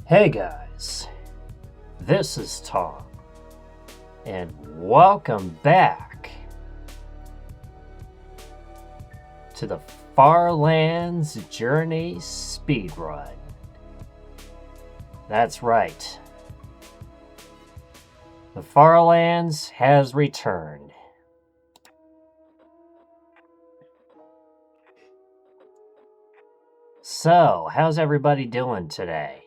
Hey guys, this is Tom, and welcome back to the Far Lands Journey Speedrun. That's right, the Far Lands has returned. So, how's everybody doing today?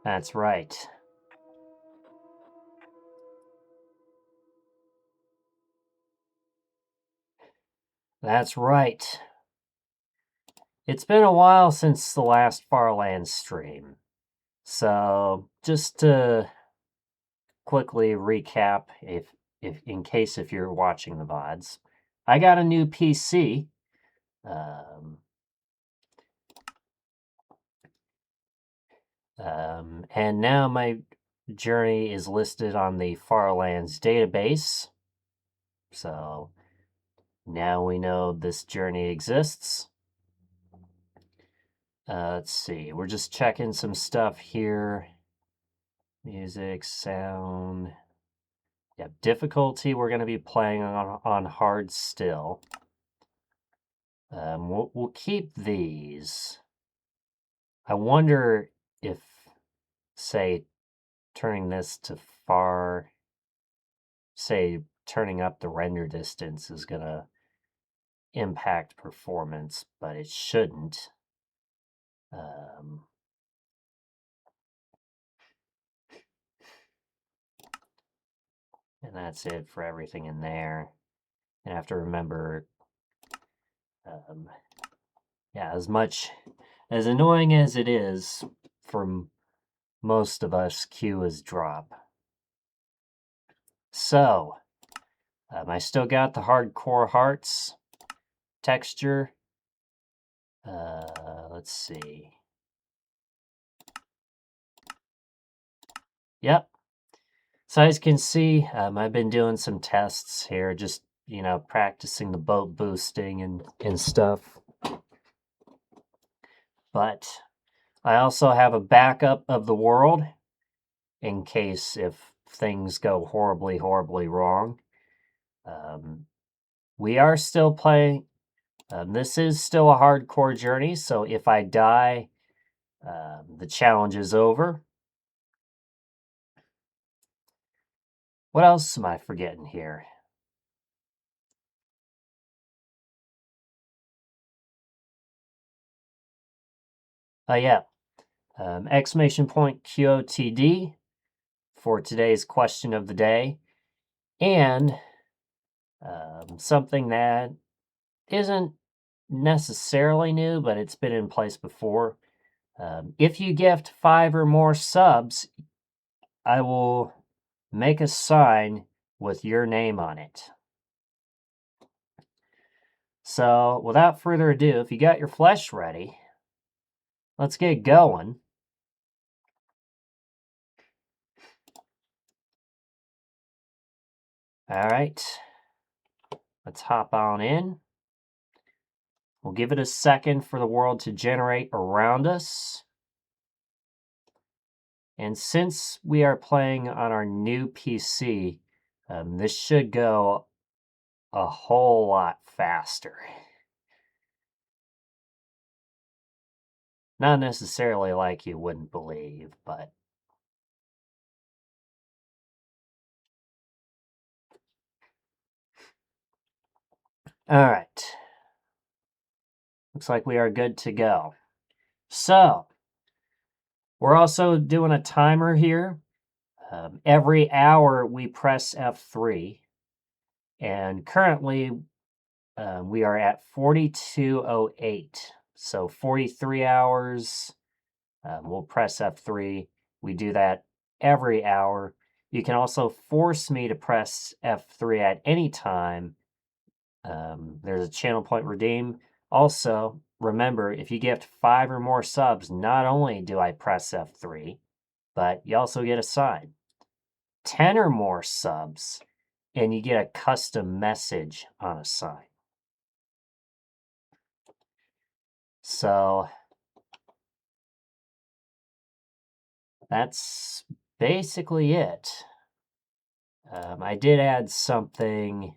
That's right. That's right. It's been a while since the last Farland stream. So, just to quickly recap, if in case if you're watching the VODs, I got a new PC. And now my journey is listed on the Farlands database. So now we know this journey exists. Let's see, we're just checking some stuff here. Music, sound. Yeah, difficulty we're going to be playing on hard still. We'll keep these. I wonder if, say, turning this to far, say, turning up the render distance is going to impact performance, but it shouldn't. And that's it for everything in there. And I have to remember, yeah, as annoying as it is for most of us, Q is drop. So, I still got the hardcore hearts texture. Let's see. Yep. So as you can see, I've been doing some tests here, just, practicing the boat boosting and stuff. But I also have a backup of the world in case if things go horribly, horribly wrong. We are still playing. This is still a hardcore journey, so if I die, the challenge is over. What else am I forgetting here? Oh, yeah. Exclamation point QOTD for today's question of the day. And something that isn't necessarily new, but it's been in place before. If you gift 5 or more subs, I will make a sign with your name on it. So, without further ado, if you got your flesh ready, let's get going. All right, let's hop on in. We'll give it a second for the world to generate around us. And since we are playing on our new PC, this should go a whole lot faster. Not necessarily like you wouldn't believe, but all right. Looks like we are good to go. So, we're also doing a timer here. Every hour we press F3, and currently we are at 42:08. So 43 hours, we'll press F3. We do that every hour. You can also force me to press F3 at any time. There's a channel point redeem. Also, remember, if you gift 5 or more subs, not only do I press F3, but you also get a sign. 10 or more subs, and you get a custom message on a sign. So that's basically it. I did add something.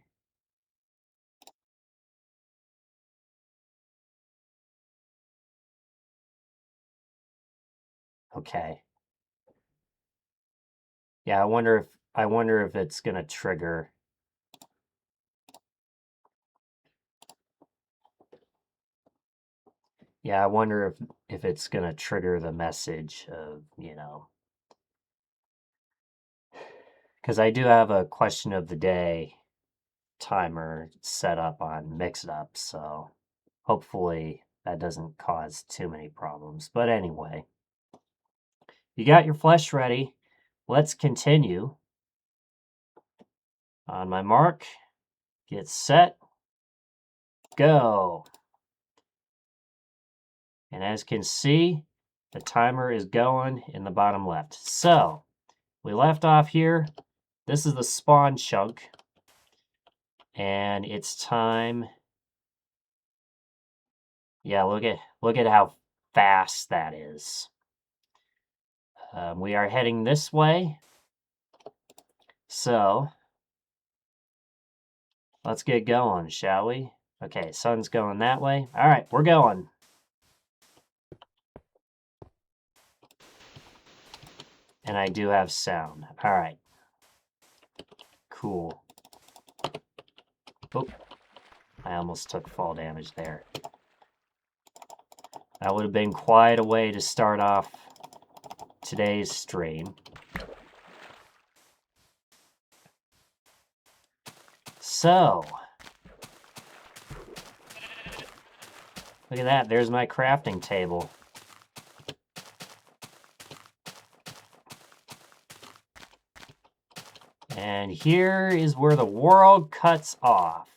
Okay. Yeah, I wonder if it's gonna trigger. Yeah, I wonder if it's gonna trigger the message of, because I do have a question of the day timer set up on Mix It Up, so hopefully that doesn't cause too many problems. But anyway, you got your flesh ready. Let's continue. On my mark, get set, go. And as you can see, the timer is going in the bottom left. So we left off here. This is the spawn chunk. And it's time. Yeah, look at how fast that is. We are heading this way. So let's get going, shall we? Okay, sun's going that way. All right, we're going. And I do have sound. All right. Cool. Oh, I almost took fall damage there. That would have been quite a way to start off today's stream. So, look at that. There's my crafting table. And here is where the world cuts off.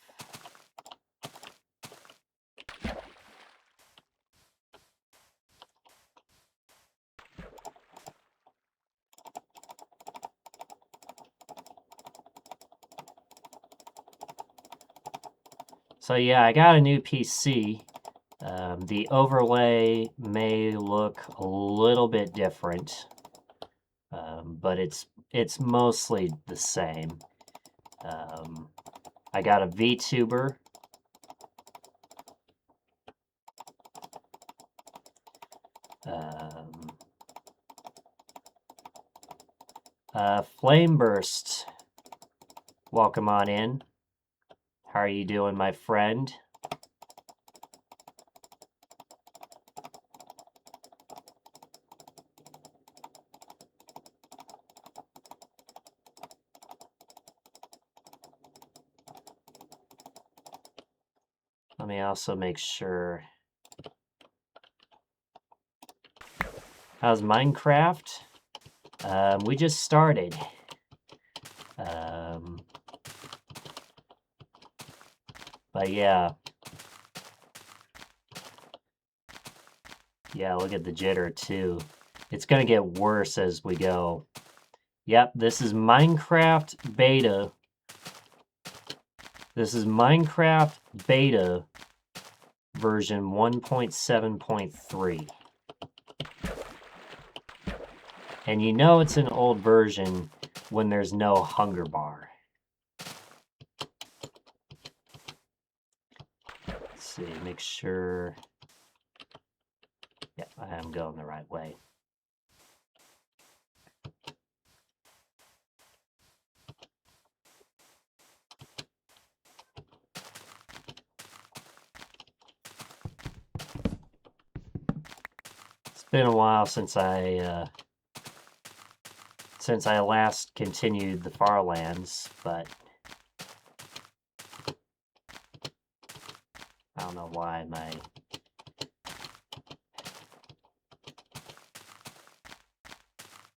So yeah, I got a new PC. The overlay may look a little bit different, but it's mostly the same. I got a VTuber. Flame Burst, welcome on in. How are you doing, my friend? Let me also make sure. How's Minecraft? We just started. But yeah. Yeah, look at the jitter too. It's gonna get worse as we go. Yep, this is Minecraft beta. This is Minecraft beta version 1.7.3. And you know it's an old version when there's no hunger bar. Let's see, make sure. Yeah, I am going the right way. It's been a while since I last continued the Farlands, but I don't know why my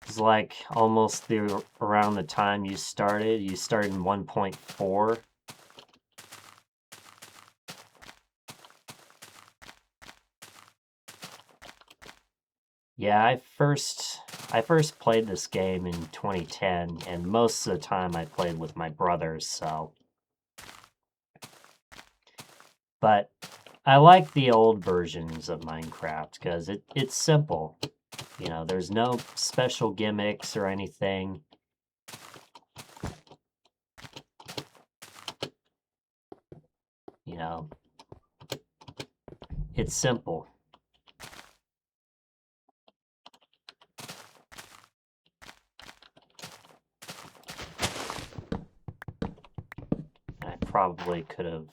it's like almost around the time you started. You started in 1.4. Yeah, I first I first played this game in 2010, and most of the time I played with my brothers, so. But I like the old versions of Minecraft because it's simple. You know, there's no special gimmicks or anything. You know, it's simple. I probably could have.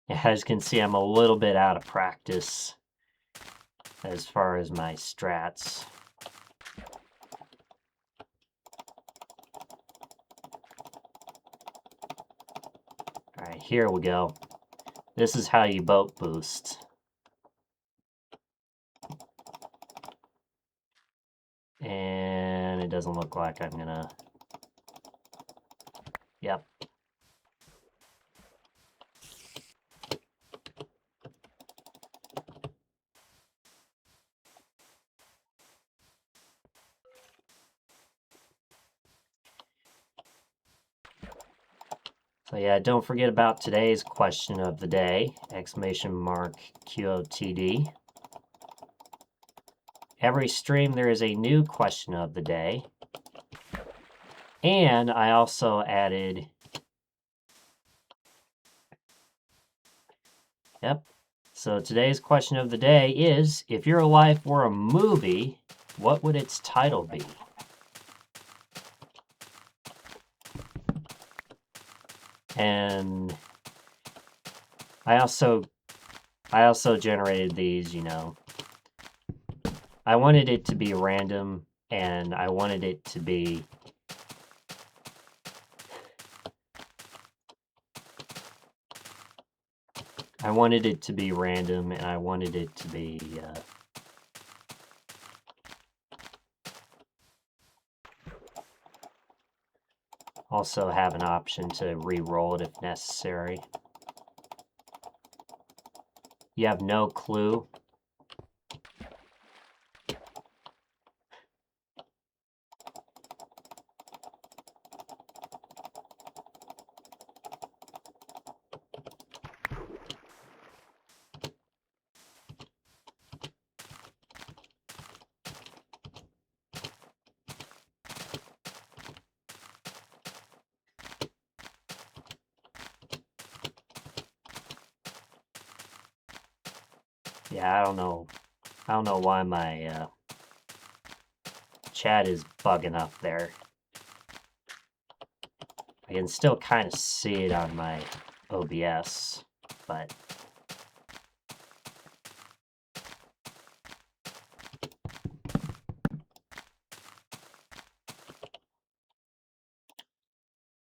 As you can see, I'm a little bit out of practice as far as my strats. Alright, here we go. This is how you boat boost. And it doesn't look like I'm gonna... Yep. So yeah, don't forget about today's question of the day, !QOTD. Every stream there is a new question of the day. And I also added... Yep. So today's question of the day is, if your life were a movie, what would its title be? And I also generated these, you know. I wanted it to be random, and I wanted it to be... I wanted it to be random, and I wanted it to be... also have an option to re-roll it if necessary. You have no clue. Yeah, I don't know why my chat is bugging up there. I can still kind of see it on my OBS, but...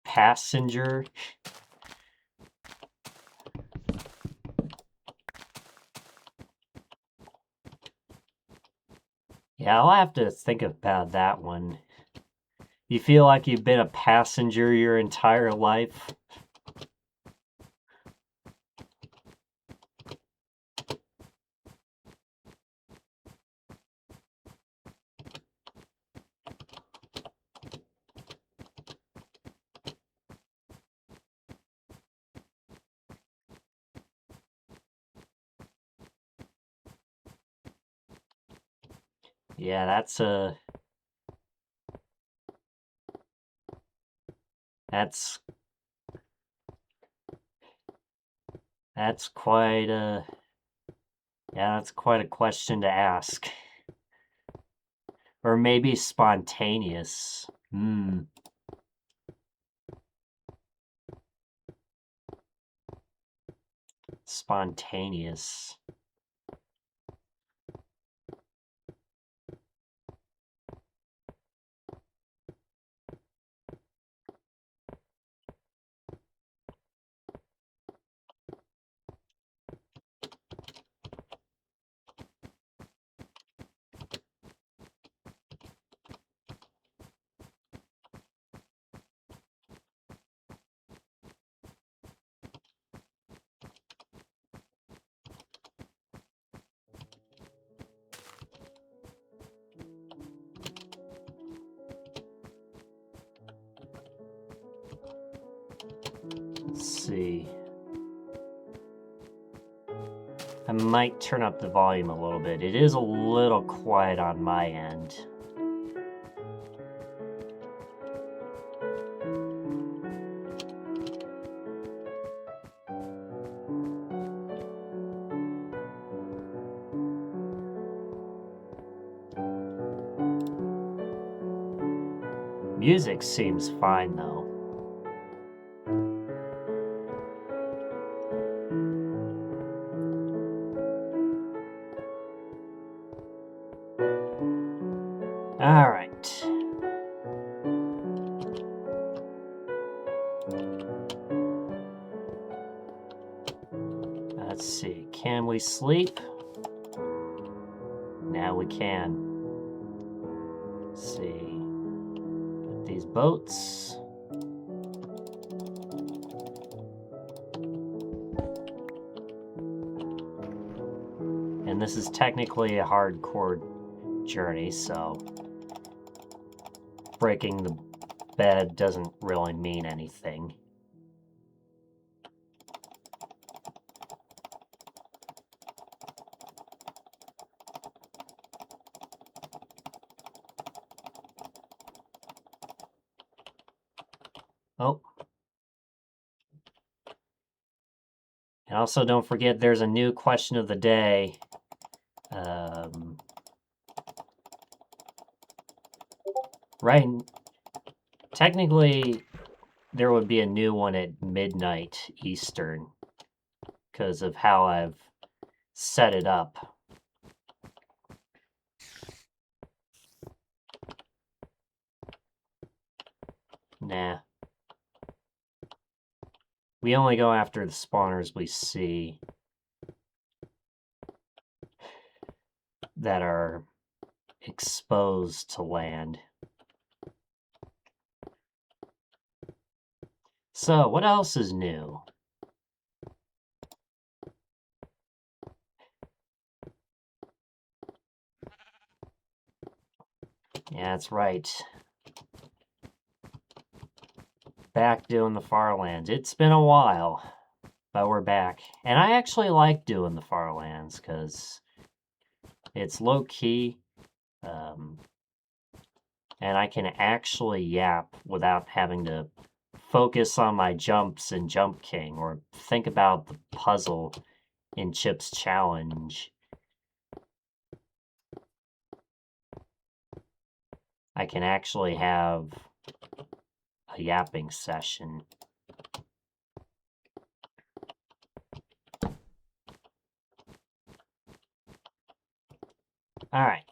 Passenger? Yeah, I'll have to think about that one. You feel like you've been a passenger your entire life? Yeah, that's quite a... Yeah, that's quite a question to ask. Or maybe spontaneous. Spontaneous. see. I might turn up the volume a little bit. It is a little quiet on my end. Music seems fine though. All right. Let's see. Can we sleep? Now we can. Let's see. These boats. And this is technically a hardcore journey, so breaking the bed doesn't really mean anything. Oh. And also don't forget there's a new question of the day. Right. Technically, there would be a new one at midnight Eastern because of how I've set it up. Nah. We only go after the spawners we see that are exposed to land. So, what else is new? Yeah, that's right. Back doing the Farlands. It's been a while, but we're back. And I actually like doing the Farlands because it's low-key, and I can actually yap without having to focus on my jumps in Jump King or think about the puzzle in Chip's challenge. I can actually have a yapping session. All right.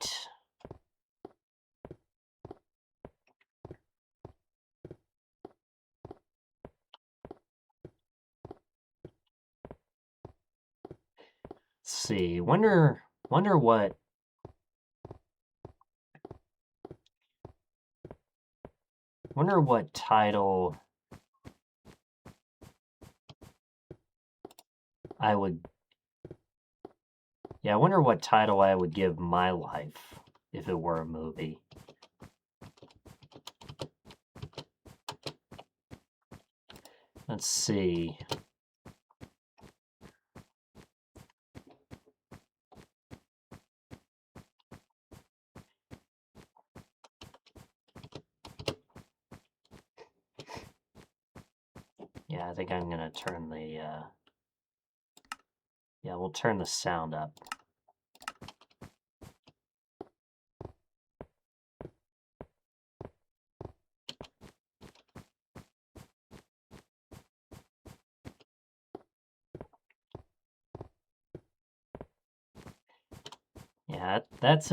Let's see. Wonder what title I would. Yeah, I wonder what title I would give my life if it were a movie. Let's see. Yeah, I think I'm gonna turn the, yeah, we'll turn the sound up. Yeah, that's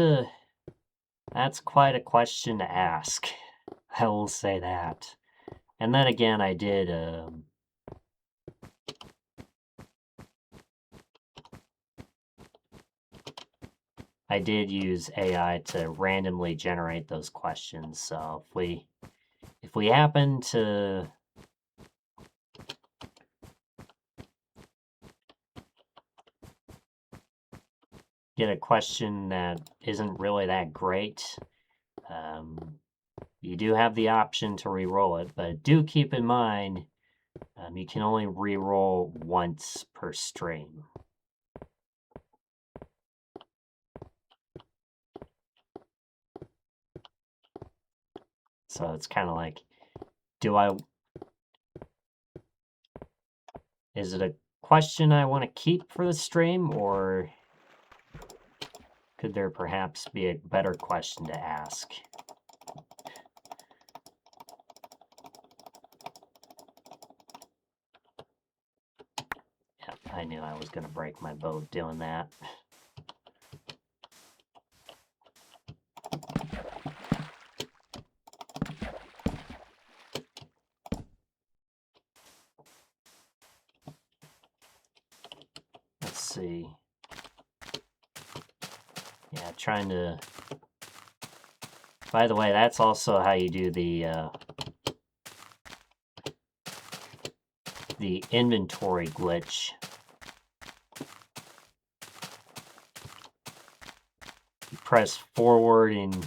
quite a question to ask. I will say that. And then again, I did use AI to randomly generate those questions. So if we happen to get a question that isn't really that great, you do have the option to re-roll it, but do keep in mind You can only re-roll once per stream. So it's kind of like, is it a question I want to keep for the stream, or could there perhaps be a better question to ask? Yeah, I knew I was going to break my boat doing that. Let's see. Yeah, trying to... By the way, that's also how you do the inventory glitch. You press forward and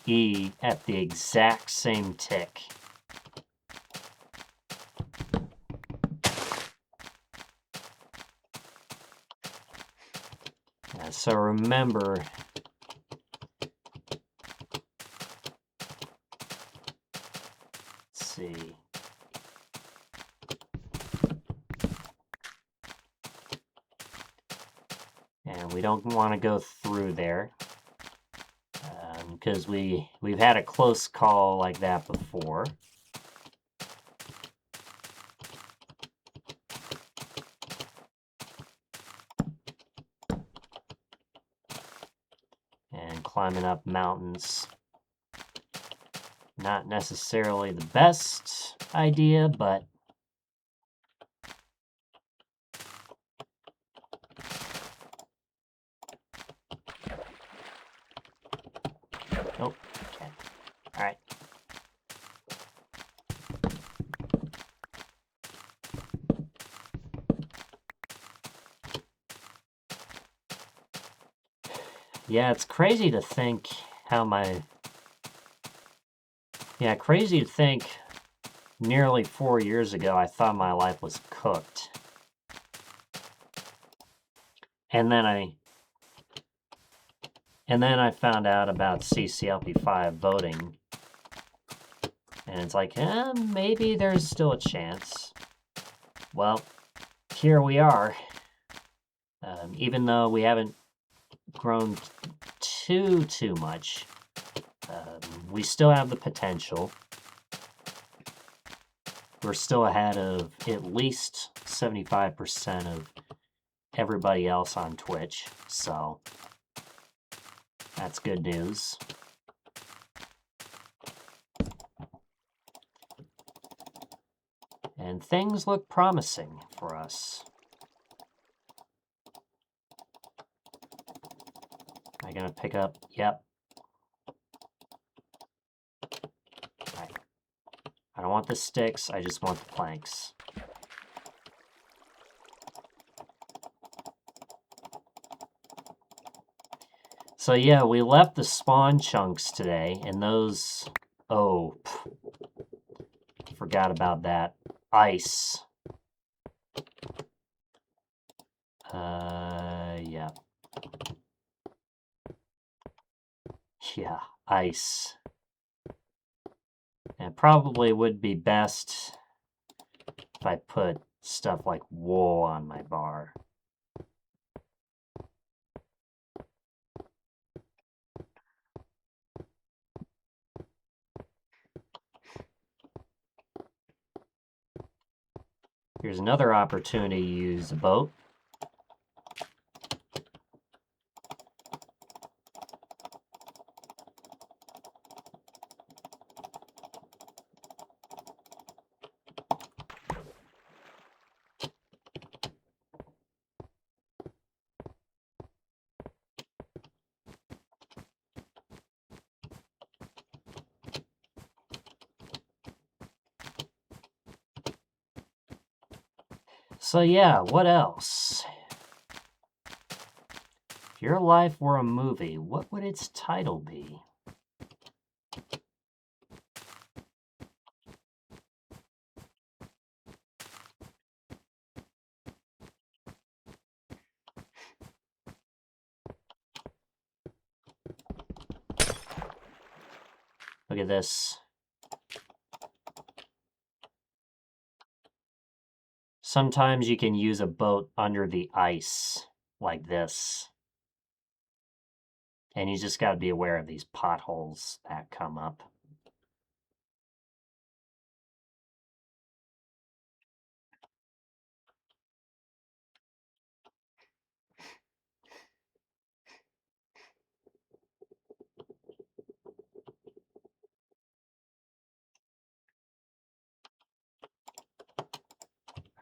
E at the exact same tick. Yeah, so remember, let's see. And we don't want to go through there because we've had a close call like that before. And climbing up mountains, not necessarily the best idea, but oh, okay. All right. Yeah, it's crazy to think how crazy to think nearly 4 years ago I thought my life was cooked. And then I found out about CCLP5 voting. And it's like, maybe there's still a chance. Well, here we are. Even though we haven't grown too much, we still have the potential. We're still ahead of at least 75% of everybody else on Twitch, so that's good news. And things look promising for us. Am I gonna pick up? Yep. Right. I don't want the sticks, I just want the planks. So yeah, we left the spawn chunks today, and those... Oh, forgot about that. Ice. Yeah. Yeah, ice. And it probably would be best if I put stuff like wool on my bar. Here's another opportunity to use a boat. So yeah, what else? If your life were a movie, what would its title be? Look at this. Sometimes you can use a boat under the ice like this. And you just got to be aware of these potholes that come up.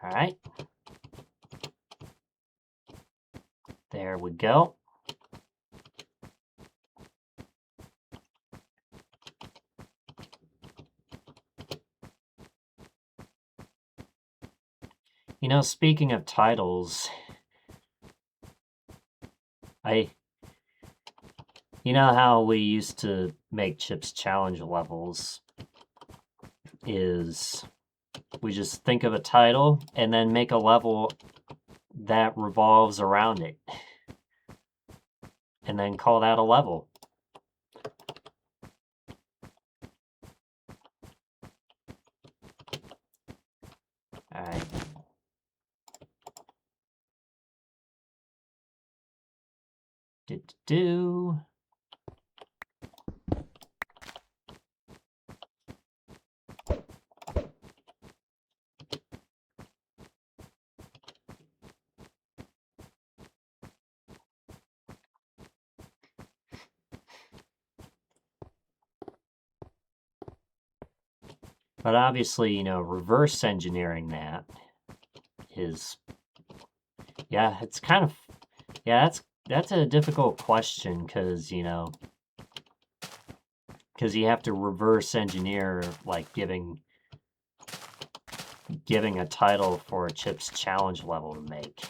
All right. There we go. You know, speaking of titles, you know how we used to make Chip's challenge levels is we just think of a title and then make a level that revolves around it. And then call that a level. All right. Do. But obviously, you know, reverse engineering that is, yeah, it's kind of, yeah, that's a difficult question because, you know, because you have to reverse engineer, like giving a title for a Chip's challenge level to make.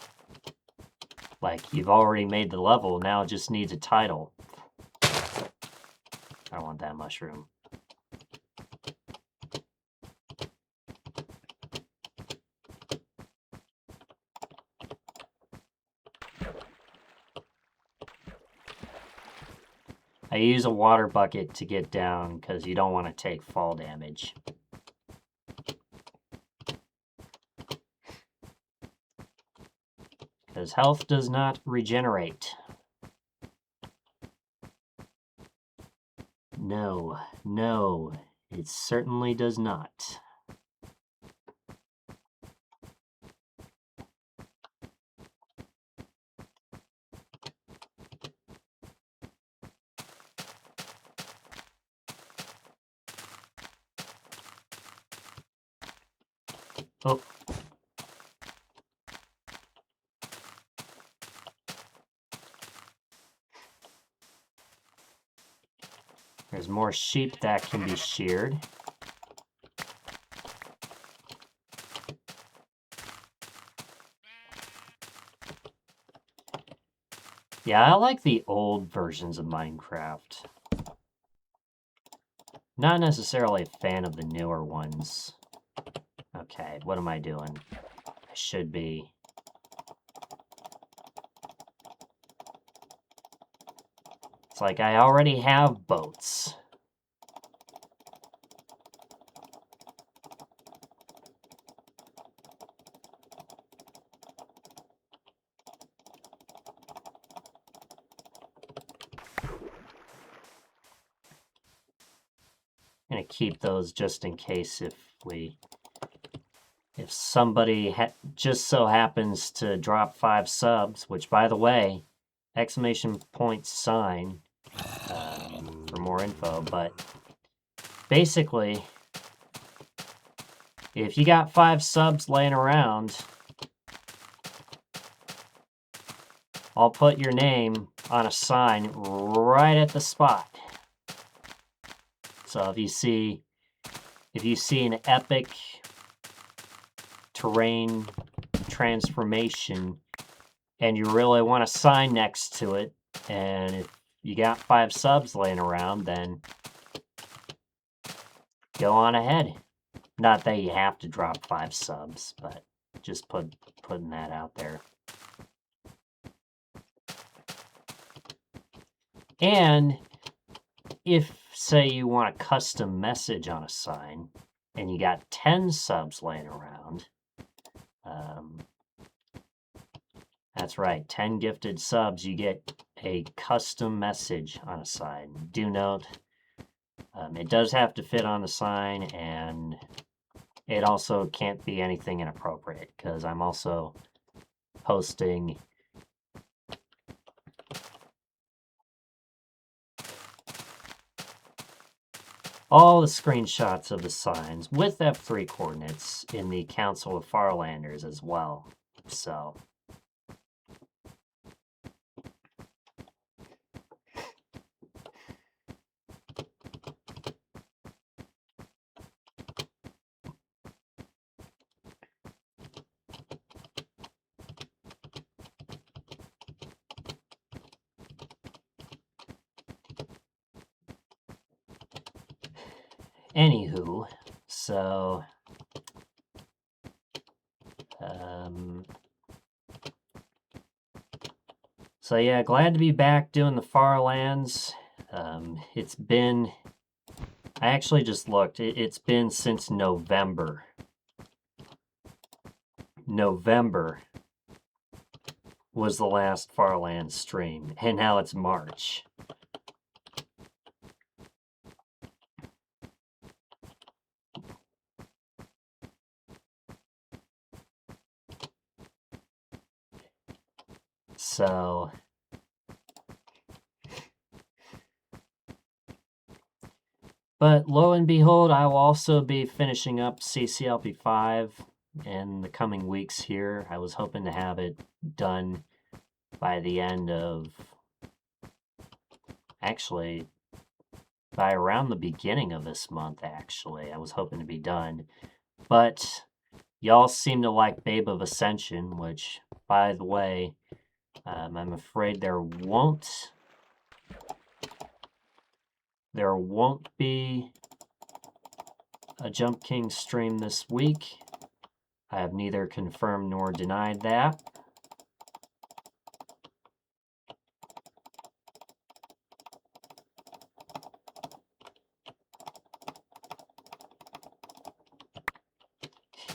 Like, you've already made the level, now it just needs a title. I want that mushroom. I use a water bucket to get down because you don't want to take fall damage. Because health does not regenerate. No, no, it certainly does not. Oh. There's more sheep that can be sheared. Yeah, I like the old versions of Minecraft. Not necessarily a fan of the newer ones. Okay, what am I doing? I should be... It's like I already have boats. I'm gonna keep those just in case if somebody just so happens to drop 5 subs, which, by the way, exclamation point sign for more info, but basically, if you got 5 subs laying around, I'll put your name on a sign right at the spot. So if you see an epic terrain transformation and you really want a sign next to it, and if you got 5 subs laying around, then go on ahead. Not that you have to drop 5 subs, but just putting that out there. And if say you want a custom message on a sign, and you got 10 subs laying around, that's right, 10 gifted subs, you get a custom message on a sign. Do note, it does have to fit on the sign, and it also can't be anything inappropriate, because I'm also posting all the screenshots of the signs with F3 coordinates in the Council of Farlanders as well. So, anywho, so yeah, glad to be back doing the Farlands. It's been, I actually just looked, it's been since November. November was the last Farland stream, and now it's March. So, but lo and behold, I will also be finishing up CCLP5 in the coming weeks here. I was hoping to have it done by the end of, actually, by around the beginning of this month, actually. I was hoping to be done. But y'all seem to like Babe of Ascension, which, by the way, I'm afraid there won't be a Jump King stream this week. I have neither confirmed nor denied that.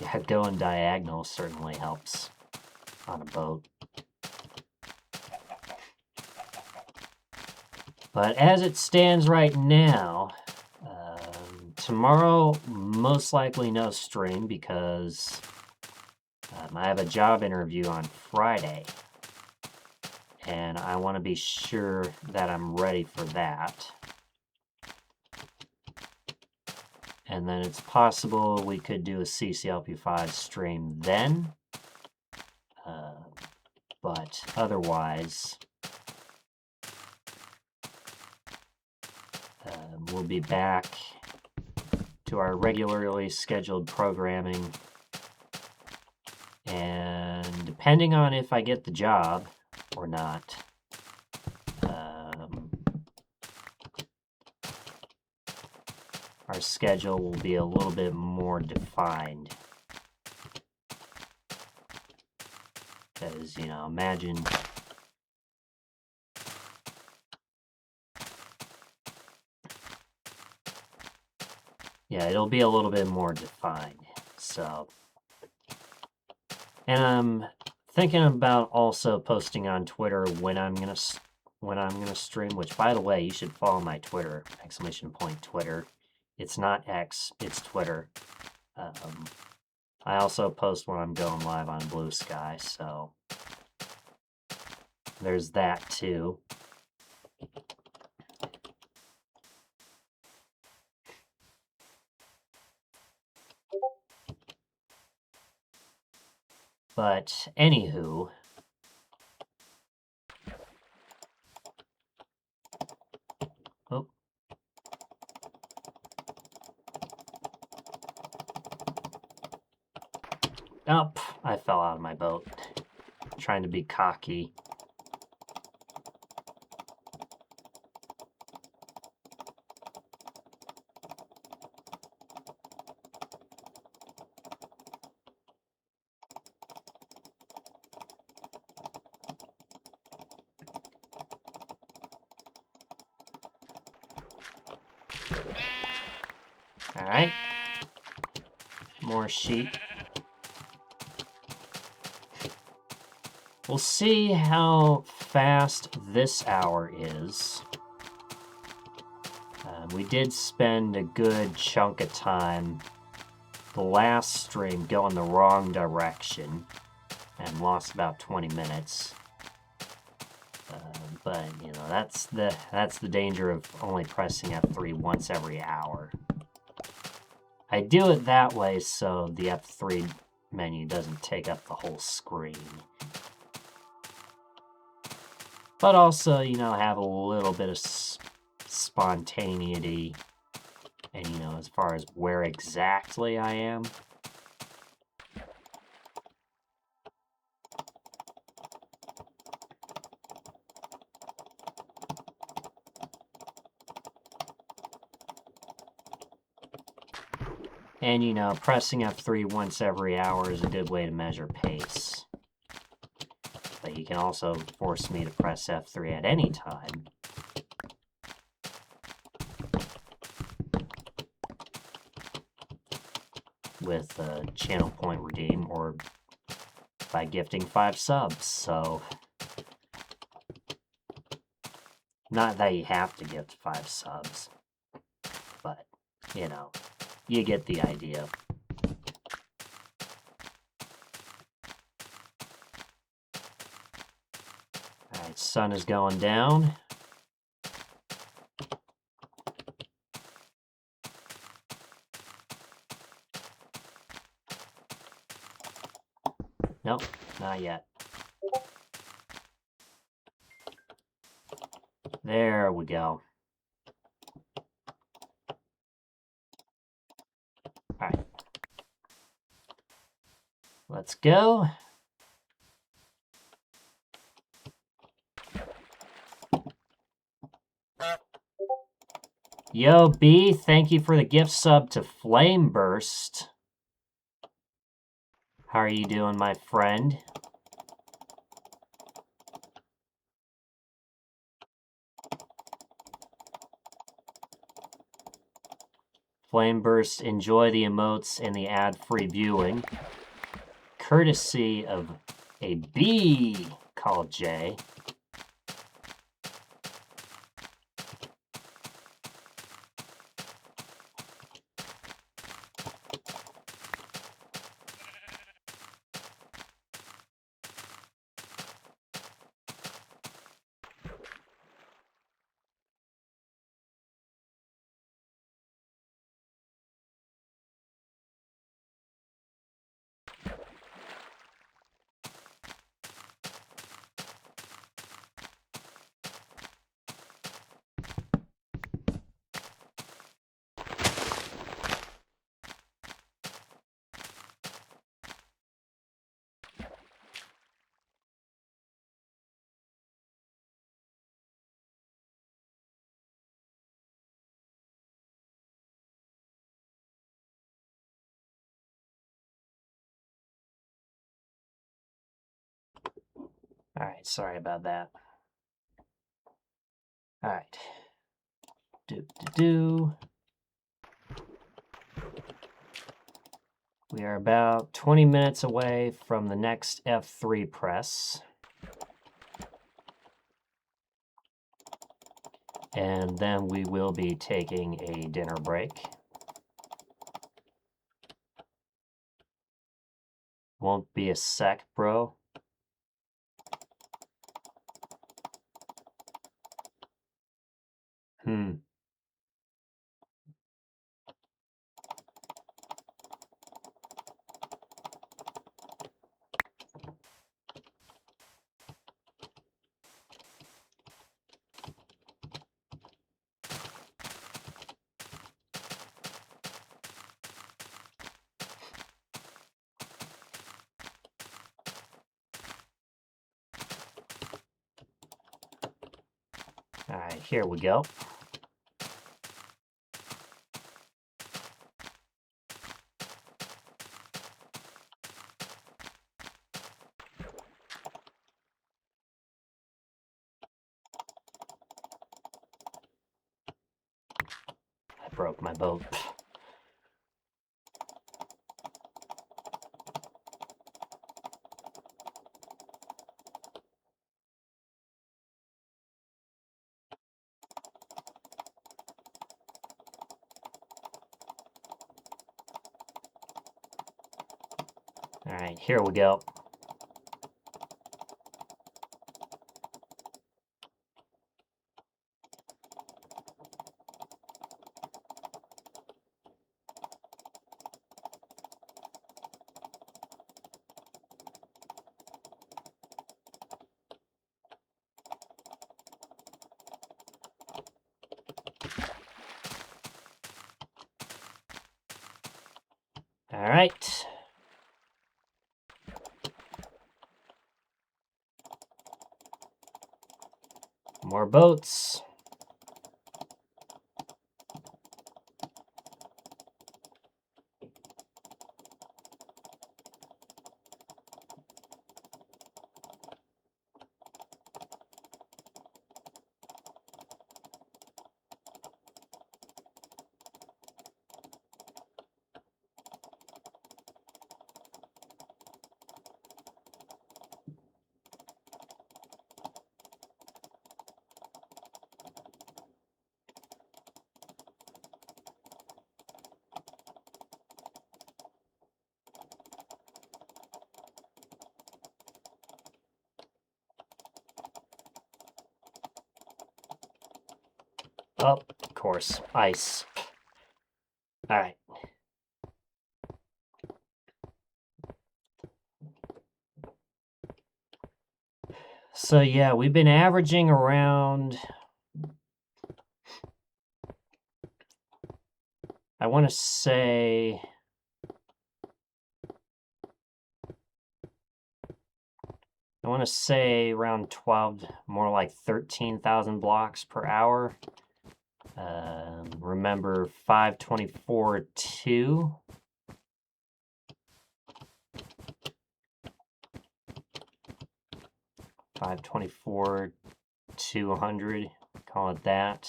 Yeah, going diagonal certainly helps on a boat. But as it stands right now, tomorrow most likely no stream because I have a job interview on Friday. And I want to be sure that I'm ready for that. And then it's possible we could do a CCLP5 stream then. But otherwise, we'll be back to our regularly scheduled programming. And depending on if I get the job or not, our schedule will be a little bit more defined. Because, you know, imagine yeah, it'll be a little bit more defined. So, and I'm thinking about also posting on Twitter when I'm gonna stream. Which, by the way, you should follow my Twitter !Twitter. It's not X, it's Twitter. I also post when I'm going live on Blue Sky, so there's that too. But anywho, oh. Oh, I fell out of my boat. Trying to be cocky. Alright. More sheep. We'll see how fast this hour is. We did spend a good chunk of time the last stream going the wrong direction and lost about 20 minutes. But you know, that's the danger of only pressing F3 once every hour. I do it that way so the F3 menu doesn't take up the whole screen. But also, you know, have a little bit of spontaneity, and you know, as far as where exactly I am. And you know, pressing F3 once every hour is a good way to measure pace. But you can also force me to press F3 at any time. With a channel point redeem or by gifting 5 subs, so not that you have to gift 5 subs, but you know, you get the idea. Alright, sun is going down. Nope, not yet. There we go. Alright. Let's go. Yo, B, thank you for the gift sub to Flame Burst. How are you doing, my friend? Flame Burst, enjoy the emotes and the ad-free viewing. Courtesy of a B called J. Alright, sorry about that. Alright. We are about 20 minutes away from the next F3 press. And then we will be taking a dinner break. Won't be a sec, bro. Alright, here we go. I broke my boat. All right, here we go. All right. More boats. Oh, of course, ice. All right. So yeah, we've been averaging around, I want to say, around 12, more like 13,000 blocks per hour. Remember 524.2. 524.200, call it that.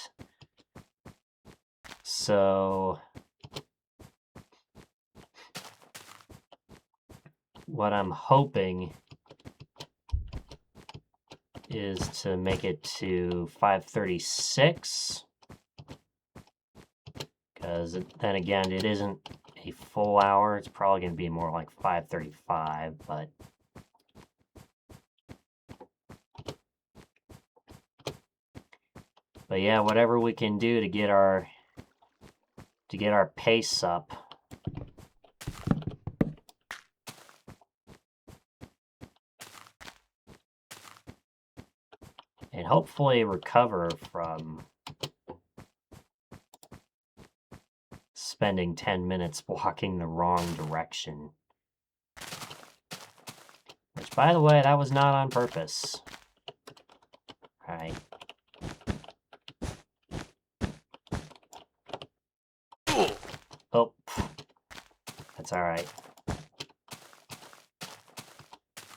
So what I'm hoping is to make it to 536, because then again, it isn't a full hour. It's probably going to be more like 535, but yeah, whatever we can do to get our pace up. And hopefully recover from spending 10 minutes walking the wrong direction. Which, by the way, that was not on purpose. Alright. Oh, that's alright.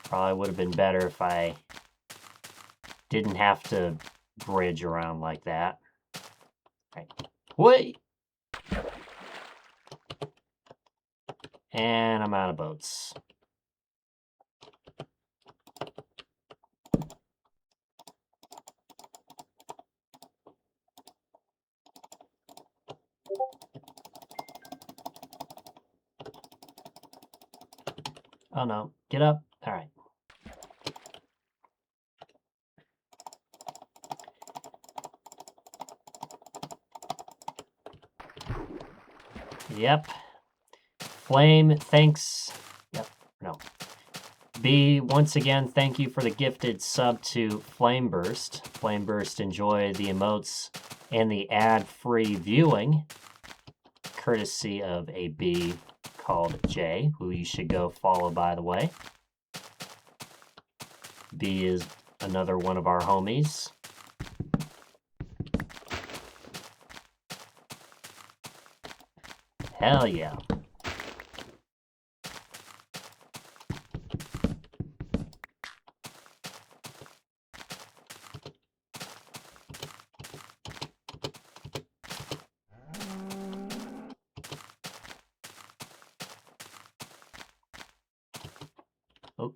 Probably would have been better if I didn't have to bridge around like that. Right. Wait! And I'm out of boats. Oh no, get up. Alright. Yep. Flame, thanks. Yep, no. B, once again, thank you for the gifted sub to Flameburst. Flameburst, enjoy the emotes and the ad-free viewing, courtesy of a B called Jay, who you should go follow, by the way. B is another one of our homies. Hell yeah. Oh.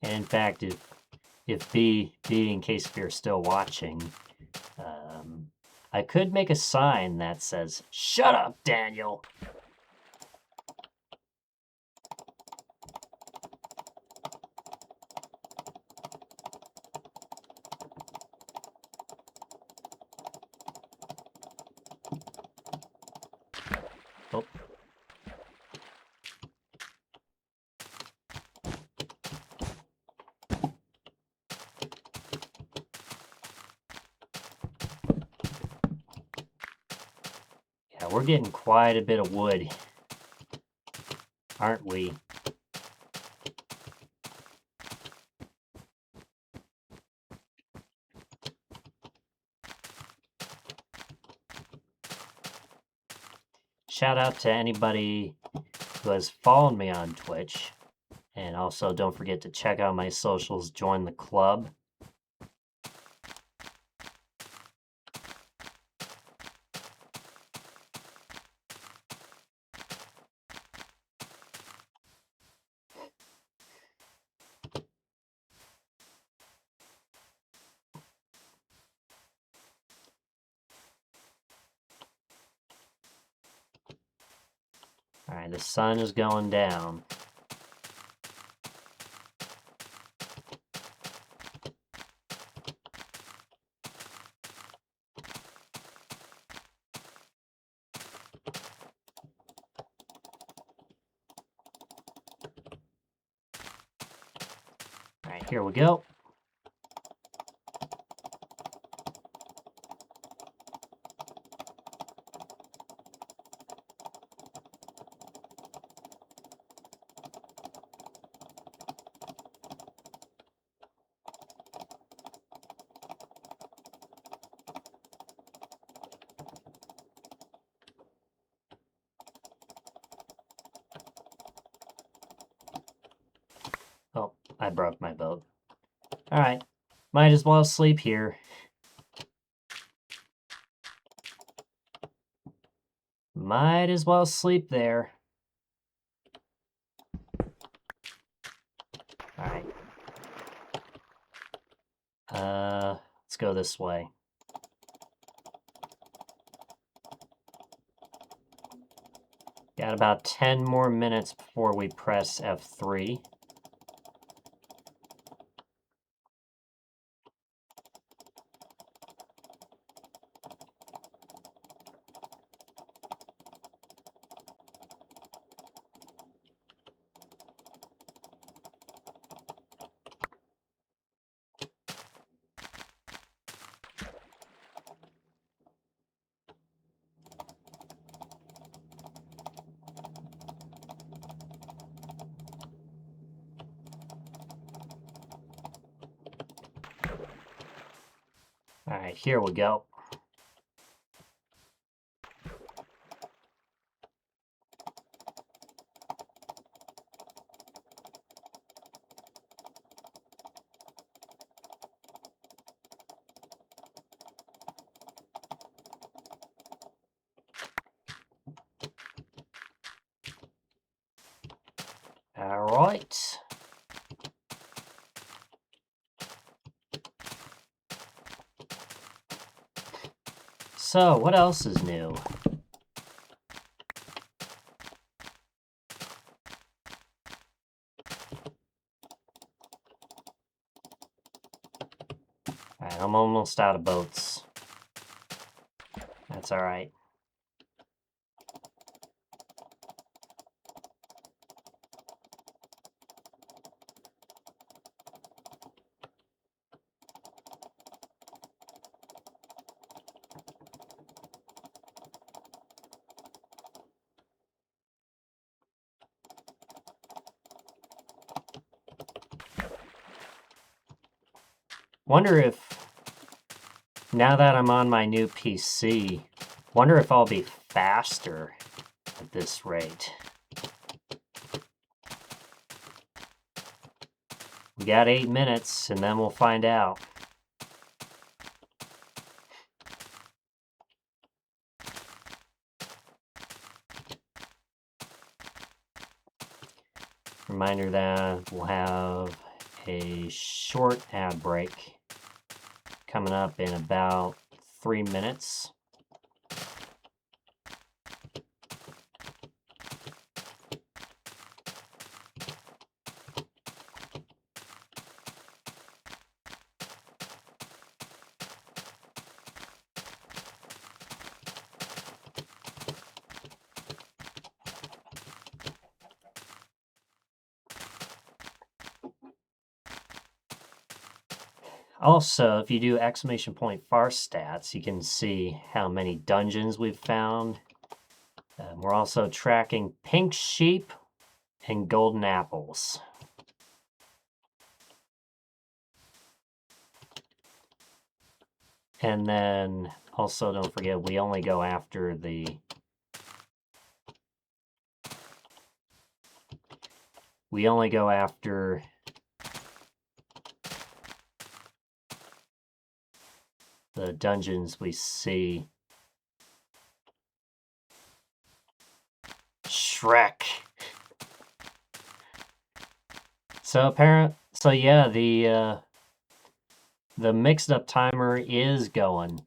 And in fact, if B, in case if you're still watching, I could make a sign that says, "Shut up, Daniel!" Oh. Yeah, we're getting quite a bit of wood, aren't we? Shout out to anybody who has followed me on Twitch. And also don't forget to check out my socials, join the club. Alright, the sun is going down. Alright, here we go. Oh, I broke my boat. Alright, might as well sleep here. Might as well sleep there. Alright. Let's go this way. Got about 10 more minutes before we press F3. Alright, here we go. Alright. So, what else is new? Alright, I'm almost out of boats. That's alright. Wonder if, now that I'm on my new PC, wonder if I'll be faster at this rate. We got 8 minutes, and then we'll find out. Reminder that we'll have a short ad break coming up in about 3 minutes. Also, if you do exclamation point far stats, you can see how many dungeons we've found. We're also tracking pink sheep and golden apples. And then also don't forget, we only go after the dungeons we see. Shrek. So yeah, the mixed up timer is going.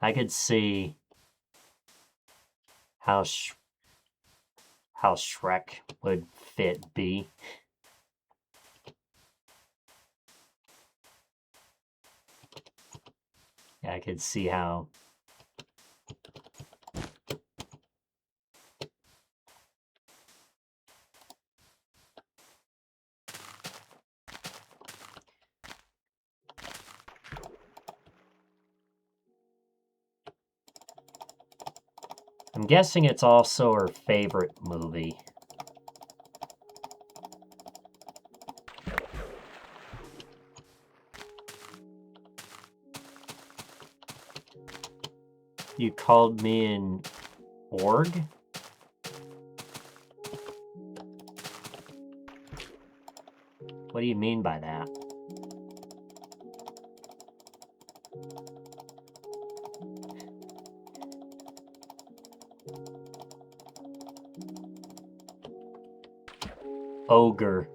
I could see how Shrek would fit B. Yeah, I could see how. I'm guessing it's also her favorite movie. You called me an org? What do you mean by that? Ogre.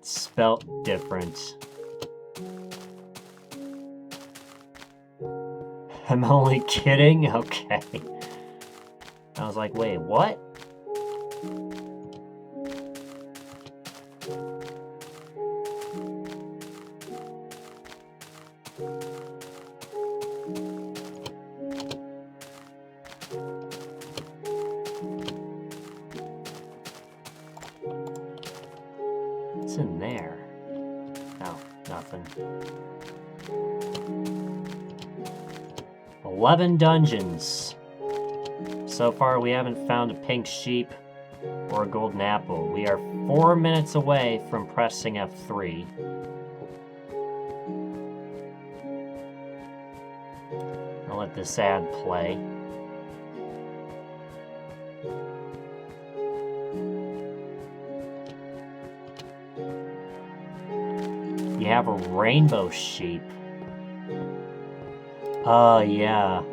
Spelt different. I'm only kidding? Okay. I was like, wait, what? What's in there? Oh, nothing. 11 dungeons. So far, we haven't found a pink sheep or a golden apple. We are 4 minutes away from pressing F3. I'll let this ad play. You have a rainbow sheep. Oh, yeah.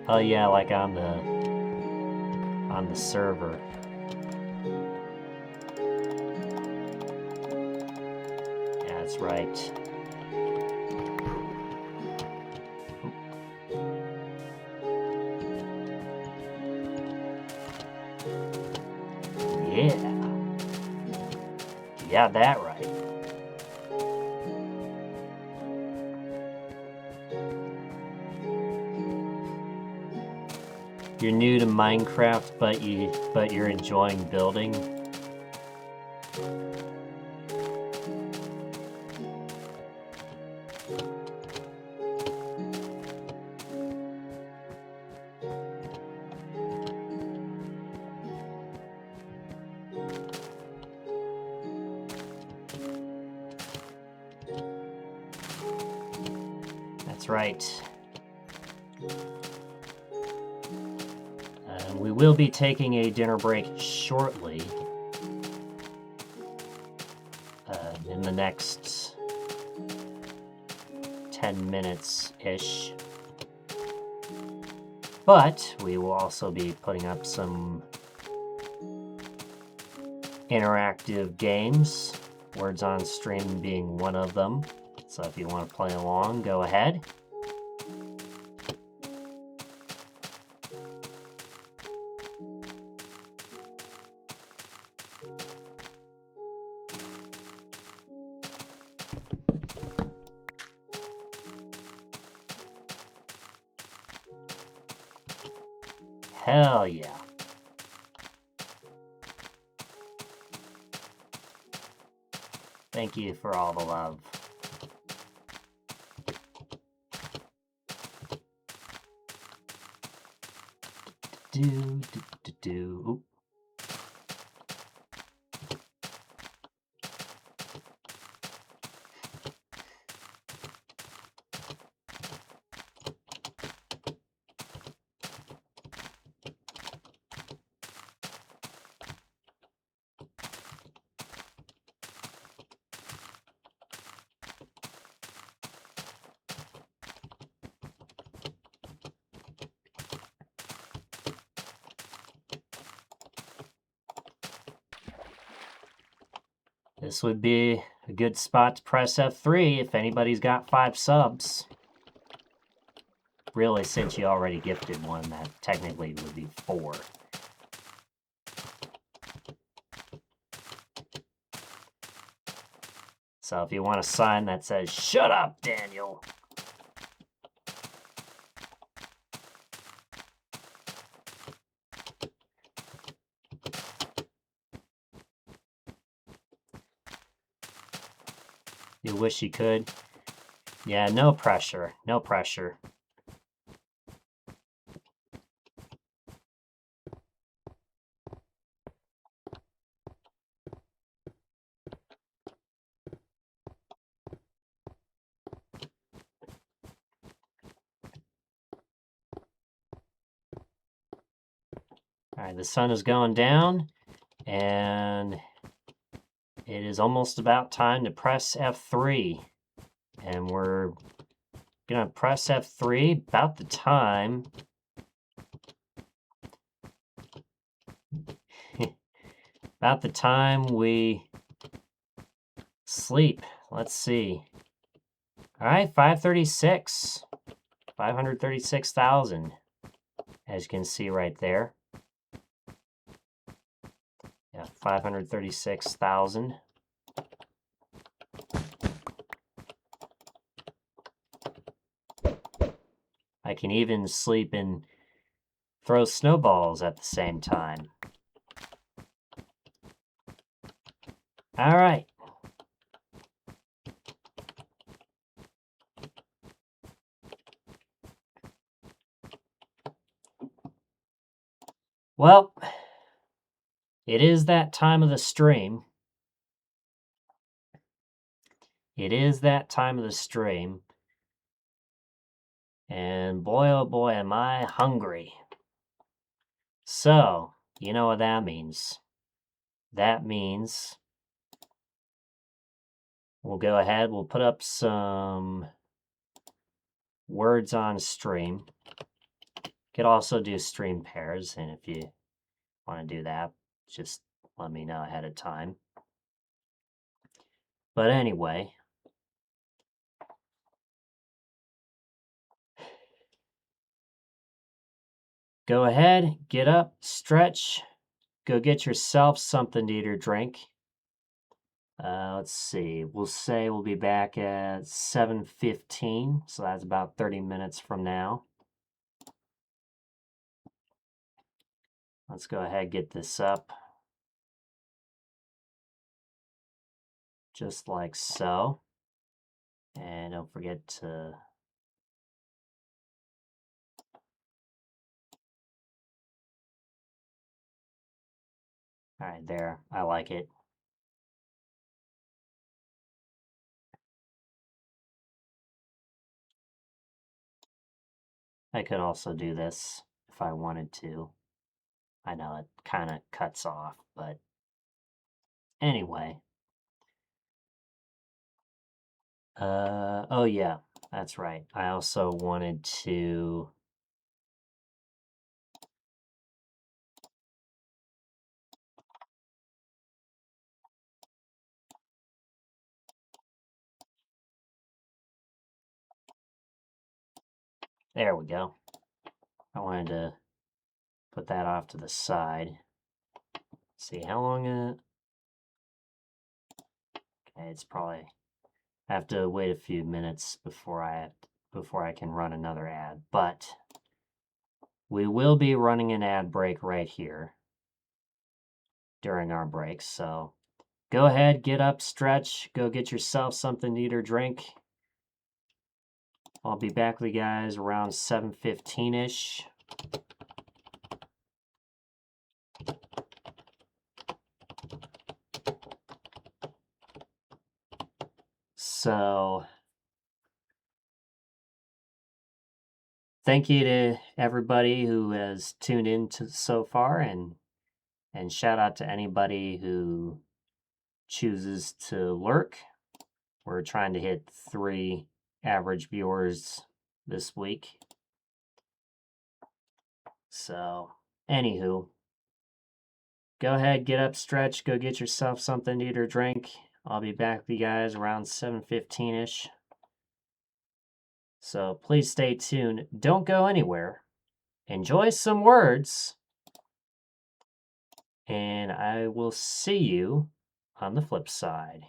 Oh, yeah, like on the server. Yeah, that's right. Yeah. You got that right. You're new to Minecraft, but you're enjoying building. That's right. will be taking a dinner break shortly. In the next 10 minutes-ish. But we will also be putting up some interactive games, Words on Stream being one of them. So if you want to play along, go ahead. Hell yeah. Thank you for all the love. Oop. This would be a good spot to press F3 if anybody's got 5 subs. Really, since you already gifted one, that technically would be 4. So if you want a sign that says, "Shut up, Daniel!" You wish you could. Yeah, no pressure. No pressure. Alright, the sun is going down, and it is almost about time to press F3. And we're gonna press F3 about the time we sleep. Let's see. Alright, 536. 536,000. As you can see right there. Yeah, 536,000. I can even sleep and throw snowballs at the same time. All right. Well, it is that time of the stream. It is that time of the stream. And boy, oh boy, am I hungry. So, you know what that means. That means we'll go ahead, we'll put up some words on stream. Could also do stream pairs, and if you want to do that, just let me know ahead of time. But anyway, go ahead, get up, stretch, go get yourself something to eat or drink. Let's see, we'll say we'll be back at 7:15, so that's about 30 minutes from now. Let's go ahead, get this up. Just like so. And don't forget to all right, there. I like it. I could also do this if I wanted to. I know it kind of cuts off, but anyway. Oh yeah, that's right. I also wanted to there we go. I wanted to put that off to the side. See how long okay, it's probably I have to wait a few minutes before I can run another ad, but we will be running an ad break right here during our break. So go ahead, get up, stretch, go get yourself something to eat or drink. I'll be back with you guys around 7:15-ish. So thank you to everybody who has tuned in so far, and shout out to anybody who chooses to lurk. We're trying to hit 3 average viewers this week. So, anywho, go ahead, get up, stretch, go get yourself something to eat or drink. I'll be back with you guys around 7:15-ish. So please stay tuned. Don't go anywhere. Enjoy some words. And I will see you on the flip side.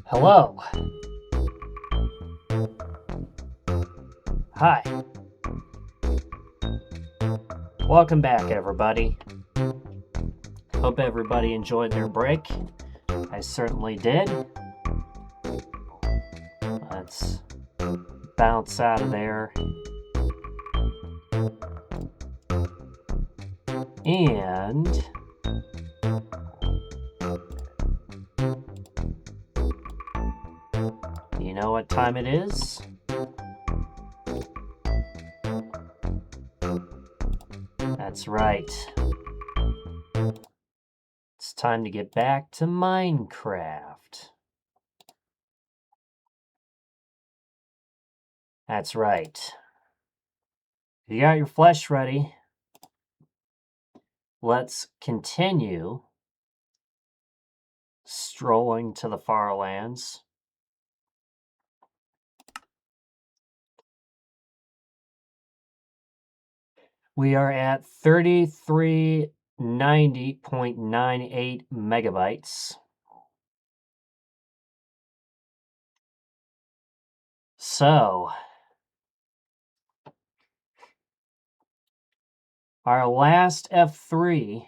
Hello. Hi. Welcome back, everybody. Hope everybody enjoyed their break. I certainly did. Let's bounce out of there. And you know what time it is? That's right. It's time to get back to Minecraft. That's right. You got your flesh ready. Let's continue strolling to the far lands. We are at 3390.98 megabytes. So, our last F3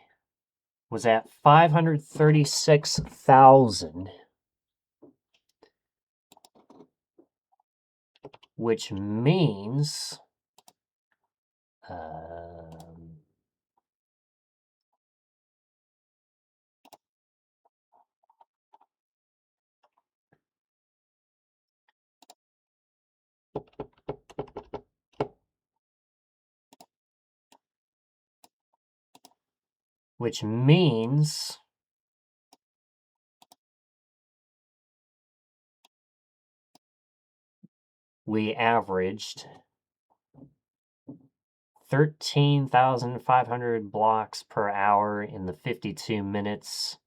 was at 536,000, which means we averaged 13,500 blocks per hour in the 52 minutes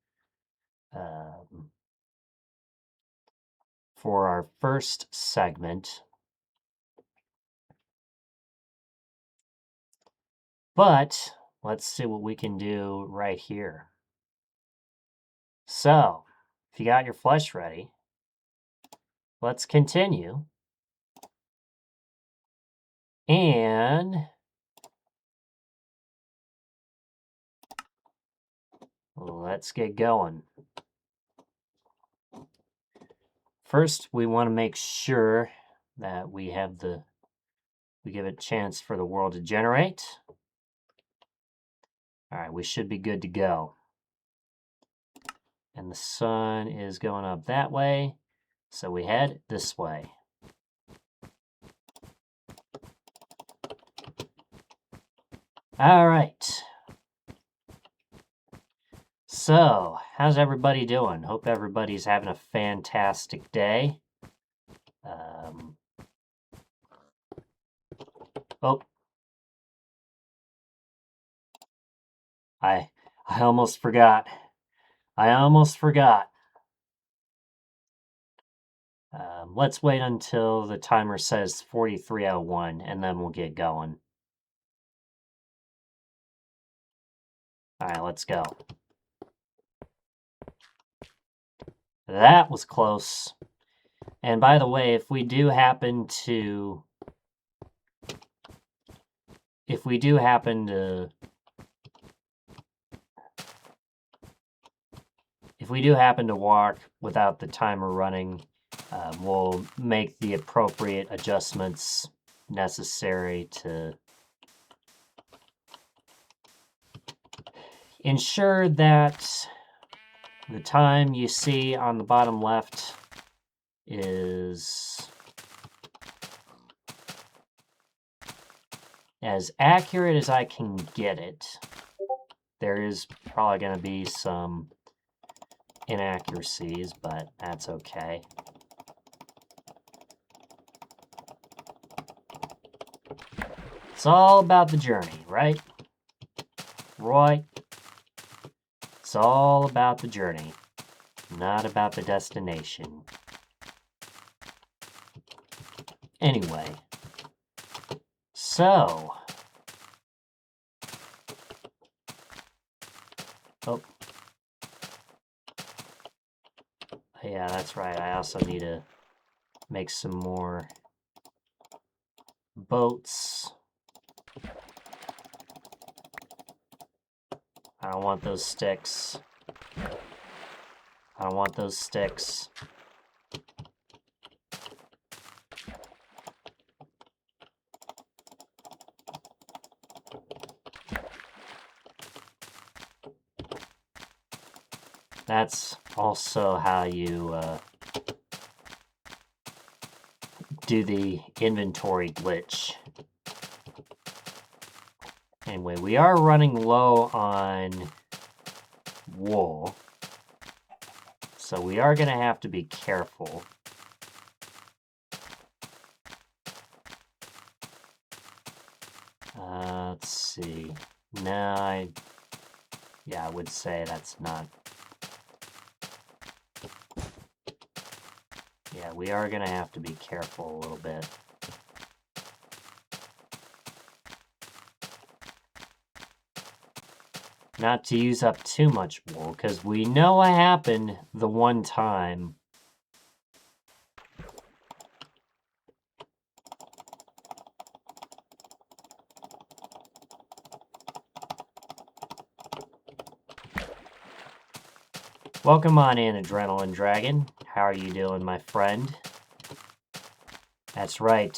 for our first segment. But let's see what we can do right here. So, if you got your flesh ready, let's continue. And let's get going. First, we want to make sure that we give it a chance for the world to generate. All right, we should be good to go. And the sun is going up that way, so we head this way. All right. So, how's everybody doing? Hope everybody's having a fantastic day. Oh, I almost forgot. Let's wait until the timer says 43:01, and then we'll get going. All right, let's go. That was close. And by the way, if we do happen to walk without the timer running, we'll make the appropriate adjustments necessary to ensure that the time you see on the bottom left is as accurate as I can get it. There is probably going to be some inaccuracies, but that's okay. It's all about the journey, right? Roy? It's all about the journey, not about the destination. Anyway, so... Oh. Yeah, that's right. I also need to make some more boats. I don't want those sticks. That's also how you do the inventory glitch. Anyway, we are running low on wool, so we are going to have to be careful. Let's see. No, I would say that's not... Yeah, we are going to have to be careful a little bit. not to use up too much wool, because we know what happened the one time. Welcome on in, Adrenaline Dragon. How are you doing, my friend? That's right.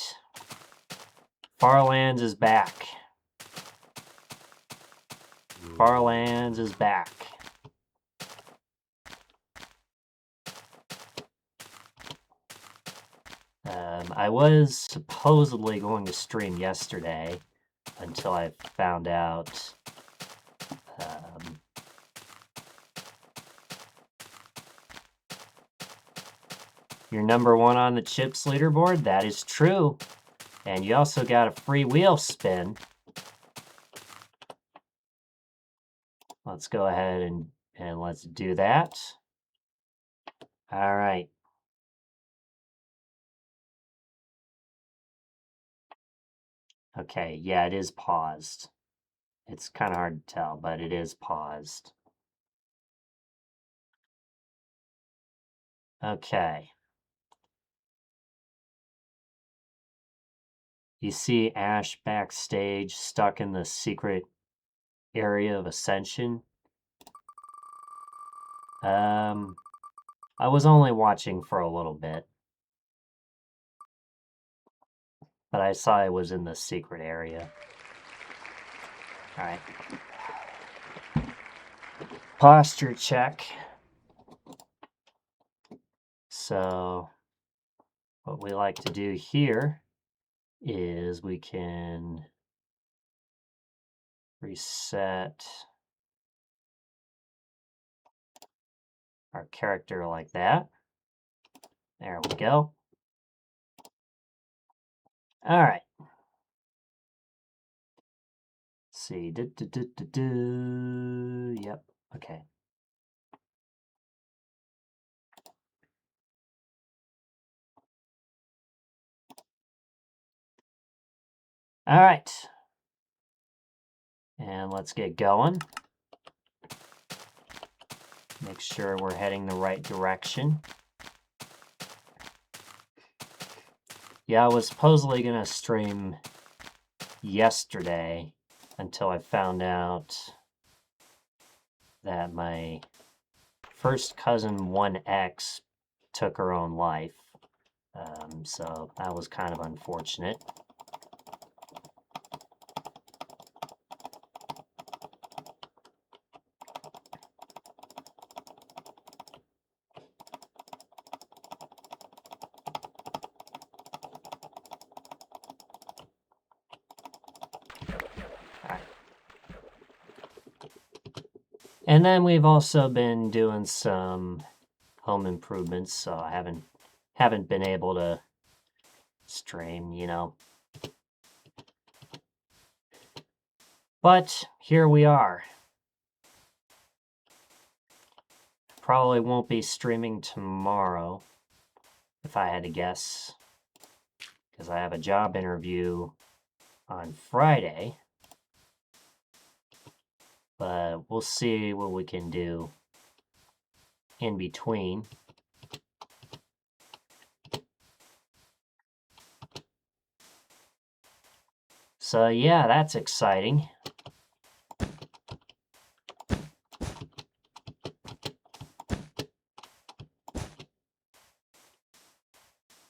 Farlands is back. Farlands is back. I was supposedly going to stream yesterday until I found out you're #1 on the chips leaderboard. That is true. And you also got a free wheel spin. Let's go ahead and let's do that. All right. Okay, yeah, it is paused. It's kind of hard to tell, but it is paused. Okay. You see Ash backstage stuck in the secret area of Ascension. I was only watching for a little bit, but I saw it was in the secret area. All right. Posture check. So what we like to do here is we can reset our character like that. There we go. All right. Let's see. Yep. Okay. All right. And let's get going. Make sure we're heading the right direction. Yeah, I was supposedly going to stream yesterday until I found out that my first cousin 1X took her own life. So that was kind of unfortunate. And then we've also been doing some home improvements, so I haven't been able to stream, you know. But here we are. Probably won't be streaming tomorrow, if I had to guess, because I have a job interview on Friday. But we'll see what we can do in between. So yeah, that's exciting.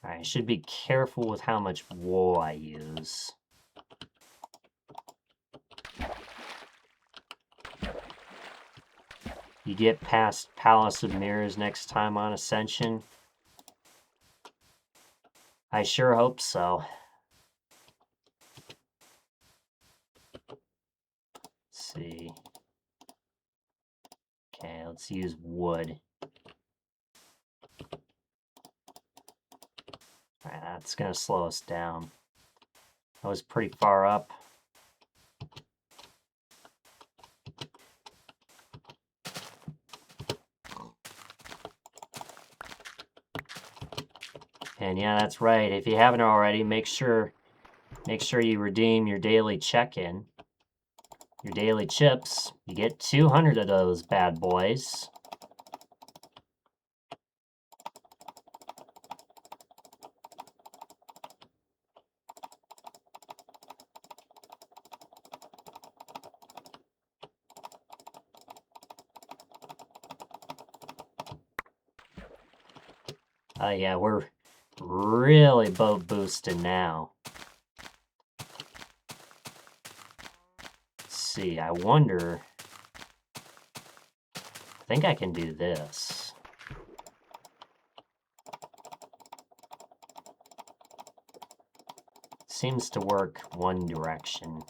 I should be careful with how much wool I use. You get past Palace of Mirrors next time on Ascension? I sure hope so. Let's see. Okay, let's use wood. Alright, that's gonna slow us down. That was pretty far up. And yeah, that's right. If you haven't already, make sure you redeem your daily check-in. your daily chips. You get 200 of those bad boys. Yeah, we're really boat boosting now. Let's see, I wonder... I think I can do this. Seems to work one direction.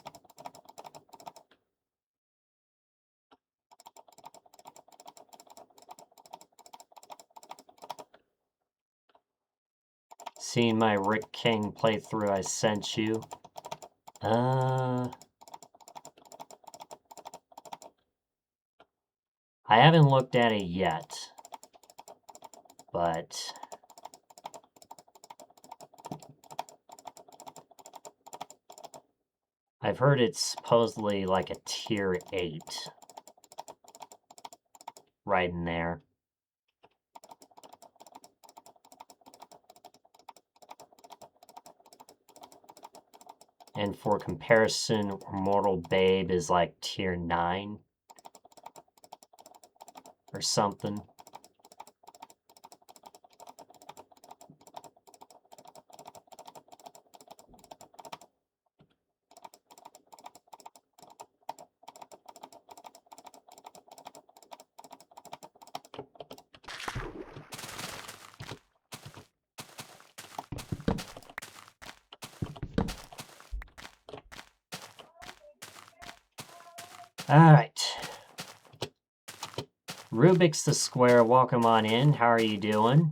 Seeing my Rick King playthrough I sent you. I haven't looked at it yet, but I've heard it's supposedly like a tier 8. Right in there. And for comparison, Mortal Babe is like tier 9. Or something. Alright. Rubik's the Square, welcome on in. How are you doing?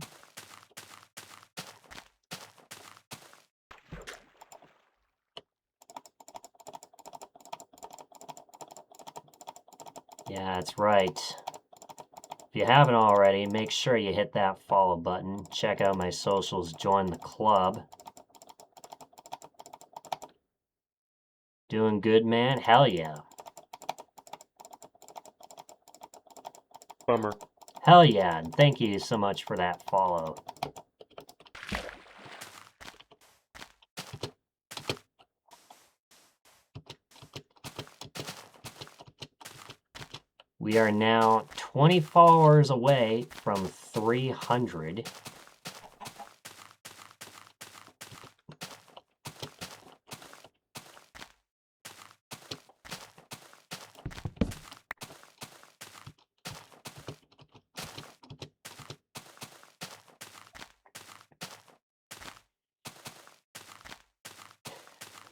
Yeah, that's right. If you haven't already, make sure you hit that follow button. Check out my socials, join the club. Doing good, man? Hell yeah. Bummer. Hell yeah, and thank you so much for that follow. We are now 20 followers away from 300.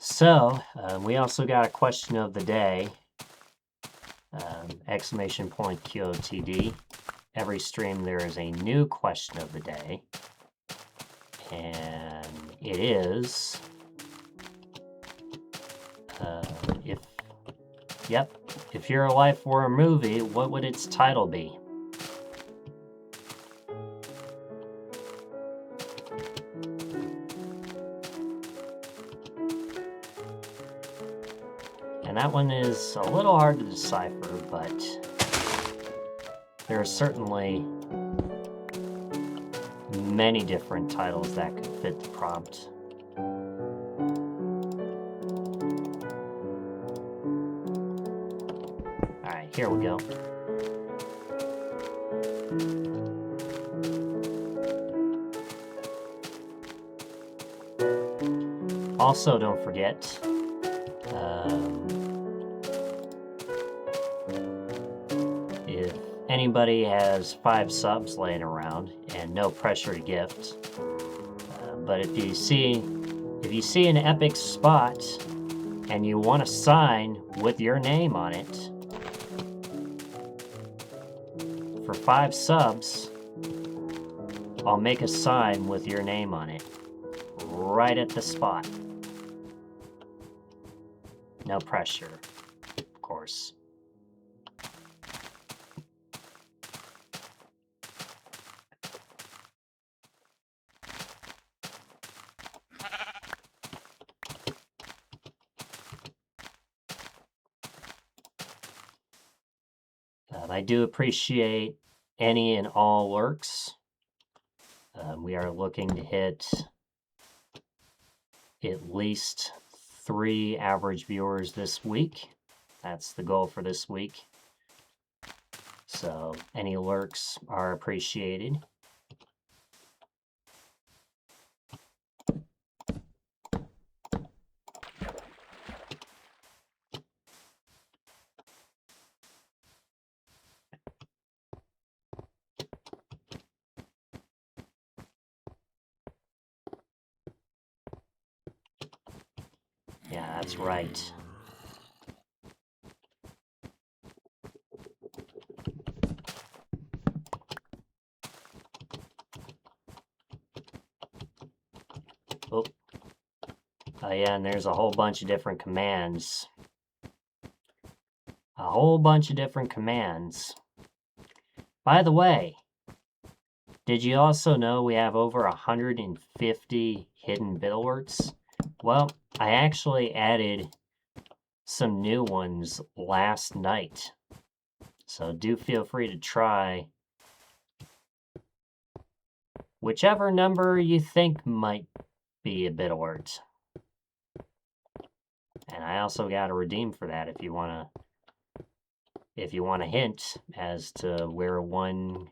So, we also got a question of the day. Exclamation point QOTD. Every stream there is a new question of the day. And it is... if your life were a movie, what would its title be? And that one is a little hard to decipher, but there are certainly many different titles that could fit the prompt. Alright, here we go. Also, don't forget, if anybody has 5 subs laying around, and no pressure to gift, but if you see an epic spot and you want a sign with your name on it, for 5 subs, I'll make a sign with your name on it, right at the spot. No pressure, of course. I do appreciate any and all lurks. We are looking to hit at least 3 average viewers this week. That's the goal for this week. So any lurks are appreciated. Yeah, that's right. Oh. Oh yeah, and there's a whole bunch of different commands. A whole bunch of different commands. By the way, did you also know we have over 150 hidden bit alerts? Well, I actually added some new ones last night. So do feel free to try whichever number you think might be a bit alert. And I also got a redeem for that if you want a hint as to where one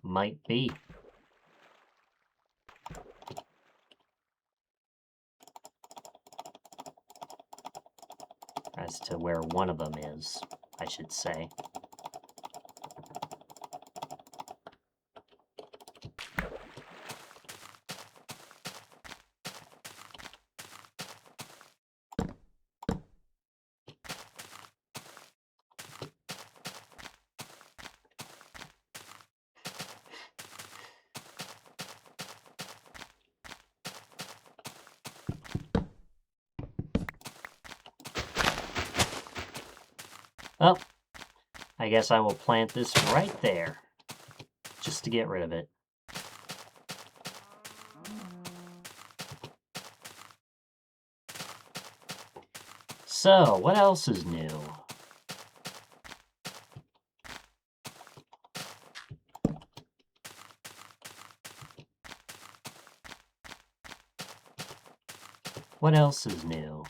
might be. As to where one of them is, I should say. Well, I guess I will plant this right there, just to get rid of it. So, what else is new? What else is new?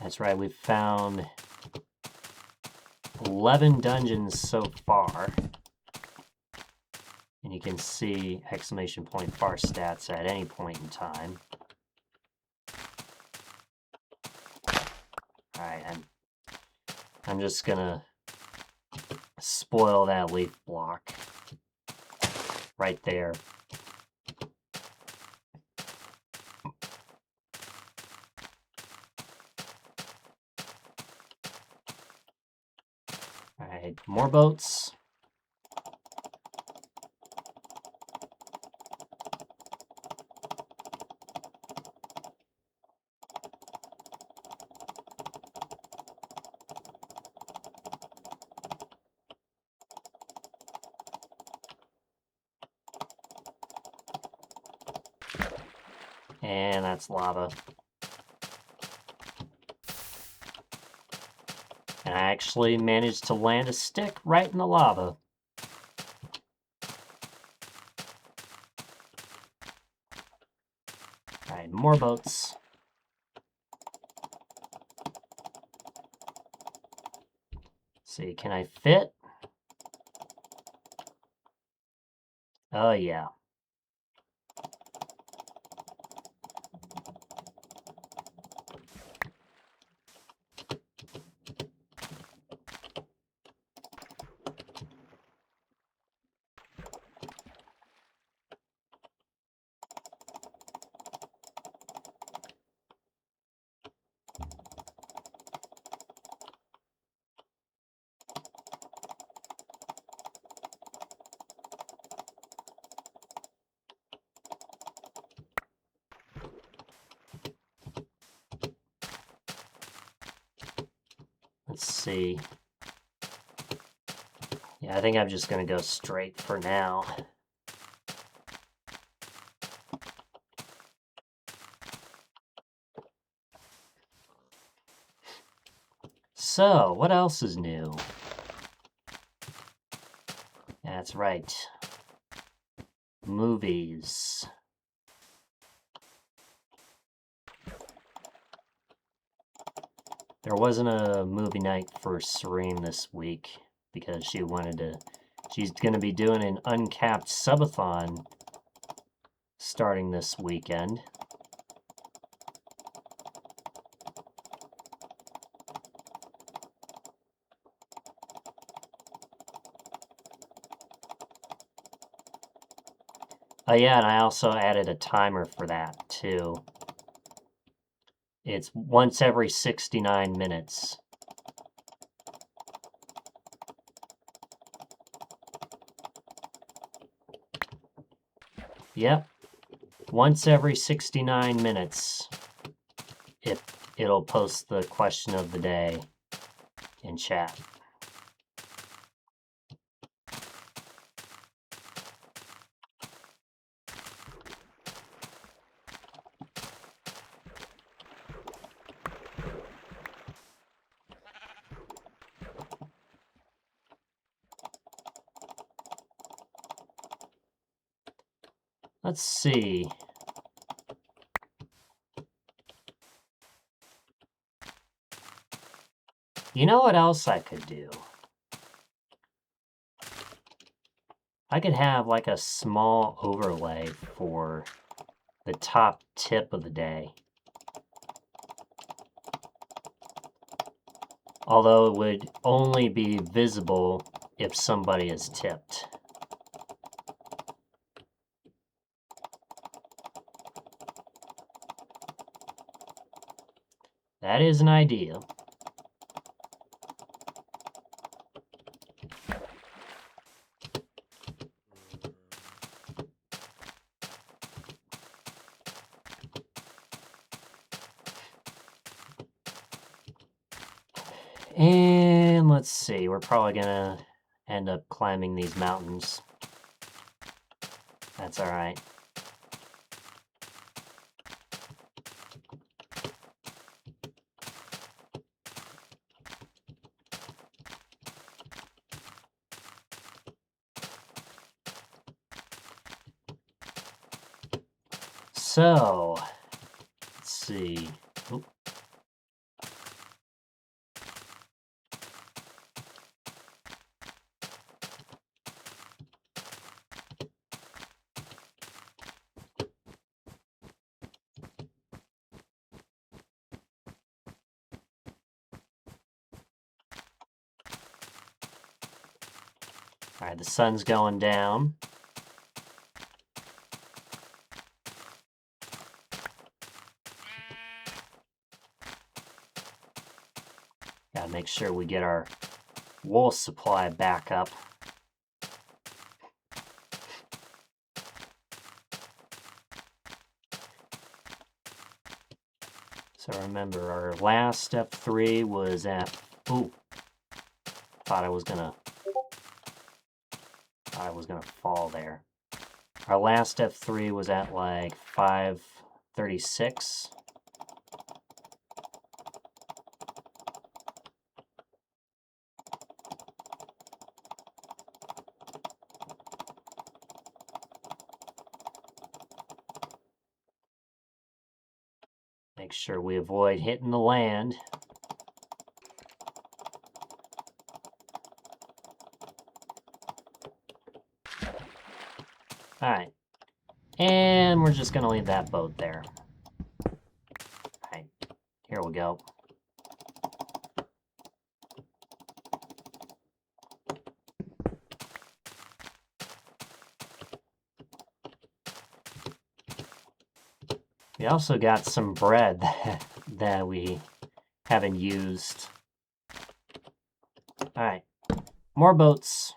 That's right, we've found 11 dungeons so far. And you can see exclamation point far stats at any point in time. Alright, I'm just gonna spoil that leaf block right there. Alright, more boats. And that's lava. And I actually managed to land a stick right in the lava. Alright, more boats. Let's see, can I fit? Oh yeah. Let's see. Yeah, I think I'm just going to go straight for now. So, what else is new? That's right. Movies. There wasn't a movie night for Serene this week because she's going to be doing an uncapped subathon starting this weekend. Oh yeah, and I also added a timer for that too. It's once every 69 minutes. Yep. Once every 69 minutes, it'll post the question of the day in chat. Let's see. You know what else I could do? I could have like a small overlay for the top tip of the day. Although it would only be visible if somebody is tipped. That is an idea. And let's see, we're probably gonna end up climbing these mountains. That's all right. So, let's see. Oop. All right, the sun's going down. Gotta make sure we get our wool supply back up. So remember, our last F3 was at, ooh, thought I was gonna fall there. Our last F3 was at like 536. Make sure we avoid hitting the land. All right, and we're just gonna leave that boat there. All right, here we go. We also got some bread that we haven't used. All right, more boats.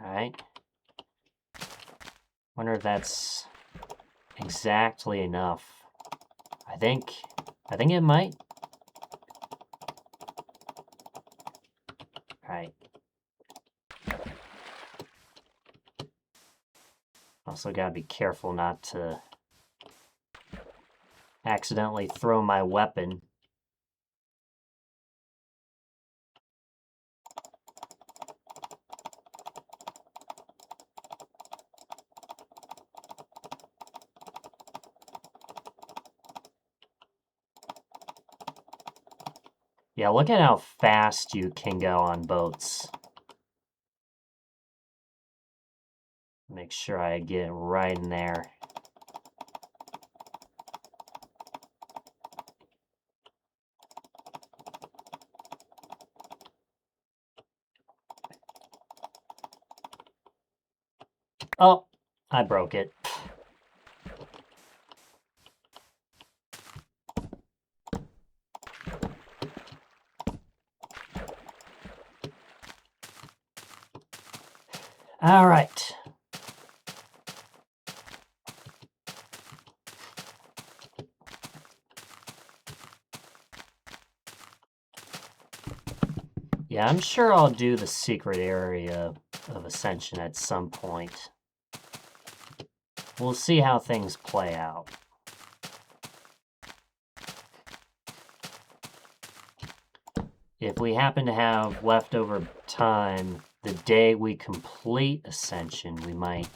Alright. Wonder if that's exactly enough. I think it might. Alright. Also gotta be careful not to accidentally throw my weapon. Yeah, look at how fast you can go on boats. Make sure I get right in there. Oh, I broke it. All right. Yeah, I'm sure I'll do the secret area of Ascension at some point. We'll see how things play out. If we happen to have leftover time the day we complete Ascension, we might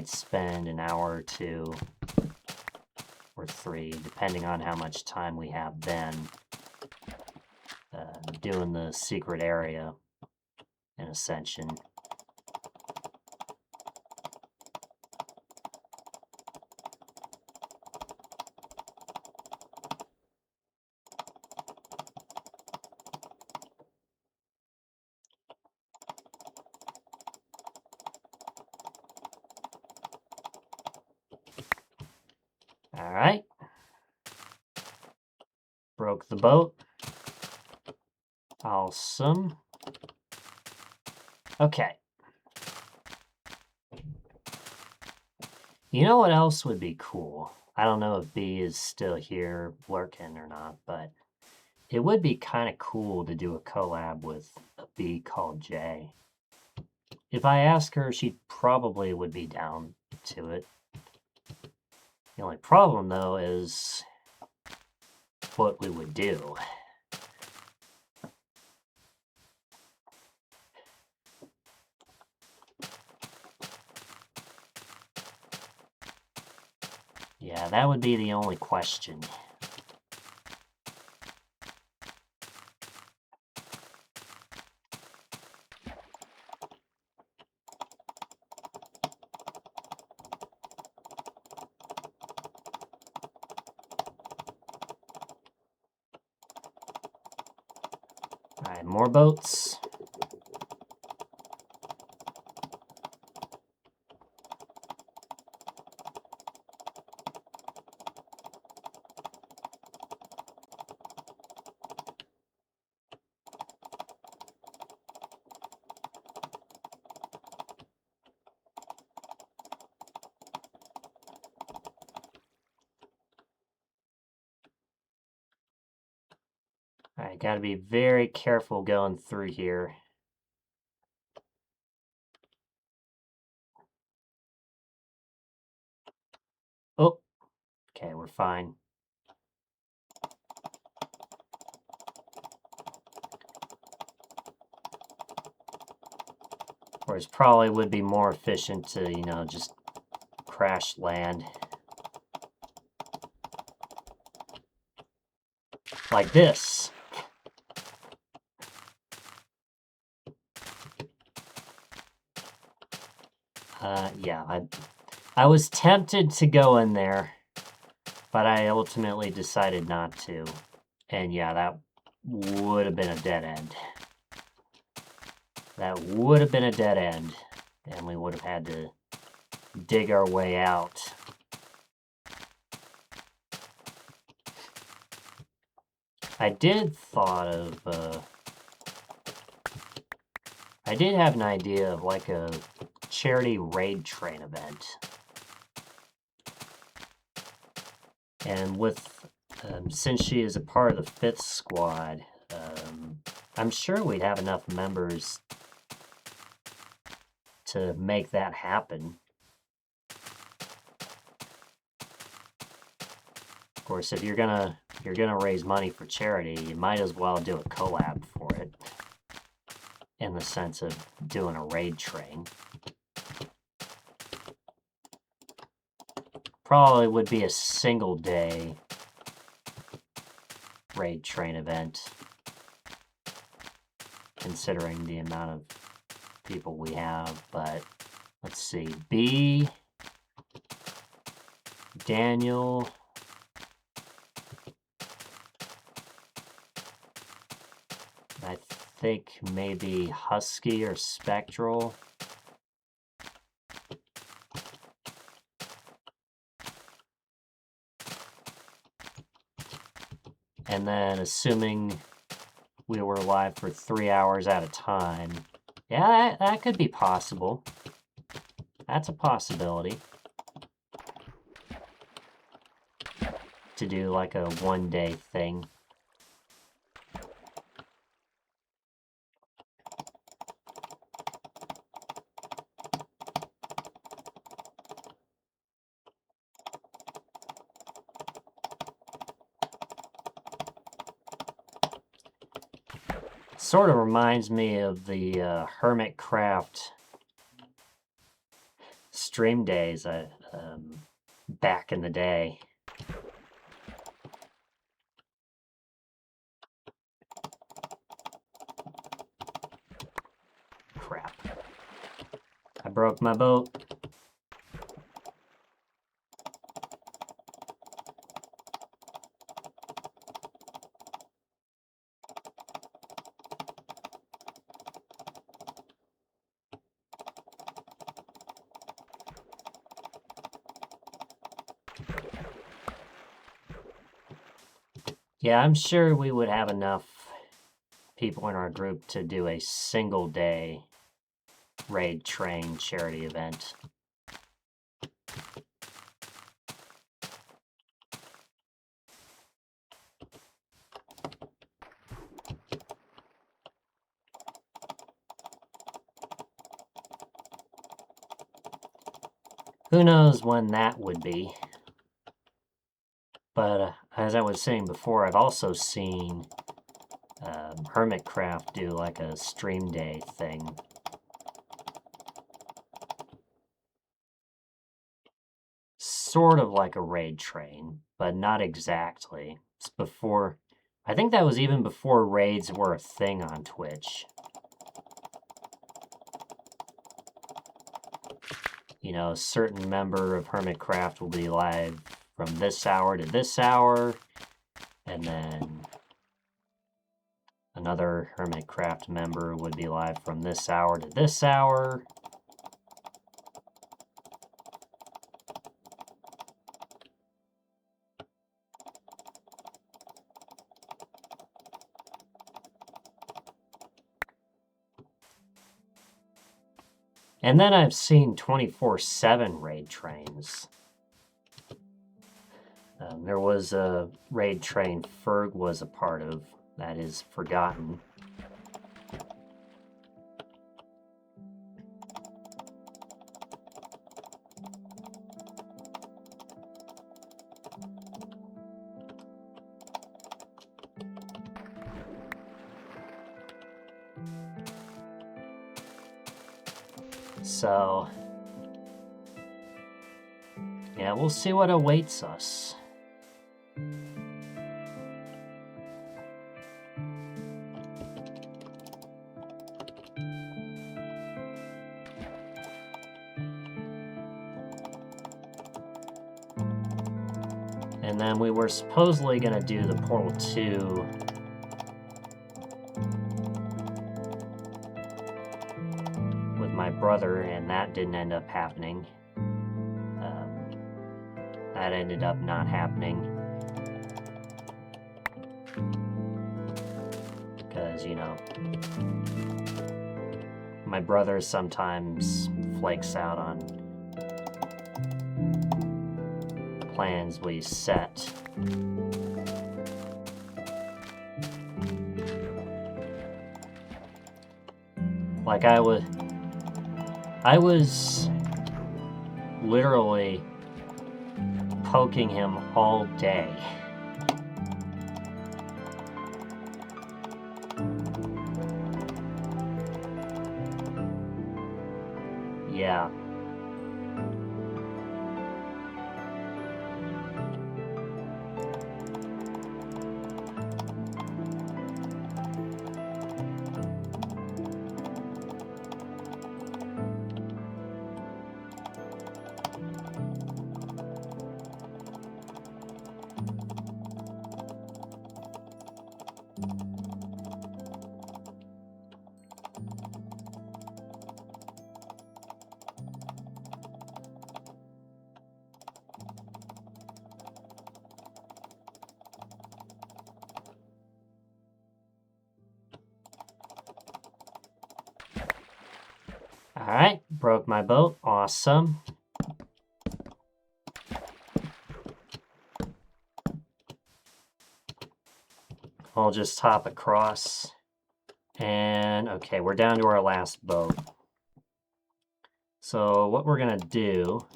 spend an hour or 2 or 3, depending on how much time we have then, doing the secret area in Ascension. All right. Broke the boat. Awesome. Okay. You know what else would be cool? I don't know if B is still here lurking or not, but it would be kind of cool to do a collab with a bee called Jay. If I ask her, she probably would be down to it. The only problem, though, is what we would do. Yeah, that would be the only question. Alright, more boats. Alright, gotta be very careful going through here. Oh, okay, we're fine. Whereas probably would be more efficient to, you know, just crash land. Like this. Yeah, I was tempted to go in there, but I ultimately decided not to. And yeah, that would have been a dead end. That would have been a dead end, and we would have had to dig our way out. I did thought of I did have an idea of like a charity raid train event. And with, since she is a part of the 5th squad, I'm sure we'd have enough members to make that happen. Of course, if you're gonna raise money for charity, you might as well do a collab for it, in the sense of doing a raid train. Probably would be a single day raid train event, considering the amount of people we have. But let's see, B, Daniel, I think maybe Husky or Spectral. And then assuming we were live for 3 hours at a time, yeah, that could be possible. That's a possibility. To do like a one-day thing. Sort of reminds me of the Hermitcraft stream days back in the day. Crap. I broke my boat. Yeah, I'm sure we would have enough people in our group to do a single day raid train charity event. Who knows when that would be? But as I was saying before, I've also seen Hermitcraft do like a stream day thing. Sort of like a raid train, but not exactly. It's before, I think that was even before raids were a thing on Twitch. You know, a certain member of Hermitcraft will be live from this hour to this hour, and then another Hermitcraft member would be live from this hour to this hour. And then I've seen 24/7 raid trains. There was a raid train Ferg was a part of that is forgotten. So, yeah, we'll see what awaits us. And then we were supposedly going to do the Portal 2 with my brother, and that didn't end up happening. That ended up not happening. Because, you know, My brother sometimes flakes out on plans we set. Like I was literally poking him all day. Yeah. Alright, broke my boat. Awesome. I'll just hop across. And, okay, we're down to our last boat. So what we're going to do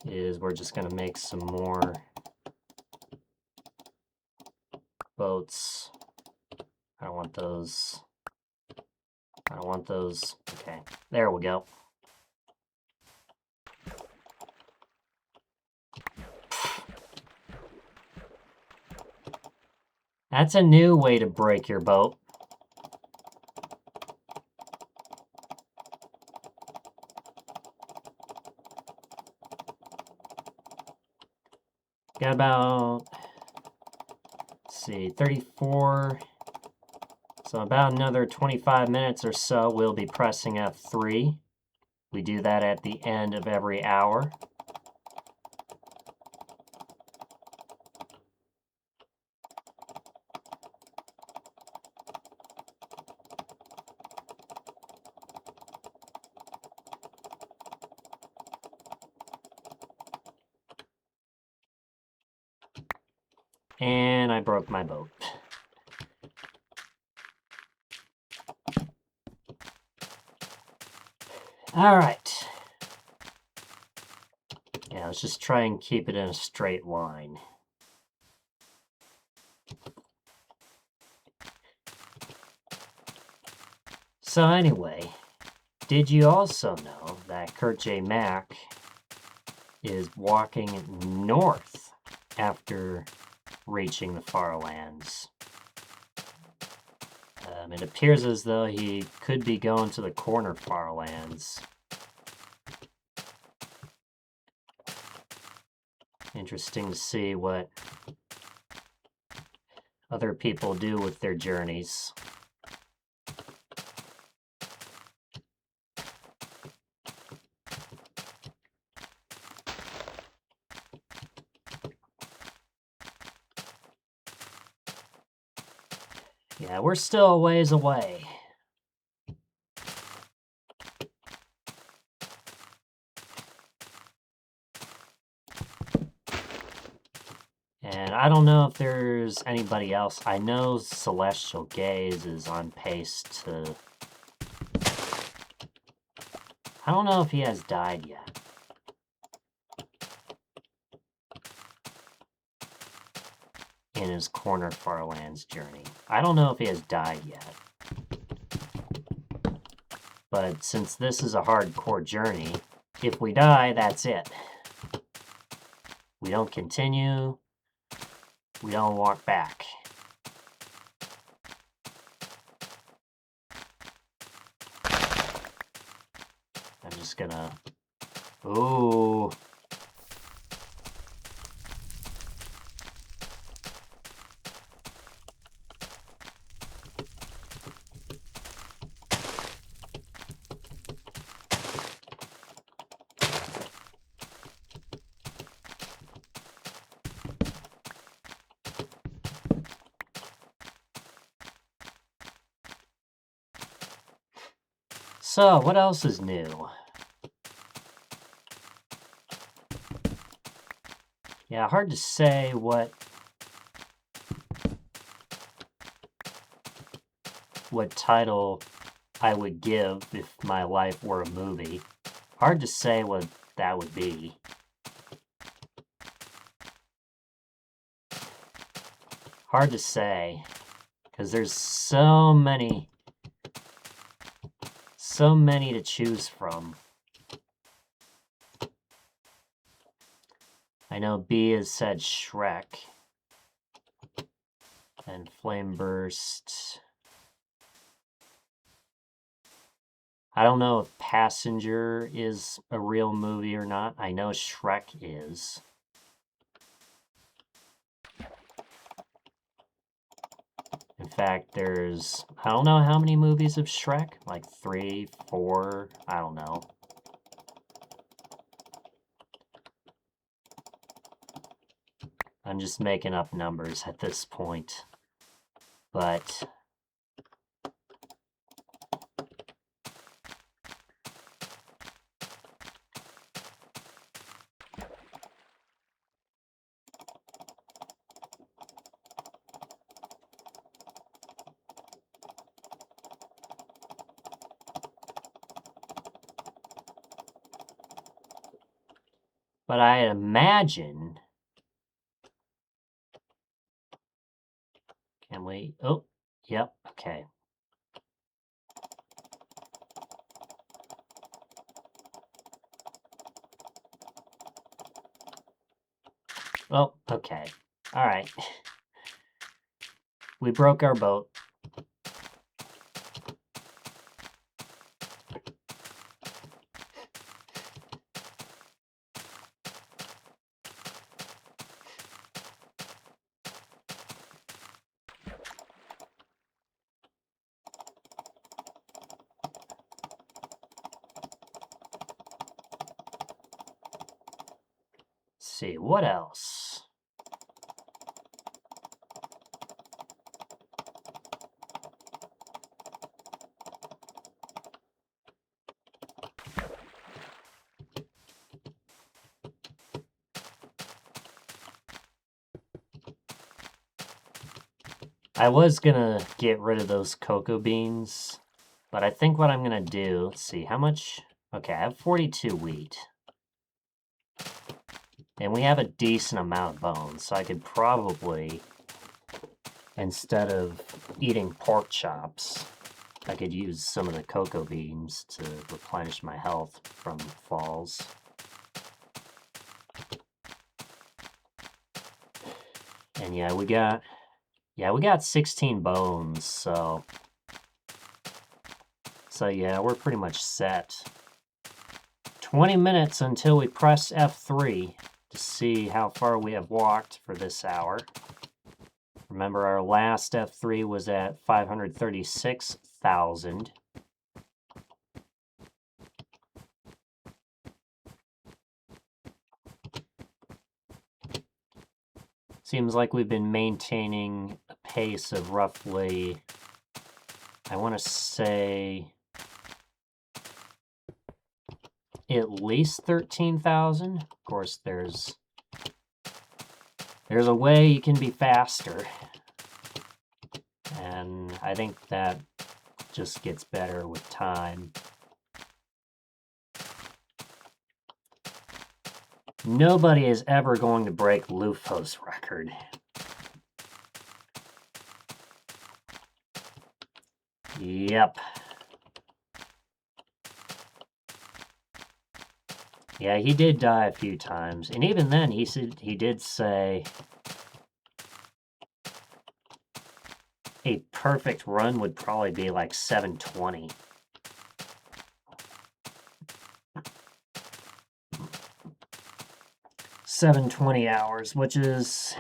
is we're just going to make some more boats. I don't want those. I don't want those. Okay, there we go. That's a new way to break your boat. Got about, let's see, 34. So about another 25 minutes or so, we'll be pressing F3. We do that at the end of every hour. And I broke my boat. All right. Yeah, let's just try and keep it in a straight line. So anyway, did you also know that Kurt J. Mack is walking north after reaching the far lands? It appears as though he could be going to the corner far lands. Interesting to see what other people do with their journeys. Yeah, we're still a ways away. And I don't know if there's anybody else. I know Celestial Gaze is on pace to... I don't know if he has died yet. In his Corner Farlands journey. I don't know if he has died yet. But since this is a hardcore journey, if we die, that's it. We don't continue. We don't walk back. I'm just gonna... Ooh. So, what else is new? Yeah, hard to say what title I would give if my life were a movie. Hard to say what that would be. Hard to say, because there's so many to choose from. I know B has said Shrek and Flame Burst. I don't know if Passenger is a real movie or not. I know Shrek is. In fact, there's, I don't know how many movies of Shrek, like 3, 4, I don't know. I'm just making up numbers at this point. But I imagine, can we, oh, yep, okay. Oh, okay, all right. We broke our boat. Let's see, what else? I was gonna get rid of those cocoa beans, but I think what I'm gonna do, let's see, how much? Okay, I have 42 wheat. And we have a decent amount of bones, so I could probably, instead of eating pork chops, I could use some of the cocoa beans to replenish my health from falls. And yeah, we got 16 bones, so yeah, we're pretty much set. 20 minutes until we press F3 to see how far we have walked for this hour. Remember, our last F3 was at 536,000. Seems like we've been maintaining a pace of roughly, I want to say, at least 13,000. Of course, there's a way you can be faster. And I think that just gets better with time. Nobody is ever going to break Lufo's record. Yep. Yeah, he did die a few times. And even then, he did say a perfect run would probably be like 720. $720, which is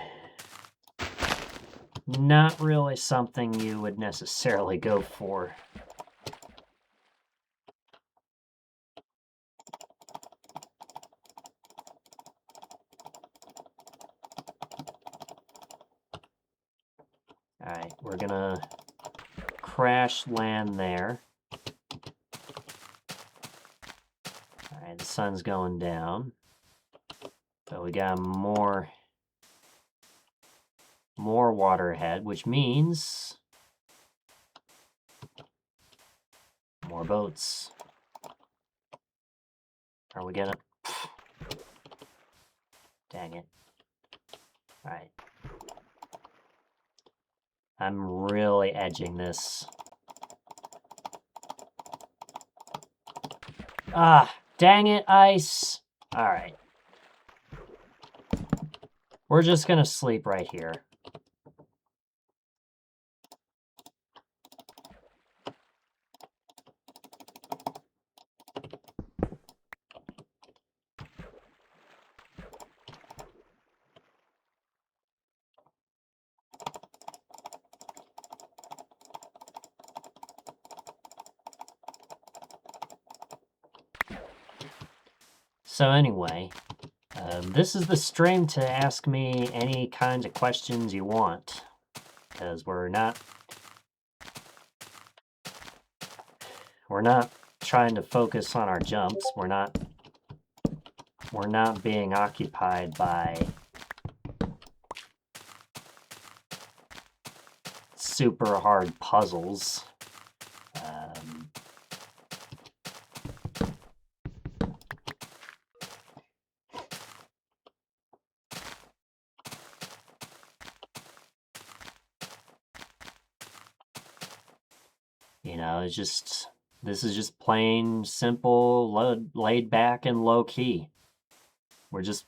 not really something you would necessarily go for. Alright, we're gonna crash land there. Alright, the sun's going down. But we got more water ahead, which means more boats. Are we gonna... Dang it. Alright. I'm really edging this. Ah, dang it, ice. Alright. We're just gonna sleep right here. So anyway, this is the stream to ask me any kinds of questions you want, because we're not trying to focus on our jumps. We're not being occupied by super hard puzzles. You know, it's just, this is just plain simple, laid back and low key. We're just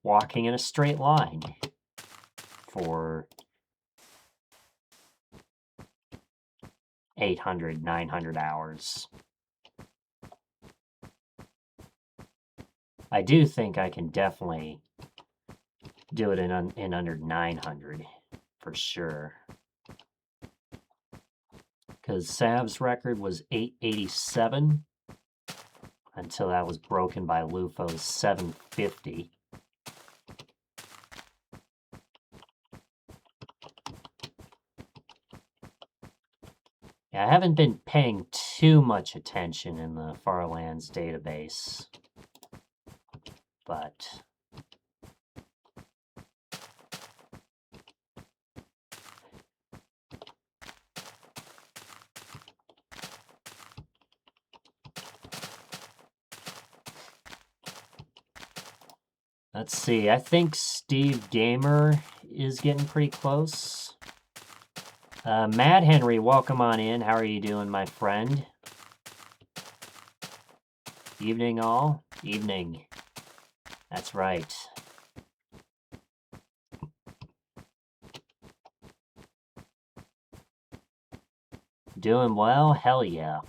walking in a straight line for 800, 900 hours. I do think I can definitely do it in under 900 for sure. Because Sav's record was 887 until that was broken by Lufo's 750. Yeah, I haven't been paying too much attention in the Farlands database, but let's see, I think Steve Gamer is getting pretty close. Mad Henry, welcome on in. How are you doing, my friend? Evening all? Evening. That's right. Doing well? Hell yeah.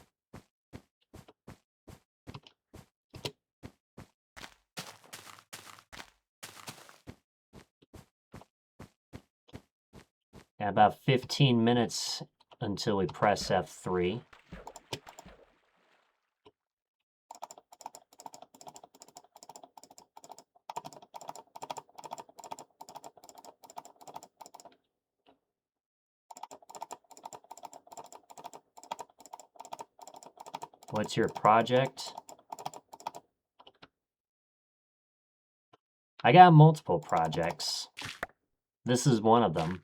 About 15 minutes until we press F3. What's your project? I got multiple projects. This is one of them.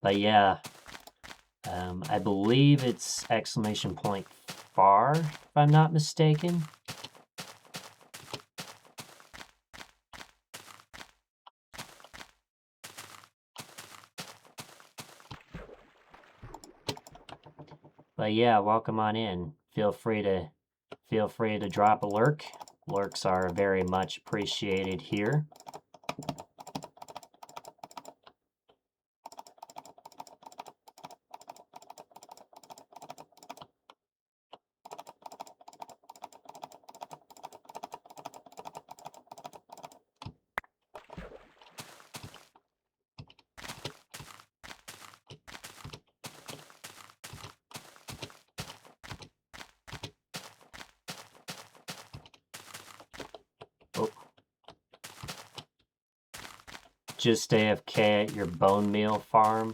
But yeah, I believe it's exclamation point far, if I'm not mistaken. But yeah, welcome on in. Feel free to drop a lurk. Lurks are very much appreciated here. just AFK at your bone meal farm.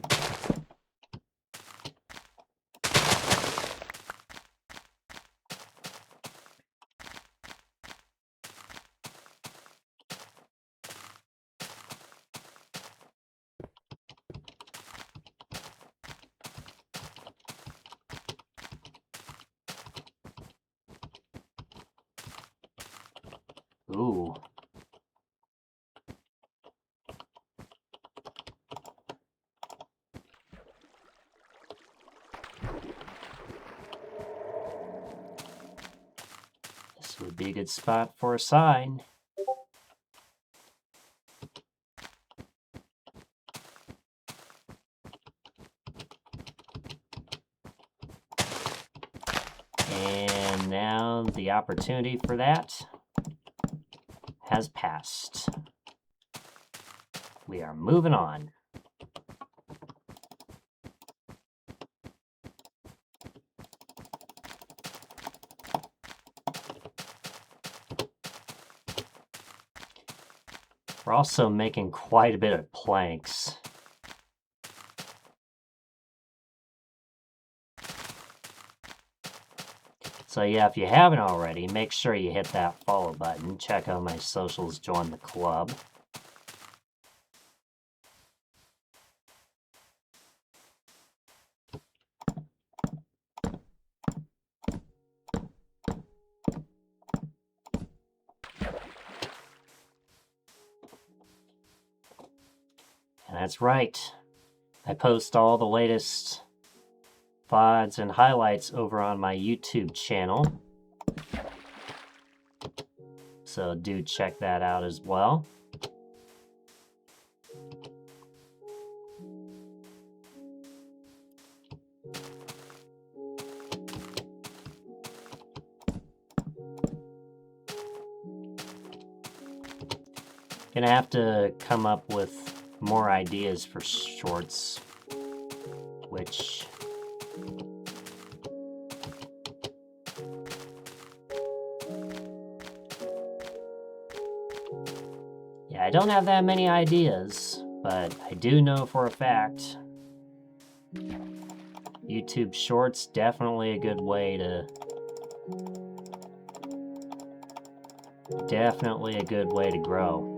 Ooh. This would be a good spot for a sign. And now the opportunity for that has passed. We are moving on. We're also making quite a bit of planks. So yeah, if you haven't already, make sure you hit that follow button. Check out my socials, join the club. And that's right. I post all the latest VODs and highlights over on my YouTube channel. So do check that out as well. Gonna have to come up with more ideas for shorts, which yeah, I don't have that many ideas, but I do know for a fact YouTube Shorts definitely a good way to grow.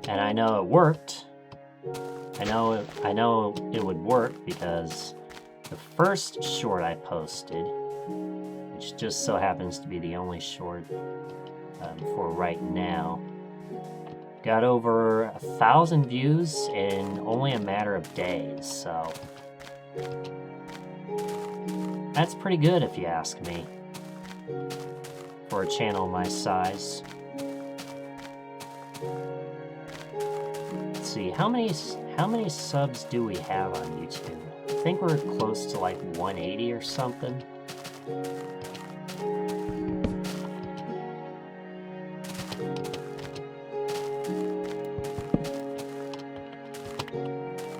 And I know it worked. I know it would work because the first short I posted, which just so happens to be the only short for right now, got over 1,000 views in only a matter of days, so that's pretty good if you ask me, for a channel my size. Let's see, how many subs do we have on YouTube? I think we're close to like 180 or something.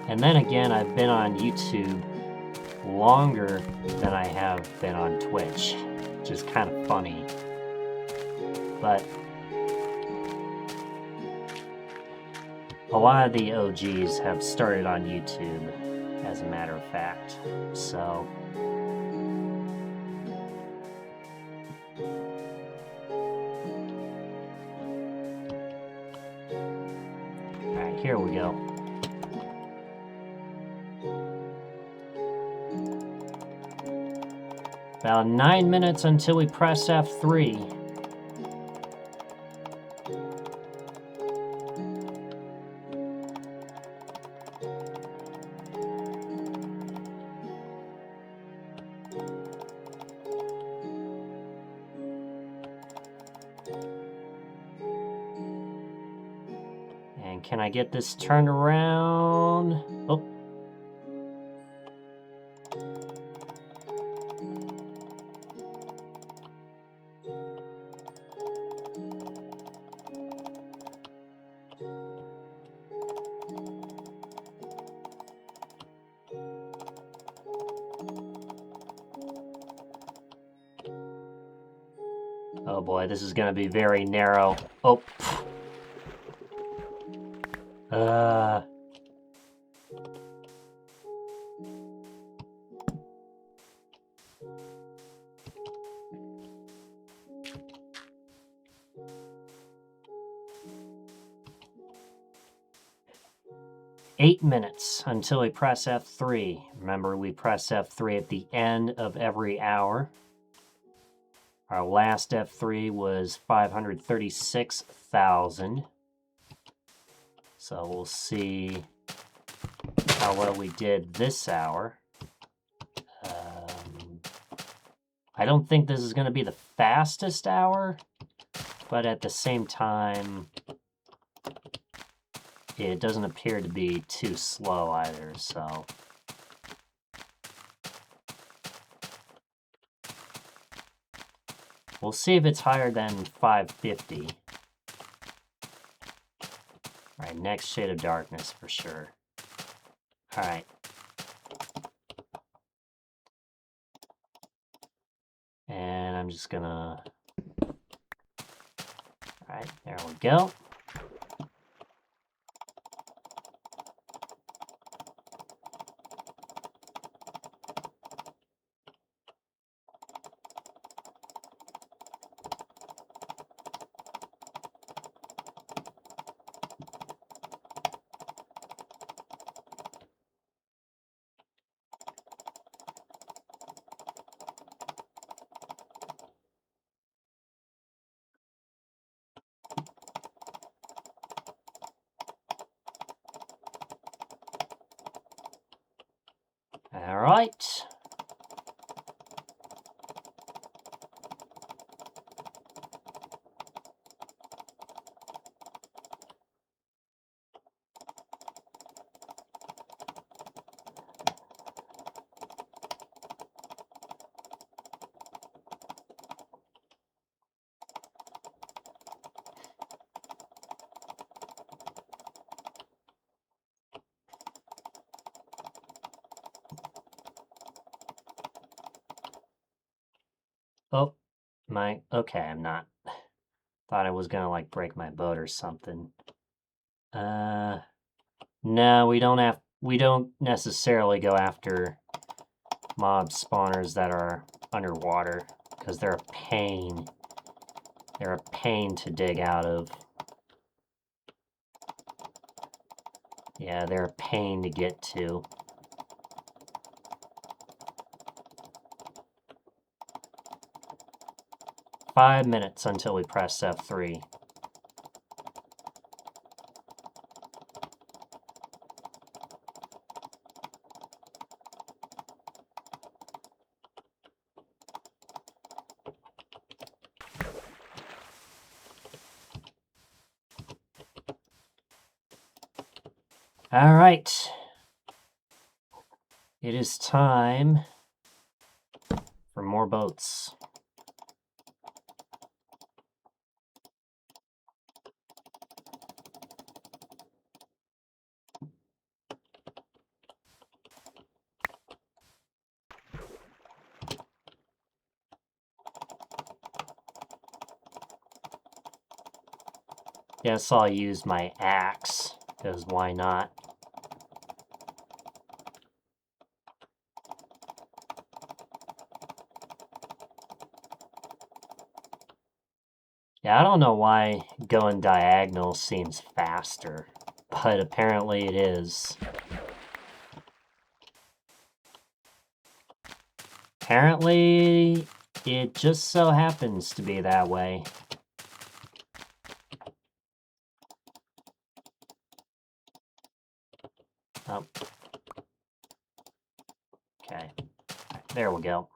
And then again, I've been on YouTube longer than I have been on Twitch, which is kind of funny. But a lot of the OGs have started on YouTube, as a matter of fact. So alright, here we go. About 9 minutes until we press F3. And can I get this turned around? Oh. Oh boy, this is going to be very narrow. Oh. Uh... 8 minutes until we press F3. Remember, we press F3 at the end of every hour. Our last F3 was 536,000. So we'll see how well we did this hour. I don't think this is going to be the fastest hour, but at the same time, it doesn't appear to be too slow either, so... We'll see if it's higher than 550. Alright, next shade of darkness for sure. Alright. And I'm just gonna... Alright, there we go. All right. Oh, okay, I'm not. Thought I was gonna, like, break my boat or something. No, we don't necessarily go after mob spawners that are underwater, because they're a pain. They're a pain to dig out of. Yeah, they're a pain to get to. Five minutes until we press F3. All right. It is time for more boats. Guess I'll use my axe, because why not? Yeah, I don't know why going diagonal seems faster, but apparently it is. Apparently, it just so happens to be that way. Oh. Okay. There we go.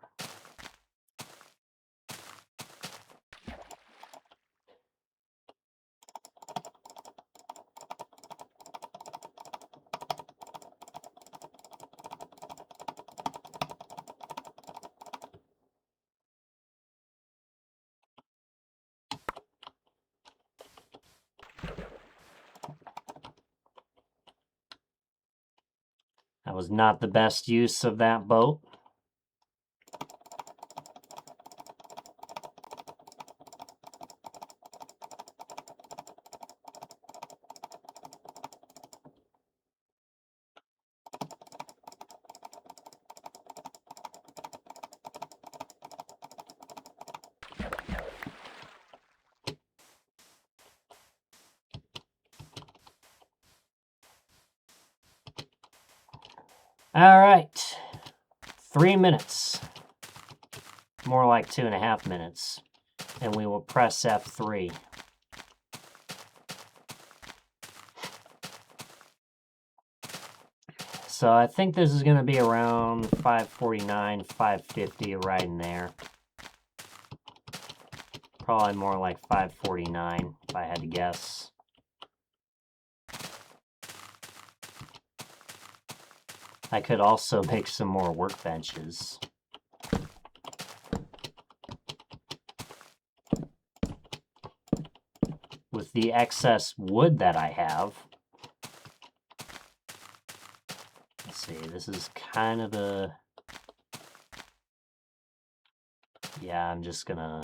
That was not the best use of that boat. All right, 3 minutes, more like 2.5 minutes, and we will press F3. So I think this is going to be around 549, 550, right in there. Probably more like 549 if I had to guess. I could also make some more workbenches. With the excess wood that I have. Let's see, this is kind of a... Yeah, I'm just gonna...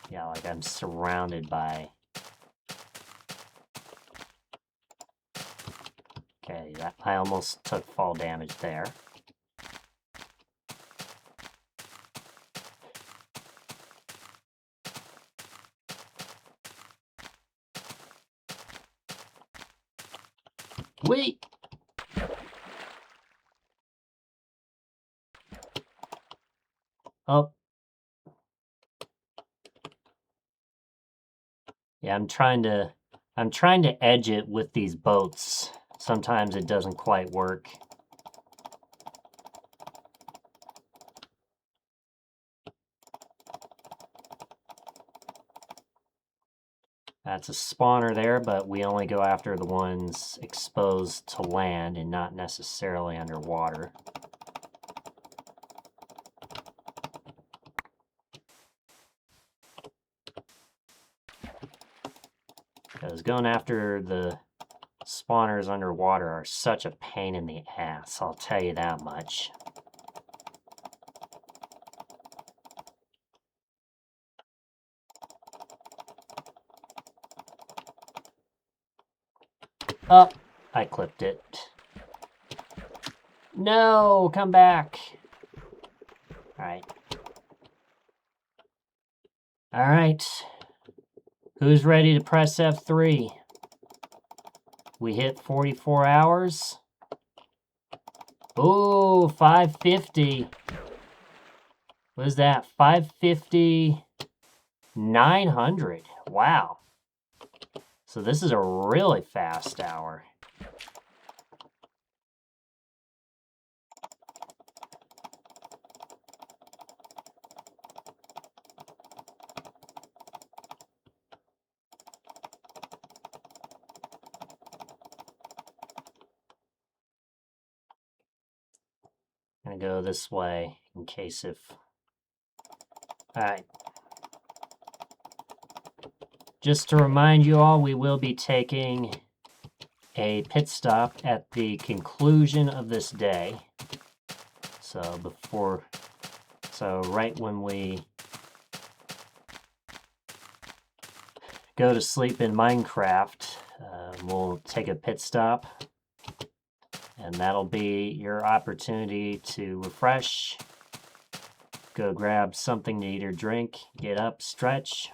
Yeah, like I'm surrounded by... Okay, I almost took fall damage there. Wait! Oh. Yeah, I'm trying to edge it with these boats. Sometimes it doesn't quite work. That's a spawner there, but we only go after the ones exposed to land and not necessarily underwater. Because going after the spawners underwater are such a pain in the ass, I'll tell you that much. Oh, I clipped it. No, come back. Alright. Alright. Who's ready to press F3? We hit 44 hours. Oh, 550. What is that? 550, 900. Wow. So this is a really fast hour. I'm gonna go this way in case if... Alright. Just to remind you all, we will be taking a pit stop at the conclusion of this day. So right when we go to sleep in Minecraft, we'll take a pit stop. And that'll be your opportunity to refresh, go grab something to eat or drink, get up, stretch.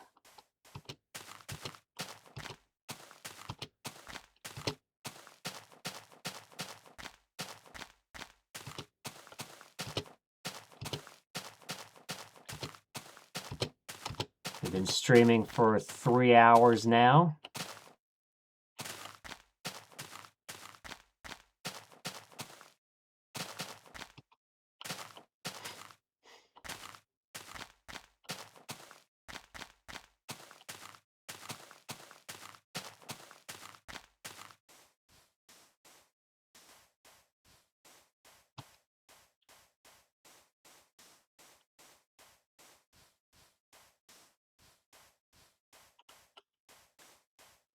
We've been streaming for 3 hours now.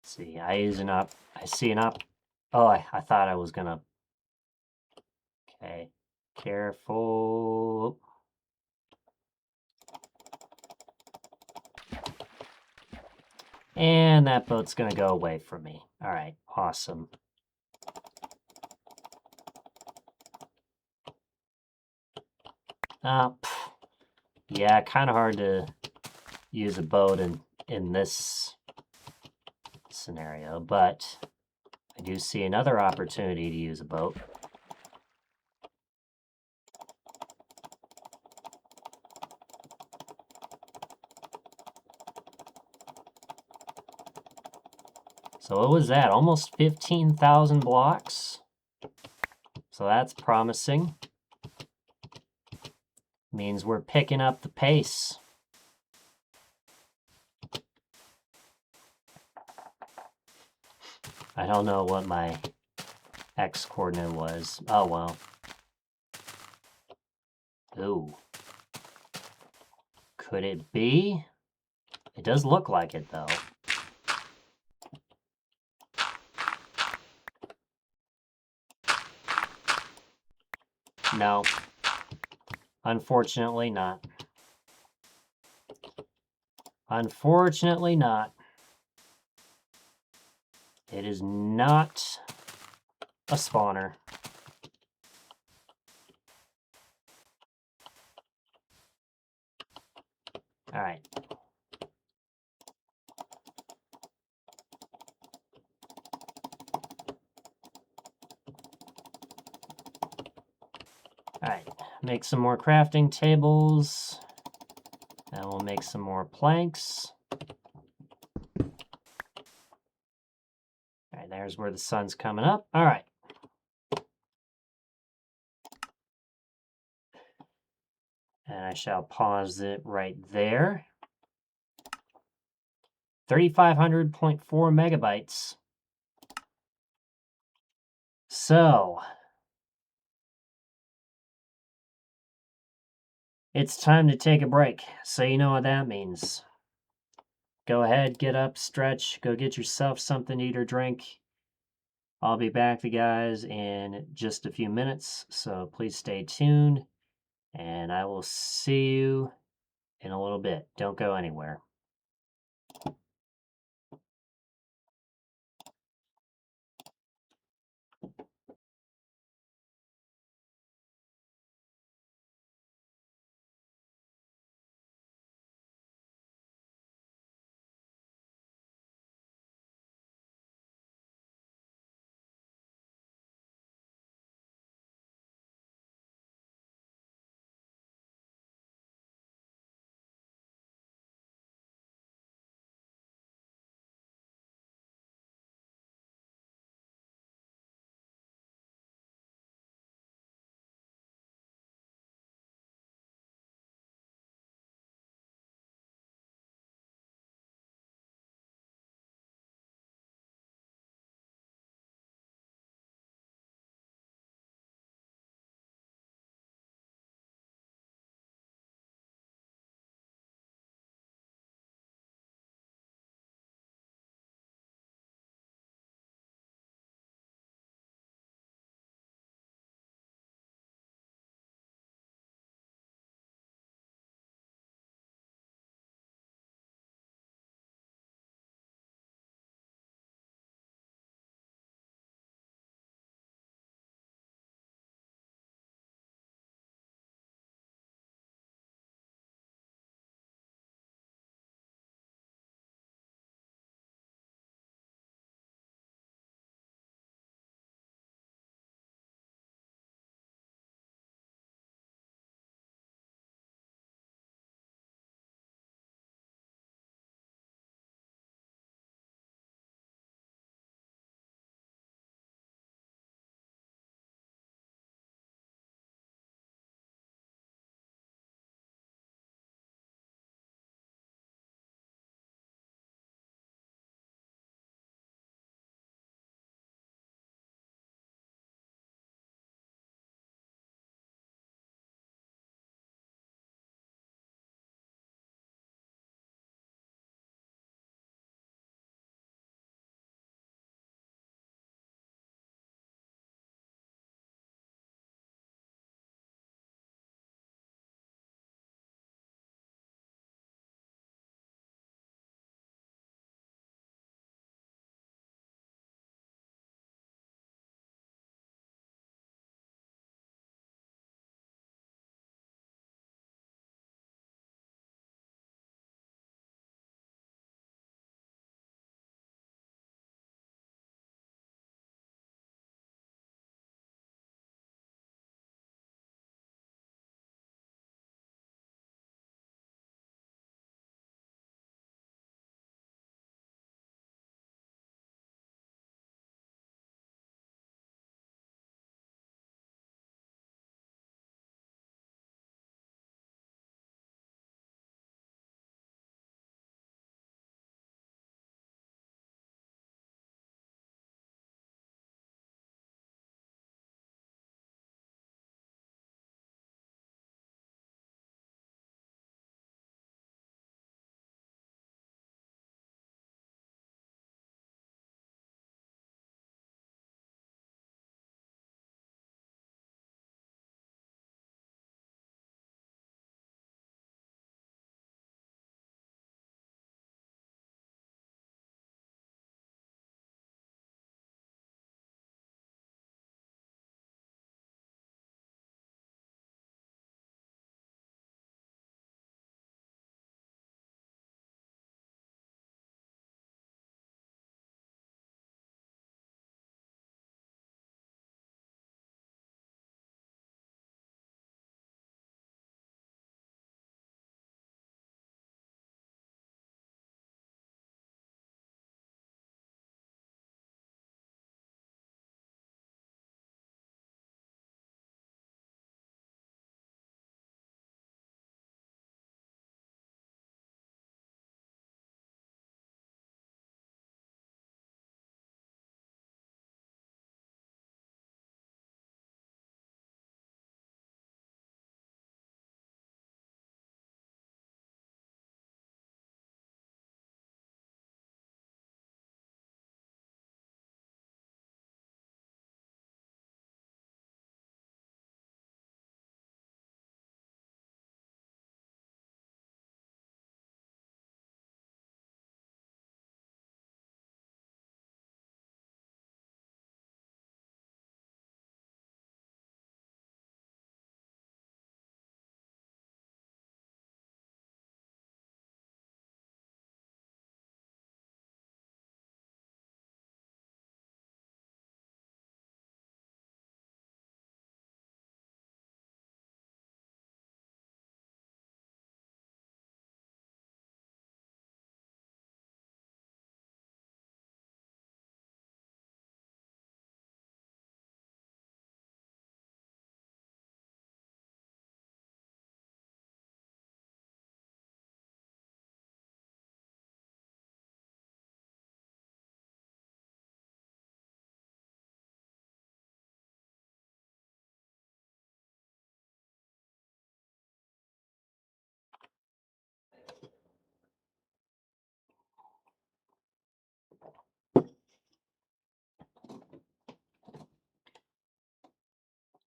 See, I see an up. Oh, I thought I was gonna. Okay, careful. And that boat's gonna go away from me. All right, awesome. Yeah, kind of hard to use a boat in this scenario, but I do see another opportunity to use a boat. So what was that? Almost 15,000 blocks? So that's promising. Means we're picking up the pace. I don't know what my X coordinate was. Oh well. Ooh. Could it be? It does look like it though. No. Unfortunately not. Unfortunately not. It is not a spawner. Alright. Alright, make some more crafting tables. And we'll make some more planks. Alright, there's where the sun's coming up. Alright. And I shall pause it right there. 3,500.4 megabytes. So, it's time to take a break. So you know what that means. Go ahead, get up, stretch, go get yourself something to eat or drink. I'll be back, the guys, in just a few minutes, so please stay tuned, and I will see you in a little bit. Don't go anywhere.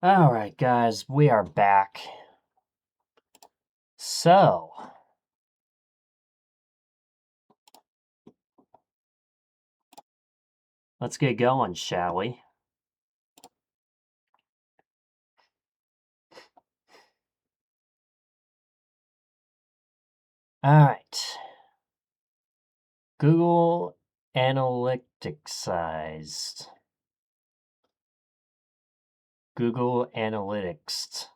All right, guys, we are back. So, let's get going, shall we? All right. Google Analyticsized. Google Analytics.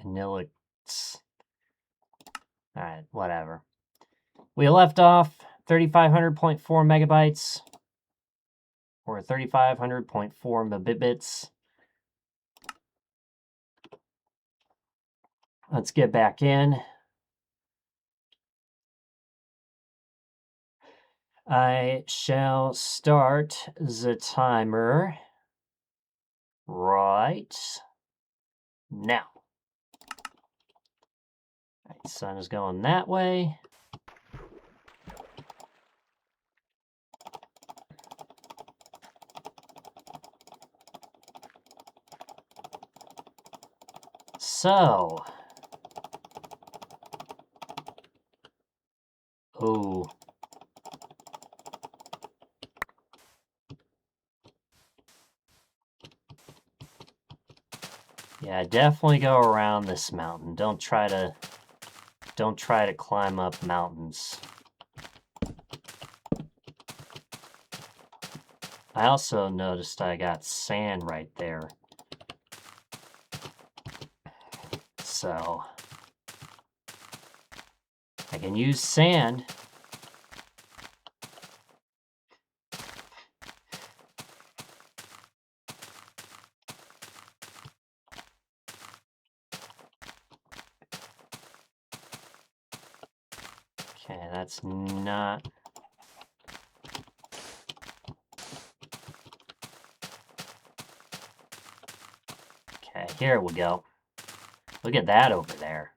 Analytics. All right, whatever. We left off 3500.4 megabytes or 3500.4 megabits. Let's get back in. I shall start the timer right now. All right, sun is going that way. So, oh, yeah, definitely go around this mountain. Don't try to climb up mountains. I also noticed I got sand right there. So, I can use sand. Okay, that's not... Okay, here we go. Look at that over there.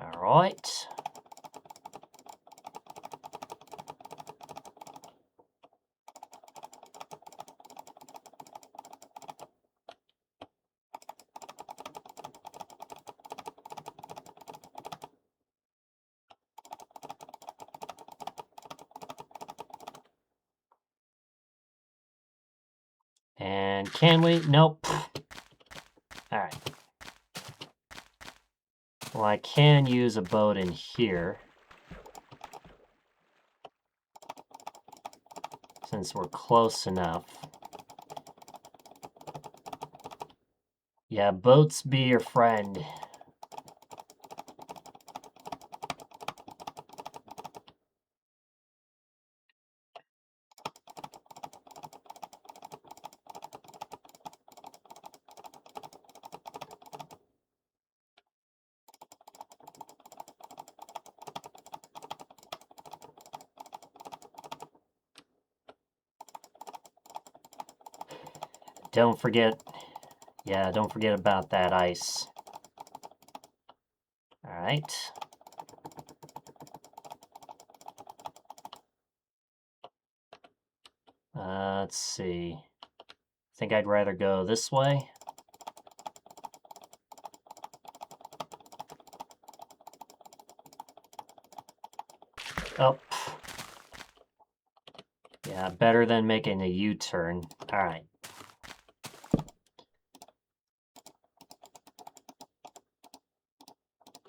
All right. And can we? Nope. All right. Well, I can use a boat in here. Since we're close enough. Yeah, boats be your friend. Don't forget, yeah, don't forget about that ice. All right. Let's see. I think I'd rather go this way. Oh. Yeah, better than making a U-turn. All right.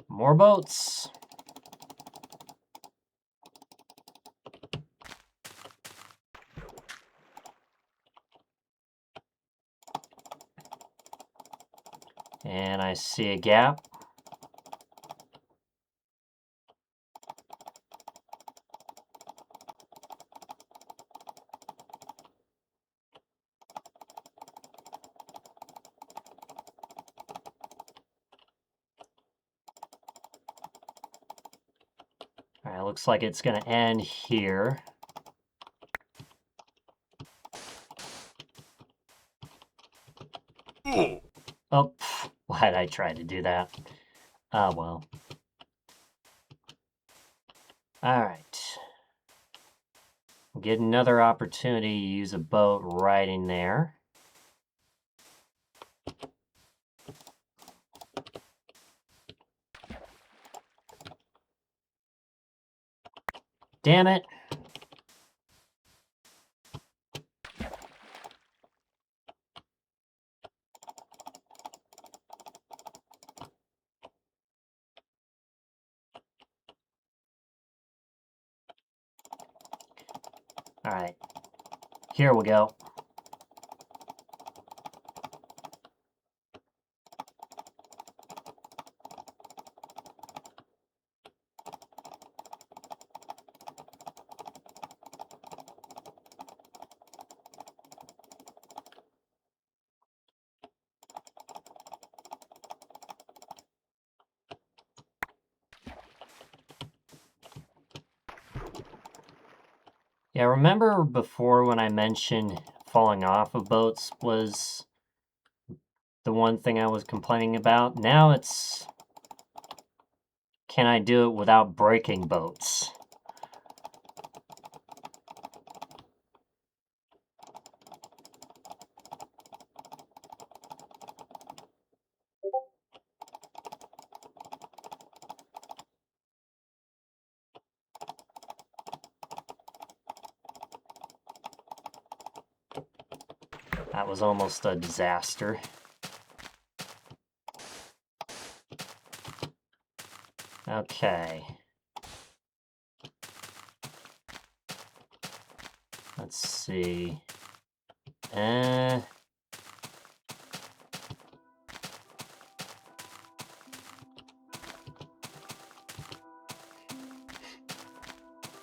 More boats. And I see a gap. Alright, looks like it's gonna end here. Oh, why'd I try to do that? Oh, well. Alright. Get another opportunity to use a boat right in there. Damn it! Alright. Here we go. Yeah, remember before when I mentioned falling off of boats was the one thing I was complaining about? Now it's, can I do it without breaking boats? That was almost a disaster. Okay. Let's see.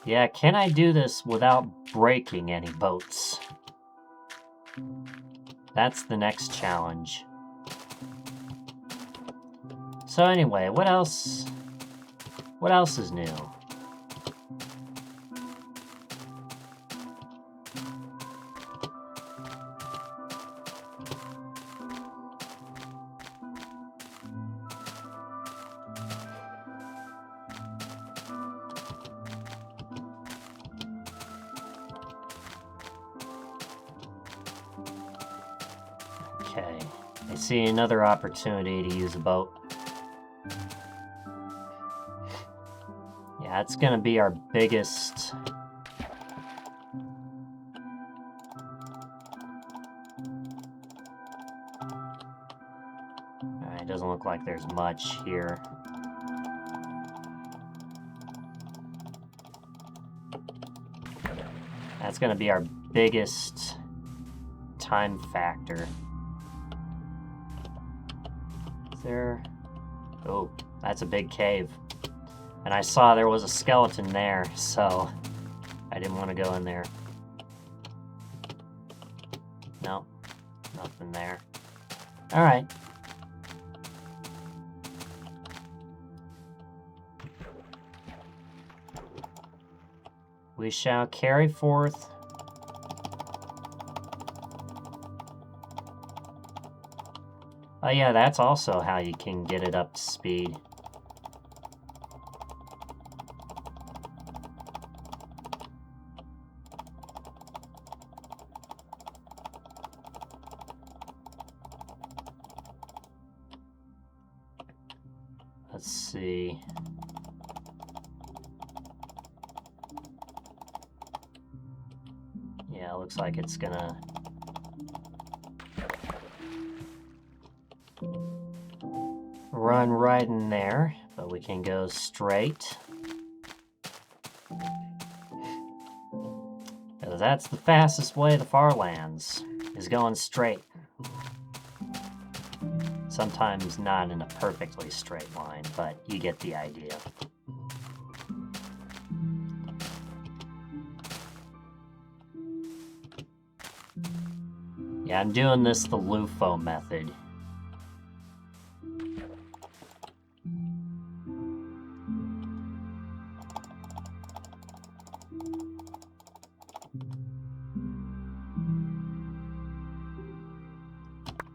Yeah, can I do this without breaking any boats? That's the next challenge. So anyway, what else? What else is new? Okay, I see another opportunity to use a boat. Yeah, it's gonna be our biggest... Alright, doesn't look like there's much here. That's gonna be our biggest time factor. Is there... Oh, that's a big cave. And I saw there was a skeleton there, so I didn't want to go in there. No, nothing there. Alright. We shall carry forth. Oh yeah, that's also how you can get it up to speed. Let's see. Yeah, it looks like it's gonna... run right in there, but we can go straight. Because that's the fastest way to Farlands, is going straight. Sometimes not in a perfectly straight line, but you get the idea. Yeah, I'm doing this the LUFO method.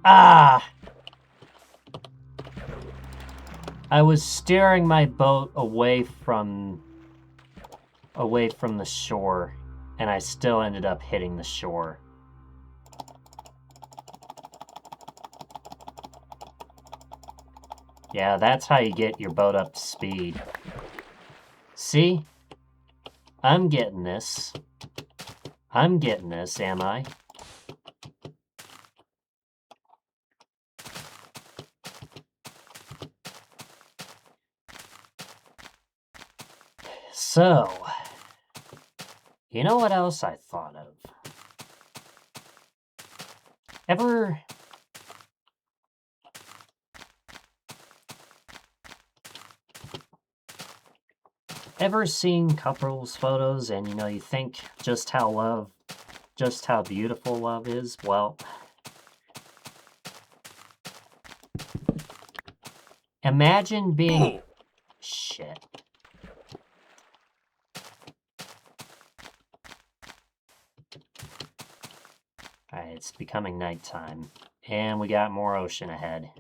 Ah! I was steering my boat away from the shore, and I still ended up hitting the shore. Yeah, that's how you get your boat up to speed. See? I'm getting this. I'm getting this, am I? So, you know what else I thought of? Ever seen couples photos and you think just how beautiful love is? Well, imagine being... Shit. Alright, it's becoming nighttime. And we got more ocean ahead.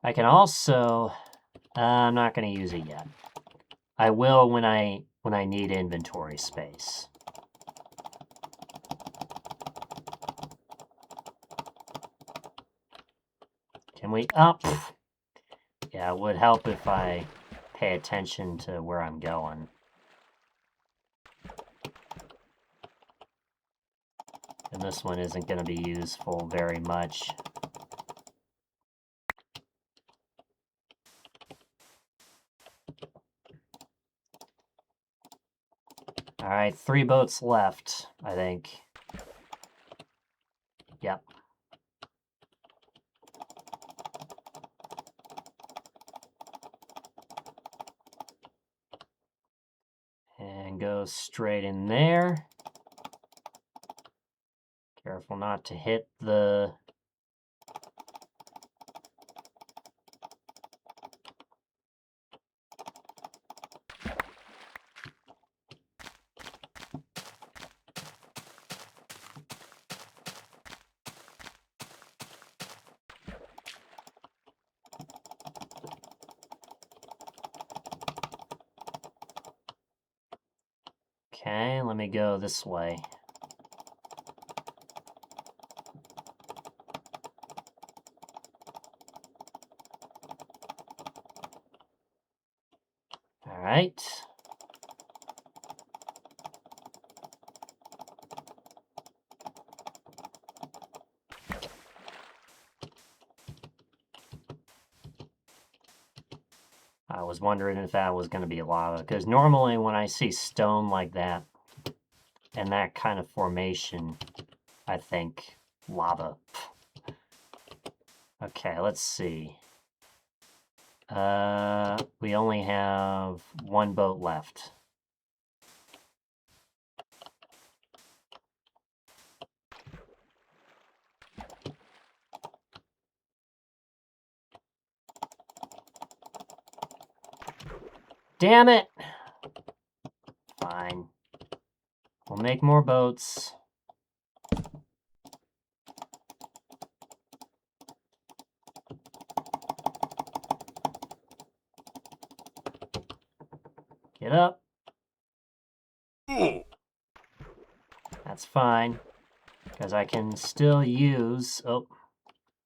I can also... I'm not going to use it yet. I will when I need inventory space. Can we... Oh, yeah, it would help if I pay attention to where I'm going. And this one isn't going to be useful very much. Alright, 3 boats left, I think. Yep. And go straight in there. Careful not to hit the... Okay, let me go this way. Alright. I was wondering if that was going to be lava, because normally when I see stone like that, and that kind of formation, I think lava. Okay, let's see. We only have 1 boat left. Damn it! Fine. We'll make more boats. Get up. That's fine, because I can still use... Oh,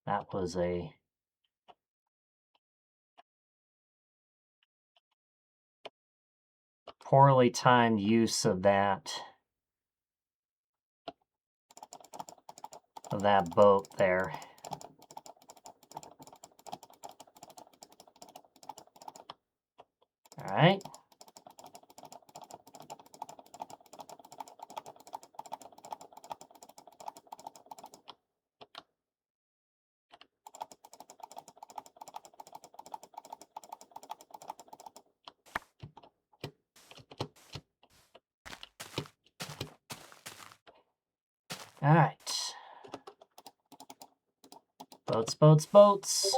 that was a... poorly timed use of that boat there. All right. All right. Boats, boats, boats.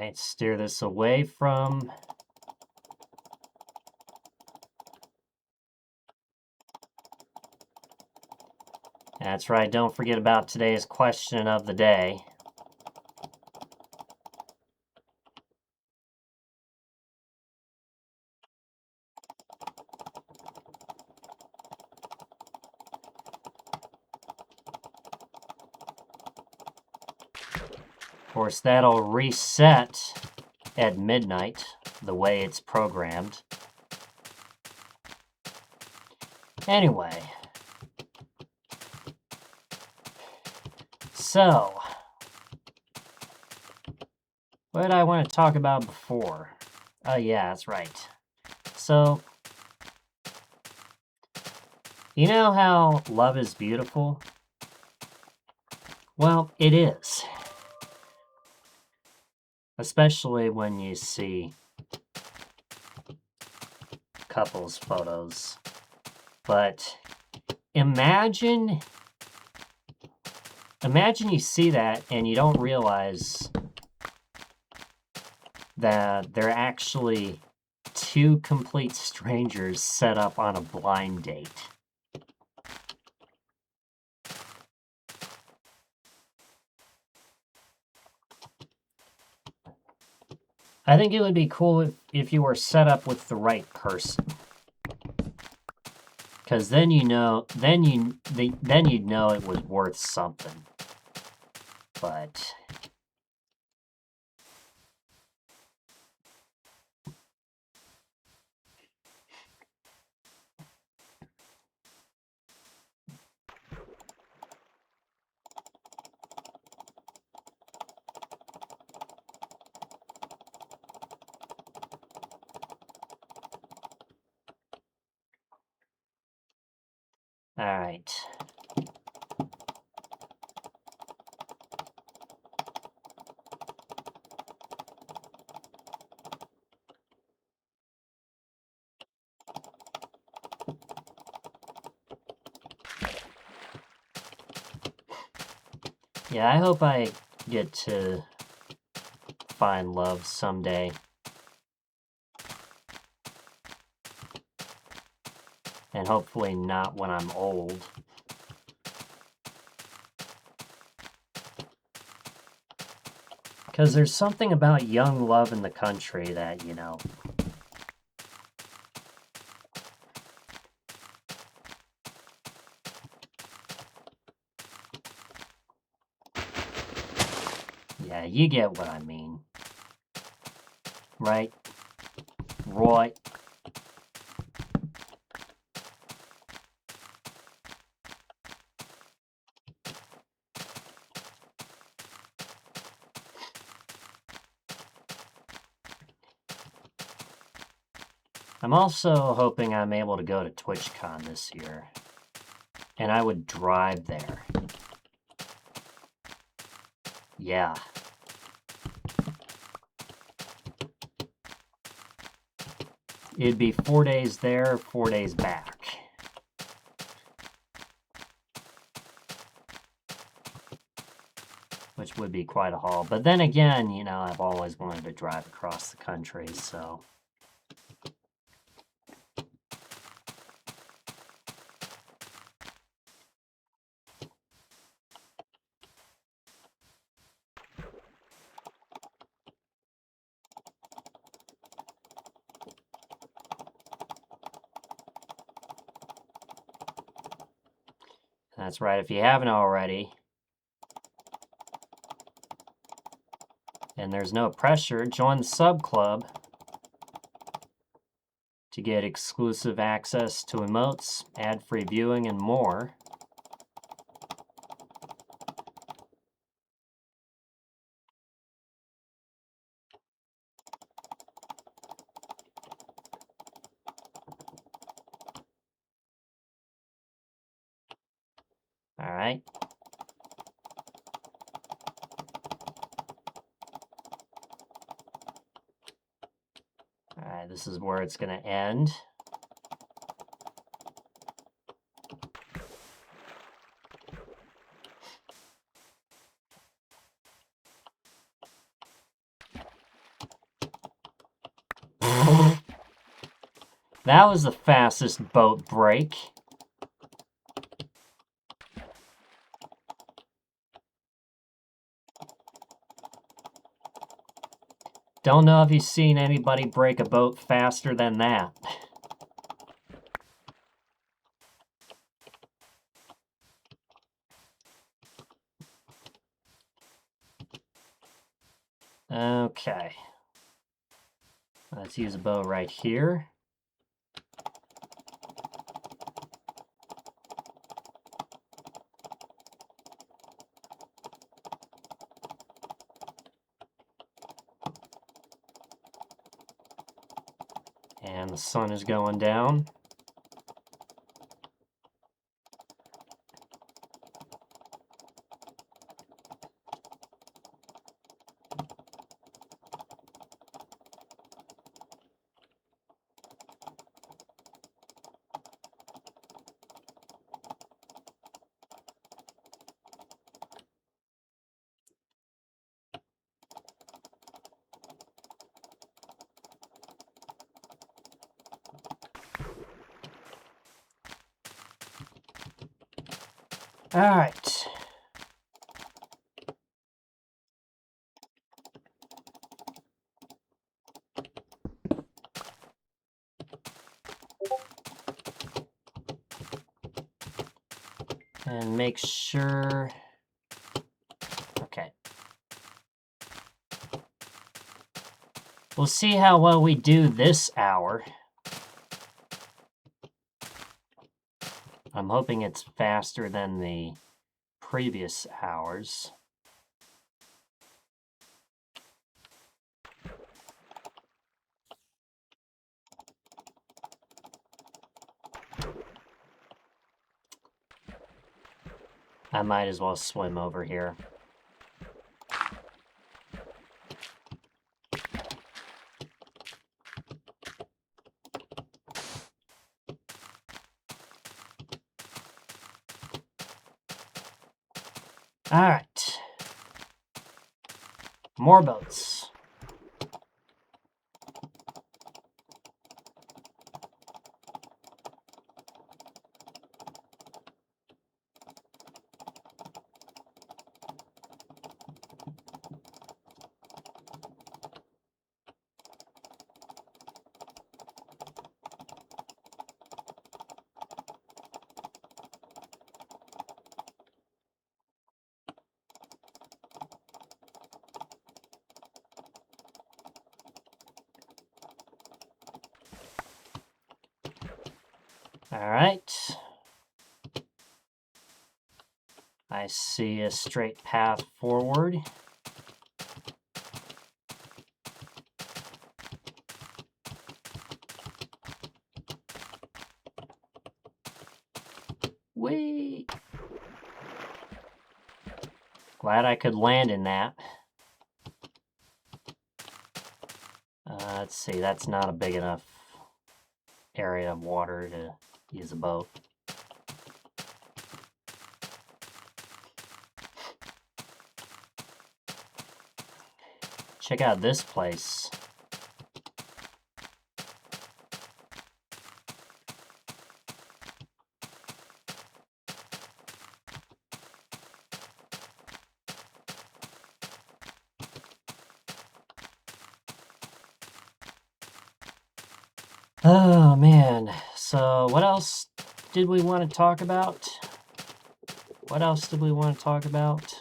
Alright, steer this away from... That's right, don't forget about today's question of the day. Of course, that'll reset at midnight, the way it's programmed. Anyway. So, what did I want to talk about before? Oh yeah, that's right. So, you know how love is beautiful? Well, it is. Especially when you see couples photos. But imagine you see that and you don't realize that they're actually two complete strangers set up on a blind date. I think it would be cool if you were set up with the right person. Because then you'd know it was worth something. But all right. Yeah, I hope I get to find love someday. And hopefully not when I'm old. Because there's something about young love in the country that, you know... Yeah, you get what I mean. Right? Roy? I'm also hoping I'm able to go to TwitchCon this year. And I would drive there. Yeah. It'd be 4 days there, 4 days back. Which would be quite a haul. But then again, you know, I've always wanted to drive across the country, so... That's right, if you haven't already. And there's no pressure, join the sub club to get exclusive access to emotes, ad-free viewing, and more. All right. All right, this is where it's going to end. That was the fastest boat break. Don't know if you've seen anybody break a boat faster than that. Okay. Let's use a bow right here. And the sun is going down. All right. And make sure, okay. We'll see how well we do this hour. I'm hoping it's faster than the previous hours. I might as well swim over here. All right. More boats. All right. I see a straight path forward. Whee! Glad I could land in that. Let's see, that's not a big enough area of water to use a boat. Check out this place. Oh man, so what else did we want to talk about? What else did we want to talk about?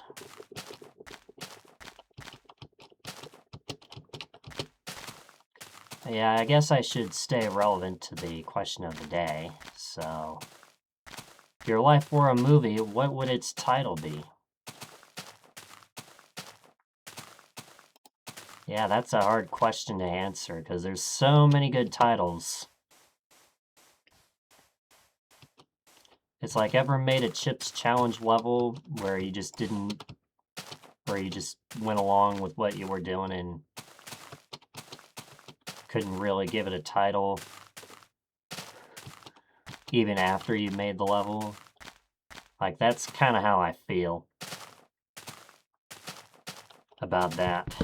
Yeah, I guess I should stay relevant to the question of the day. So, if your life were a movie, what would its title be? Yeah, that's a hard question to answer because there's so many good titles. It's like, ever made a Chips Challenge level where you just went along with what you were doing and couldn't really give it a title even after you made the level? Like, that's kind of how I feel about that.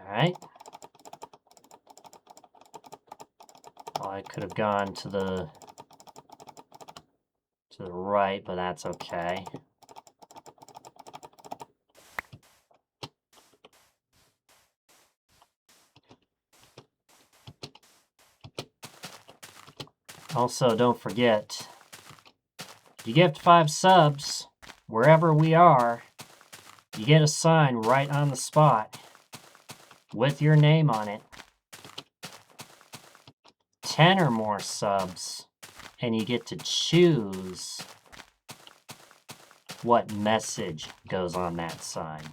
Alright. Well, I could have gone to the right, but that's okay. Also, don't forget, if you gift 5 subs, wherever we are, you get a sign right on the spot with your name on it. 10 or more subs, and you get to choose what message goes on that sign.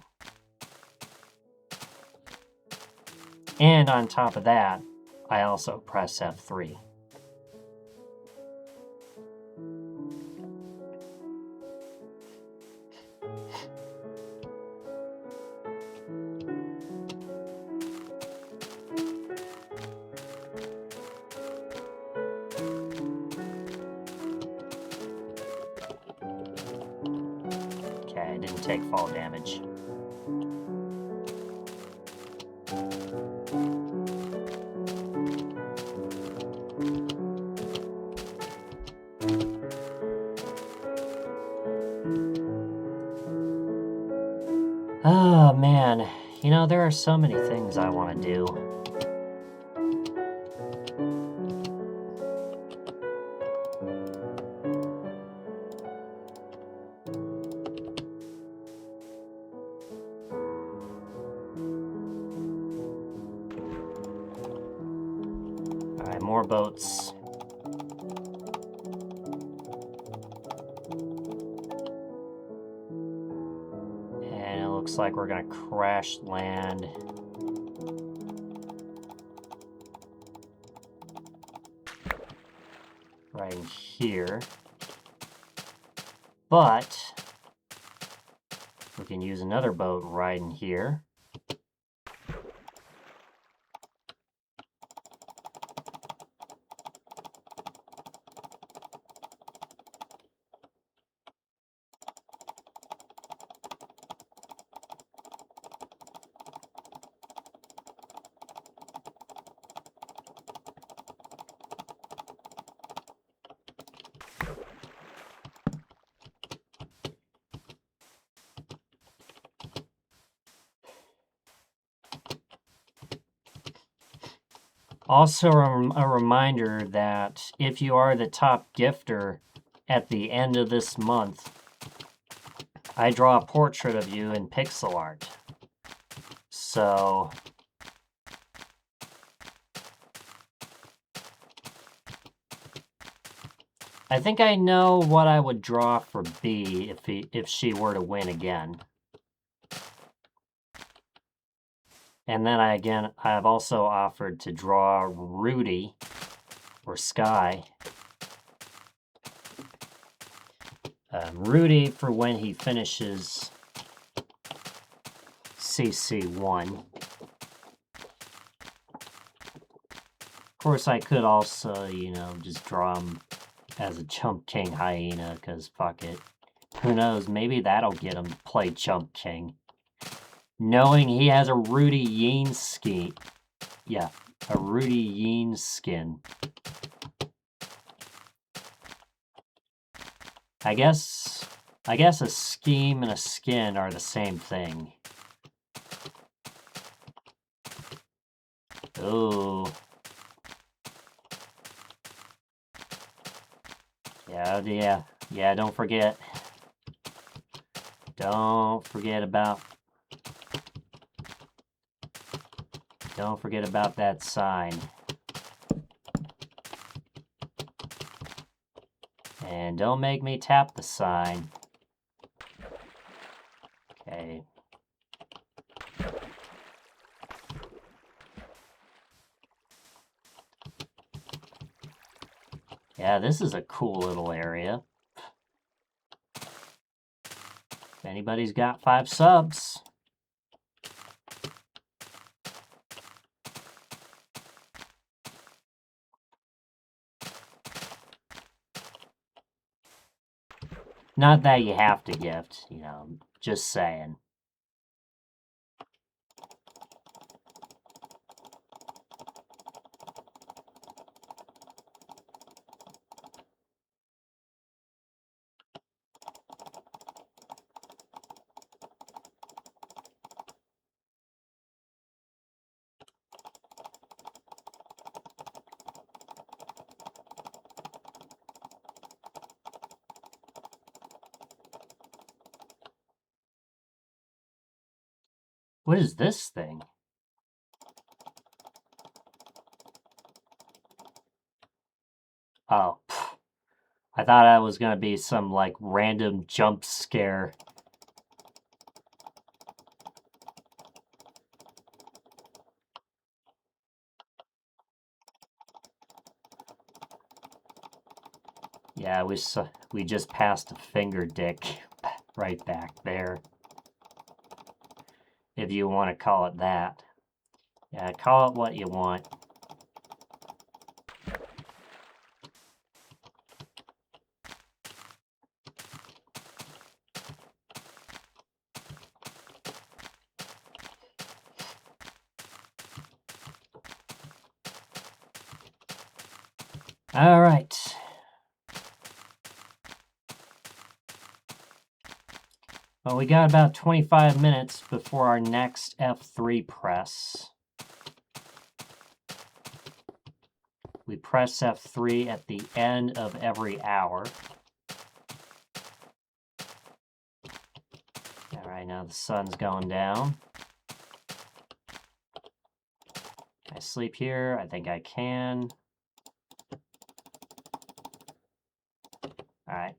And on top of that, I also press F3. Okay, I didn't take fall damage. Oh man, you know, there are so many things I want to do. Alright, more boats. And it looks like we're gonna crash land. Right in here. But we can use another boat right in here. Also, a reminder that if you are the top gifter at the end of this month, I draw a portrait of you in pixel art. So, I think I know what I would draw for B if she were to win again. And then I've also offered to draw Rudy, or Sky. Rudy for when he finishes CC1. Of course, I could also, you know, just draw him as a Chump King Hyena, because fuck it. Who knows, maybe that'll get him to play Chump King. Knowing he has a Rudy Yeen skin. Yeah, a Rudy Yeen skin. I guess a scheme and a skin are the same thing. Oh. Yeah, don't forget. Don't forget about that sign. And don't make me tap the sign. Okay. Yeah, this is a cool little area. If anybody's got 5 subs. Not that you have to gift, you know, just saying. What is this thing? Oh, I thought that was gonna be some like random jump scare. Yeah, we just passed a finger dick right back there. If you want to call it that. Yeah, call it what you want. All right. Well, we got about 25 minutes before our next F3 press. We press F3 at the end of every hour. All right, now the sun's going down. Can I sleep here? I think I can. All right.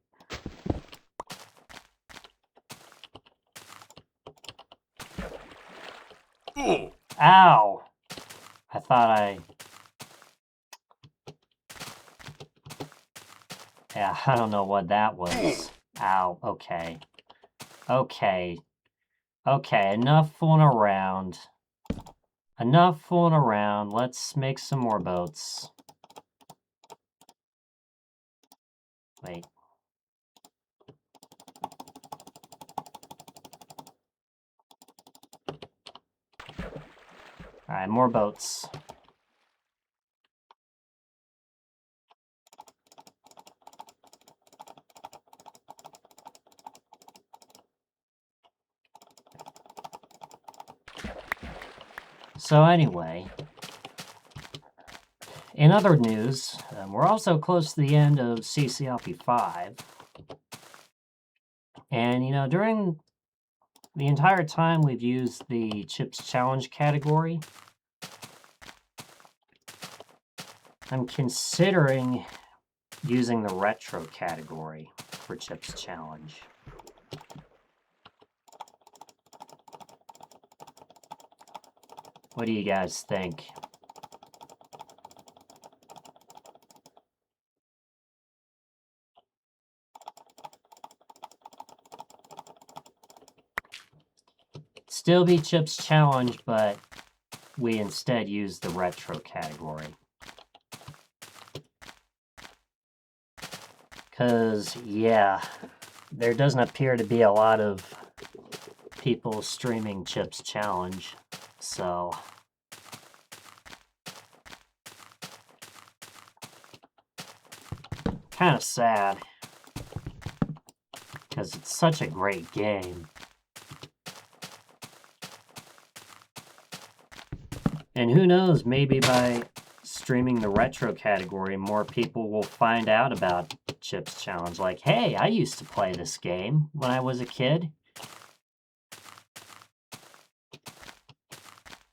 Ow! I thought Yeah, I don't know what that was. Ow, okay. Okay. Okay, enough fooling around. Enough fooling around. Let's make some more boats. Wait. Alright, more boats. So anyway, in other news, we're also close to the end of CCLP 5. And, you know, during the entire time we've used the Chips Challenge category, I'm considering using the Retro category for Chips Challenge. What do you guys think? Still be Chips Challenge, but we instead use the Retro category. Because, yeah, there doesn't appear to be a lot of people streaming Chips Challenge, so... kind of sad. Because it's such a great game. And who knows, maybe by streaming the Retro category, more people will find out about Chips Challenge. Like, hey, I used to play this game when I was a kid.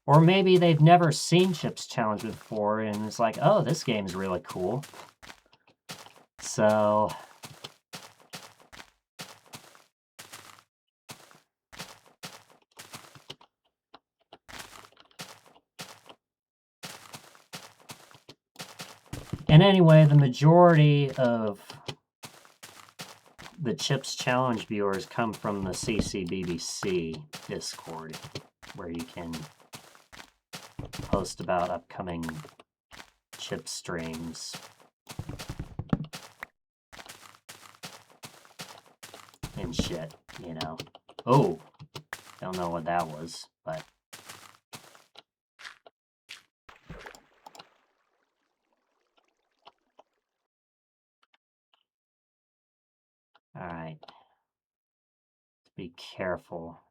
Or maybe they've never seen Chips Challenge before and it's like, oh, this game's really cool. So... and anyway, the majority of the Chips Challenge viewers come from the CCBBC Discord, where you can post about upcoming chip streams. And shit, you know. Oh, don't know what that was, but... Alright. Be careful.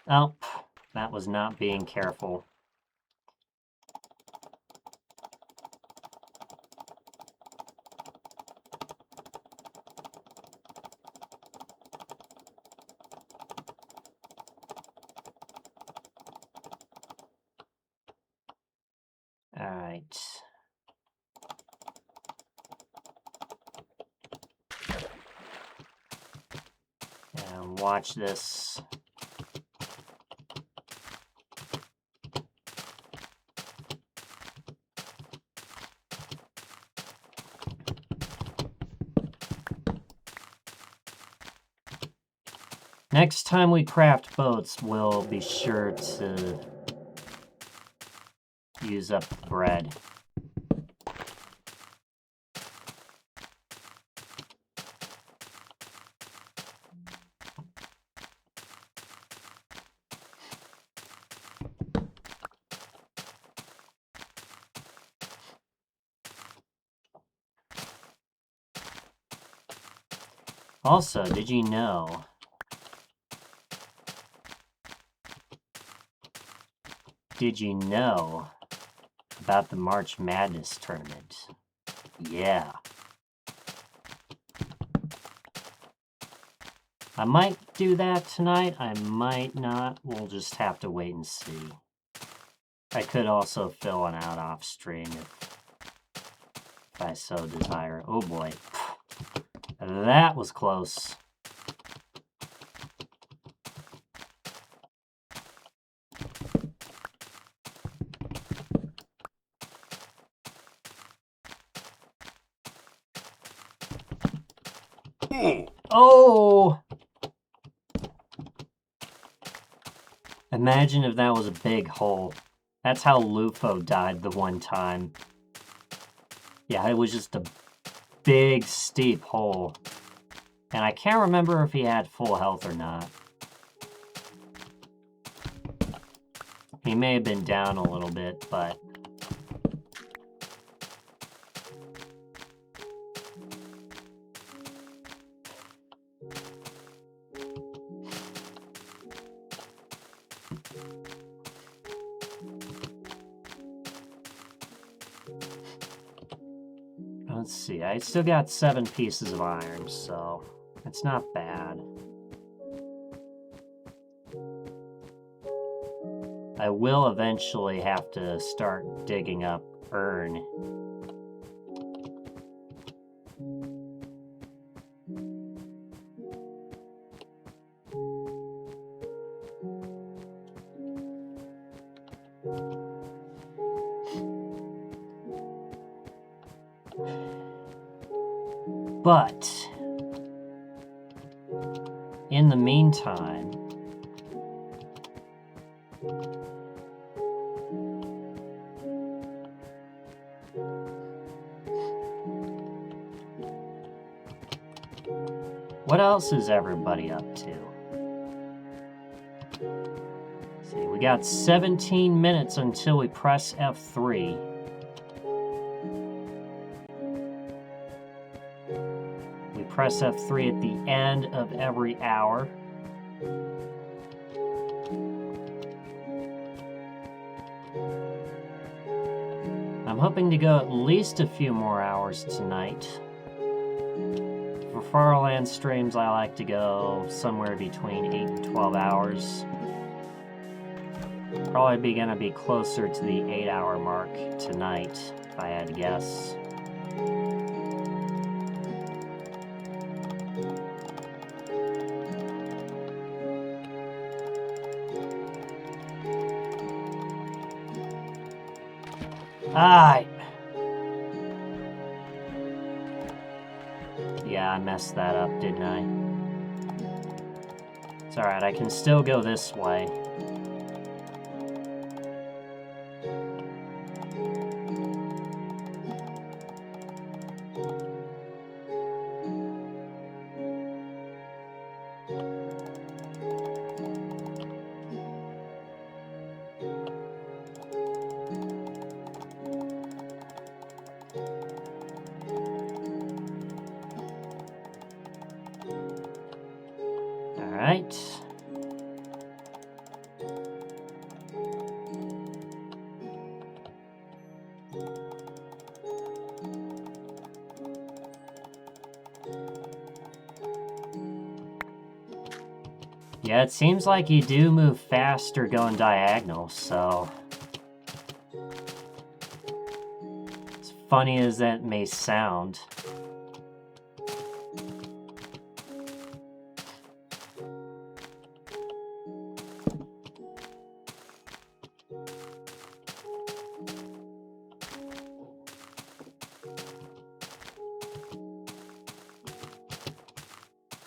Oh, that was not being careful. right. And watch this. Next time we craft boats, we'll be sure to use up the bread. Also, did you know about the March Madness tournament? Yeah. I might do that tonight, I might not. We'll just have to wait and see. I could also fill one out off stream if I so desire. Oh boy. That was close. Oh! Imagine if that was a big hole. That's how Lufo died the one time. Yeah, it was just a big, steep hole. And I can't remember if he had full health or not. He may have been down a little bit, but... Let's see, I still got 7 pieces of iron, so it's not bad. I will eventually have to start digging up iron. But in the meantime, what else is everybody up to? Let's see, we got 17 minutes until we press F3. We press F3 at the end of every hour. I'm hoping to go at least a few more hours tonight. For Farland streams, I like to go somewhere between 8 and 12 hours. Probably gonna be closer to the 8-hour mark tonight, if I had to guess. Alright. Yeah, I messed that up, didn't I? It's alright, I can still go this way. Alright. Yeah, it seems like you do move faster going diagonal, so... funny as that may sound,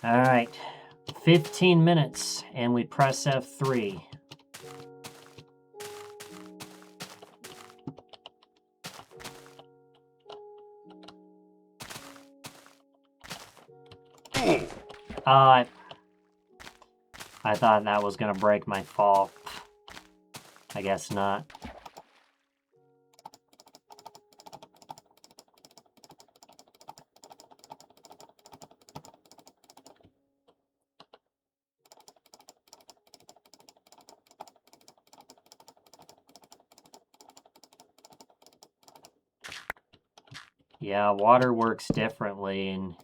all right, 15 minutes, and we press F3. I thought that was gonna break my fall. I guess not. Yeah, water works differently in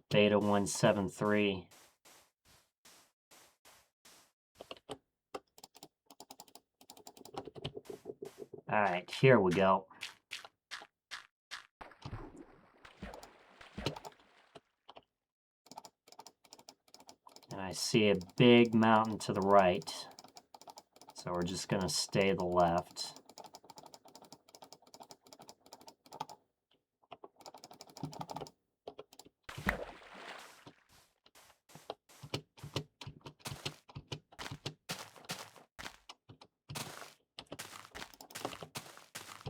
Beta 173. All right, here we go. And I see a big mountain to the right. So we're just gonna stay to the left.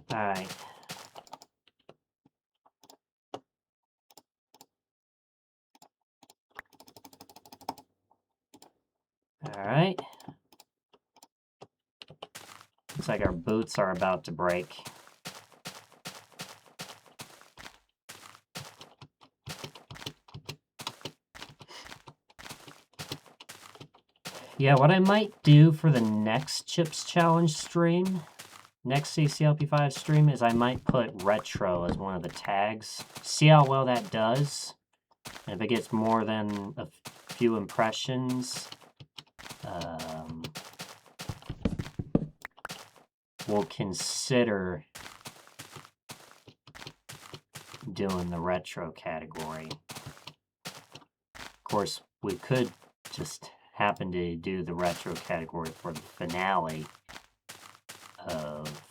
All right. All right. Looks like our boots are about to break. Yeah, what I might do for the next Chips Challenge stream, next CCLP5 stream, is I might put retro as one of the tags. See how well that does. And if it gets more than a few impressions, we'll consider doing the retro category. Of course, we could just happen to do the retro category for the finale of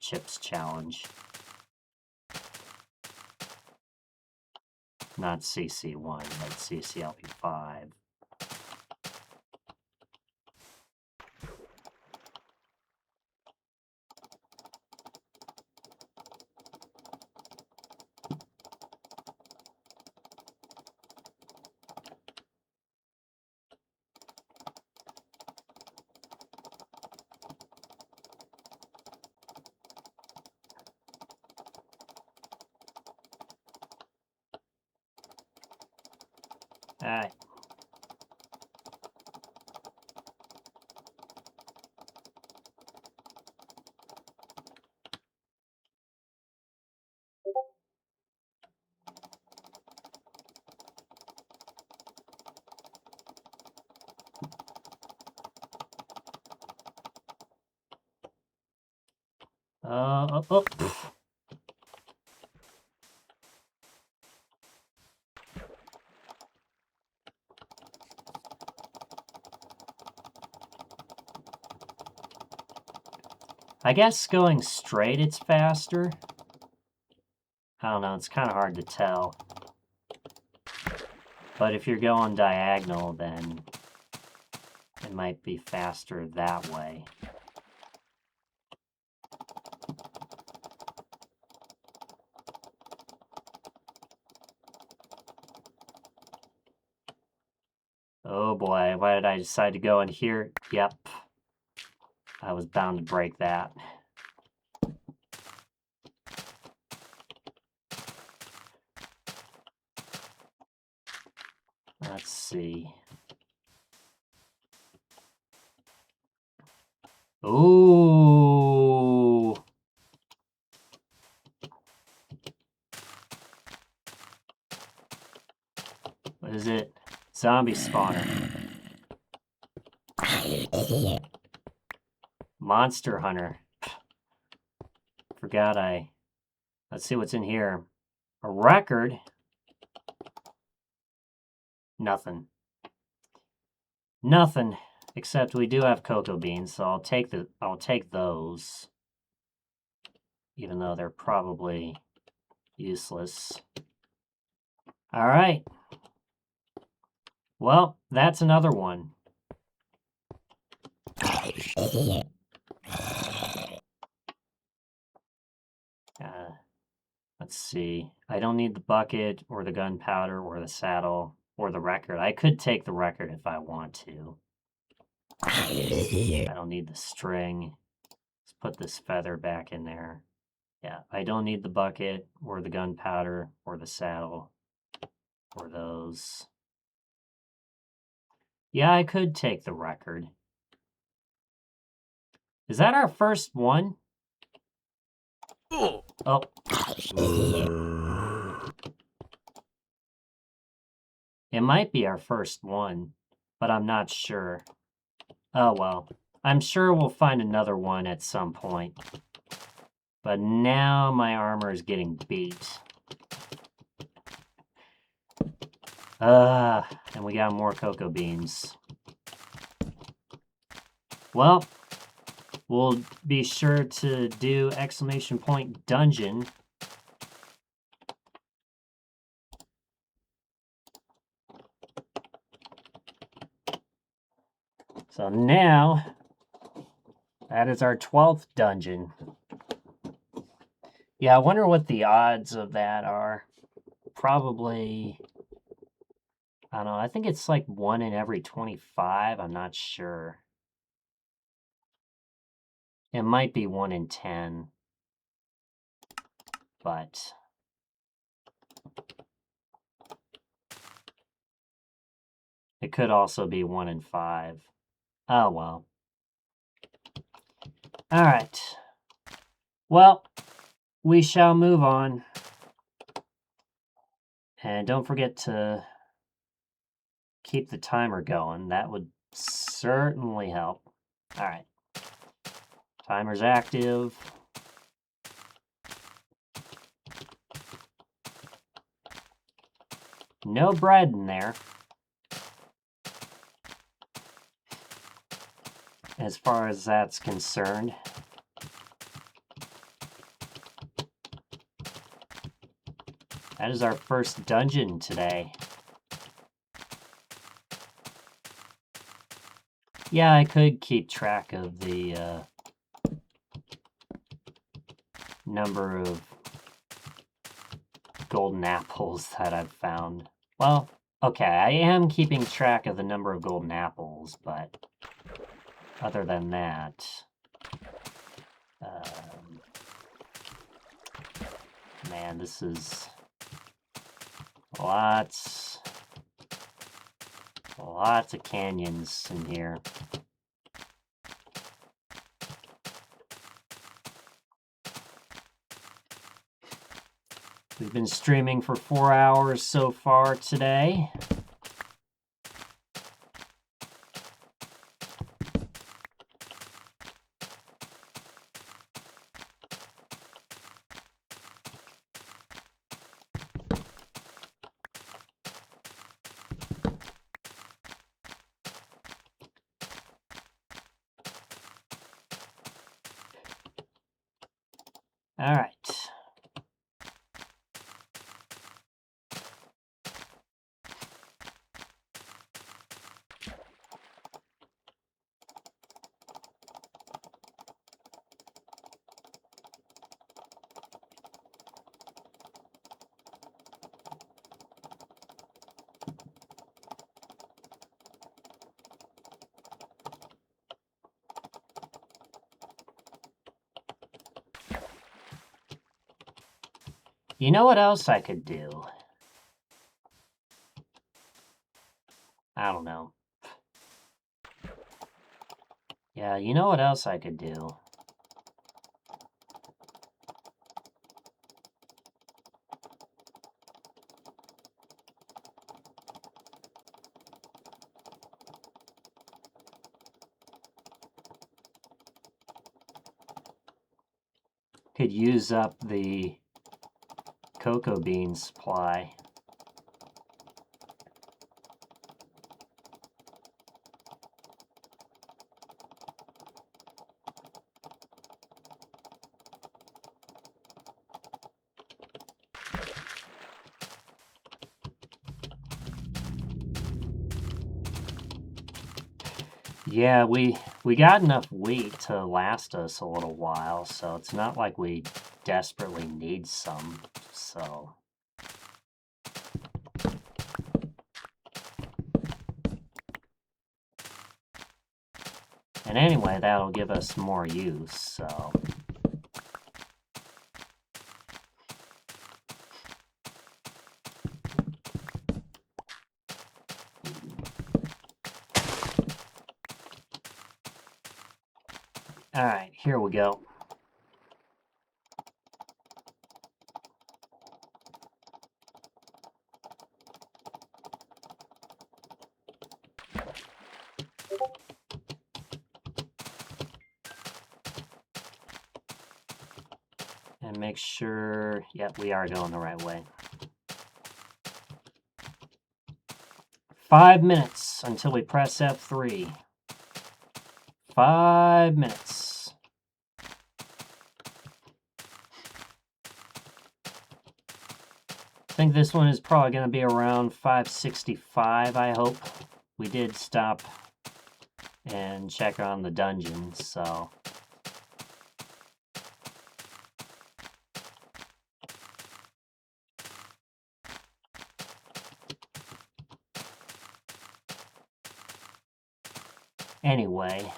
Chips Challenge. Not CC1, but CCLP5. All right. Oh. I guess going straight it's faster. I don't know, it's kind of hard to tell. But if you're going diagonal, then it might be faster that way. Oh boy, why did I decide to go in here? Yep. I was bound to break that. Let's see. Ooh. What is it? Zombie spawner. Monster Hunter. Forgot let's see what's in here. A record. Nothing. Nothing. Except we do have cocoa beans, so I'll take those. Even though they're probably useless. All right. Well, that's another one. Let's see. I don't need the bucket or the gunpowder or the saddle or the record. I could take the record if I want to. I don't need the string. Let's put this feather back in there. Yeah, I don't need the bucket or the gunpowder or the saddle or those. Yeah, I could take the record. Is that our first one? Oh. It might be our first one, but I'm not sure. Oh well. I'm sure we'll find another one at some point. But now my armor is getting beat. And we got more cocoa beans. Well, we'll be sure to do exclamation point dungeon. So now, that is our 12th dungeon. Yeah, I wonder what the odds of that are. Probably, I don't know, I think it's like 1 in every 25, I'm not sure. It might be 1 in 10. But it could also be 1 in 5. Oh, well. All right. Well, we shall move on. And don't forget to keep the timer going. That would certainly help. All right. Timer's active. No bread in there. As far as that's concerned. That is our first dungeon today. Yeah, I could keep track of the number of golden apples that I've found. Well, okay, I am keeping track of the number of golden apples, but other than that, man, this is lots of canyons in here. We've been streaming for 4 hours so far today. All right. You know what else I could do? I don't know. Yeah, you know what else I could do? could use up the cocoa bean supply. Yeah, we got enough wheat to last us a little while, so it's not like we desperately need some, so... And anyway, that'll give us more use, so... Alright, here we go. And make sure, yep, we are going the right way. 5 minutes until we press F3. 5 minutes. I think this one is probably going to be around 565, I hope. We did stop and check on the dungeons, so... Anyway...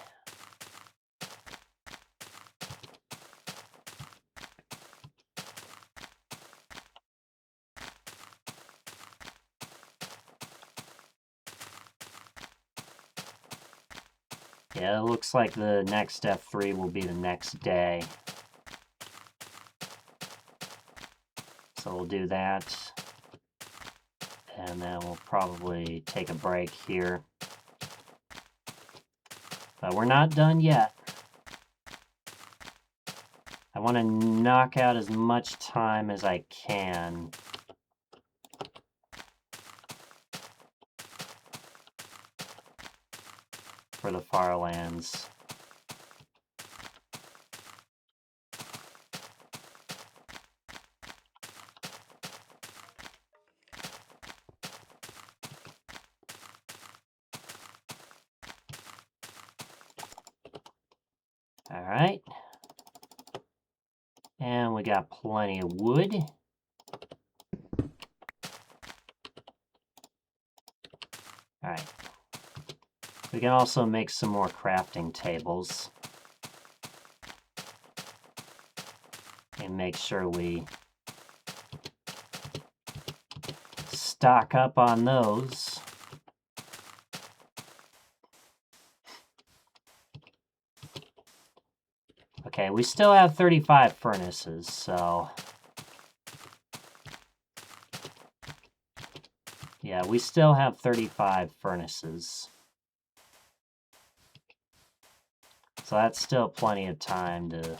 Yeah, it looks like the next F3 will be the next day. So we'll do that. And then we'll probably take a break here. But we're not done yet. I want to knock out as much time as I can. For the Farlands. Alright. And we got plenty of wood. Alright. We can also make some more crafting tables. And make sure we stock up on those. Okay, we still have 35 furnaces, so... Yeah, we still have 35 furnaces. So that's still plenty of time to...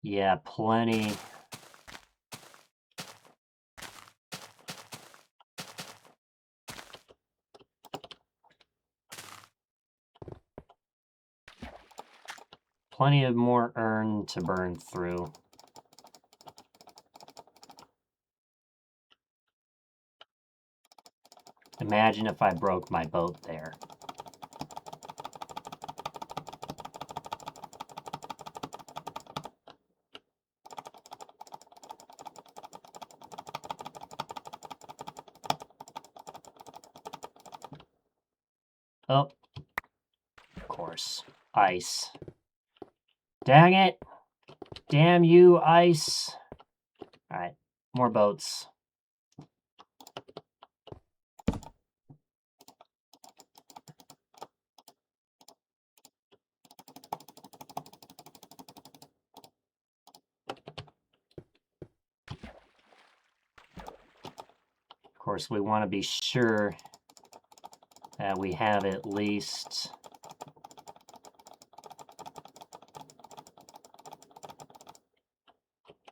Yeah, plenty... Plenty of more urn to burn through. Imagine if I broke my boat there. Oh, of course. Ice. Dang it! Damn you, ice! Alright, more boats. Of course, we want to be sure that we have at least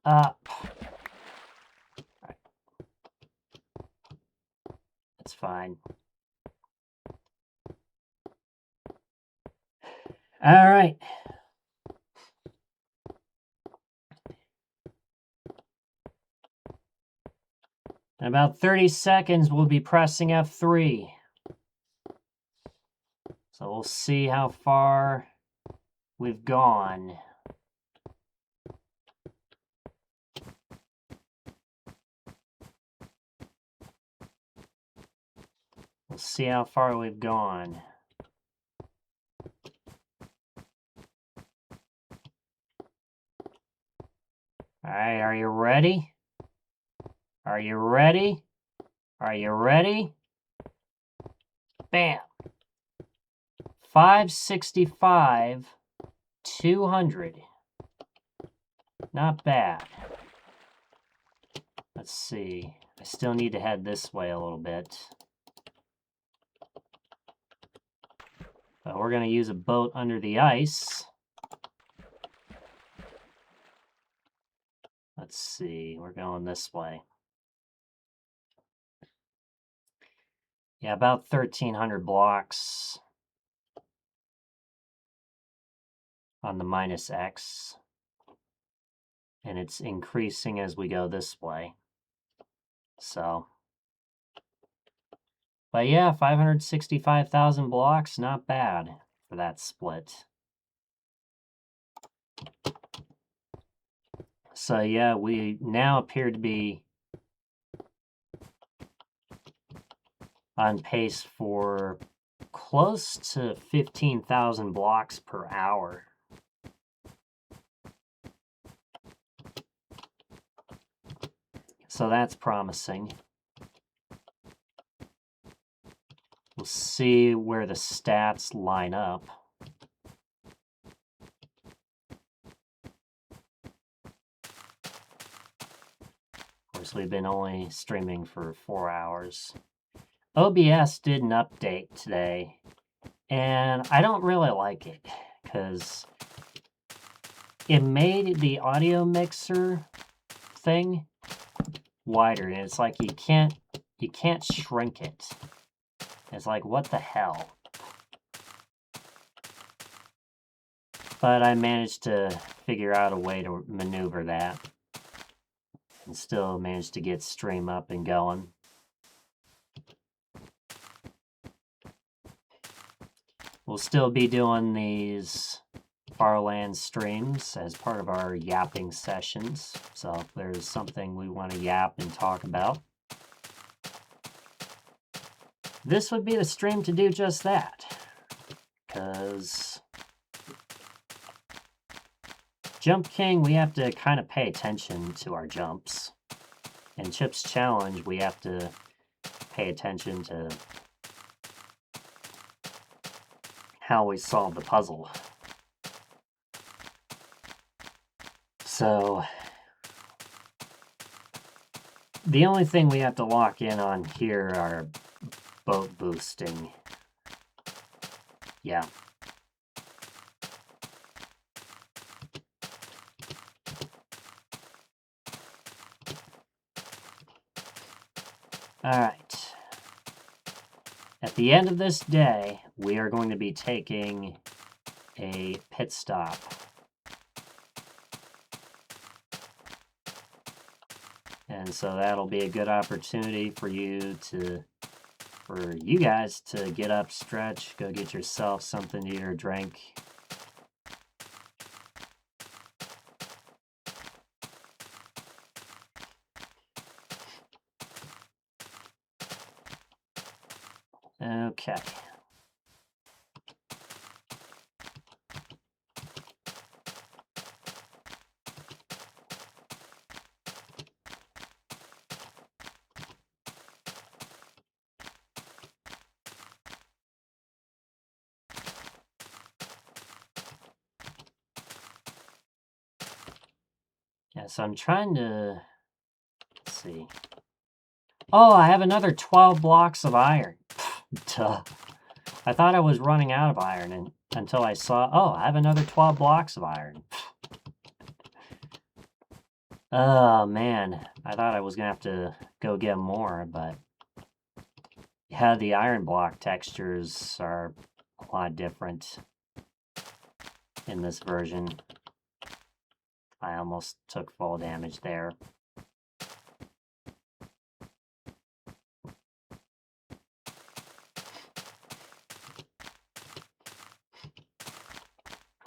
up. Right. That's fine. All right. In about 30 seconds, we'll be pressing F3. So we'll see how far we've gone. We'll see how far we've gone. All right, are you ready? Are you ready? Are you ready? Bam. 565, 200. Not bad. Let's see. I still need to head this way a little bit. But we're going to use a boat under the ice. Let's see. We're going this way. Yeah, about 1,300 blocks on the minus X. And it's increasing as we go this way. So, but yeah, 565,000 blocks, not bad for that split. So yeah, we now appear to be on pace for close to 15,000 blocks per hour. So that's promising. We'll see where the stats line up. Of course, we've been only streaming for 4 hours. OBS did an update today, and I don't really like it because it made the audio mixer thing wider, and it's like you can't shrink it. It's like, what the hell? But I managed to figure out a way to maneuver that and still managed to get stream up and going. We'll still be doing these Farland streams as part of our yapping sessions. So if there's something we want to yap and talk about, this would be the stream to do just that. Because Jump King, we have to kind of pay attention to our jumps. In Chip's Challenge, we have to pay attention to how we solve the puzzle. So the only thing we have to lock in on here are boat boosting. Yeah. All right. At the end of this day, we are going to be taking a pit stop. And so that'll be a good opportunity for you guys to get up, stretch, go get yourself something to eat or drink. Okay. Yeah, so I'm trying to, let's see. Oh, I have another 12 blocks of iron. Duh. I thought I was running out of iron until I saw, oh, I have another 12 blocks of iron. Oh, man. I thought I was going to have to go get more, but yeah, the iron block textures are a lot different in this version. I almost took full damage there.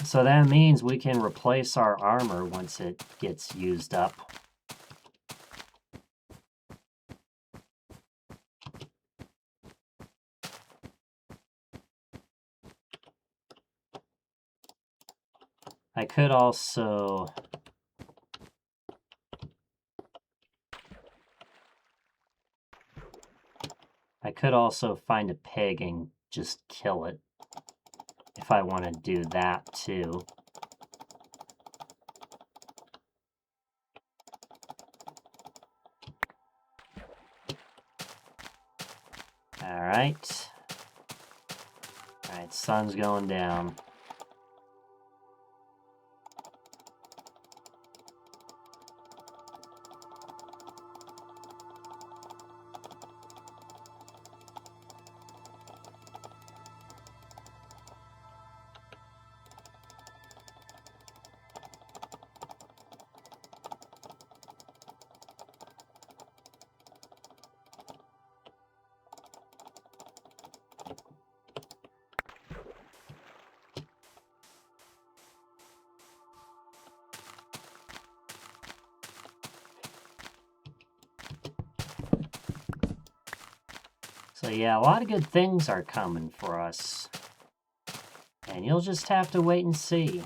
So that means we can replace our armor once it gets used up. I could also... find a pig and just kill it, if I want to do that too. Alright. Alright, sun's going down. So yeah, a lot of good things are coming for us. And you'll just have to wait and see.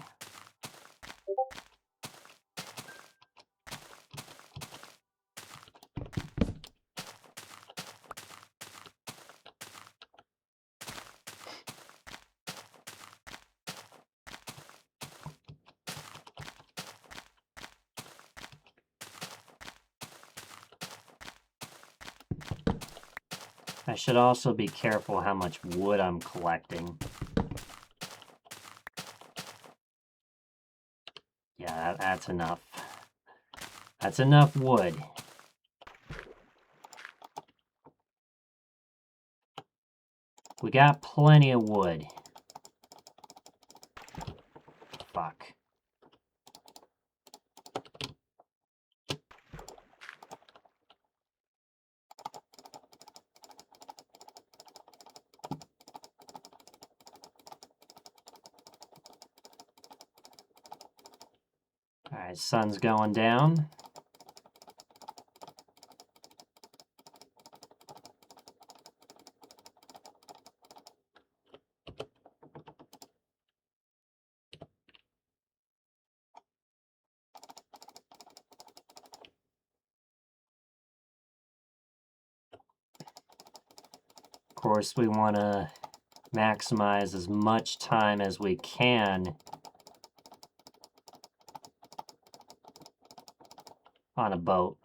I should also be careful how much wood I'm collecting. Yeah, that's enough. That's enough wood. We got plenty of wood. Fuck. Alright, sun's going down. Of course, we want to maximize as much time as we can on a boat.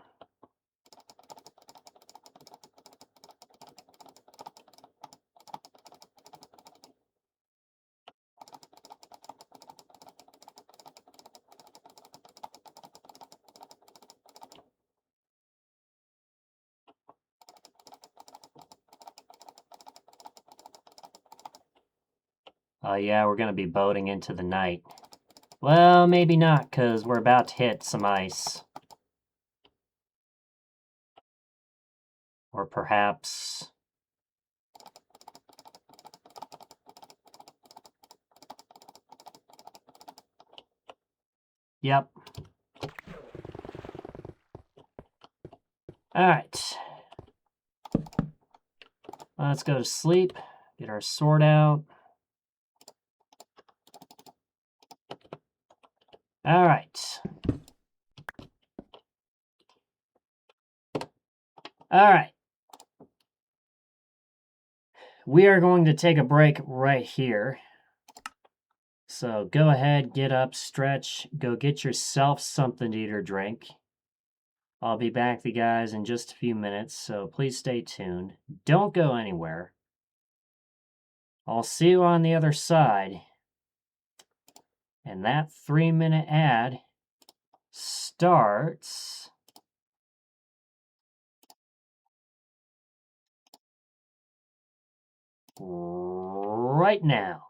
Yeah, we're going to be boating into the night. Well, maybe not, because we're about to hit some ice. Or perhaps... Yep. Alright. Let's go to sleep. Get our sword out. Alright. Alright. We are going to take a break right here. So go ahead, get up, stretch, go get yourself something to eat or drink. I'll be back with you guys in just a few minutes, so please stay tuned. Don't go anywhere. I'll see you on the other side. And that 3-minute ad starts right now.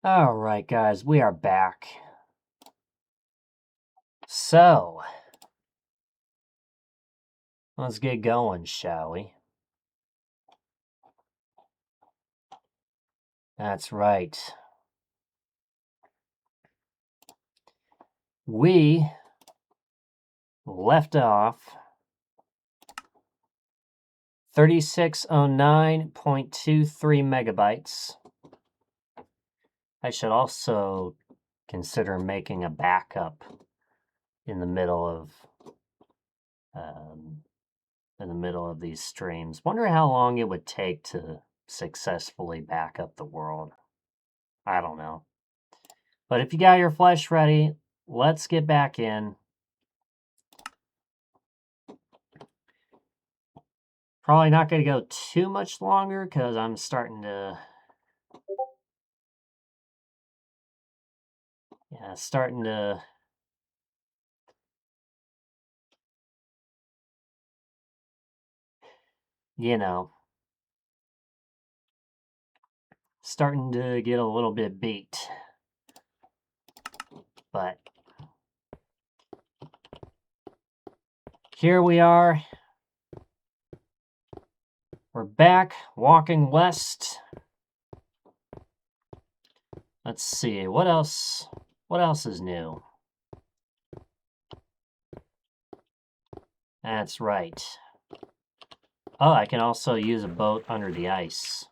All right, guys, we are back. So, let's get going, shall we? That's right. We left off 3609.23 megabytes. I should also consider making a backup in the middle of these streams. Wonder how long it would take to successfully back up the world. I don't know. But if you got your flesh ready, let's get back in. Probably not going to go too much longer because I'm starting to... Yeah, starting to... You know, starting to get a little bit beat. But here we are. We're back, walking west. Let's see, what else is new? That's right. Oh, I can also use a boat under the ice.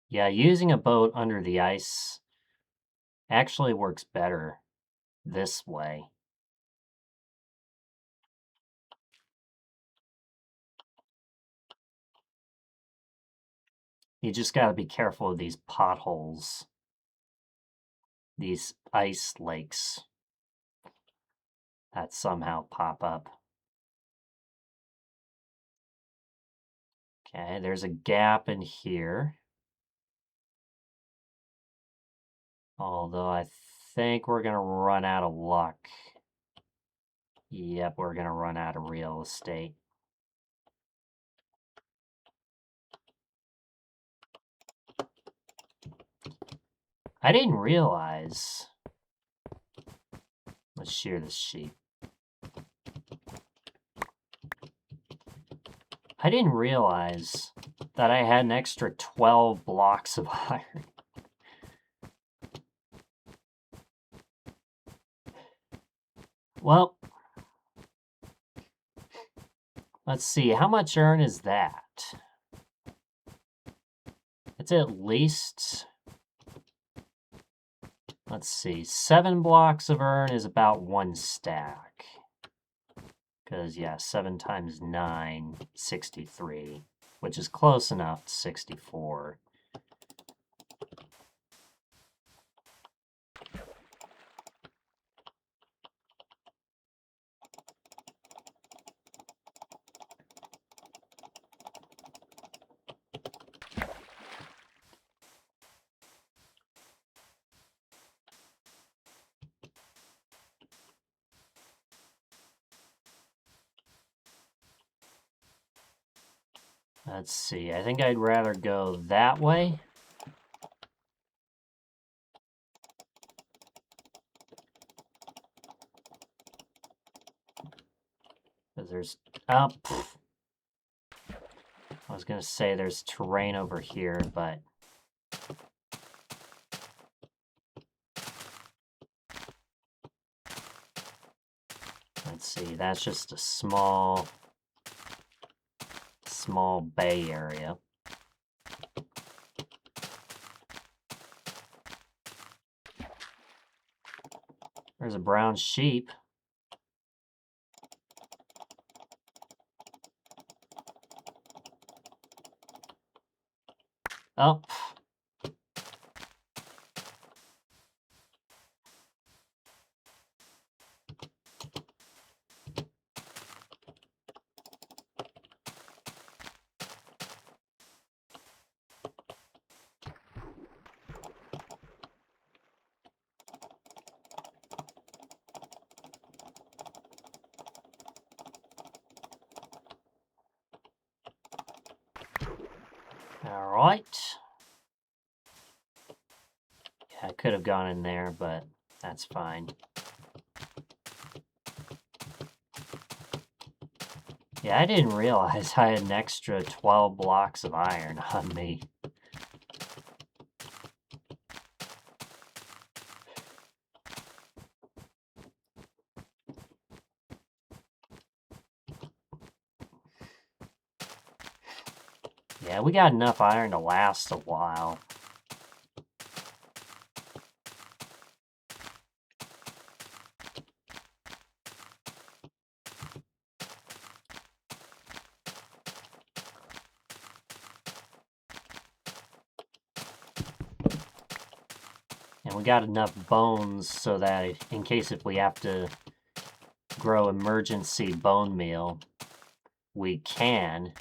Yeah, using a boat under the ice actually works better this way. You just got to be careful of these potholes, these ice lakes that somehow pop up. Okay, there's a gap in here. Although I think we're going to run out of luck. Yep, we're going to run out of real estate. I didn't realize... Let's shear this sheep. I didn't realize that I had an extra 12 blocks of iron. Well, let's see. How much iron is that? It's at least... Let's see. 7 blocks of iron is about 1 stack. Because, yeah, 7 times 9, 63. Which is close enough to 64. Let's see. I think I'd rather go that way. Because there's... Oh, I was going to say there's terrain over here, but... Let's see. That's just a small bay area. There's a brown sheep. Oh. Alright. Yeah, I could have gone in there, but that's fine. Yeah, I didn't realize I had an extra 12 blocks of iron on me. Yeah, we got enough iron to last a while. And we got enough bones so that in case if we have to grow emergency bone meal, we can.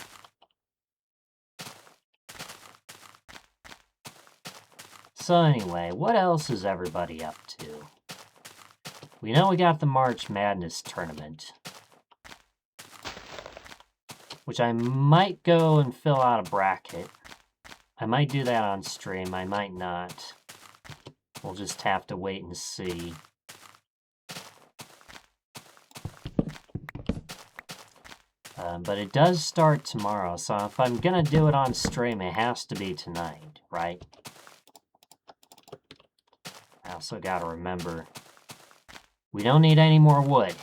So anyway, what else is everybody up to? We know we got the March Madness tournament, which I might go and fill out a bracket. I might do that on stream, I might not. We'll just have to wait and see. But it does start tomorrow, so if I'm gonna do it on stream, it has to be tonight, right? I also gotta remember, we don't need any more wood.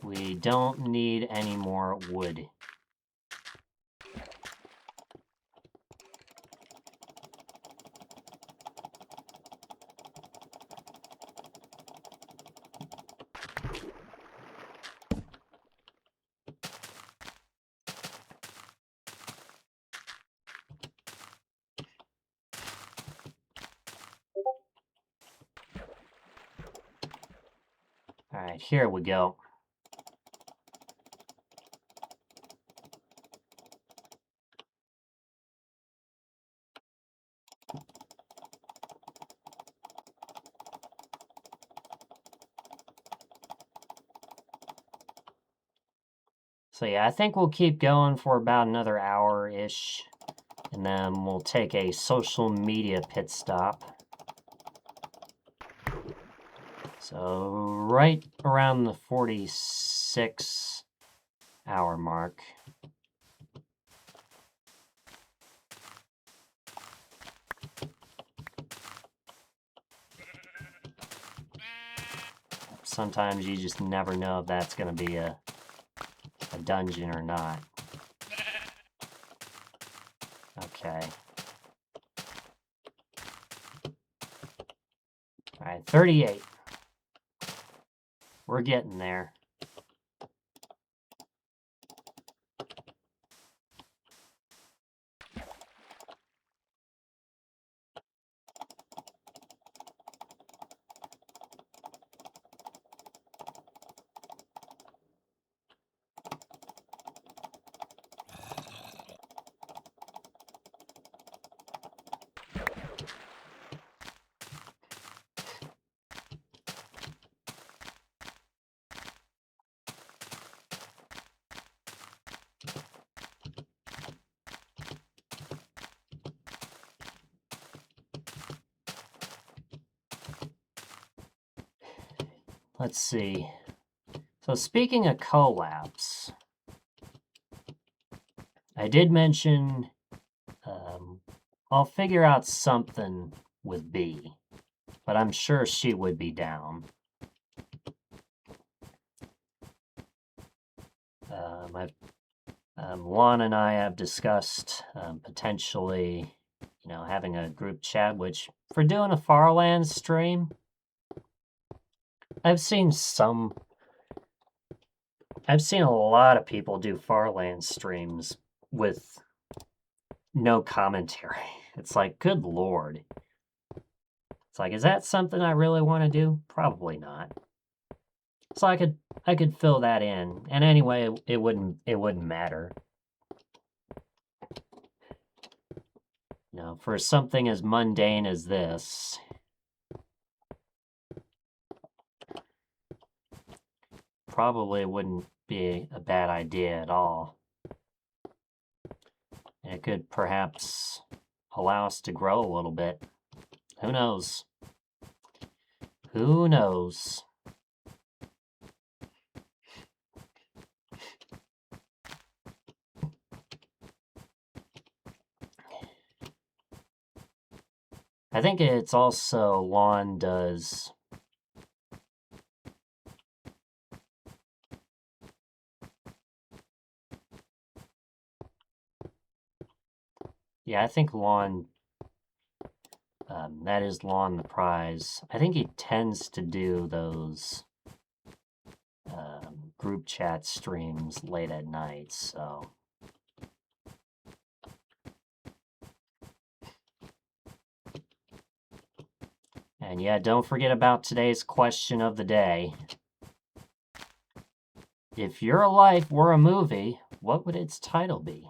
We don't need any more wood. Alright, here we go. So yeah, I think we'll keep going for about another hour-ish, and then we'll take a social media pit stop. So right around the 46-hour mark. Sometimes you just never know if that's going to be a dungeon or not. Okay. Alright, 38. We're getting there. Let's see. So speaking of collabs, I did mention I'll figure out something with B, but I'm sure she would be down. Juan and I have discussed potentially, having a group chat, which for doing a Farlands stream, I've seen a lot of people do Farlands streams with no commentary. It's like, good lord. It's like, is that something I really want to do? Probably not. So I could fill that in, and anyway, it wouldn't matter. For something as mundane as this, probably wouldn't be a bad idea at all. It could perhaps allow us to grow a little bit. Who knows? Who knows? I think it's also lawn does. Yeah, I think lawn. That is Lawn the Prize. I think he tends to do those group chat streams late at night, so. And yeah, don't forget about today's question of the day. If your life were a movie, what would its title be?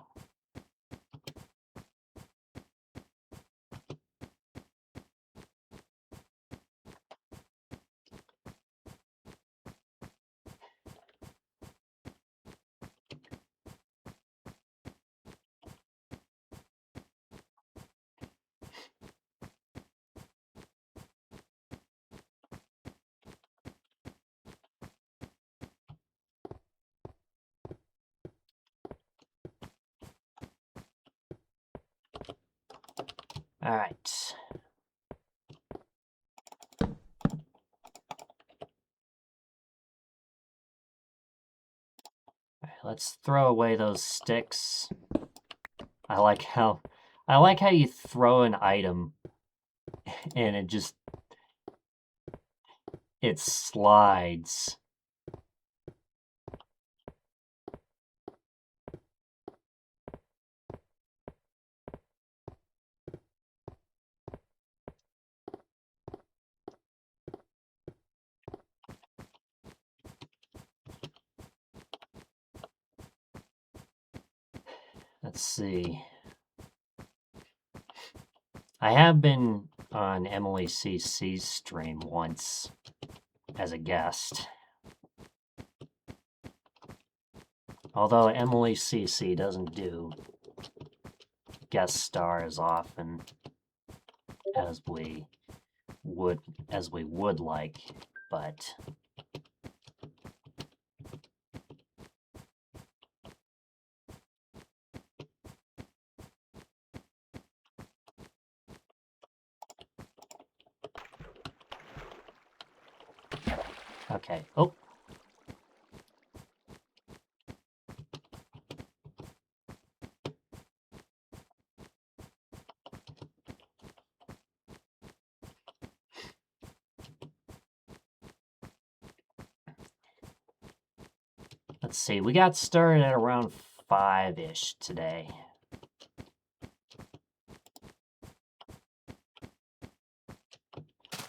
All right. Let's throw away those sticks. I like how you throw an item and it slides. Let's see. I have been on Emily CC's stream once as a guest. Although Emily CC doesn't do guest star as often as we would like, but okay. Oh. Let's see, we got started at around 5-ish today.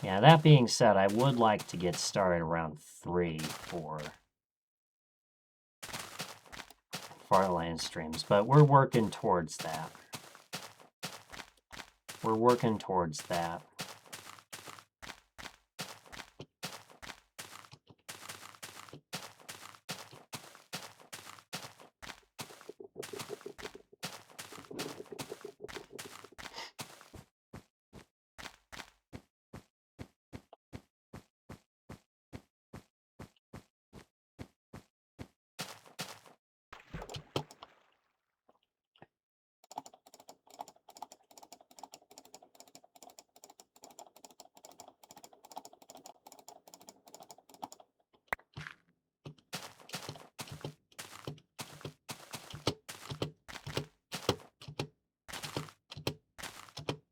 Yeah, that being said, I would like to get started around 3 for Farland streams, but we're working towards that. We're working towards that.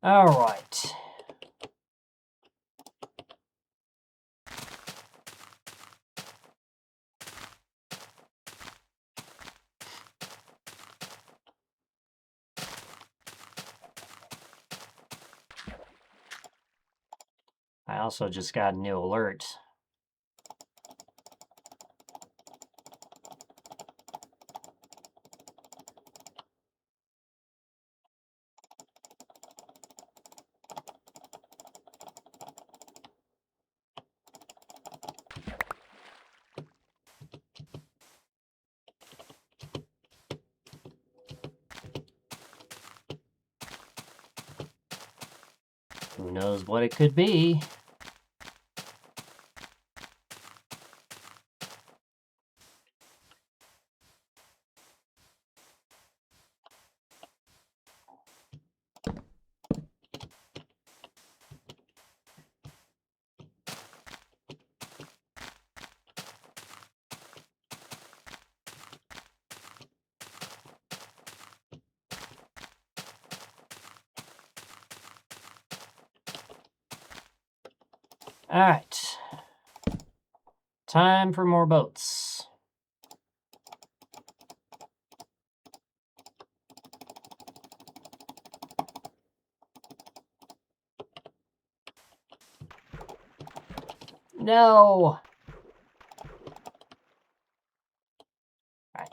All right. I also just got a new alert. Who knows what it could be? All right. Time for more boats. No! Alright.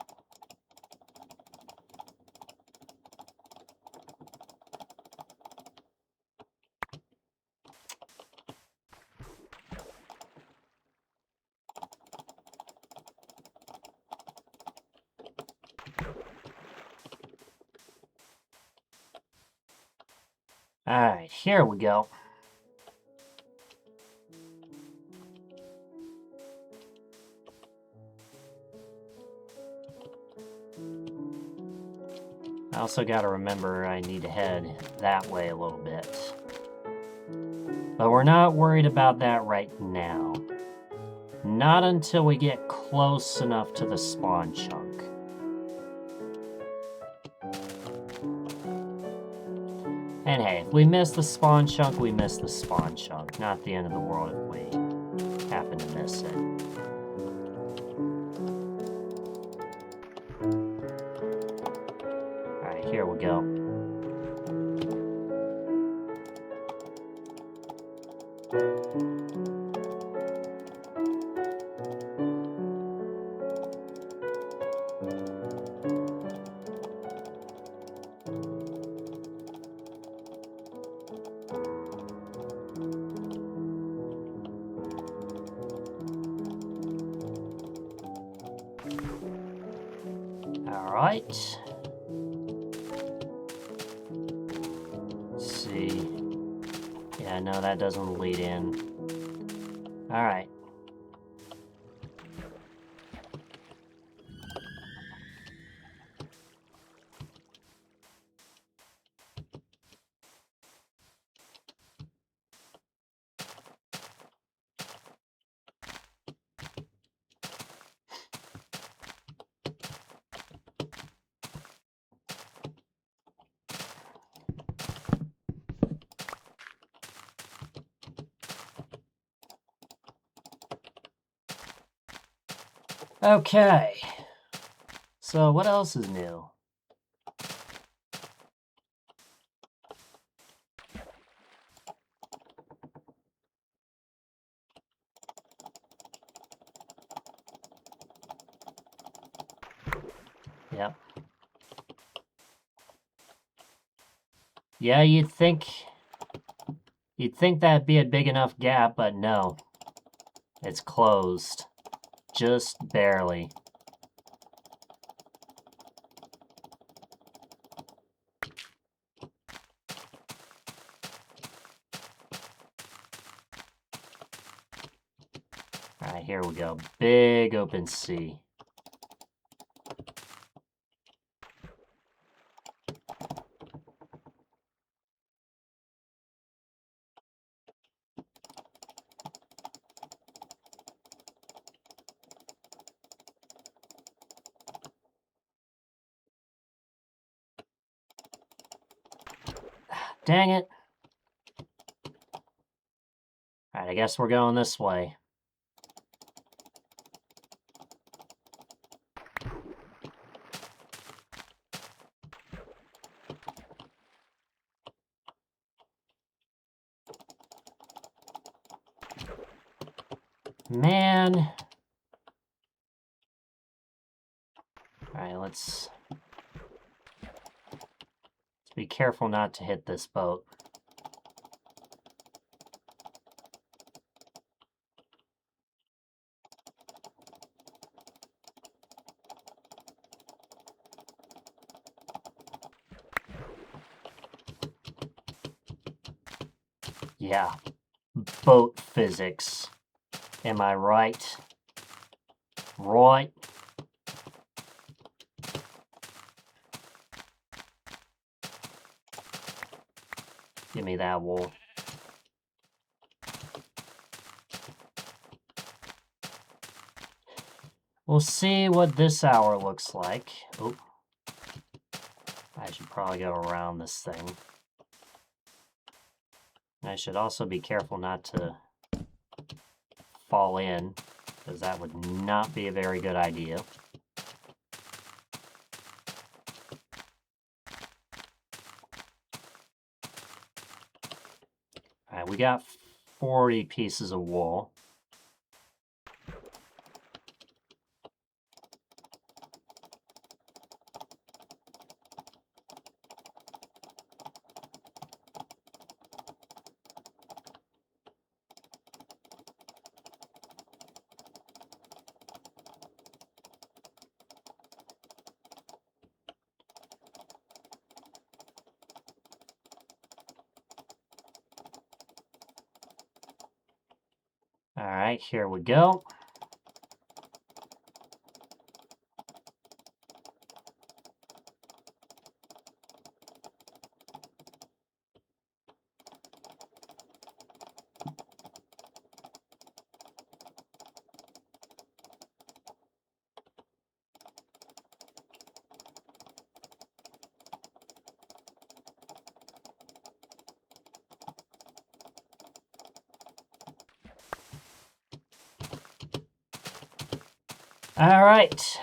Alright, here we go. I also got to remember I need to head that way a little bit. But we're not worried about that right now. Not until we get close enough to the spawn chunk. And hey, if we miss the spawn chunk, we miss the spawn chunk. Not the end of the world if we happen to miss it. Alright, here we go. Alright. Let's see. Yeah, no, that doesn't lead in. Alright. Okay. So what else is new? Yep. Yeah, you'd think that'd be a big enough gap, but no. It's closed. Just barely. Alright, here we go. Big open sea. Dang it. Alright, I guess we're going this way. Man. Alright, let's be careful not to hit this boat. Yeah, boat physics. Am I right? Right? Give me that wool. We'll see what this hour looks like. Oh, I should probably go around this thing. I should also be careful not to fall in, because that would not be a very good idea. Alright, we got 40 pieces of wool. Alright, here we go. Alright.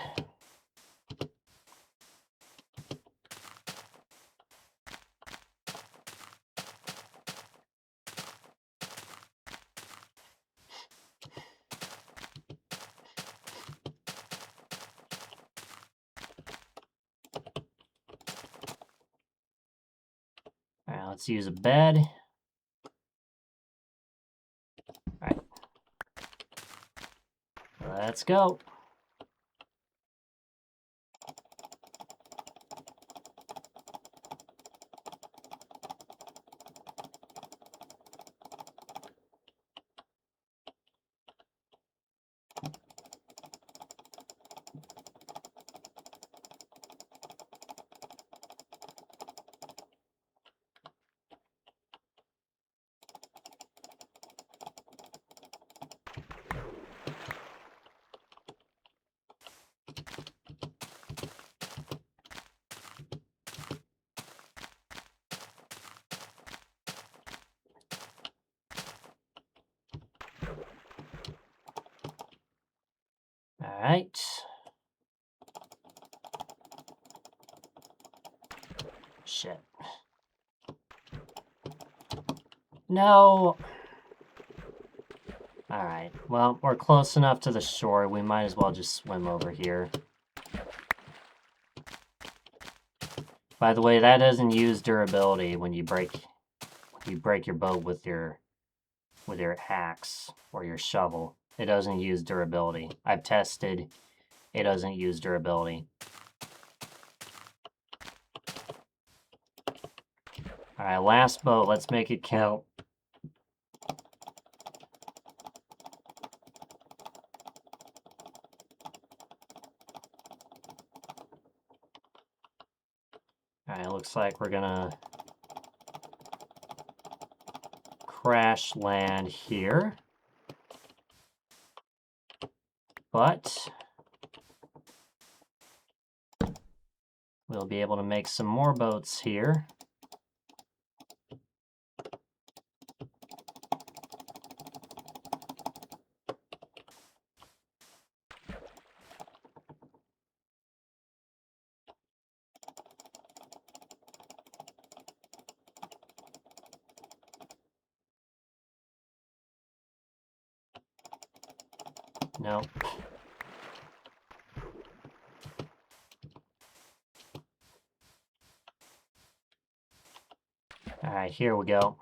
Alright, let's use a bed. Alright. Let's go. Alright. Shit. No. Alright, well, we're close enough to the shore. We might as well just swim over here. By the way, that doesn't use durability when you break your boat with your axe or your shovel. It doesn't use durability. I've tested. It doesn't use durability. Alright, last boat. Let's make it count. Alright, looks like we're gonna crash land here. But we'll be able to make some more boats here. Nope. Alright, here we go.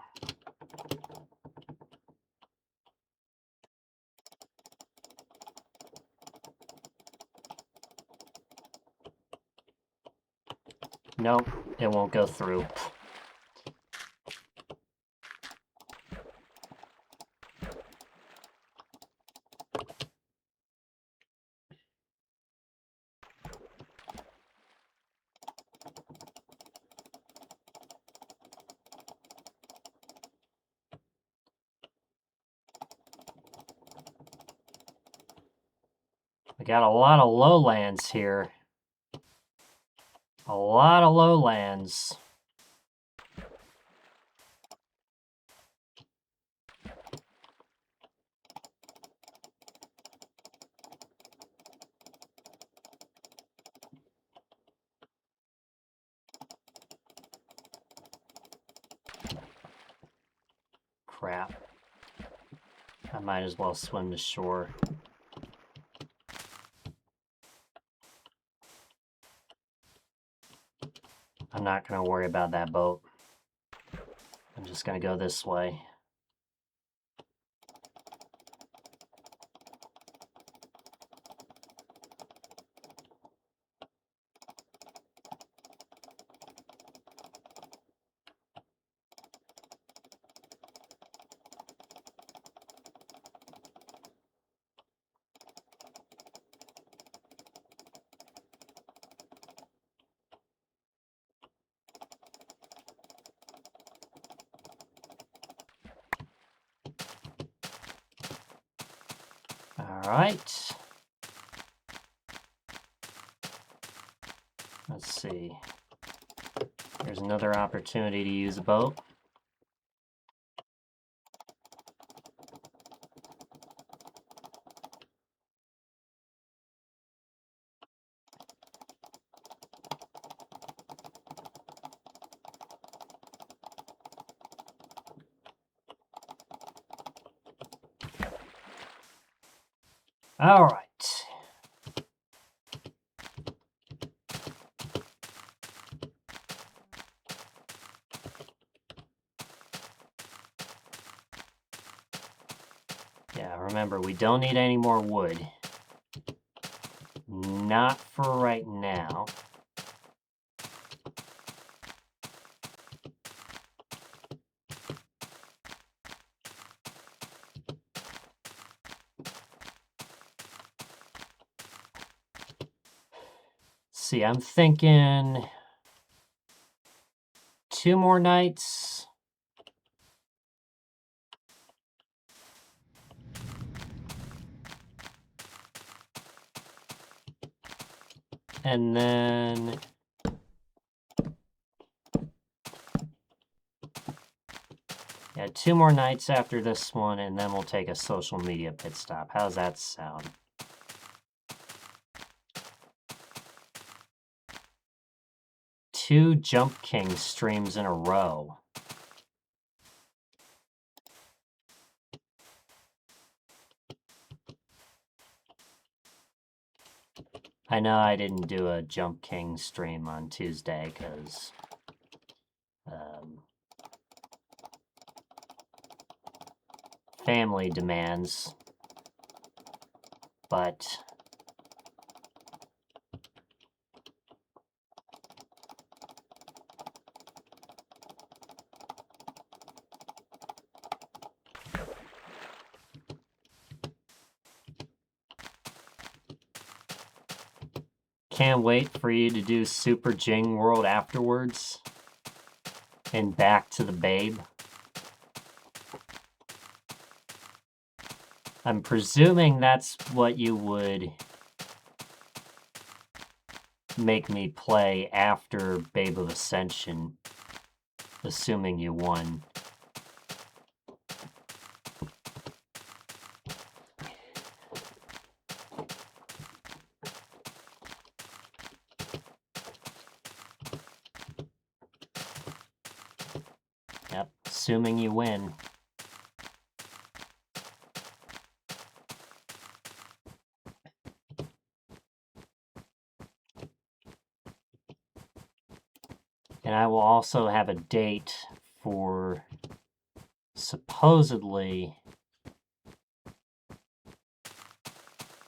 Nope, it won't go through. got a lot of lowlands here. A lot of lowlands. Crap. I might as well swim to shore. I'm not going to worry about that boat. I'm just going to go this way. All right. Let's see. There's another opportunity to use a boat. All right. Yeah, remember, we don't need any more wood. Not for right now. See, I'm thinking 2 more nights. And then yeah, 2 more nights after this one, and then we'll take a social media pit stop. How's that sound? Two Jump King streams in a row. I know I didn't do a Jump King stream on Tuesday because family demands, but can't wait for you to do Super Jing World afterwards and back to the Babe. I'm presuming that's what you would make me play after Babe of Ascension, assuming you won. Yep, assuming you win. And I will also have a date for supposedly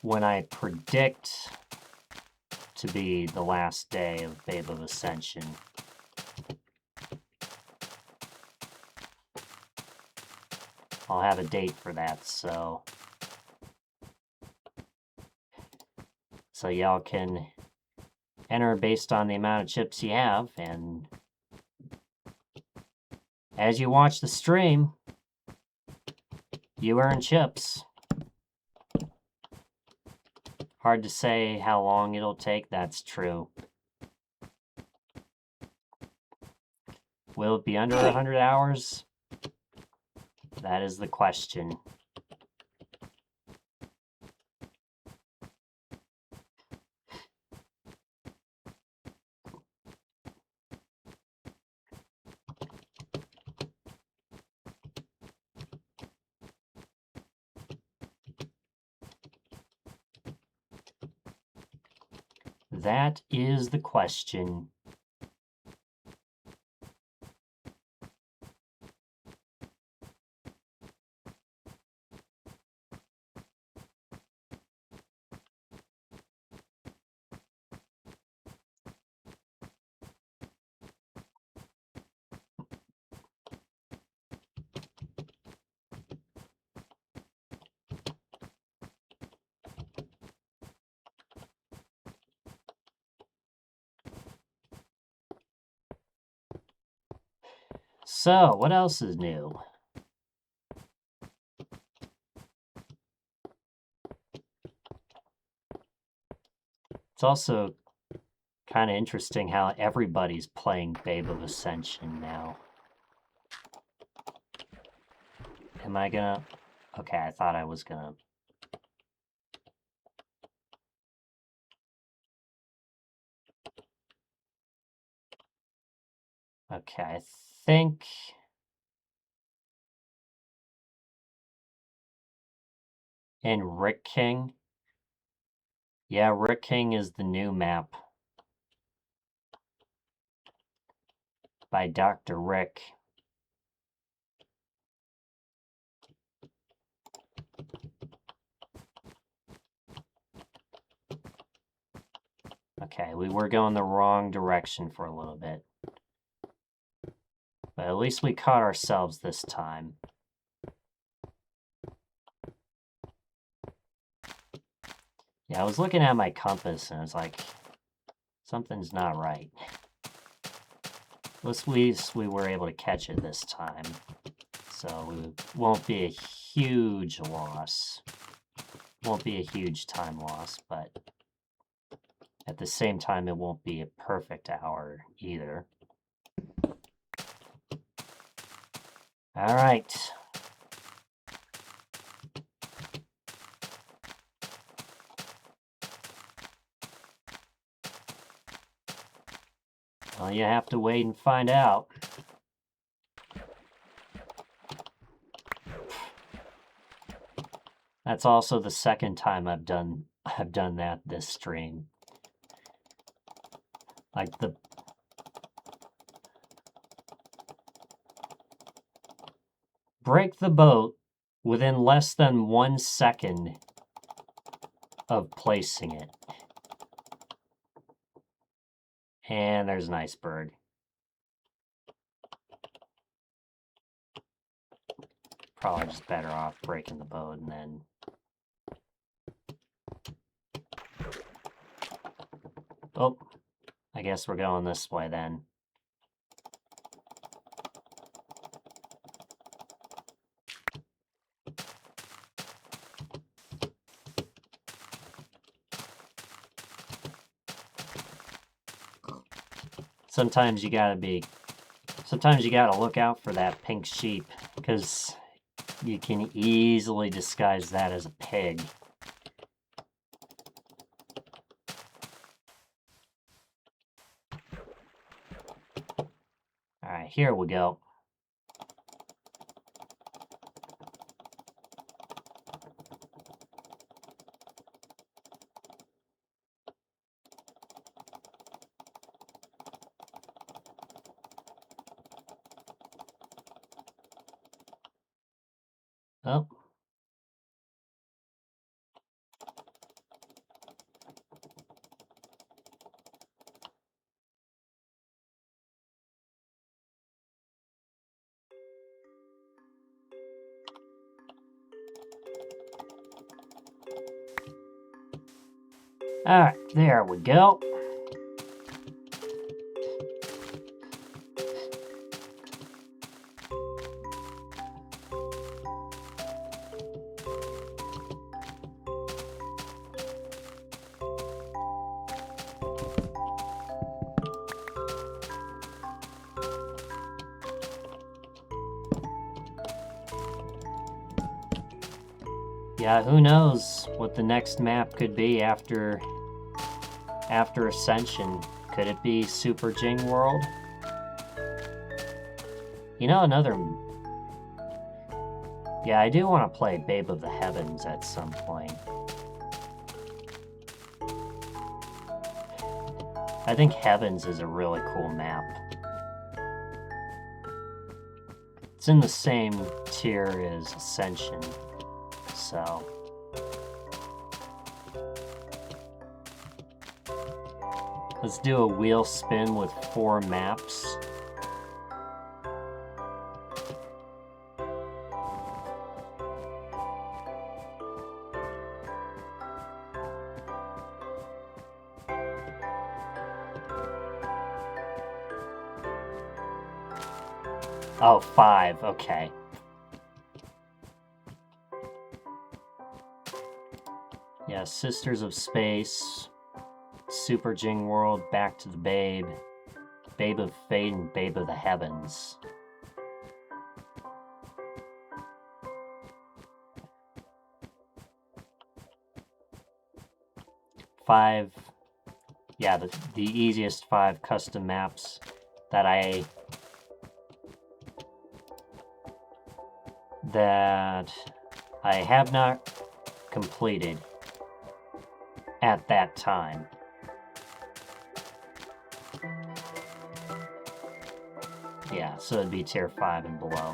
when I predict to be the last day of Babe of Ascension. I'll have a date for that, so y'all can enter based on the amount of chips you have, and as you watch the stream, you earn chips. Hard to say how long it'll take, that's true. Will it be under 100 hours? That is the question. That is the question. So, what else is new? It's also kind of interesting how everybody's playing Babe of Ascension now. Am I gonna... Okay, I thought I was gonna... Okay, I think... And Rick King. Yeah, Rick King is the new map. By Dr. Rick. Okay, we were going the wrong direction for a little bit. But at least we caught ourselves this time. Yeah, I was looking at my compass and it's like, something's not right. At least we were able to catch it this time. So it won't be a huge loss. Won't be a huge time loss, but at the same time, it won't be a perfect hour either. All right. Well, you have to wait and find out. That's also the second time I've done that this stream. Like break the boat within less than 1 second of placing it. And there's an iceberg. Probably just better off breaking the boat and then... Oh, I guess we're going this way then. Sometimes you gotta look out for that pink sheep, because you can easily disguise that as a pig. Alright, here we go. Oh. Alright, there we go. Yeah, who knows what the next map could be after Ascension. Could it be Super Jing World? You know, yeah, I do want to play Babe of the Heavens at some point. I think Heavens is a really cool map. It's in the same tier as Ascension, so... Let's do a wheel spin with 4 maps. Oh, 5, okay. Yeah, Sisters of Space, Super Jing World, Back to the Babe, Babe of Fate, and Babe of the Heavens. Five, yeah, the easiest 5 custom maps that I have not completed at that time. Yeah, so it'd be tier 5 and below.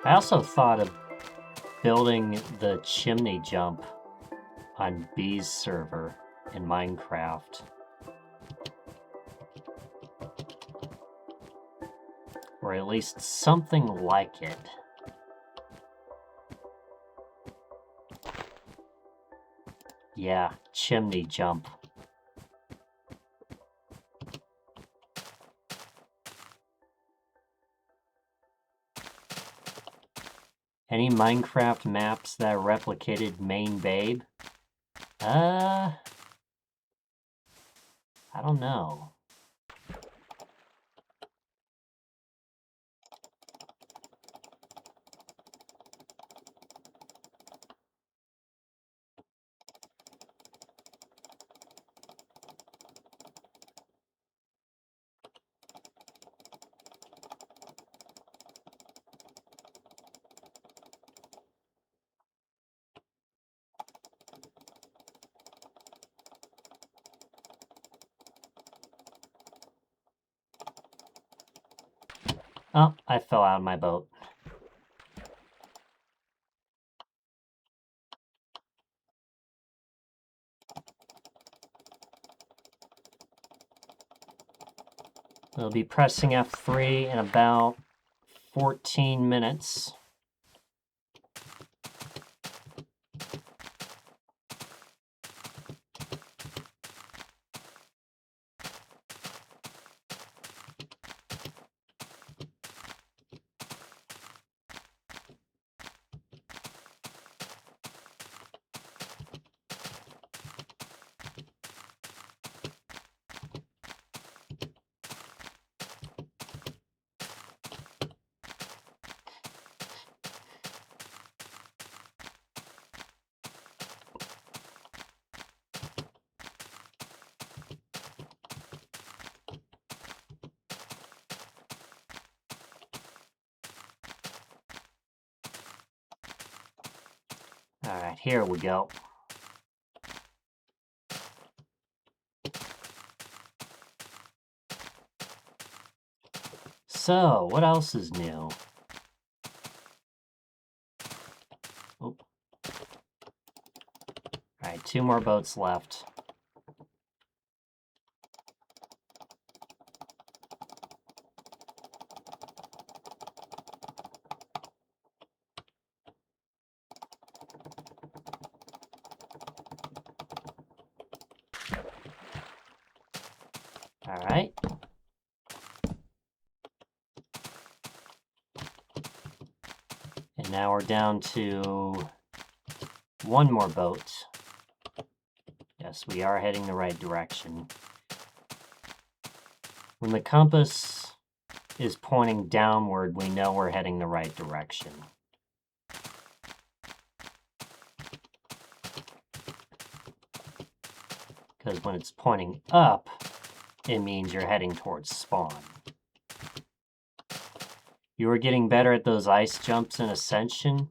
I also thought of building the chimney jump on B's server in Minecraft. Or at least something like it. Yeah, chimney jump. Any Minecraft maps that replicated main Babe? I don't know. Oh, I fell out of my boat. We'll be pressing F3 in about 14 minutes. All right, here we go. So, what else is new? Oop. All right, 2 more boats left. All right. And now we're down to one more boat. Yes, we are heading the right direction. When the compass is pointing downward, we know we're heading the right direction. Because when it's pointing up, it means you're heading towards spawn. You were getting better at those ice jumps in Ascension?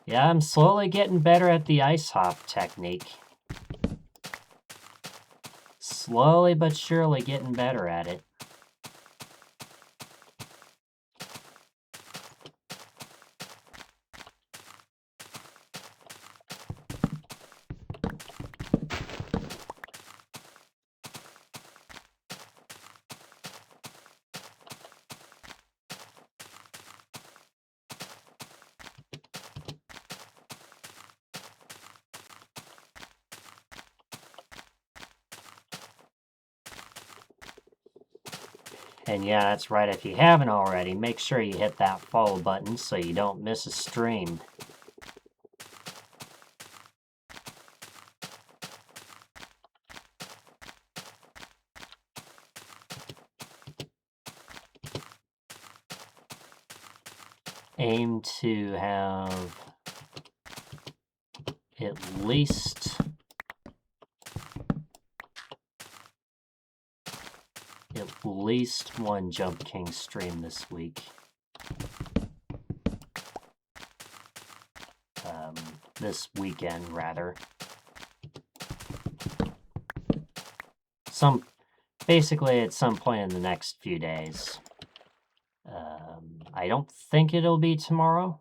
Yeah, I'm slowly getting better at the ice hop technique. Slowly but surely getting better at it. And yeah, that's right, if you haven't already, make sure you hit that follow button so you don't miss a stream. Aim to have at least one Jump King stream this week. This weekend, rather. Basically at some point in the next few days. I don't think it'll be tomorrow,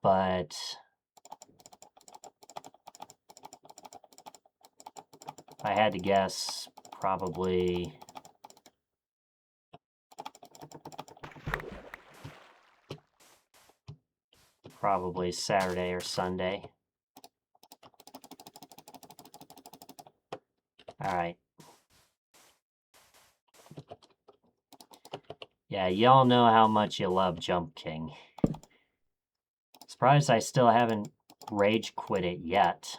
but if I had to guess, probably Saturday or Sunday. Alright. Yeah, y'all know how much you love Jump King. Surprised I still haven't rage quit it yet.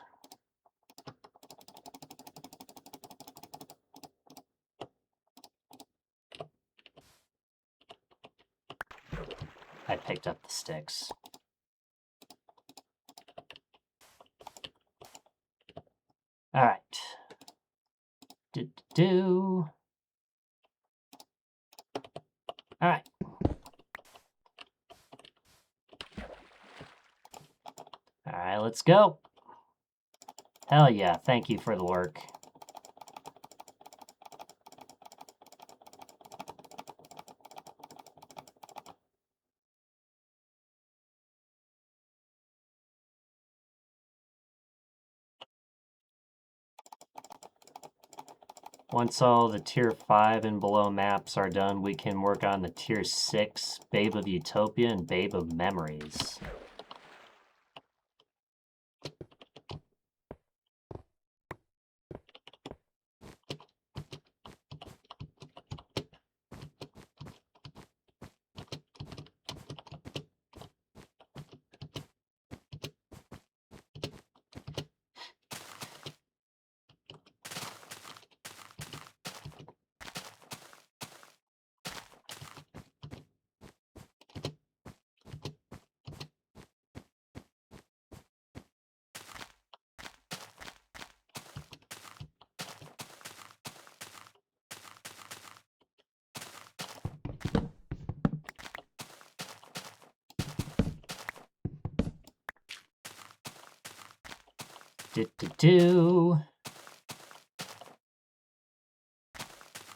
I picked up the sticks. Alright. Alright. Alright, let's go. Hell yeah, thank you for the work. Once all the Tier 5 and below maps are done, we can work on the Tier 6, Babe of Utopia and Babe of Memories.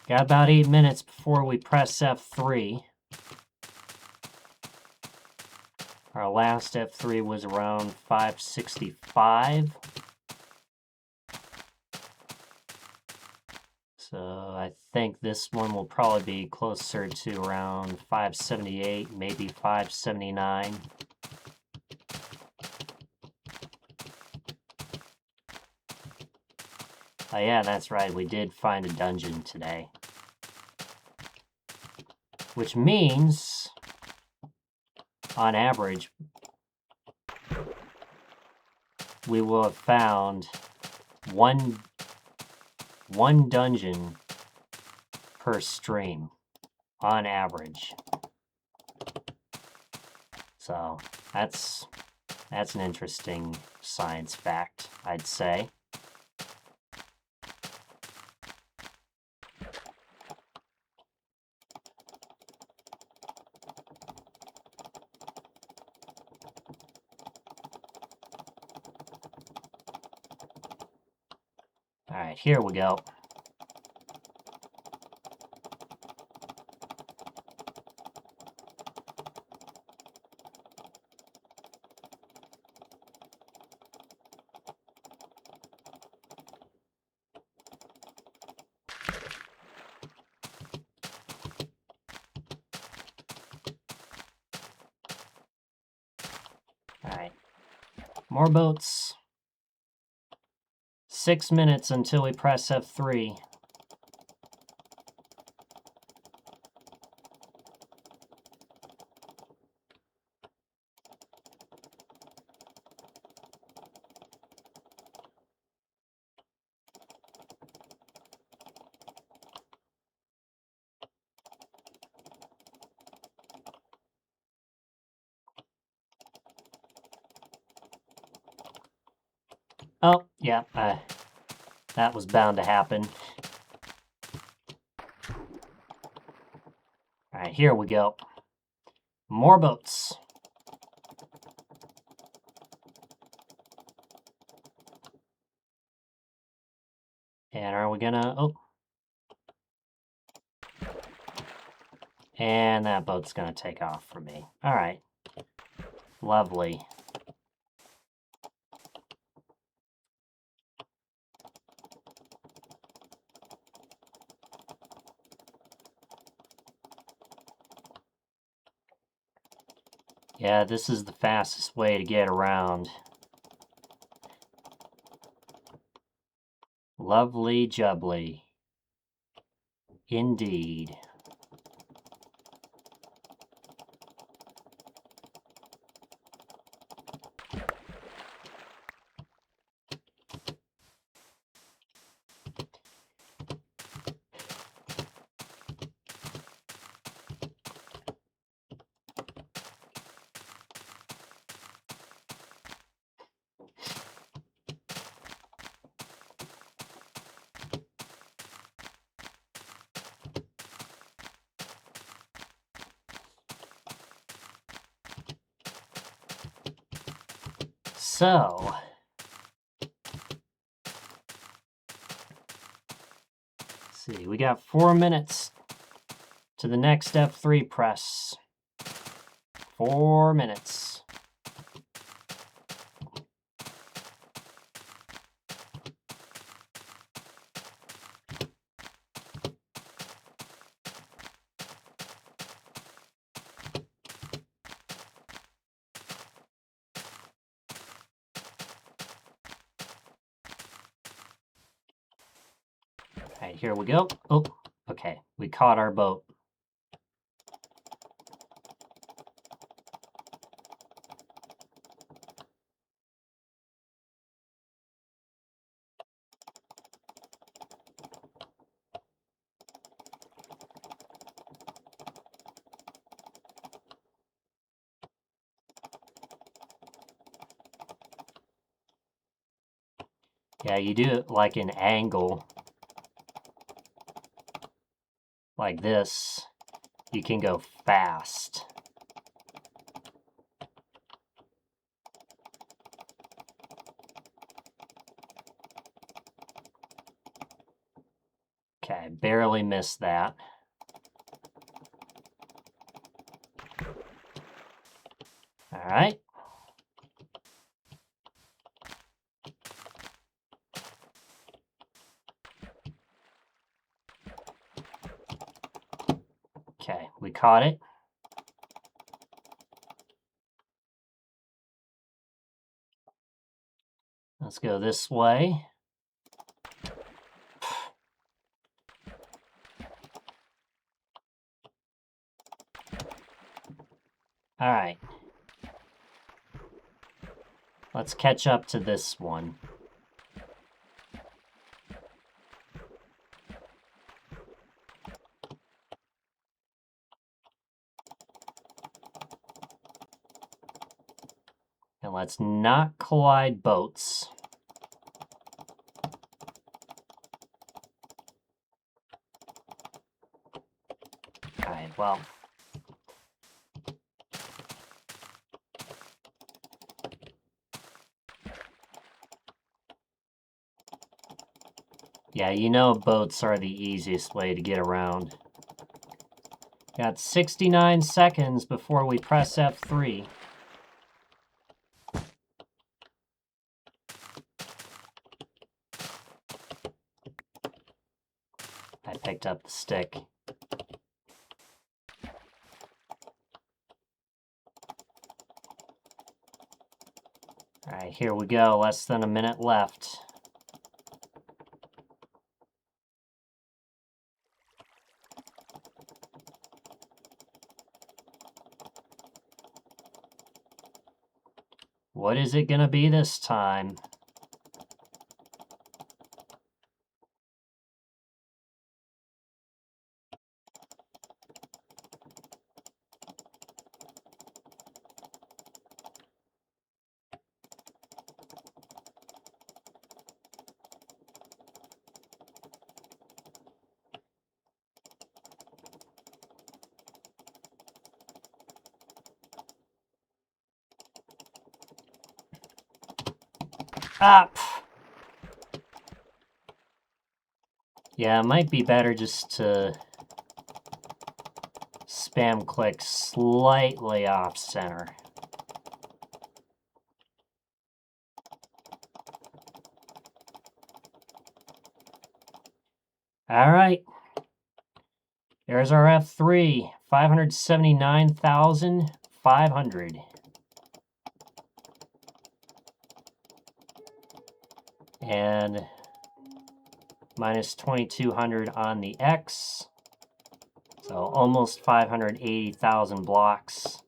Got about 8 minutes before we press F3. Our last F3 was around 565. So I think this one will probably be closer to around 578, maybe 579. Oh yeah, that's right. We did find a dungeon today. Which means, on average, we will have found one dungeon per stream, on average. So, that's an interesting science fact, I'd say. Alright, here we go. Alright, more boats. 6 minutes until we press F3. Oh, yeah, that was bound to happen. Alright, here we go. More boats. And are we gonna... Oh. And that boat's gonna take off for me. Alright. Lovely. Yeah, this is the fastest way to get around. Lovely jubbly. Indeed. So, let's see, we got 4 minutes to the next F3 press. 4 minutes. Alright, here we go. Oh, okay, we caught our boat. Yeah, you do it like an angle. Like this, you can go fast. Okay, barely missed that. All right. Okay, we caught it. Let's go this way. All right. Let's catch up to this one. And let's not collide boats. All right, well. Yeah, you know boats are the easiest way to get around. Got 69 seconds before we press F3. I picked up the stick. All right, here we go. Less than a minute left. What is it gonna be this time? Ah! Yeah, it might be better just to spam click slightly off center. All right. There's our F3, 579,500. And minus 2,200 on the X. So almost 580,000 blocks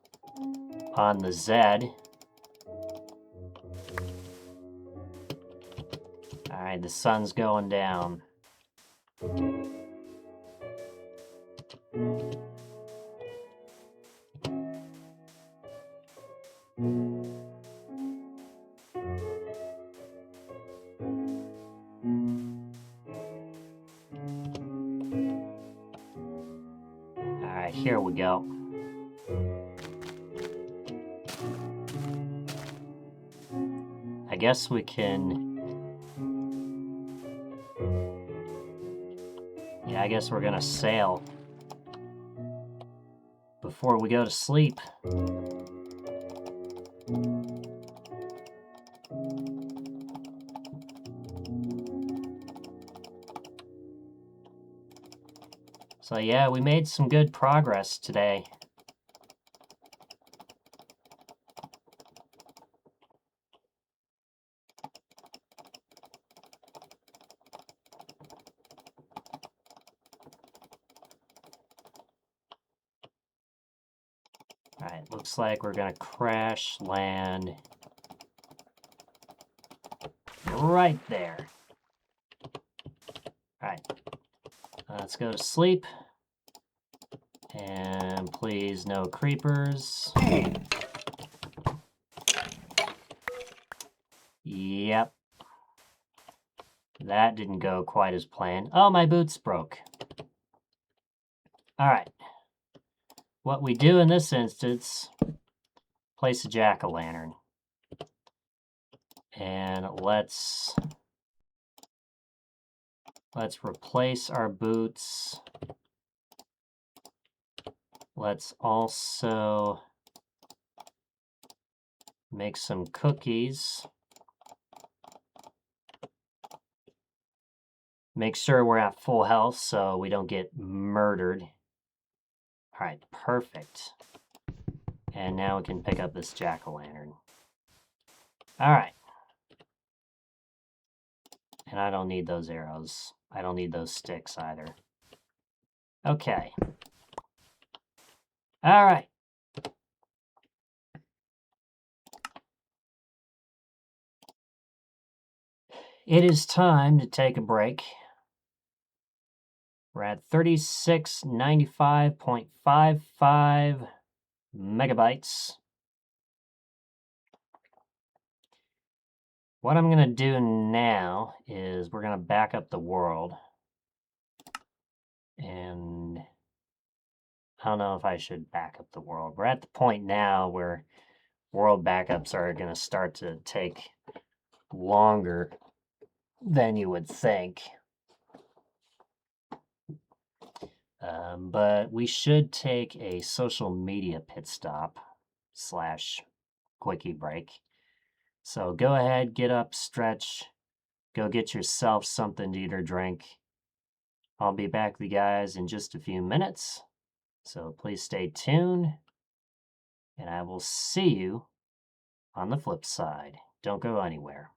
on the Z. All right, the sun's going down. All right, here we go. I guess we can... Yeah, I guess we're gonna sail before we go to sleep. So yeah, we made some good progress today. All right, looks like we're gonna crash land right there. All right, let's go to sleep. And please, no creepers. Yep. That didn't go quite as planned. Oh, my boots broke. All right. What we do in this instance, place a jack-o'-lantern. And let's replace our boots. Let's also make some cookies. Make sure we're at full health so we don't get murdered. All right, perfect. And now we can pick up this jack-o'-lantern. All right. And I don't need those arrows. I don't need those sticks either. Okay. All right. It is time to take a break. We're at 3695.55 megabytes. What I'm going to do now is we're going to back up the world. And I don't know if I should back up the world. We're at the point now where world backups are going to start to take longer than you would think. But we should take a social media pit stop / quickie break. So go ahead, get up, stretch, go get yourself something to eat or drink. I'll be back with you guys in just a few minutes. So please stay tuned, and I will see you on the flip side. Don't go anywhere.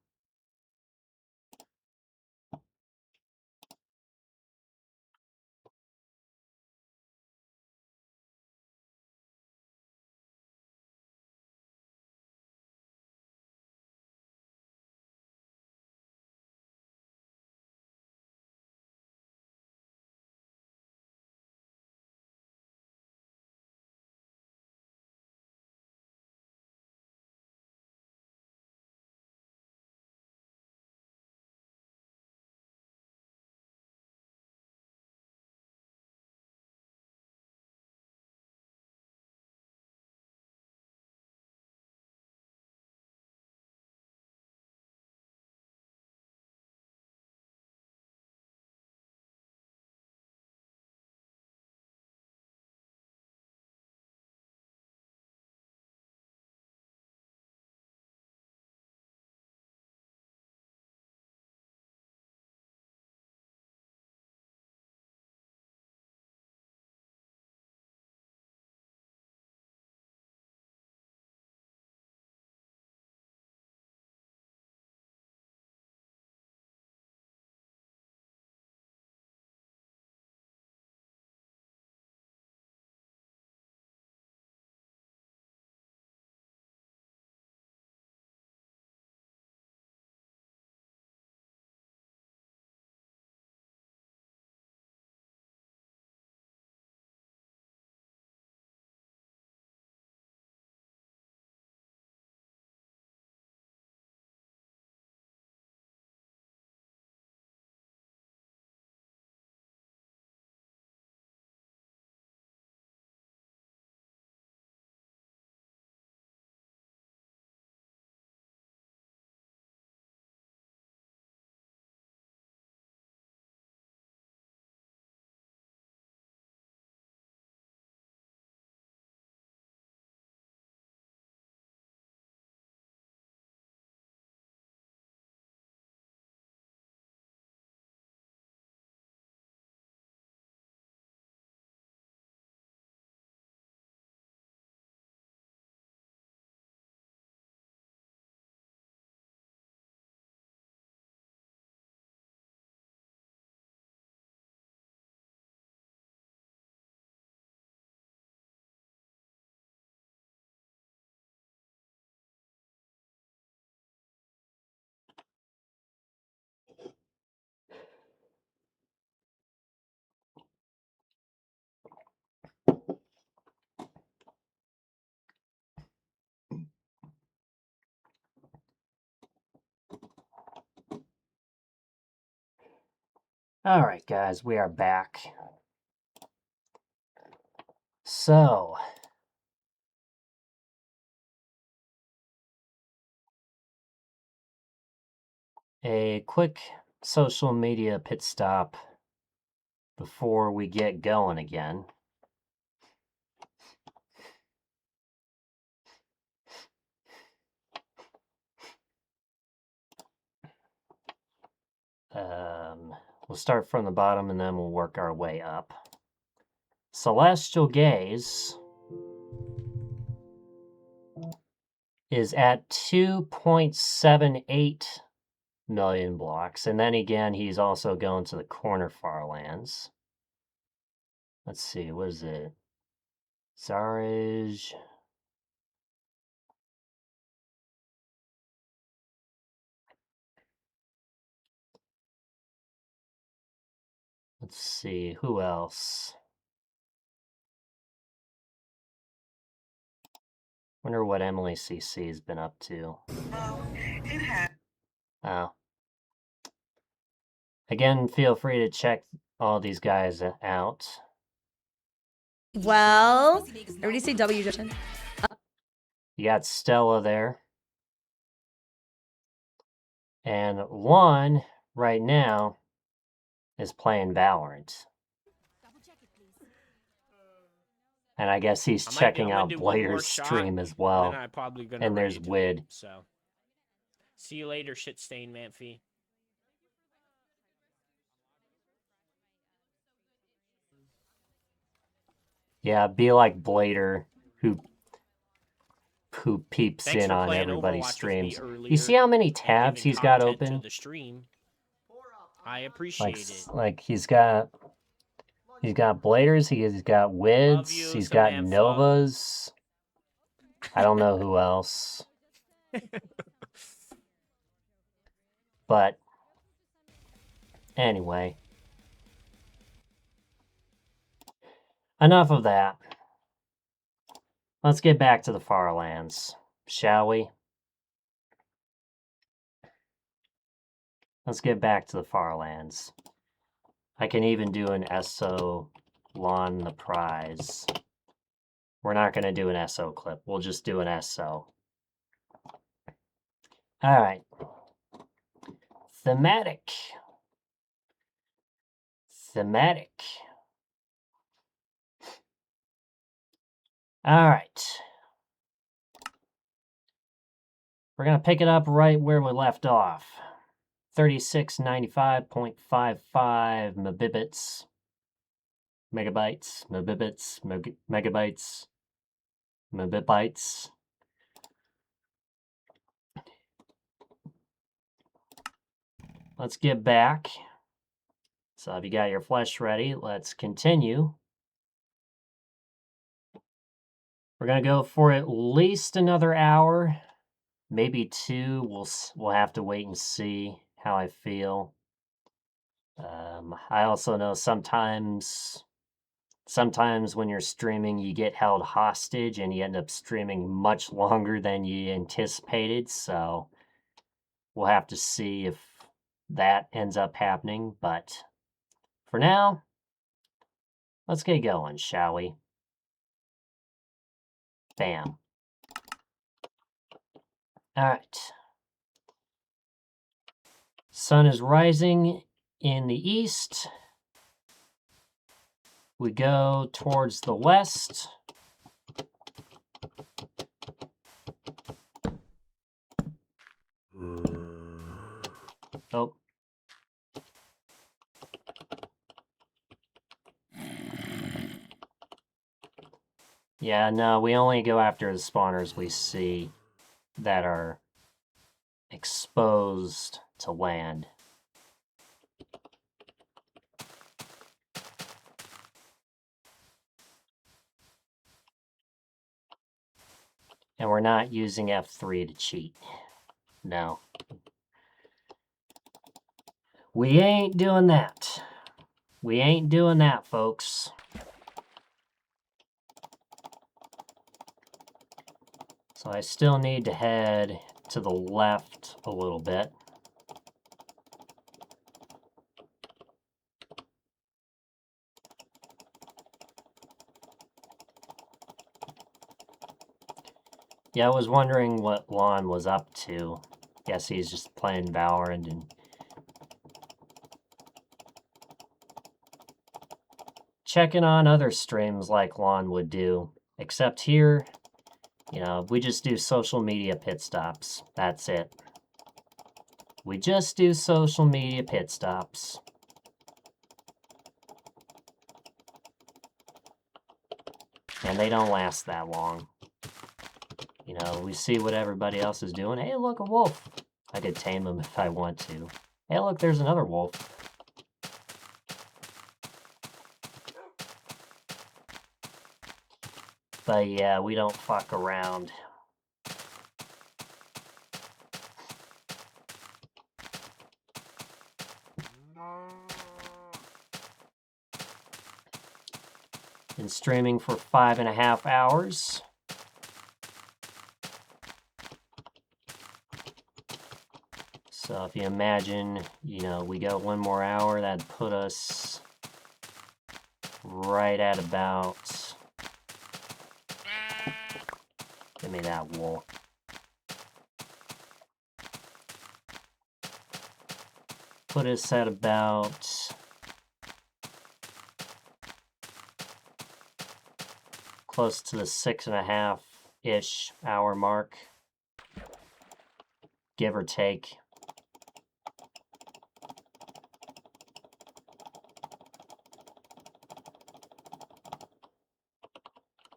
All right, guys, we are back. So, a quick social media pit stop before we get going again. We'll start from the bottom and then we'll work our way up. Celestial Gaze is at 2.78 million blocks. And then again, he's also going to the corner far lands. Let's see, what is it? Zaraj. Let's see, who else? Wonder what Emily CC has been up to. Oh. Again, feel free to check all these guys out. Well, everybody say W, Justin. You got Stella there. And Lon, right now, is playing Valorant. And I guess he's checking out Blader's stream as well. And there's Wid. So, see you later, shit stain Manfy. Yeah, be like Blader, who peeps Thanks in for on playing everybody's Overwatch streams. with me earlier You see how many and tabs giving he's got content open? to the stream. I appreciate it. Like he's got Bladers, he's got Wids, you, he's got Samantha. Novas. I don't know who else. But anyway, enough of that. Let's get back to the far lands, shall we? Let's get back to the far lands. I can even do an SO Lon the prize. We're not going to do an SO clip. We'll just do an SO. All right. Thematic. All right. We're going to pick it up right where we left off. 3695.55 megabytes. Let's get back. So if you got your flesh ready, let's continue. We're going to go for at least another hour, maybe 2. We'll have to wait and see how I feel. I also know sometimes when you're streaming, you get held hostage and you end up streaming much longer than you anticipated. So we'll have to see if that ends up happening. But for now, let's get going, shall we? Bam. All right. Sun is rising in the east. We go towards the west. Oh. Yeah, no, we only go after the spawners we see that are exposed to land. And we're not using F3 to cheat. No. We ain't doing that. We ain't doing that, folks. So I still need to head to the left a little bit. Yeah, I was wondering what Lon was up to. Guess he's just playing Valorant and checking on other streams like Lon would do. Except here, you know, we just do social media pit stops. That's it. We just do social media pit stops. And they don't last that long. You know, we see what everybody else is doing. Hey, look, a wolf. I could tame him if I want to. Hey, look, there's another wolf. But yeah, we don't fuck around. Been streaming for 5.5 hours. So if you imagine, you know, we got 1 more hour, that'd put us right at about... Give me that wool. Put us at about... close to the 6.5-ish hour mark. Give or take.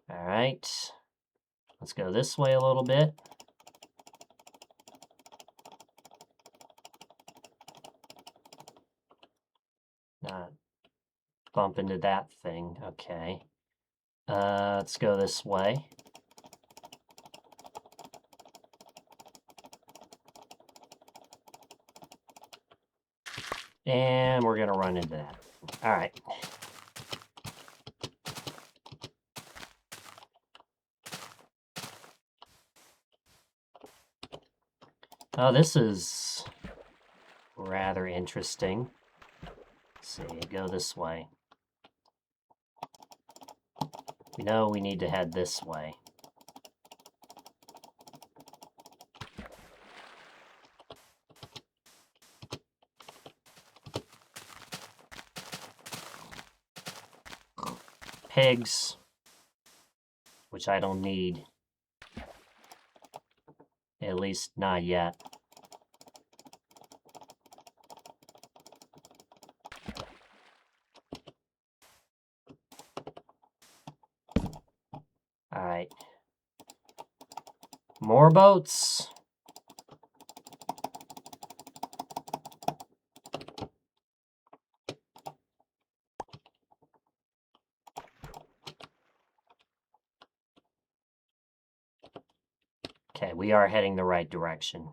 All right, let's go this way a little bit. Not bump into that thing, okay. Let's go this way. And we're gonna run into that. All right. Oh, this is rather interesting. Let's see, go this way. We know we need to head this way. Pigs, which I don't need. At least not yet. All right. More boats. Okay, we are heading the right direction.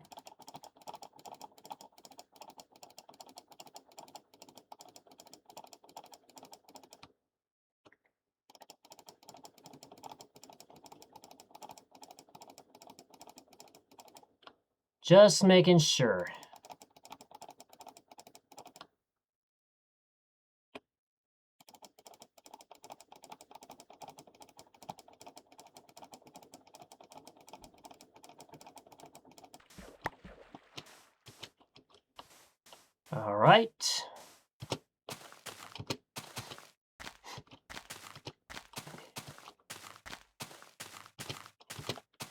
Just making sure. All right.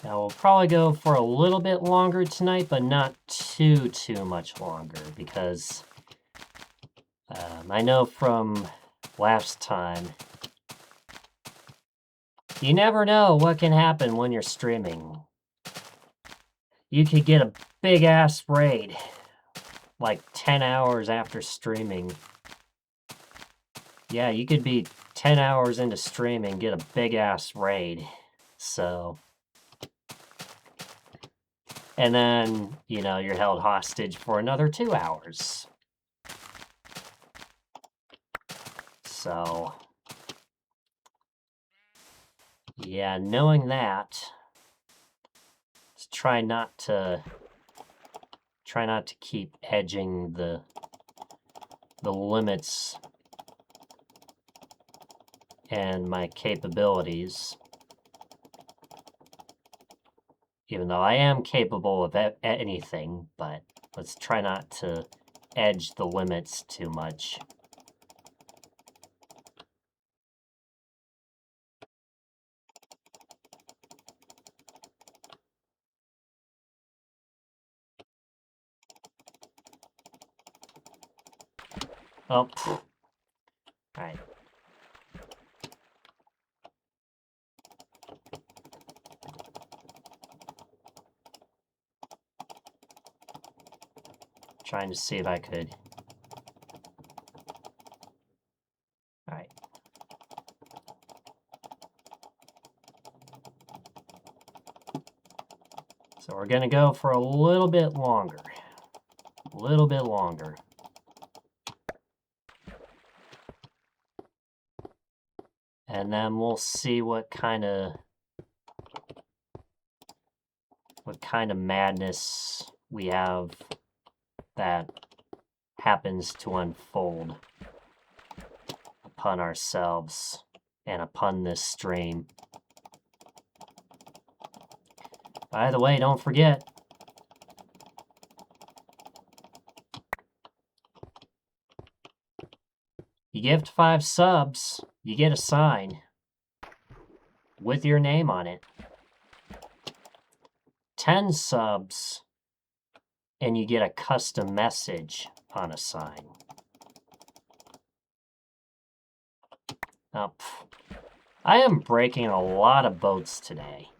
Now we'll probably go for a little bit longer tonight, but not too much longer, because I know from last time, you never know what can happen when you're streaming. You could get a big-ass raid, like 10 hours after streaming. Yeah, you could be 10 hours into streaming, get a big-ass raid, so... And then, you know, you're held hostage for another 2 hours. So... Yeah, knowing that, just try not to keep edging the limits and my capabilities. Even though I am capable of anything, but let's try not to edge the limits too much. Oh, all right. Trying to see if I could. All right. So we're gonna go for a little bit longer. A little bit longer. And then we'll see what kind of madness we have that happens to unfold upon ourselves and upon this stream. By the way, don't forget, you gift 5 subs, you get a sign with your name on it. 10 subs, and you get a custom message on a sign. Oh, I am breaking a lot of boats today.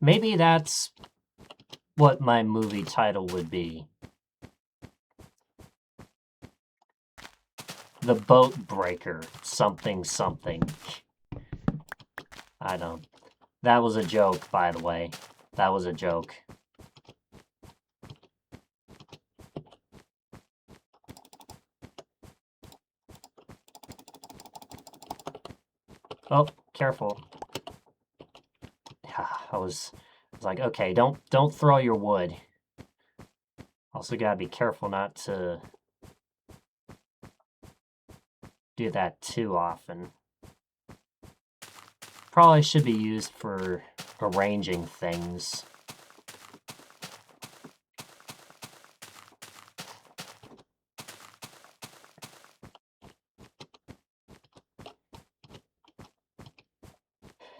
Maybe that's what my movie title would be. The Boat Breaker, something, something. I don't. That was a joke, by the way. That was a joke. Oh, careful. I was like, okay, don't throw your wood. Also gotta be careful not to do that too often. Probably should be used for arranging things.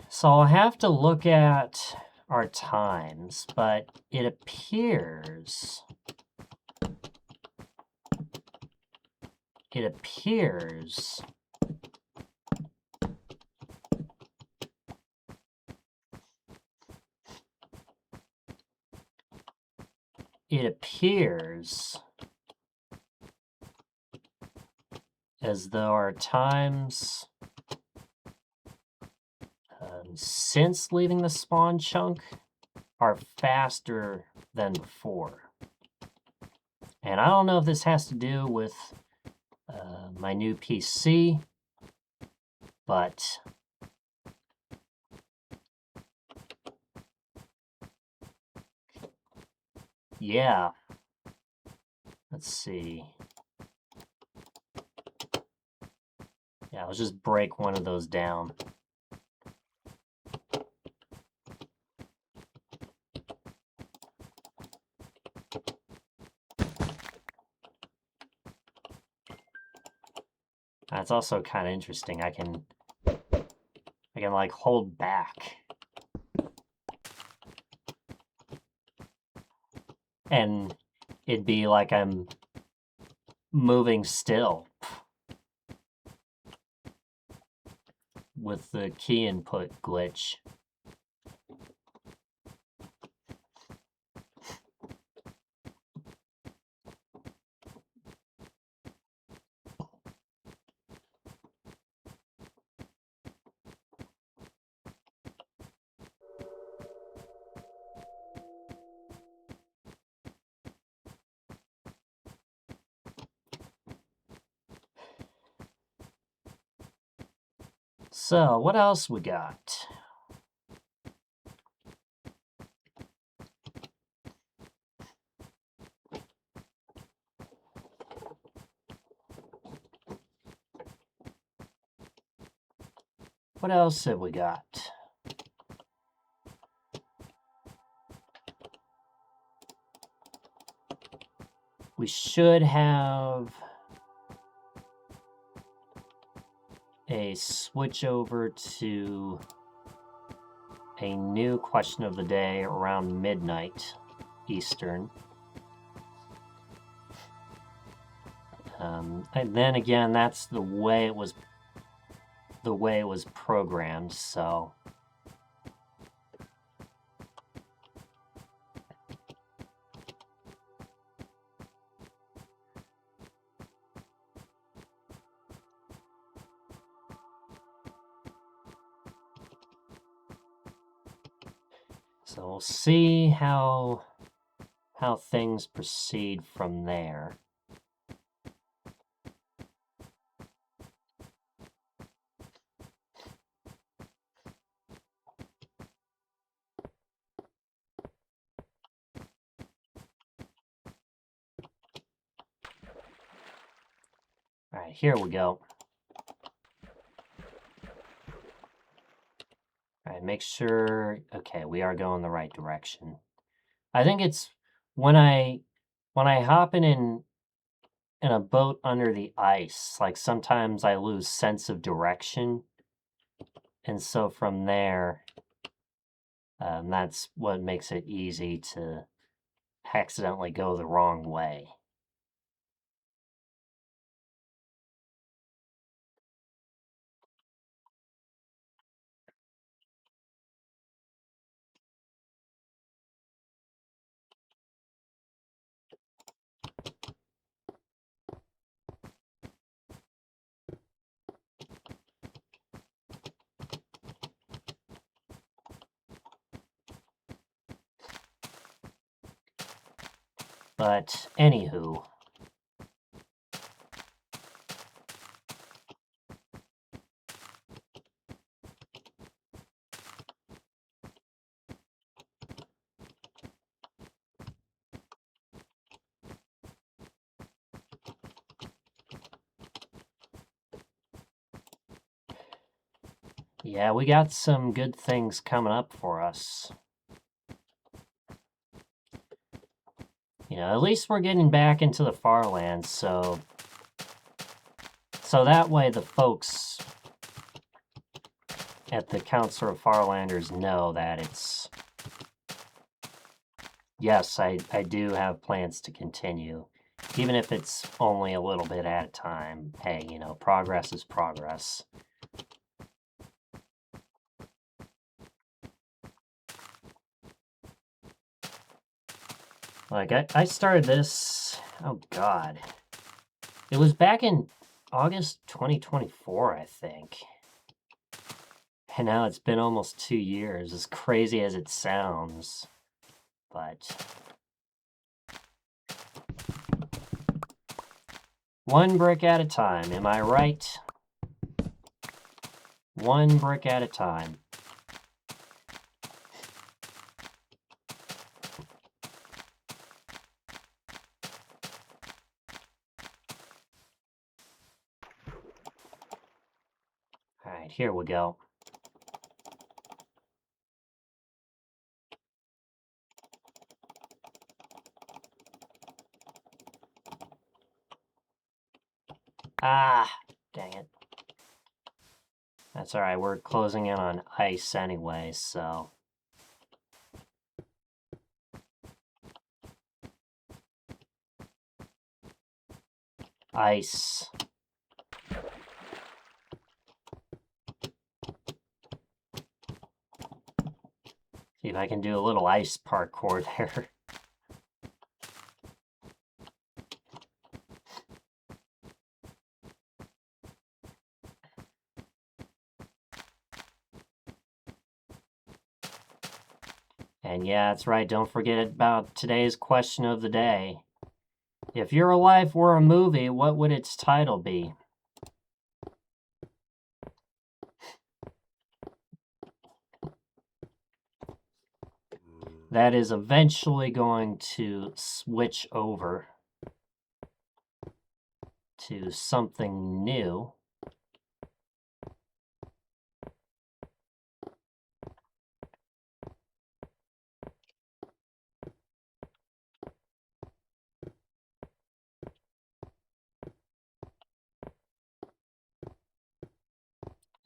So I'll have to look at our times, but it appears as though our times since leaving the spawn chunk are faster than before. And I don't know if this has to do with my new PC, but yeah. Let's see. Yeah, let's just break one of those down. That's also kind of interesting. I can like hold back. And it'd be like I'm moving still with the key input glitch. So, what else we got? What else have we got? We should have a switch over to a new question of the day around midnight Eastern. And then again, that's the way it was programmed, so So we'll see how things proceed from there. All right, here we go. All right, make sure, okay, we are going the right direction. I think it's when I hop in a boat under the ice, like sometimes I lose sense of direction. And so from there, that's what makes it easy to accidentally go the wrong way. But anywho, yeah, we got some good things coming up for us. You know, at least we're getting back into the far lands, so that way the folks at the Council of Farlanders know that it's... Yes, I do have plans to continue. Even if it's only a little bit at a time. Hey, you know, progress is progress. Like, I started this... Oh, God. It was back in August 2024, I think. And now it's been almost 2 years, as crazy as it sounds. But... one brick at a time, am I right? One brick at a time. Alright, here we go. Ah, dang it. That's alright, we're closing in on ice anyway, so... Ice. See if I can do a little ice parkour there. And yeah, that's right, don't forget about today's question of the day. If your life were a movie, what would its title be? That is eventually going to switch over to something new.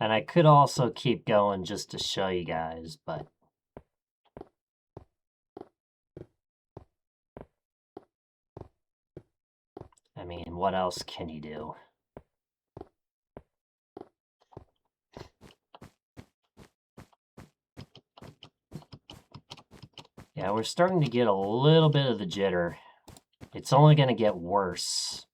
And I could also keep going just to show you guys, but... I mean, what else can you do? Yeah, we're starting to get a little bit of the jitter. It's only going to get worse.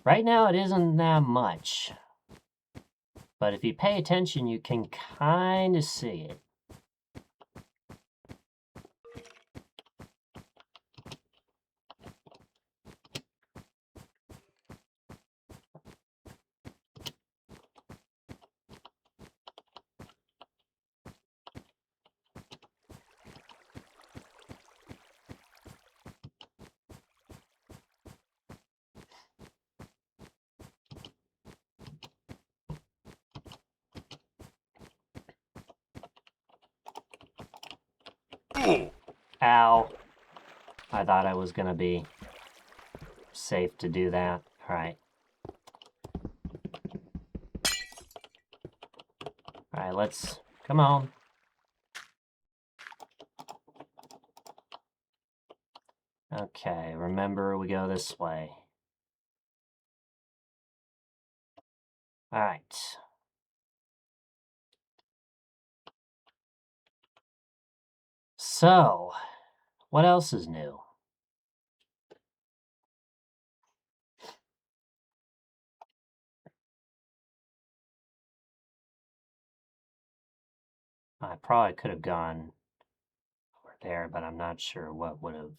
Right now, it isn't that much. but if you pay attention, you can kind of see it. Ow. I thought I was gonna be safe to do that. Alright. Alright, let's... Come on. Okay, remember we go this way. Alright. So, what else is new? I probably could have gone over there, but I'm not sure what would have...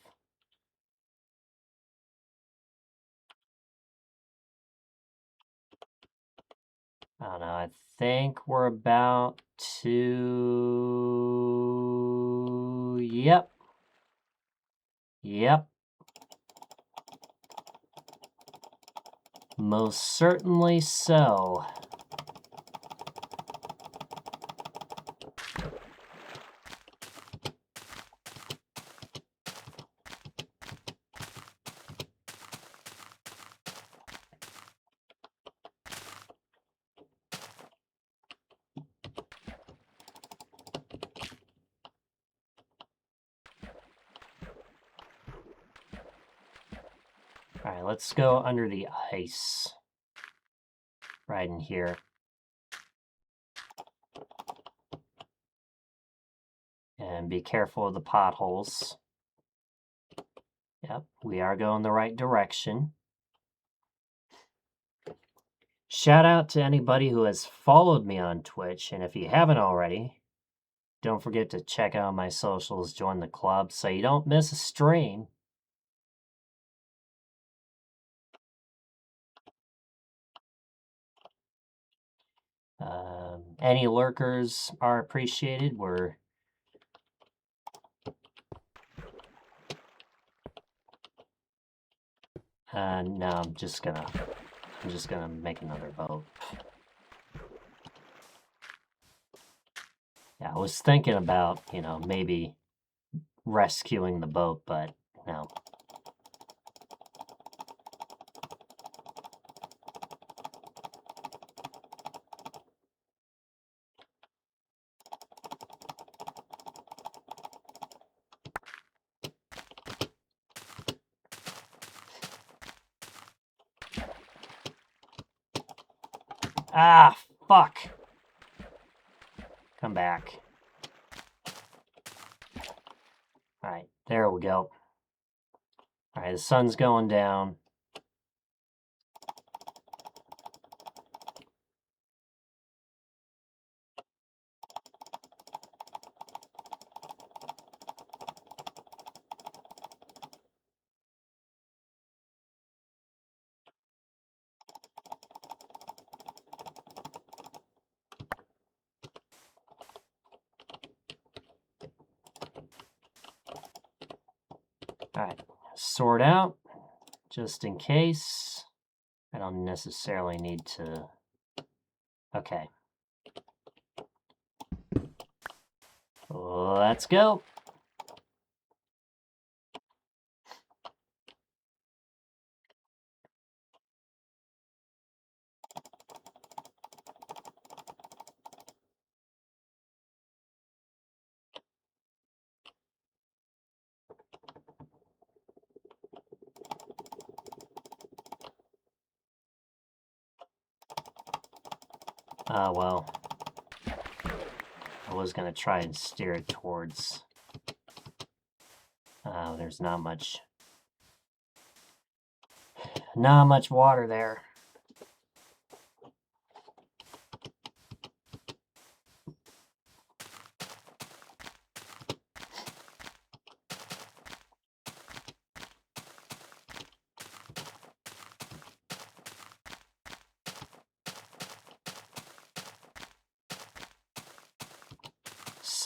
I don't know, I think we're about to... Yep. Yep. Most certainly so. Alright, let's go under the ice. Right in here. And be careful of the potholes. Yep, we are going the right direction. Shout out to anybody who has followed me on Twitch, and if you haven't already, don't forget to check out my socials, join the club, so you don't miss a stream. Any lurkers are appreciated. No, I'm just gonna make another boat. Yeah, I was thinking about, you know, maybe rescuing the boat, but no. Ah, fuck. Come back. Alright, there we go. Alright, the sun's going down. Alright, sort out, just in case. I don't necessarily need to... Okay. Let's go. Well, I was gonna try and steer it towards... there's not much water there.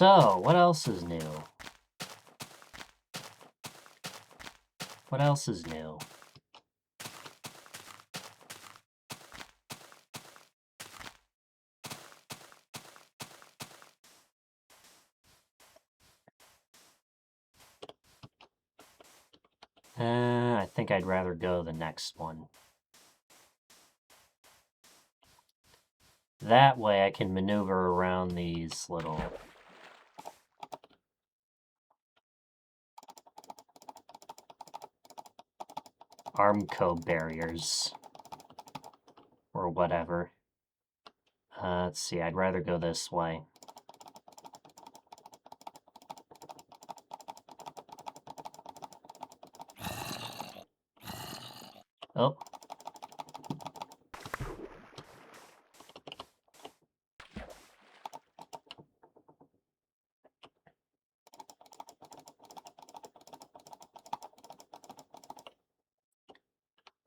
So, what else is new? What else is new? I think I'd rather go the next one. That way I can maneuver around these little Armco barriers or whatever. Let's see, I'd rather go this way. Oh.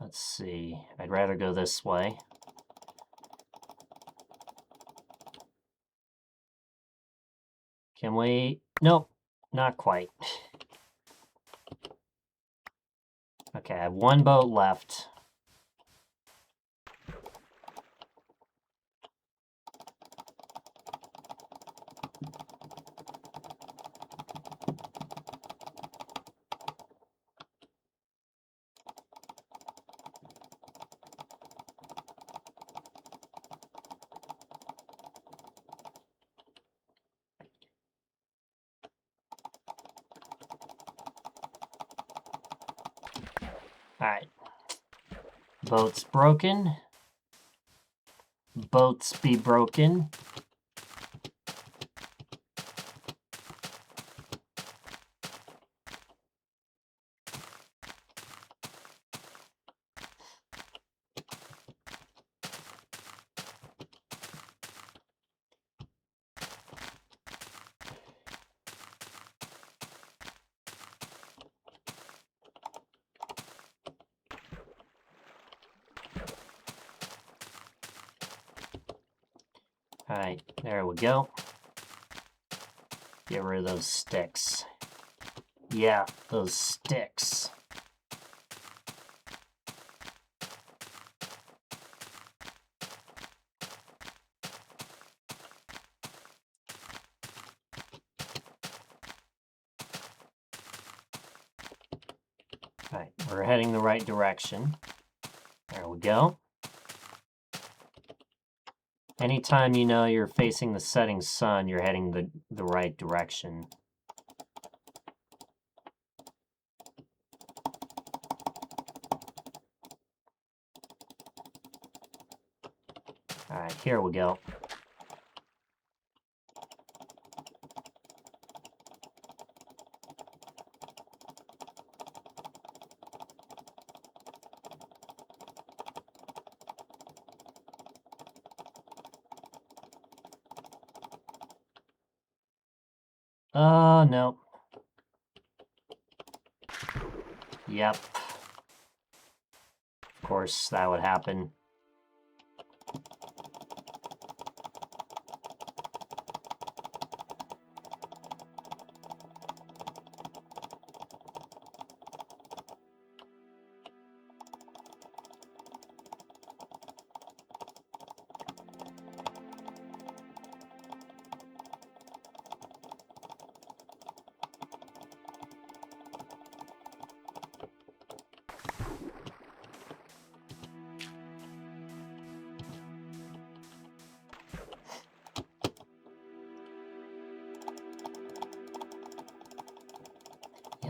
Let's see, I'd rather go this way. Can we? Nope, not quite. Okay, I have one boat left. Alright. Boat's broken. Boats be broken. Alright, there we go. Get rid of those sticks. Yeah, those sticks. Alright, we're heading the right direction. There we go. Anytime you know you're facing the setting sun, you're heading the right direction. Alright, here we go. No. Yep. Of course, that would happen.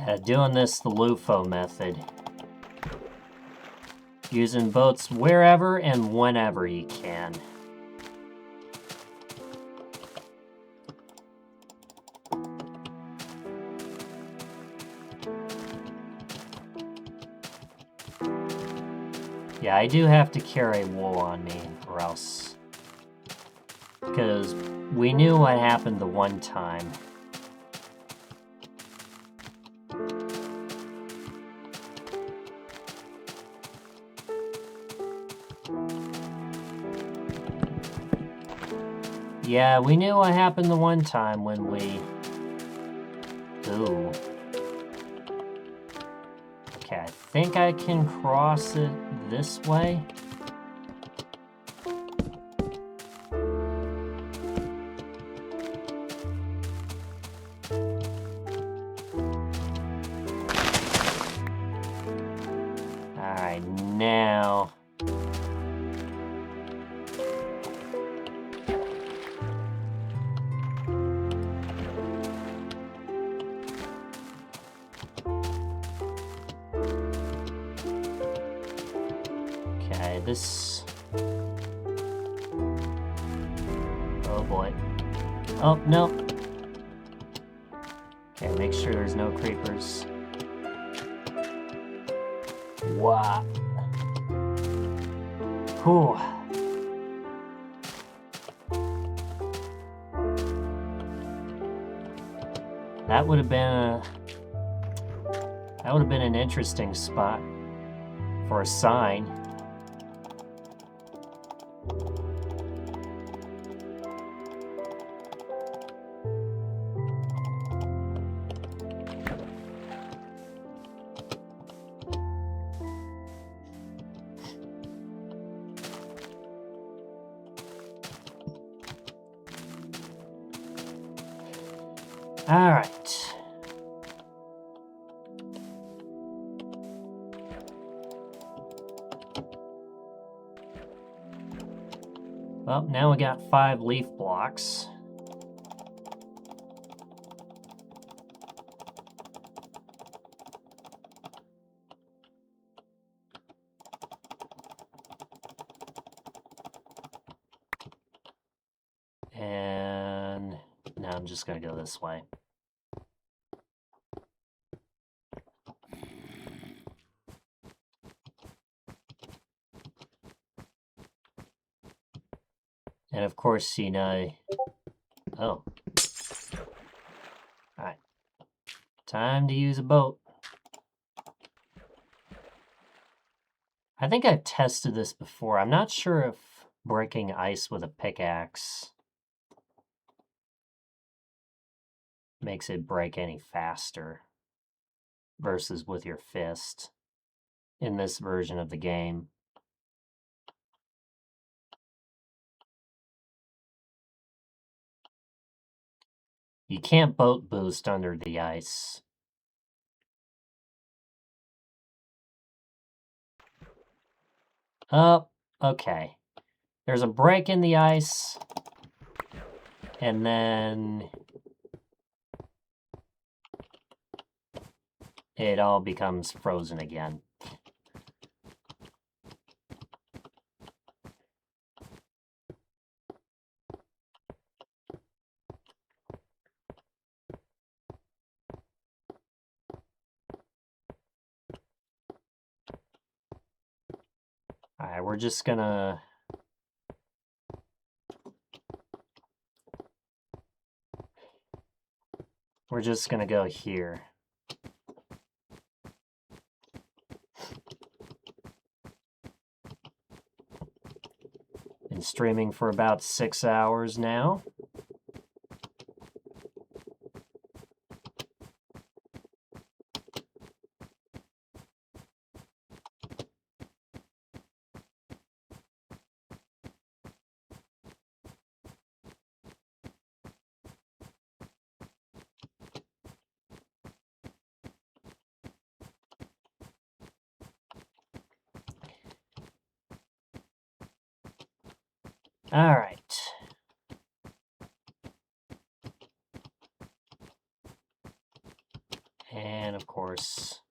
Yeah, doing this the LUFO method. Using boats wherever and whenever you can. Yeah, I do have to carry wool on me, or else... Because we knew what happened the one time. Yeah, we knew what happened the one time when we... Ooh. Okay, I think I can cross it this way. Alright, now... Okay, this... Oh boy. Oh, no. Okay, make sure there's no creepers. Wow. Whew. That would have been a... That would have been an interesting spot for a sign. All right. Well, now we got 5 leaf blocks. And now I'm just gonna go this way. And of course, you know, oh. Alright. Time to use a boat. I think I've tested this before. I'm not sure if breaking ice with a pickaxe makes it break any faster versus with your fist in this version of the game. You can't boat boost under the ice. Oh, okay. There's a break in the ice, and then it all becomes frozen again. Alright, we're just gonna... We're just gonna go here. Been streaming for about 6 hours now. All right. And of course,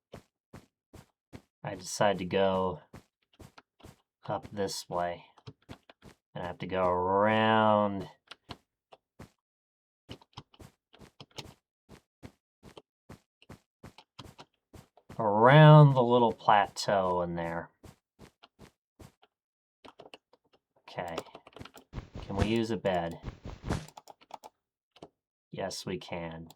I decide to go up this way. And I have to go around. Around the little plateau in there. Okay. Can we use a bed? Yes, we can.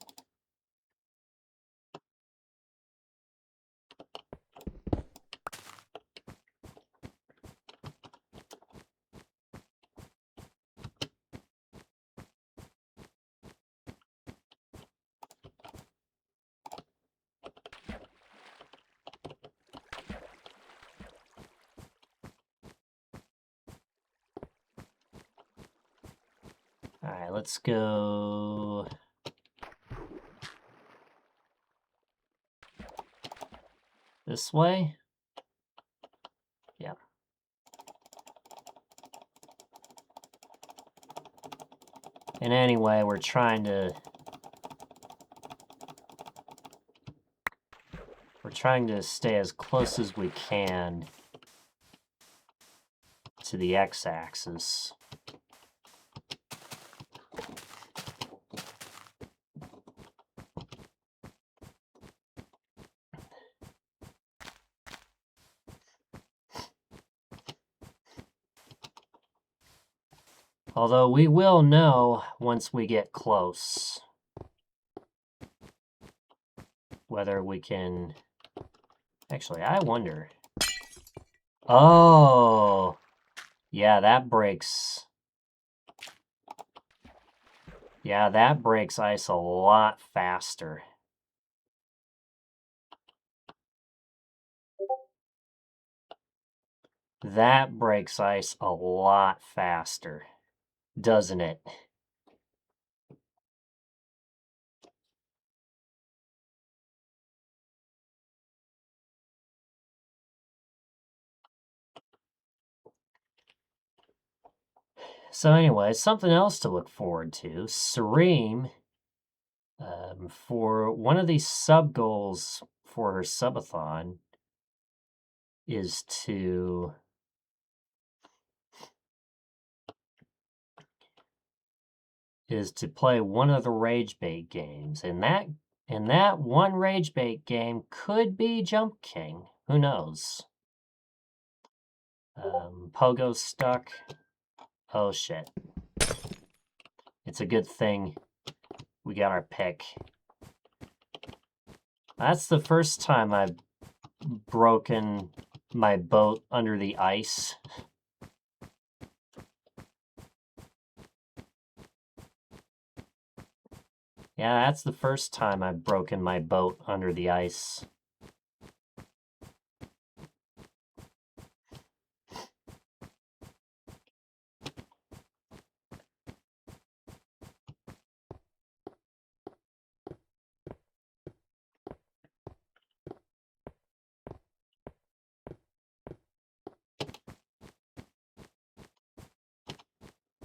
Alright, let's go... this way? Yeah. And anyway, we're trying to stay as close as we can to the x-axis. Although we will know once we get close whether we can... Actually, I wonder. Oh! Yeah, that breaks... Yeah, that breaks ice a lot faster. That breaks ice a lot faster, doesn't it? So anyway, something else to look forward to. Sareem, for one of these sub-goals for her subathon, is to play one of the Rage Bait games. And that one Rage Bait game could be Jump King. Who knows? Pogo's stuck. Oh shit. It's a good thing we got our pick. That's the first time I've broken my boat under the ice. Yeah, that's the first time I've broken my boat under the ice.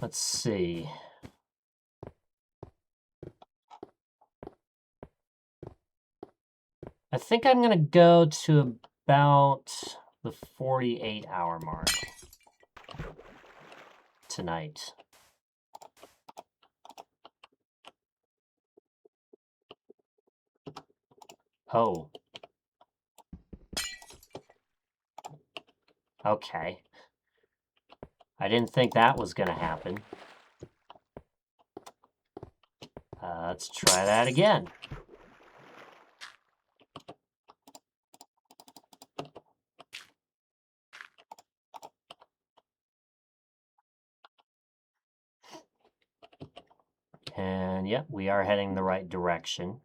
Let's see. I think I'm gonna go to about the 48-hour mark tonight. Oh. Okay. I didn't think that was gonna happen. Let's try that again. And yep, we are heading the right direction.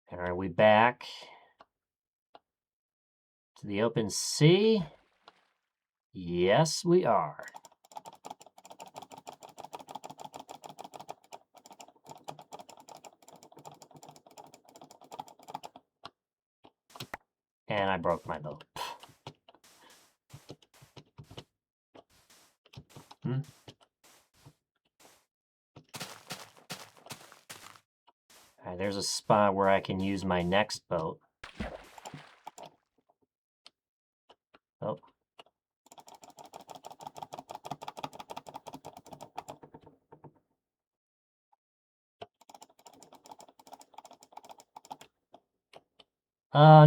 And are we back to the open sea? Yes, we are. And I broke my boat. Hmm? Alright, there's a spot where I can use my next boat. Oh.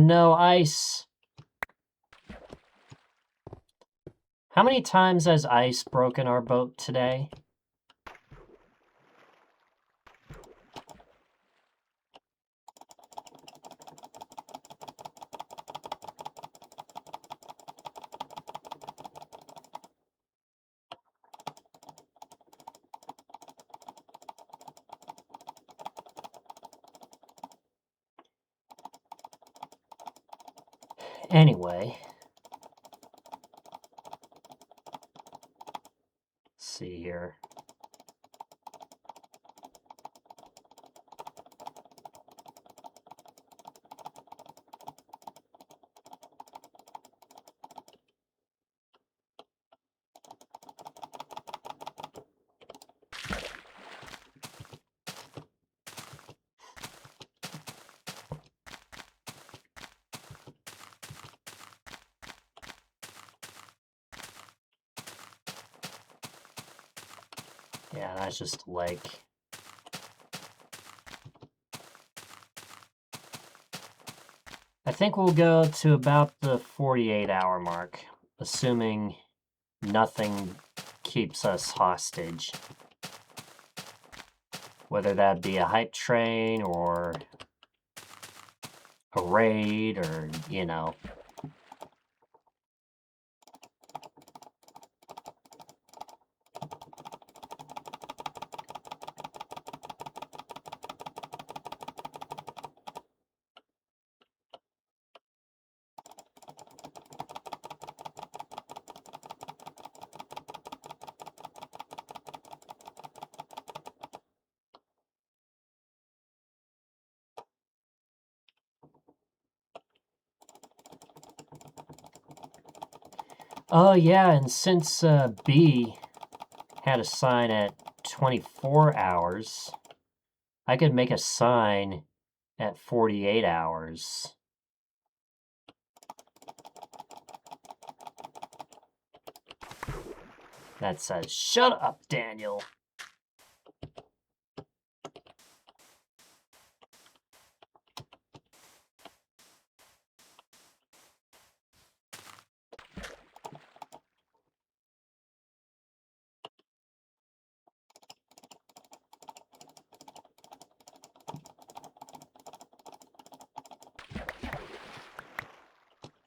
No, ice. How many times has ice broken our boat today? Anyway. Let's see here. Yeah, that's just a lake. I think we'll go to about the 48-hour mark, assuming nothing keeps us hostage. Whether that be a hype train or a raid or, you know. Oh yeah, and since B had a sign at 24 hours, I could make a sign at 48 hours. That says, "Shut up, Daniel."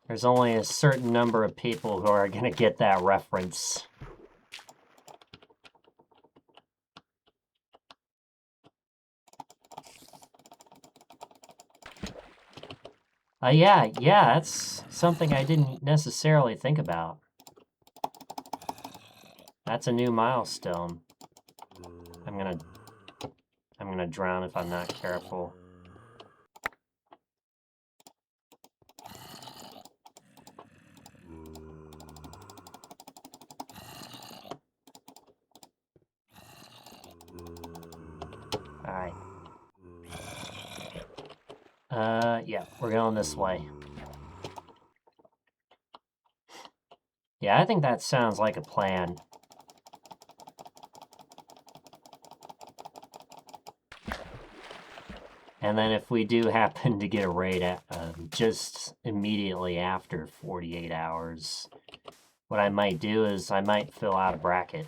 There's only a certain number of people who are going to get that reference. Yeah, that's something I didn't necessarily think about. That's a new milestone. I'm gonna drown if I'm not careful. Alright. Yeah, we're going this way. Yeah, I think that sounds like a plan. And then if we do happen to get a raid at, just immediately after 48 hours, what I might do is I might fill out a bracket.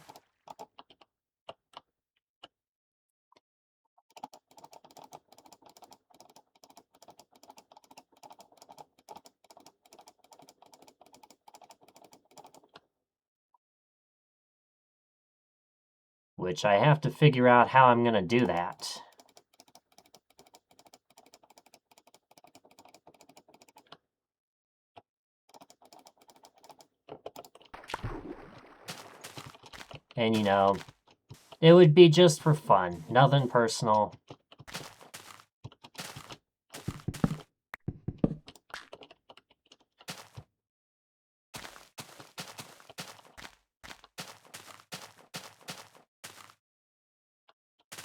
Which I have to figure out how I'm gonna do that. And, you know, it would be just for fun. Nothing personal.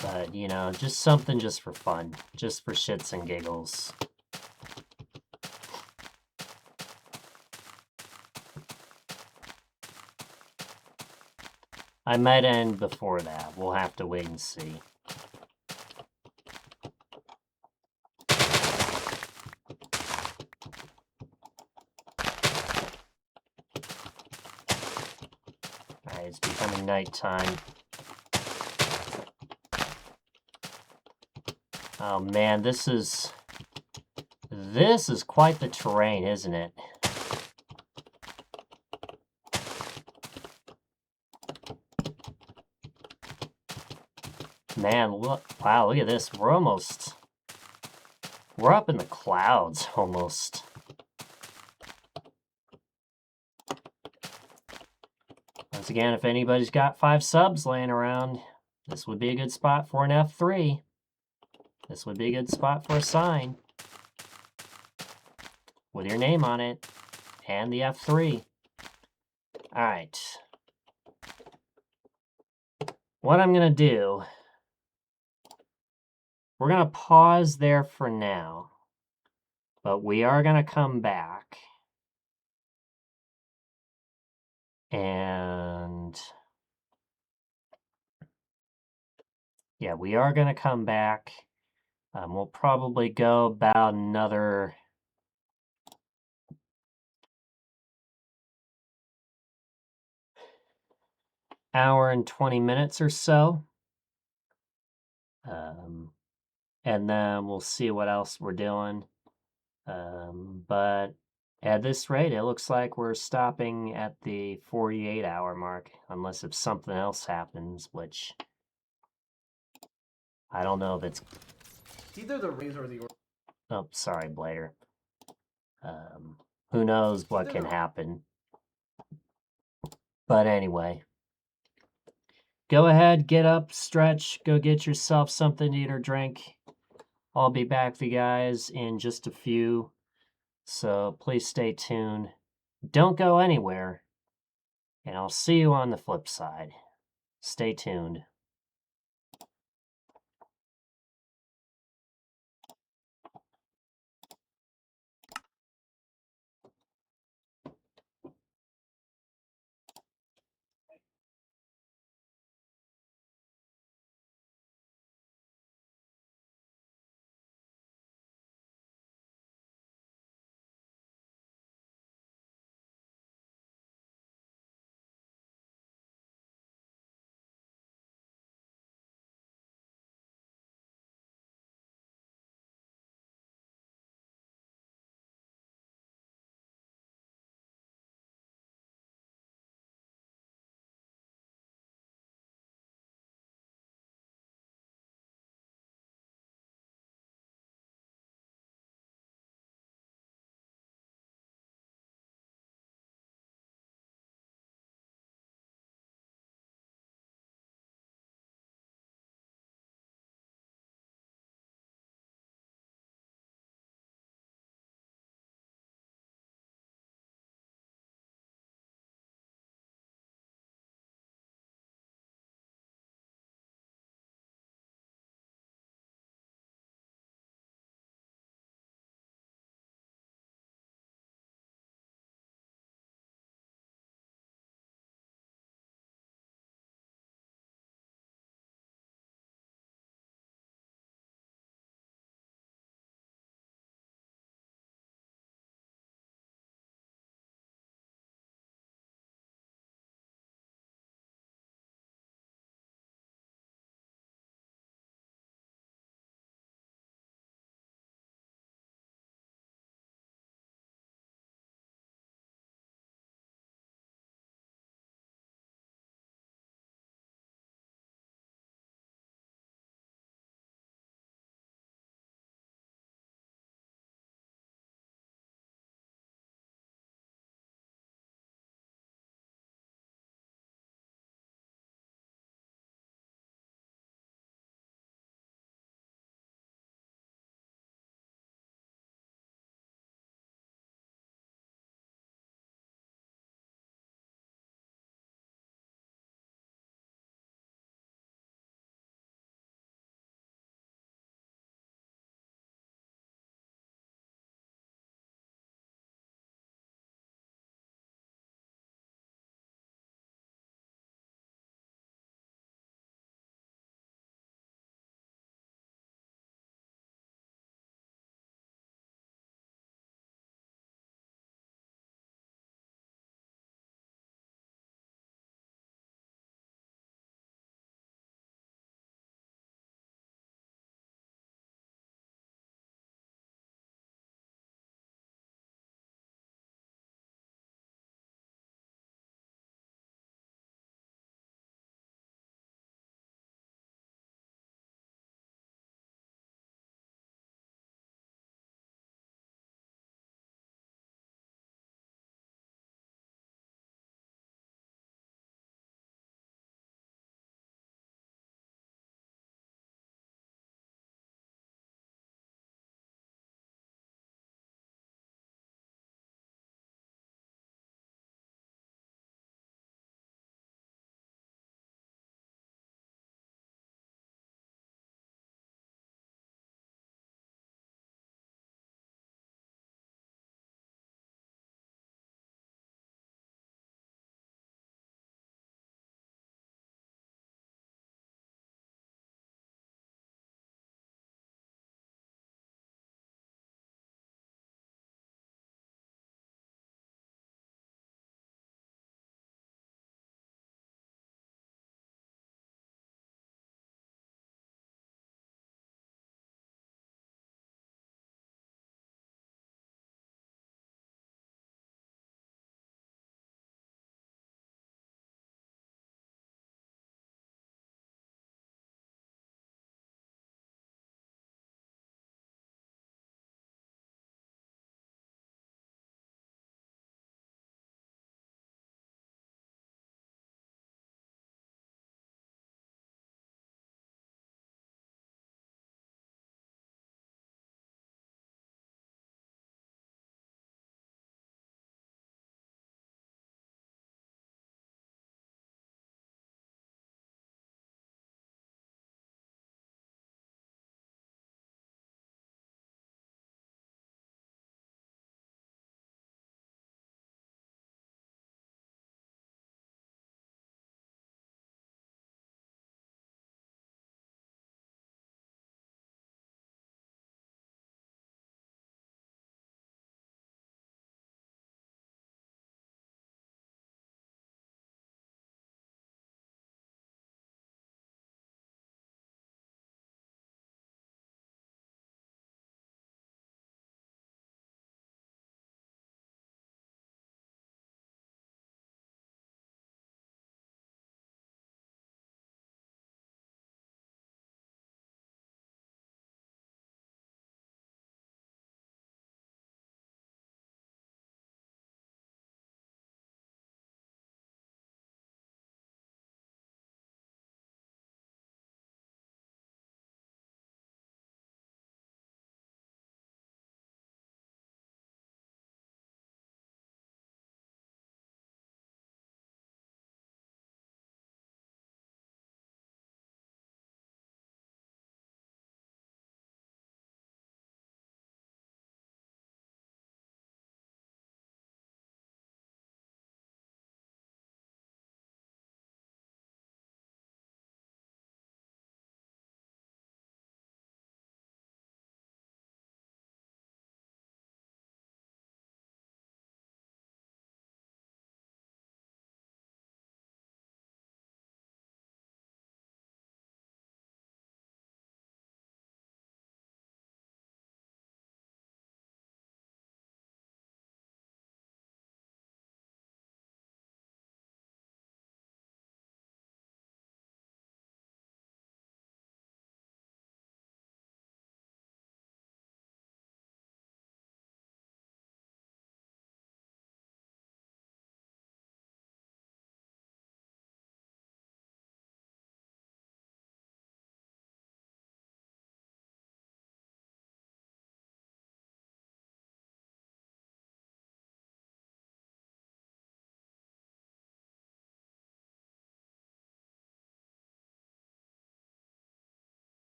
But, you know, just something just for fun. Just for shits and giggles. I might end before that. We'll have to wait and see. Alright, it's becoming nighttime. Oh man, this is quite the terrain, isn't it? Man, look, wow, look at this. We're up in the clouds, almost. Once again, if anybody's got 5 subs laying around, this would be a good spot for an F3. This would be a good spot for a sign with your name on it and the F3. All right. What I'm going to do, we're going to pause there for now, but we are going to come back. And yeah, we are going to come back. We'll probably go about another hour and 20 minutes or so. And then we'll see what else we're doing. But at this rate, it looks like we're stopping at the 48-hour mark, unless if something else happens, which I don't know if it's either the Rays or the Orioles. Oh, sorry, Blader. Who knows what can happen. But anyway, go ahead, get up, stretch, go get yourself something to eat or drink. I'll be back with you guys in just a few, so please stay tuned. Don't go anywhere, and I'll see you on the flip side. Stay tuned.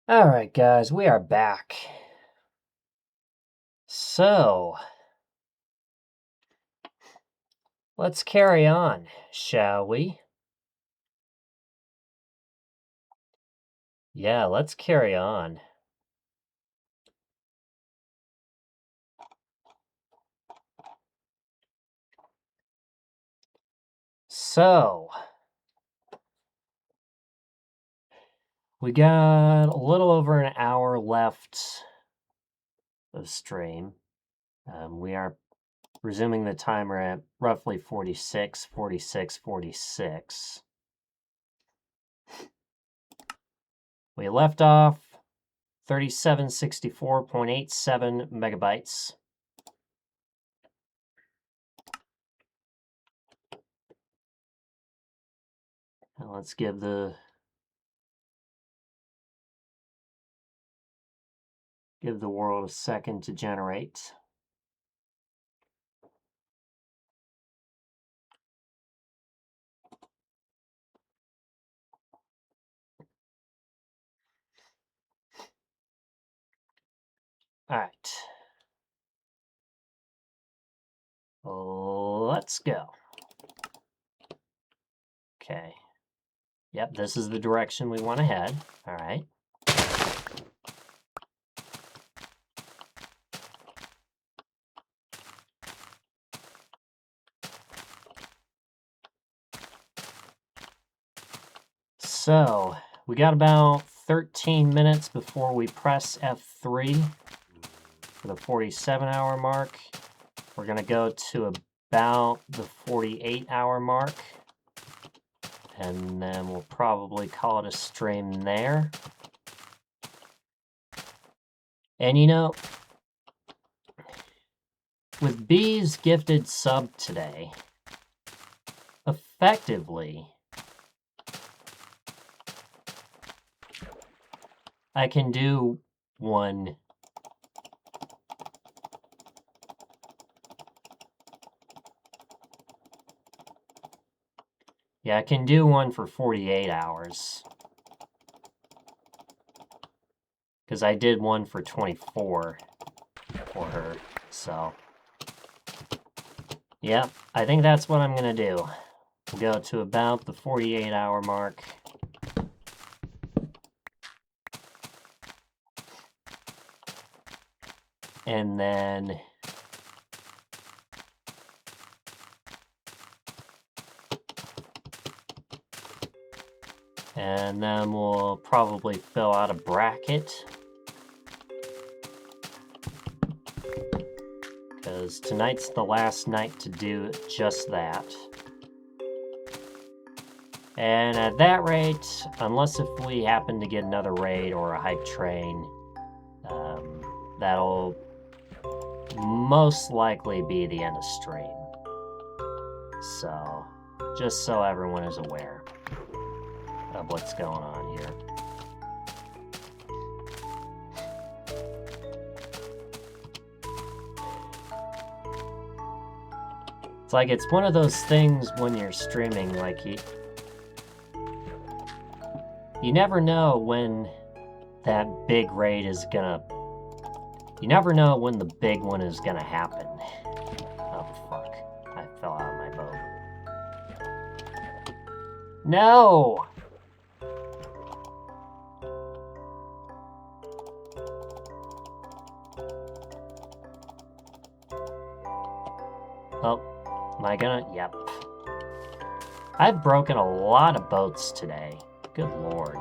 All right, guys, we are back. So, let's carry on, shall we? Yeah, let's carry on. So, we got a little over an hour left of stream. We are resuming the timer at roughly 46, 46, 46. We left off 3764.87 megabytes. Now let's give the world a second to generate. All right. Let's go. Okay. Yep, this is the direction we want to head. All right. So, we got about 13 minutes before we press F3 for the 47-hour mark. We're going to go to about the 48-hour mark. And then we'll probably call it a stream there. And you know, with B's gifted sub today, effectively, I can do one. Yeah, I can do one for 48 hours. Because I did one for 24 for her, so. Yeah, I think that's what I'm going to do. We'll go to about the 48-hour mark. And then we'll probably fill out a bracket. Because tonight's the last night to do just that. And at that rate, unless if we happen to get another raid or a hype train, that'll most likely be the end of stream. So, just so everyone is aware of what's going on here. It's like, it's one of those things when you're streaming, like, you never know when that big raid is gonna... You never know when the big one is gonna happen. Oh, fuck. I fell out of my boat. No! Oh, am I gonna? Yep. I've broken a lot of boats today. Good lord.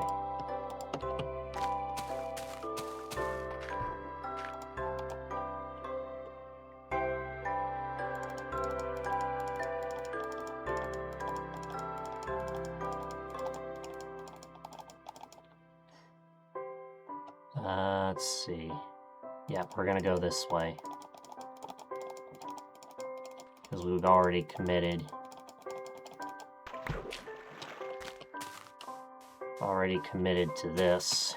Let's see. Yep, we're gonna go this way. Because we've already committed. Already committed to this.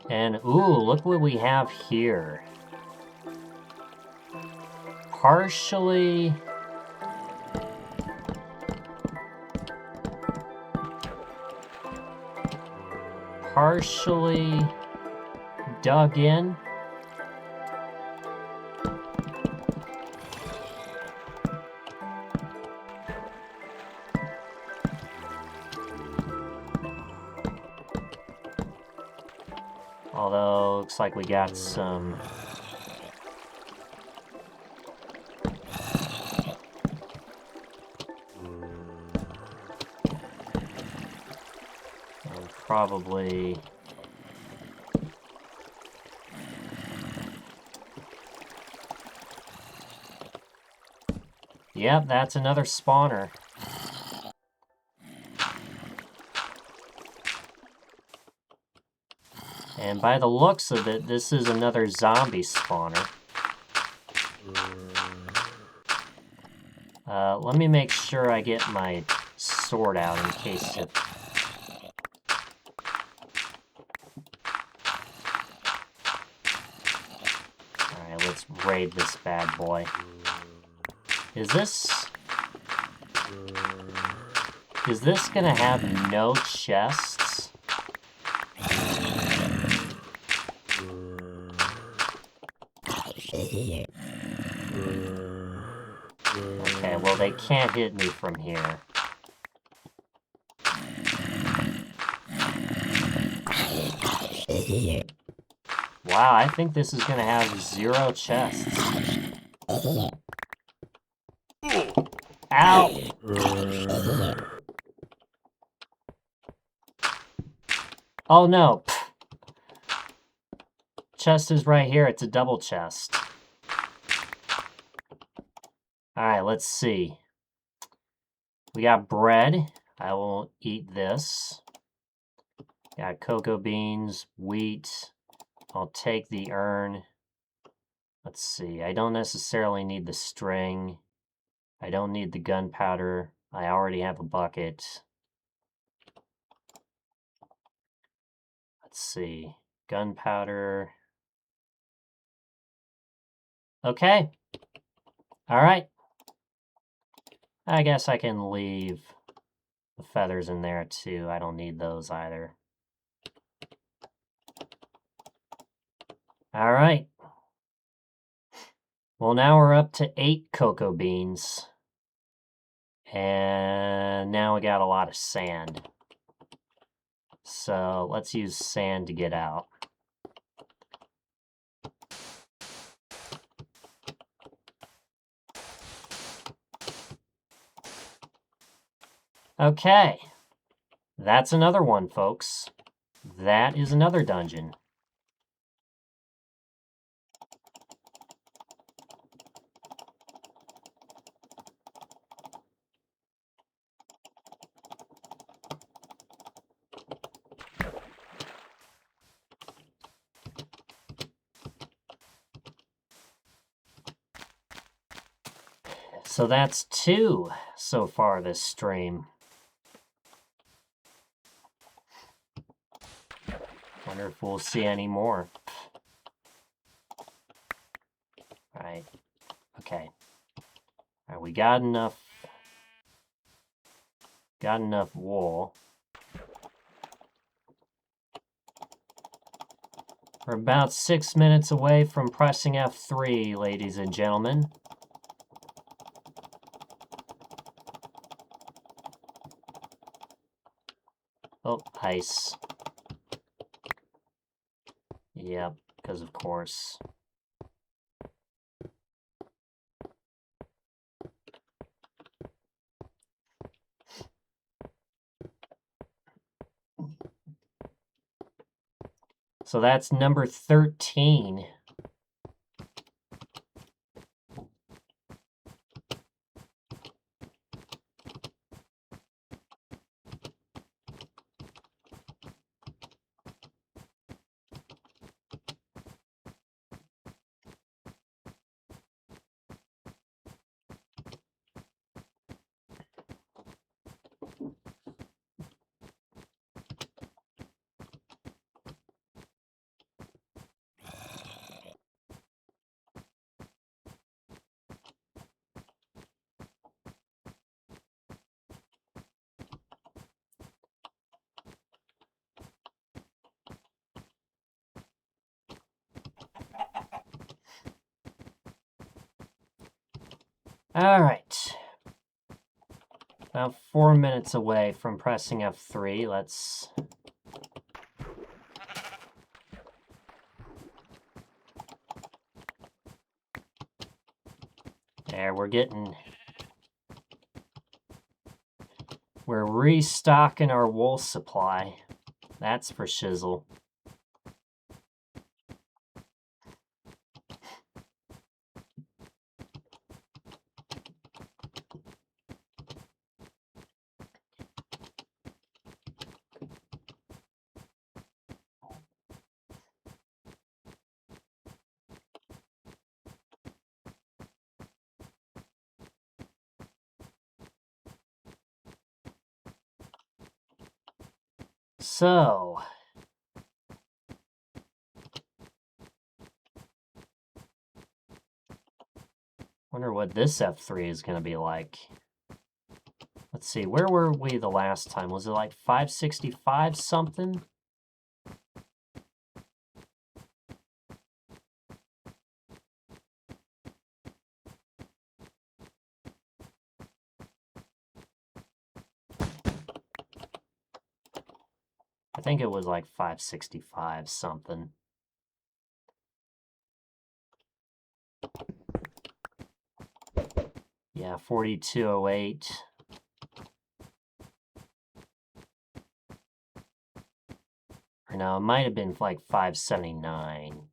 And, ooh, look what we have here. Partially... dug in. Although, looks like we got some... probably... Yep, that's another spawner. And by the looks of it, this is another zombie spawner. Let me make sure I get my sword out in case it... Alright, let's raid this bad boy. Is this gonna have no chests? Okay, well they can't hit me from here. Wow, I think this is gonna have 0 chests. Ow! Oh no! Chest is right here, it's a double chest. Alright, let's see. We got bread. I will eat this. Got cocoa beans, wheat. I'll take the urn. Let's see. I don't necessarily need the string. I don't need the gunpowder. I already have a bucket. Let's see. Gunpowder. Okay. Alright. I guess I can leave the feathers in there too. I don't need those either. Alright. Well, now we're up to 8 cocoa beans. And now we got a lot of sand. So let's use sand to get out. Okay. That's another one, folks. That is another dungeon. So that's 2 so far this stream. Wonder if we'll see any more. Right. Okay. Alright, we got enough wool. We're about 6 minutes away from pressing F3, ladies and gentlemen. Oh, ice. Yep, because of course. So that's number 13. All right. About 4 minutes away from pressing F3. Let's... There, we're restocking our wool supply. That's for shizzle. So, wonder what this F3 is going to be like. Let's see, where were we the last time? Was it like 565 something? I think it was like 565 something. Yeah, 4208. Or no, it might have been like 579.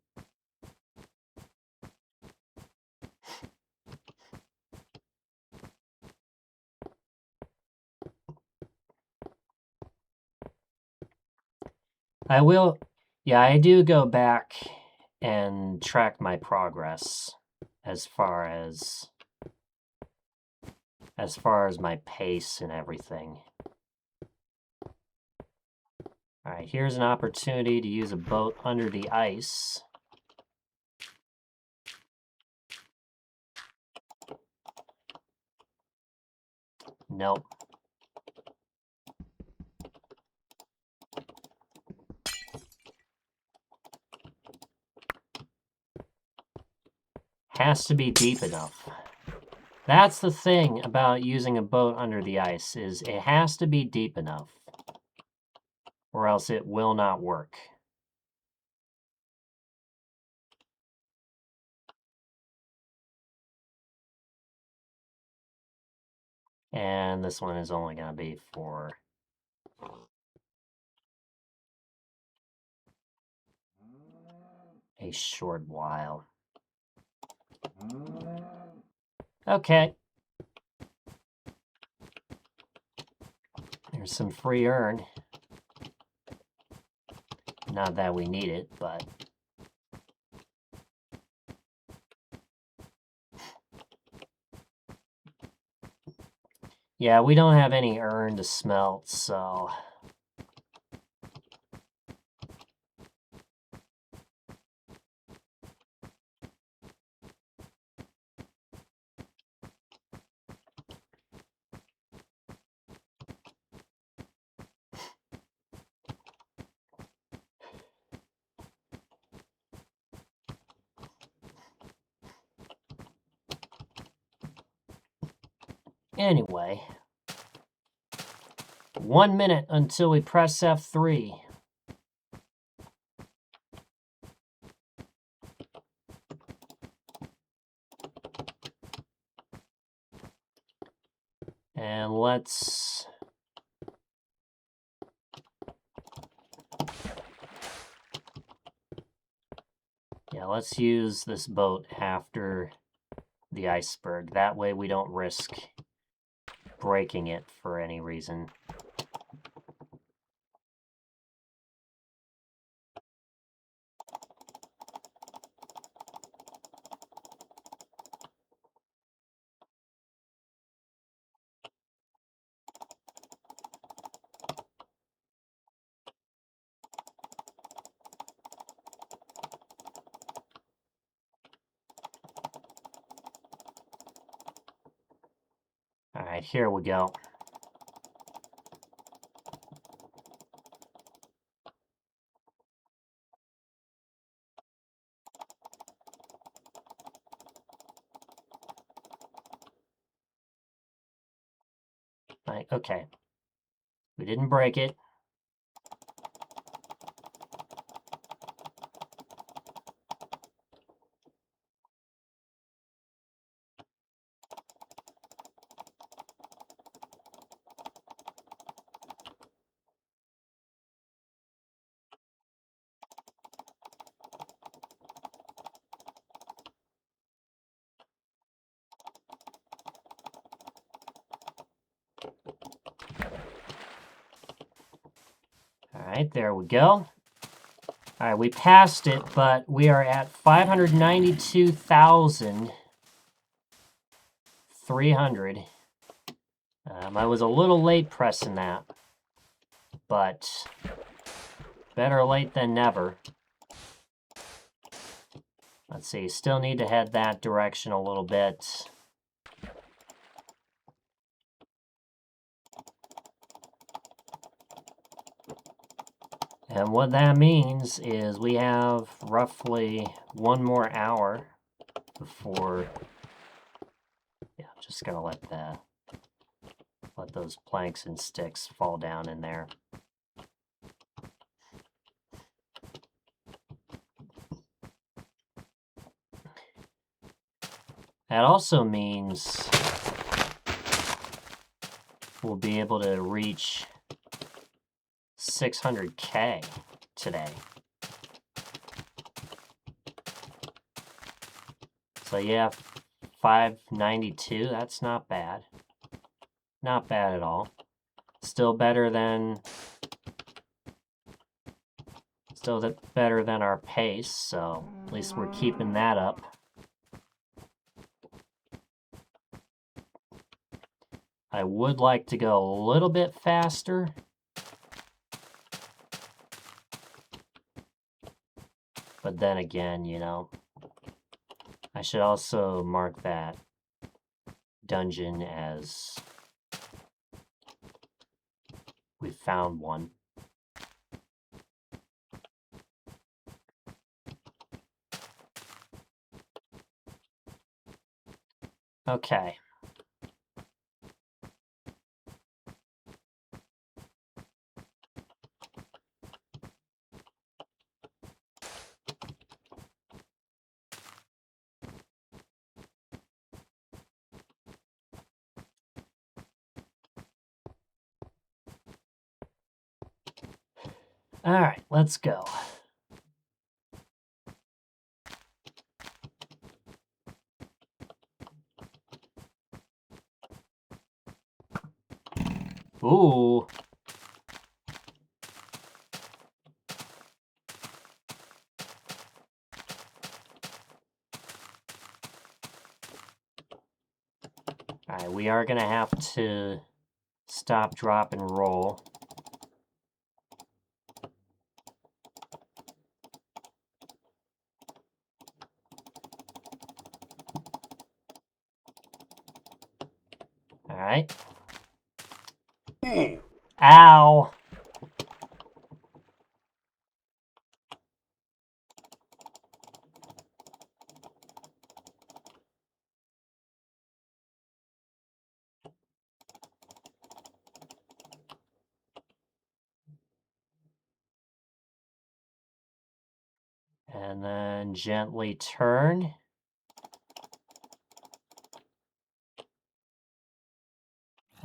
I do go back and track my progress as far as my pace and everything. All right, here's an opportunity to use a boat under the ice. Nope. Has to be deep enough. That's the thing about using a boat under the ice, is it has to be deep enough, or else it will not work. And this one is only going to be for a short while. Okay. There's some free earn. Not that we need it, but... Yeah, we don't have any earn to smelt, so... Anyway, 1 minute until we press F3. And let's... Yeah, let's use this boat after the iceberg. That way we don't risk breaking it for any reason. All right, here we go. Like, okay. We didn't break it. All right, there we go. All right, we passed it, but we are at 592,300. I was a little late pressing that, but better late than never. Let's see, still need to head that direction a little bit. And what that means is we have roughly 1 more hour before... Yeah, I'm just gonna let those planks and sticks fall down in there. That also means we'll be able to reach 600K today. So yeah, 592, that's not bad. Not bad at all. Still better than our pace, so at least we're keeping that up. I would like to go a little bit faster. But then again, you know, I should also mark that dungeon as we found one. Okay. All right, let's go. Ooh. All right, we are gonna have to stop, drop, and roll. All right. Ow. And then gently turn.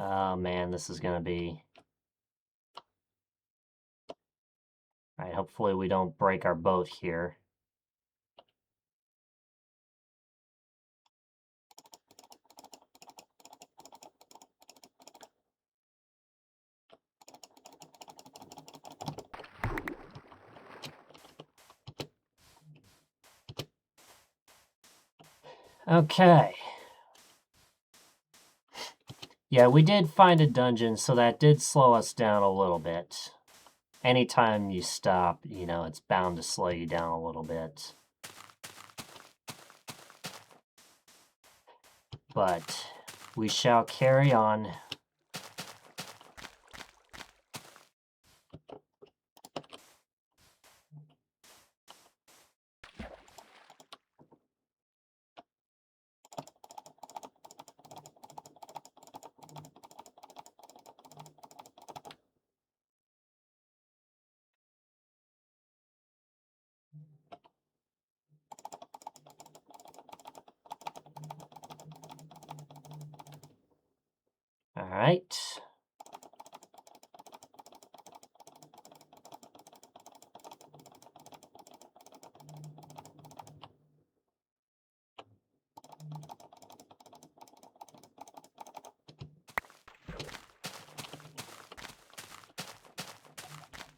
Oh man, this is gonna be... All right, hopefully we don't break our boat here. Okay. Yeah, we did find a dungeon, so that did slow us down a little bit. Anytime you stop, you know, it's bound to slow you down a little bit. But we shall carry on. All right.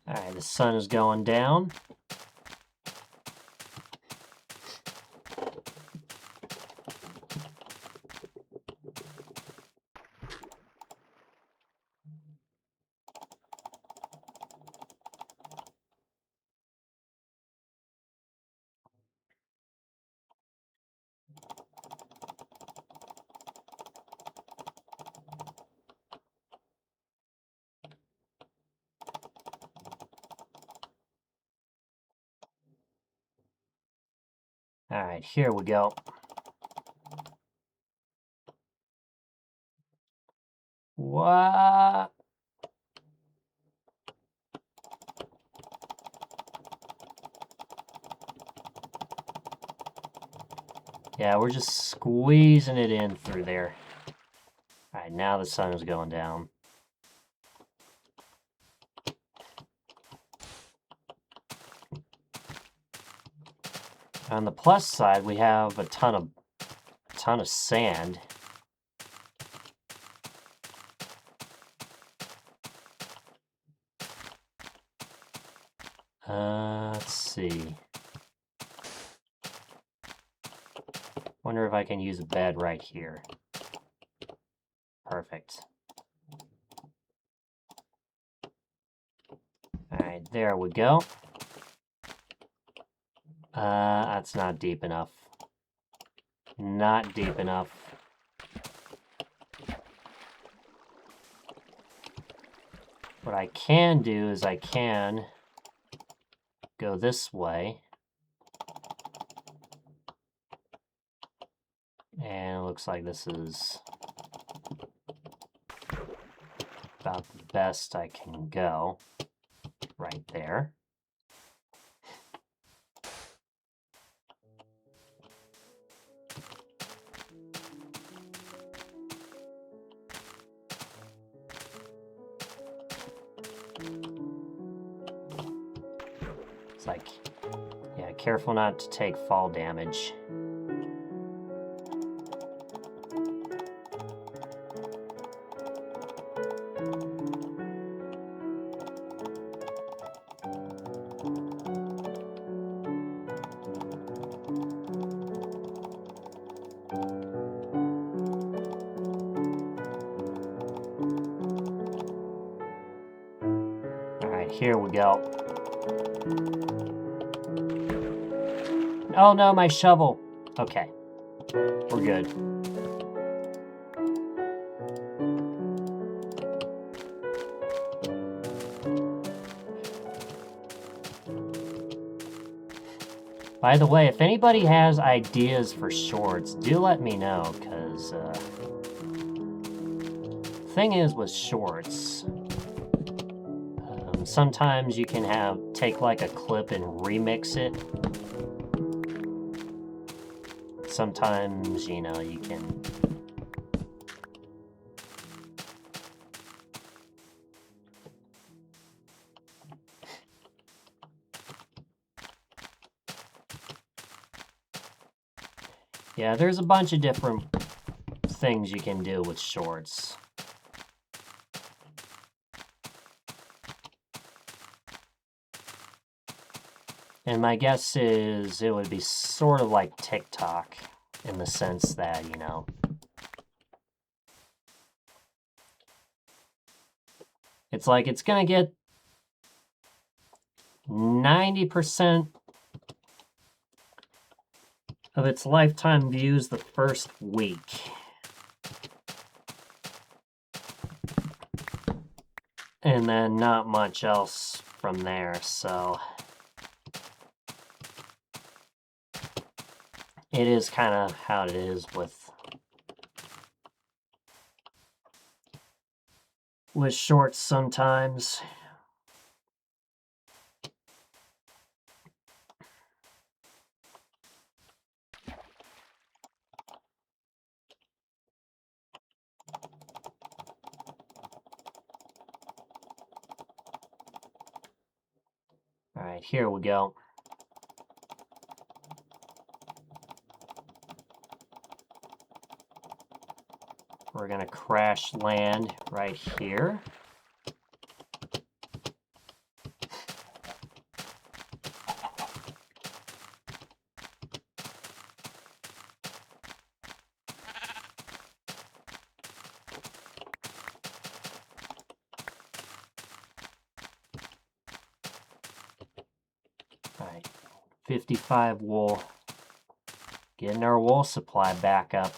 All right, the sun is going down. All right, here we go. What? Yeah, we're just squeezing it in through there. All right, now the sun is going down. On the plus side, we have a ton of sand. Let's see. Wonder if I can use a bed right here. Perfect. All right, there we go. That's not deep enough. Not deep enough. What I can do is I can go this way. And it looks like this is about the best I can go. Right there. It's like, yeah, careful not to take fall damage. All right, here we go. Oh no, my shovel. Okay, we're good. By the way, if anybody has ideas for shorts, do let me know, because thing is with shorts, sometimes you can take like a clip and remix it. Sometimes, you know, you can yeah, there's a bunch of different things you can do with shorts. And my guess is it would be sort of like TikTok in the sense that, you know, it's like it's gonna get 90% of its lifetime views the first week. And then not much else from there, so it is kind of how it is with shorts sometimes. All right, here we go. We're going to crash land right here. All right, 55 wool. Getting our wool supply back up.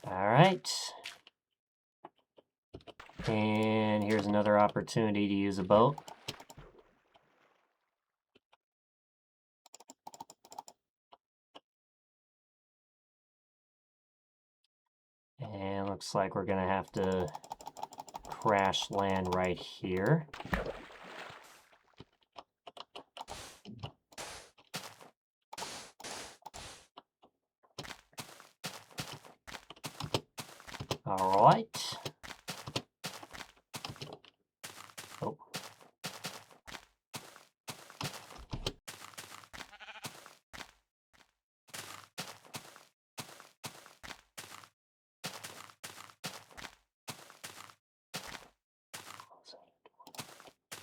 All right. And here's another opportunity to use a boat. And looks like we're going to have to crash land right here. All right. Oh.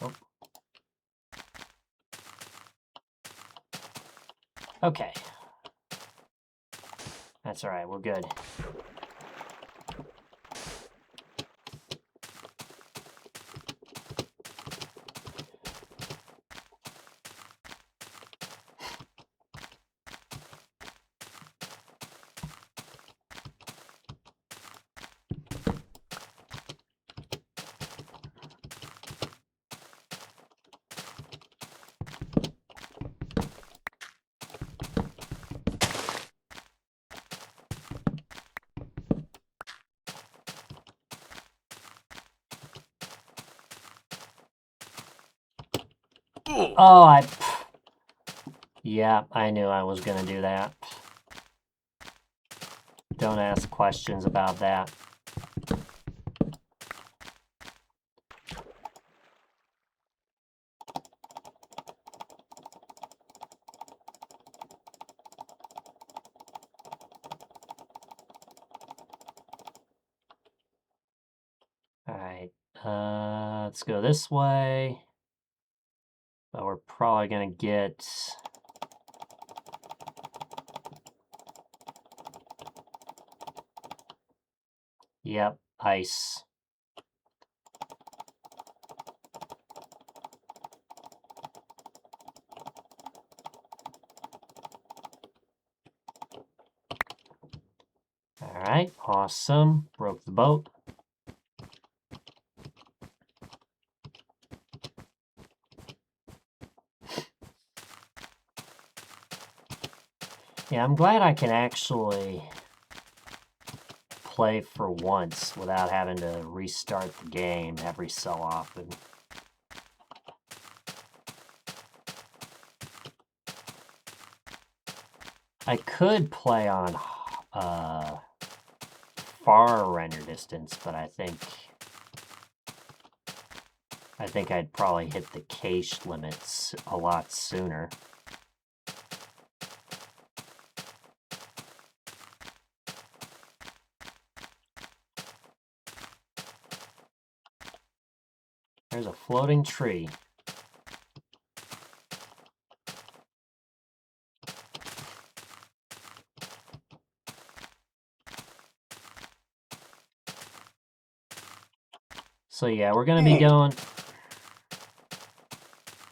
Oh. Okay. That's all right, we're good. Oh, yeah, I knew I was going to do that. Don't ask questions about that. All right, let's go this way. But we're probably going to get... Yep, ice. All right, awesome. Broke the boat. Yeah, I'm glad I can actually play for once without having to restart the game every so often. I could play on far render distance, but I think I'd probably hit the cache limits a lot sooner. There's a floating tree. So yeah, we're gonna be going.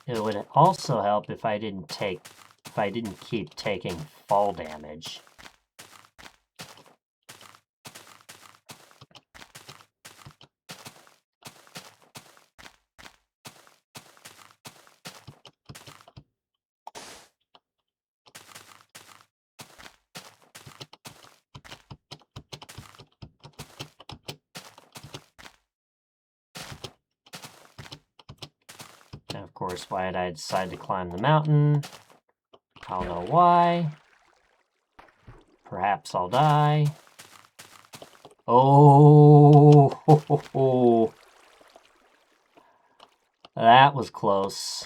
It would also help if I didn't keep taking fall damage. course, why did I decide to climb the mountain? I don't know why. Perhaps I'll die. Oh, ho, ho, ho. That was close.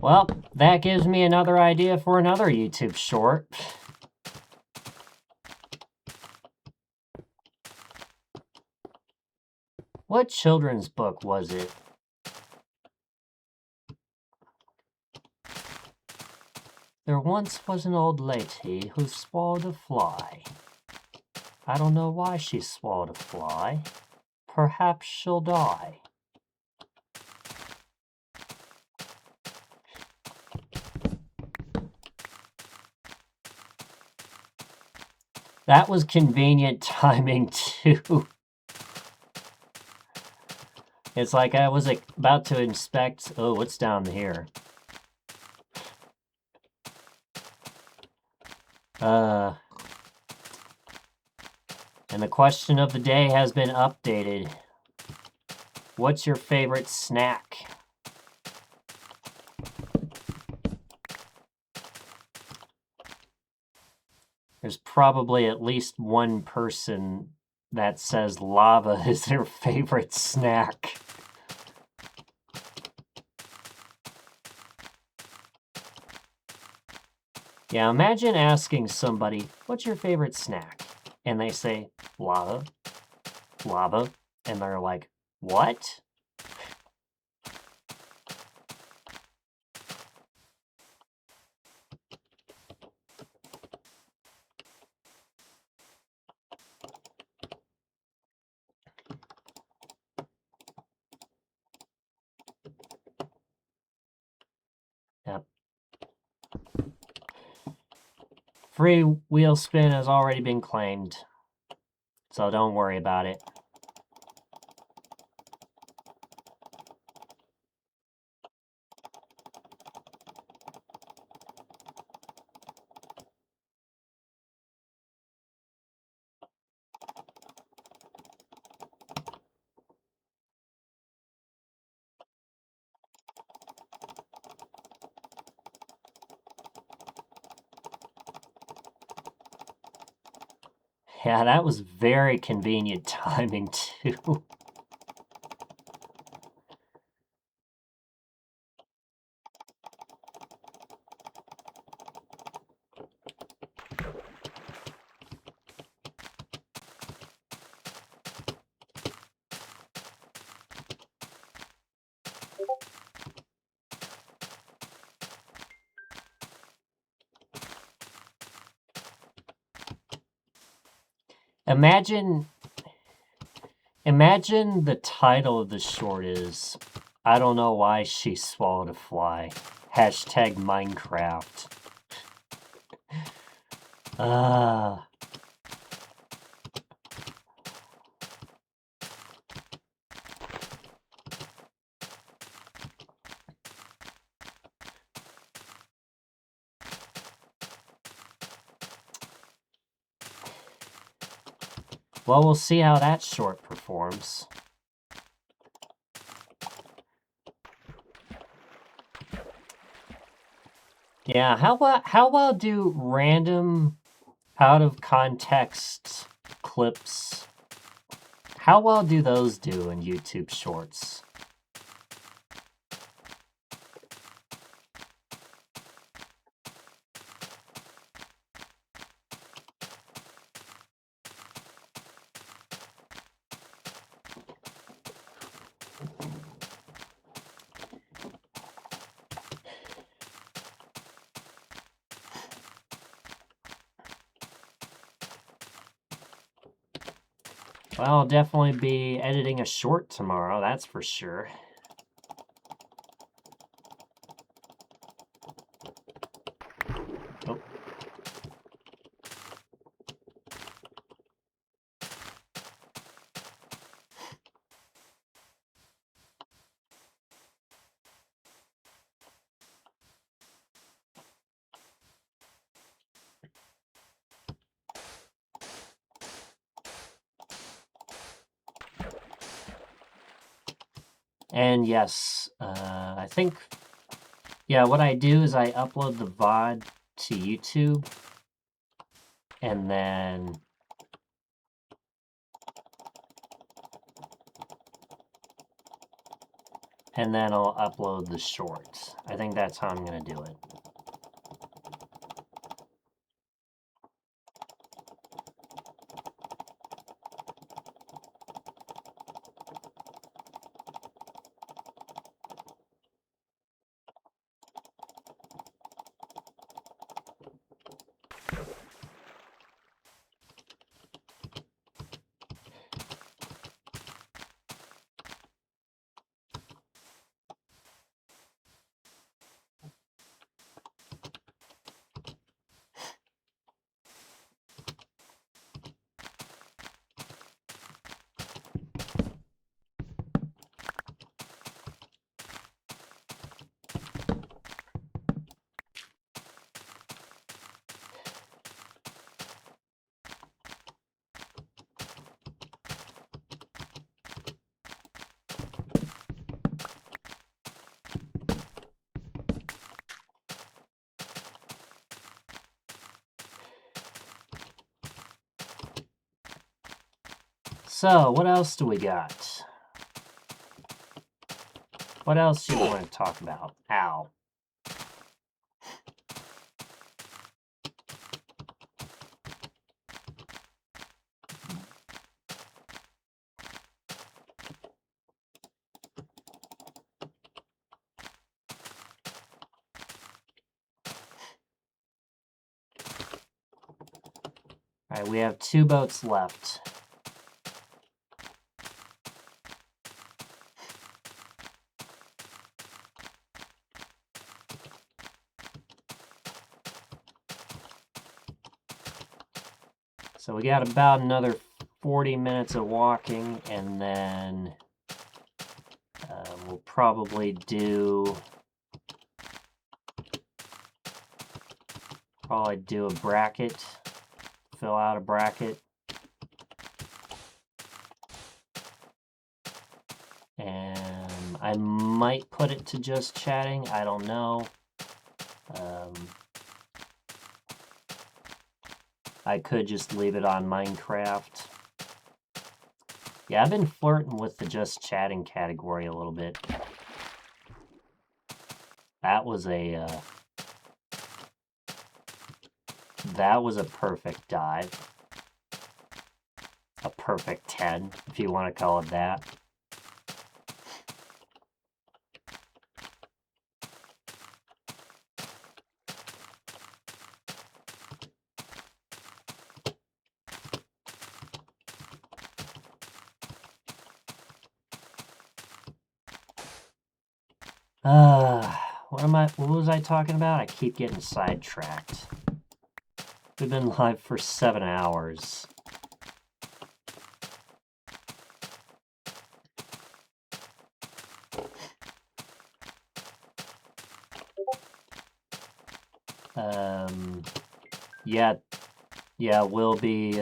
Well, that gives me another idea for another YouTube short. What children's book was it? There once was an old lady who swallowed a fly. I don't know why she swallowed a fly. Perhaps she'll die. That was convenient timing, too. It's like I was about to inspect... Oh, what's down here? And the question of the day has been updated. What's your favorite snack? There's probably at least one person that says lava is their favorite snack. Yeah, imagine asking somebody, what's your favorite snack? And they say, lava, lava, and they're like, what? Yep. Free wheel spin has already been claimed, so don't worry about it. Yeah, that was very convenient timing, too. Imagine the title of the short is, I don't know why she swallowed a fly. Hashtag Minecraft. Well, we'll see how that short performs. Yeah, how well do random, out of context clips, how well do those do in YouTube Shorts? Well, I'll definitely be editing a short tomorrow, that's for sure. Oh. And yes, I think, yeah, what I do is I upload the VOD to YouTube, and then I'll upload the shorts. I think that's how I'm gonna do it. So, what else do we got? What else do you want to talk about? Ow. Alright, we have 2 boats left. So we got about another 40 minutes of walking, and then we'll probably do a bracket, fill out a bracket, and I might put it to just chatting, I don't know. I could just leave it on Minecraft. Yeah, I've been flirting with the just chatting category a little bit. That was a perfect dive. A perfect 10, if you want to call it that. What was I talking about? I keep getting sidetracked. We've been live for 7 hours. Yeah, we'll be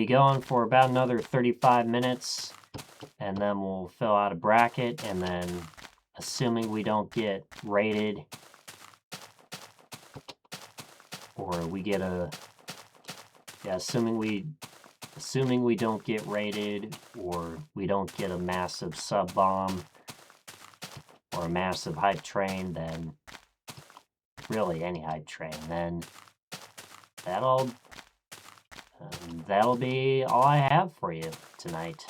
going for about another 35 minutes, and then we'll fill out a bracket, and then assuming we don't get raided, or we get a, yeah, assuming we don't get raided, or we don't get a massive sub bomb or a massive hype train, then really any hype train, then that'll be all I have for you tonight.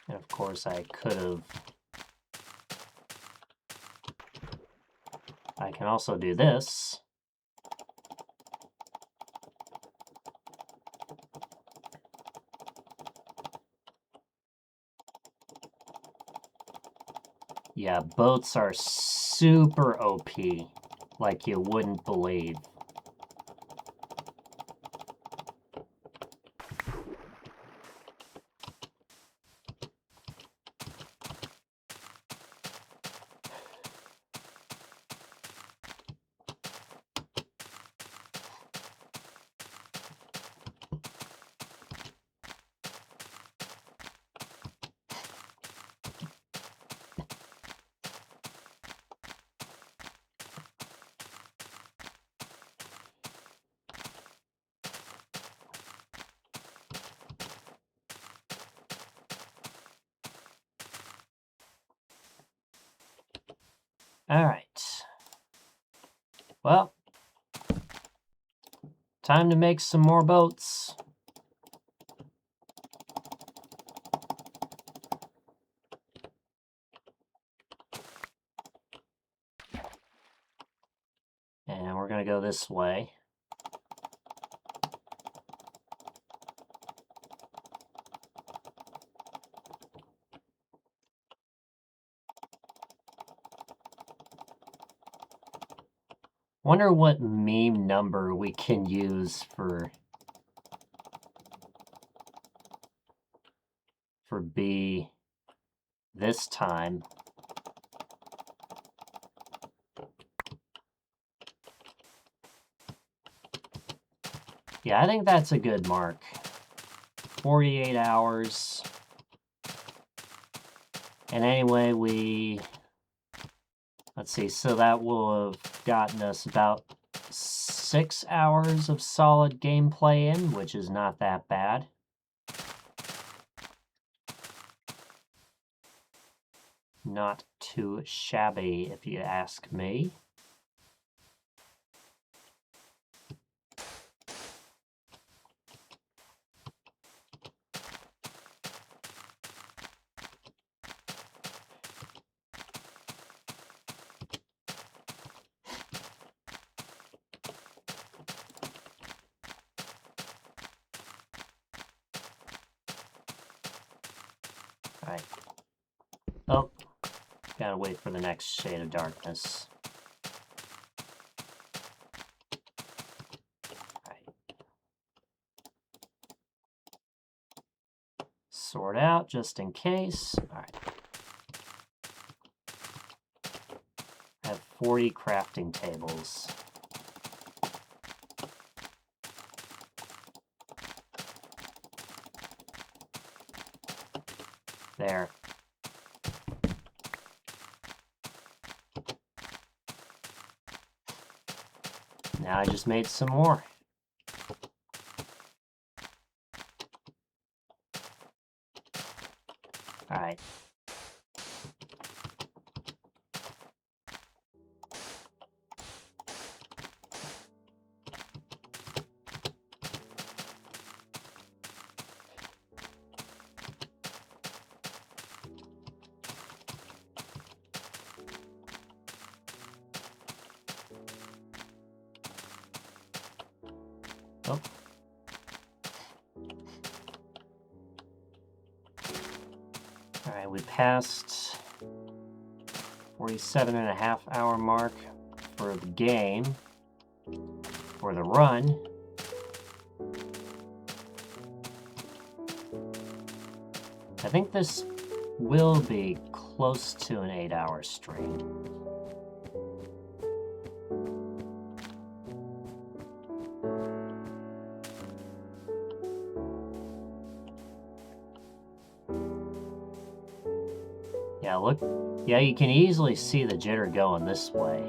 And of course I can also do this. Yeah, boats are super OP, like you wouldn't believe. Alright. Well, time to make some more boats. And we're going to go this way. Wonder what meme number we can use for B this time. Yeah, I think that's a good mark. 48 hours. And anyway, let's see, so that will have gotten us about 6 hours of solid gameplay in, which is not that bad. Not too shabby, if you ask me. Alright. Oh, gotta wait for the next shade of darkness. Alright. Sort out just in case. Alright. I have 40 crafting tables. There. Now I just made some more. Alright. Oh. Alright, we passed 47.5 hour mark for the game, for the run. I think this will be close to an 8-hour stream. Yeah, look. Yeah, you can easily see the jitter going this way.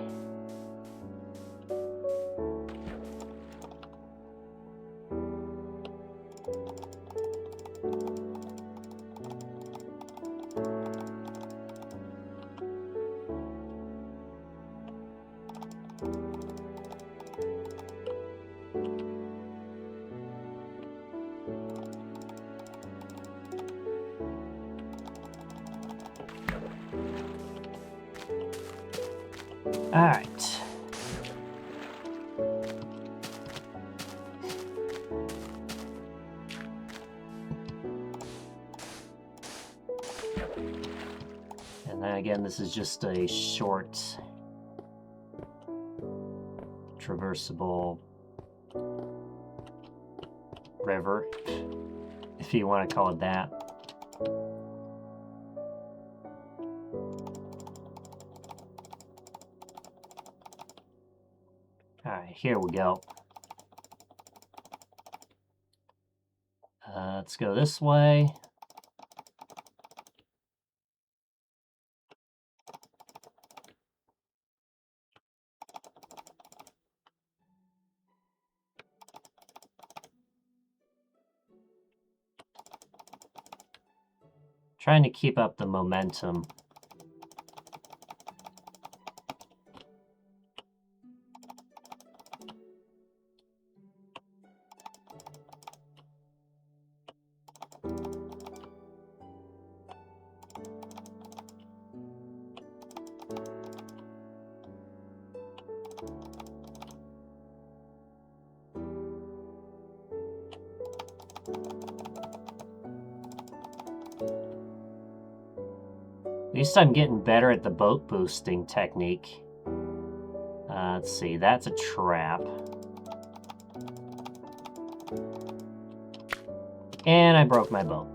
Alright. And then again, this is just a short, traversable river, if you want to call it that. Alright, here we go. Let's go this way. Trying to keep up the momentum. At least I'm getting better at the boat boosting technique. Let's see, that's a trap. And I broke my boat.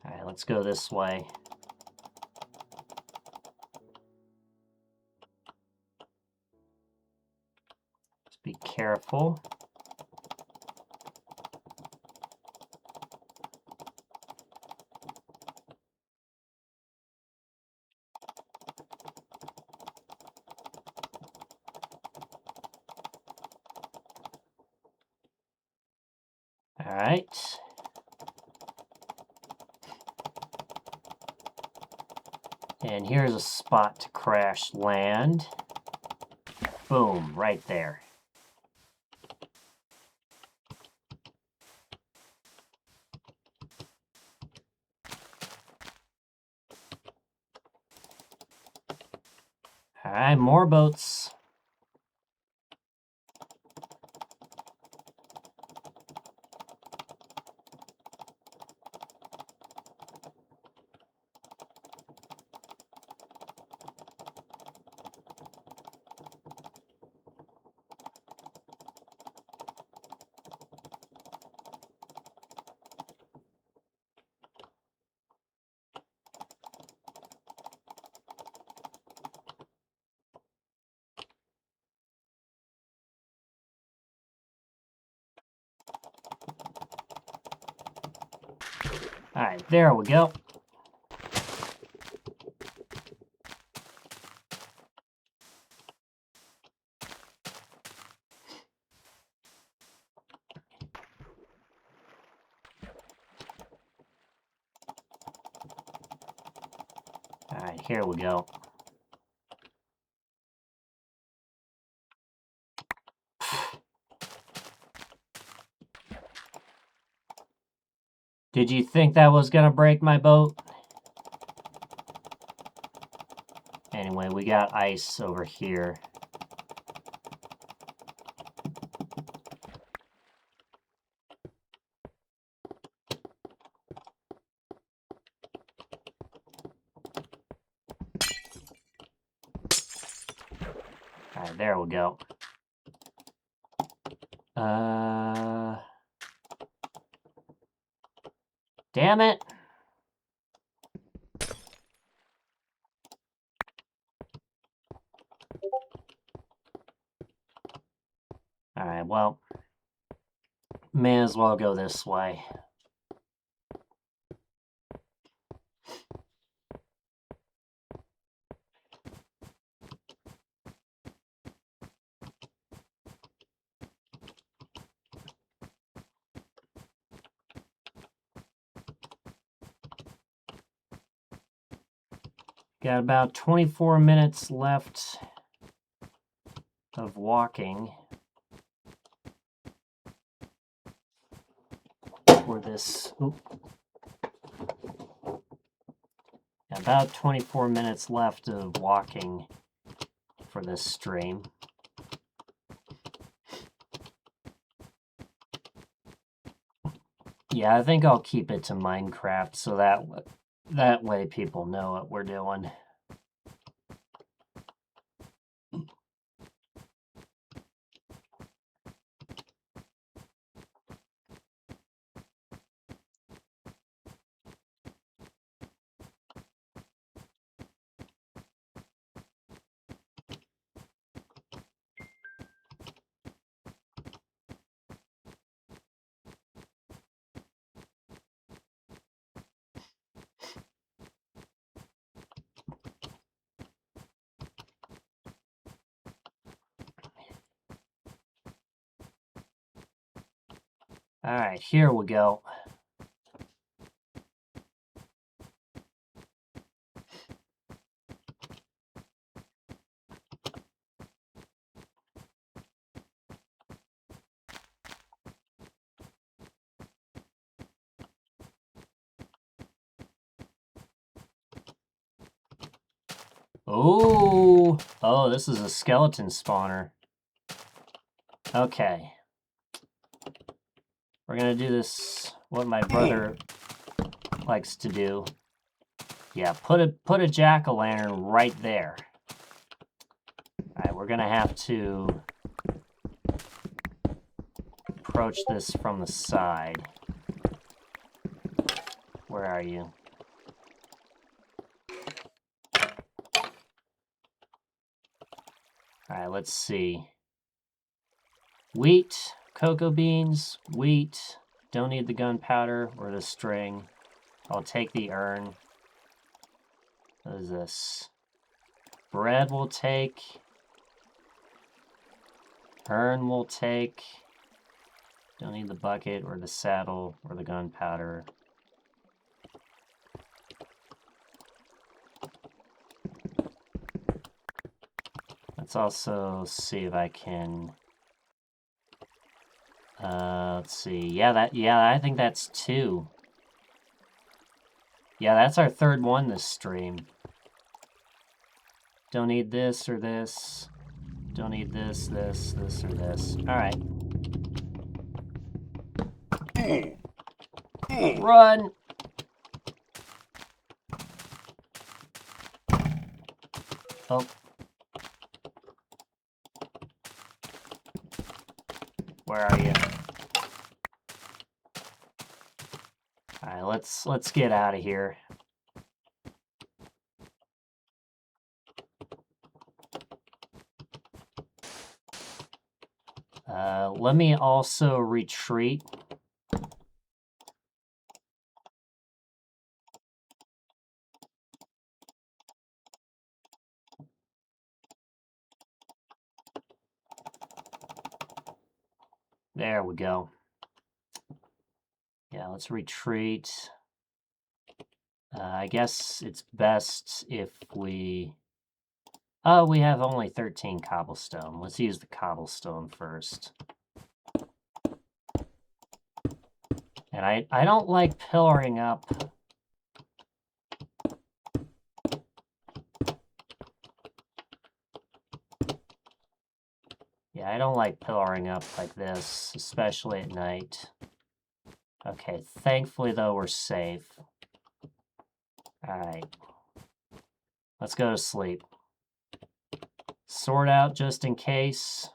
Alright, let's go this way. Just be careful. Alright. And here's a spot to crash land. Boom, right there. Alright, more boats. Alright, there we go. Alright, here we go. Did you think that was gonna break my boat? Anyway, we got ice over here. Alright, there we go. Damn it! Alright, well, may as well go this way. Got about 24 minutes left of walking for this. Oop. About 24 minutes left of walking for this stream. Yeah, I think I'll keep it to Minecraft so that way people know what we're doing. Alright, here we go. Ooh. Oh, this is a skeleton spawner. Okay. We're gonna do this, what my brother likes to do. Yeah, put a jack-o'-lantern right there. Alright, we're gonna have to approach this from the side. Where are you? Alright, let's see. Wheat, cocoa beans, wheat. Don't need the gunpowder or the string. I'll take the urn. What is this? Bread we'll take. Urn we'll take. Don't need the bucket or the saddle or the gunpowder. Let's also see if I can... let's see. Yeah, I think that's 2. Yeah, that's our 3rd one this stream. Don't need this or this. Don't need this, this, this, or this. Alright. Run! Oh. Where are you? Alright, let's get out of here. Let me also retreat. There we go. Yeah, let's retreat. I guess it's best if we... Oh, we have only 13 cobblestone. Let's use the cobblestone first. And I don't like pillaring up. Yeah, I don't like pillaring up like this, especially at night. Okay, thankfully though we're safe. Alright. Let's go to sleep. Sword out just in case.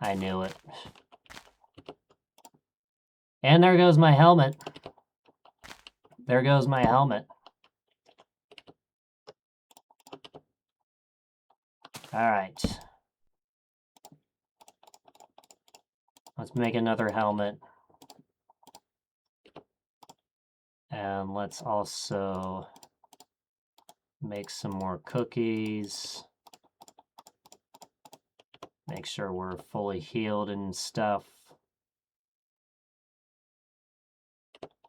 I knew it. And there goes my helmet. There goes my helmet. Alright. Let's make another helmet. And let's also make some more cookies. Make sure we're fully healed and stuff.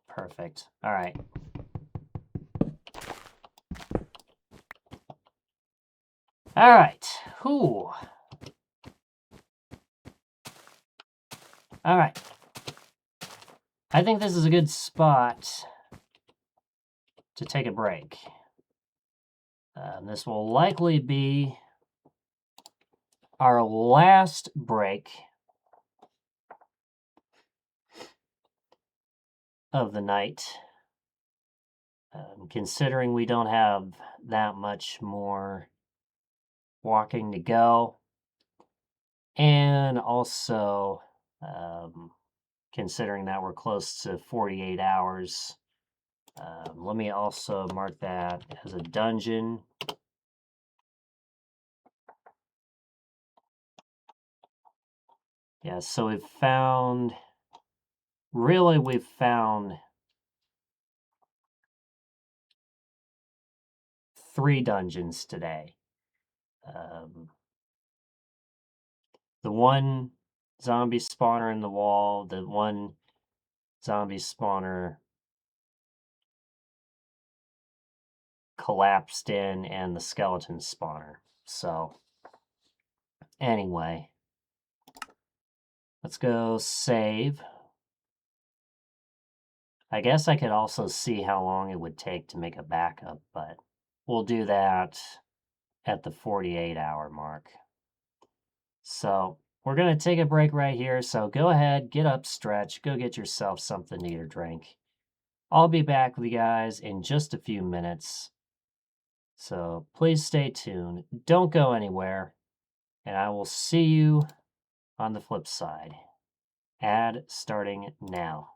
Perfect. Alright. Alright. Whew. Alright. I think this is a good spot to take a break. This will likely be our last break of the night. Considering we don't have that much more walking to go. And also, considering that we're close to 48 hours, let me also mark that as a dungeon. Yeah, so we've found 3 dungeons today. The one zombie spawner in the wall, the one zombie spawner collapsed in, and the skeleton spawner. So, anyway, let's go save. I guess I could also see how long it would take to make a backup, but we'll do that at the 48-hour mark. So we're going to take a break right here. So go ahead, get up, stretch, go get yourself something to eat or drink. I'll be back with you guys in just a few minutes. So please stay tuned. Don't go anywhere. And I will see you on the flip side. Ad starting now.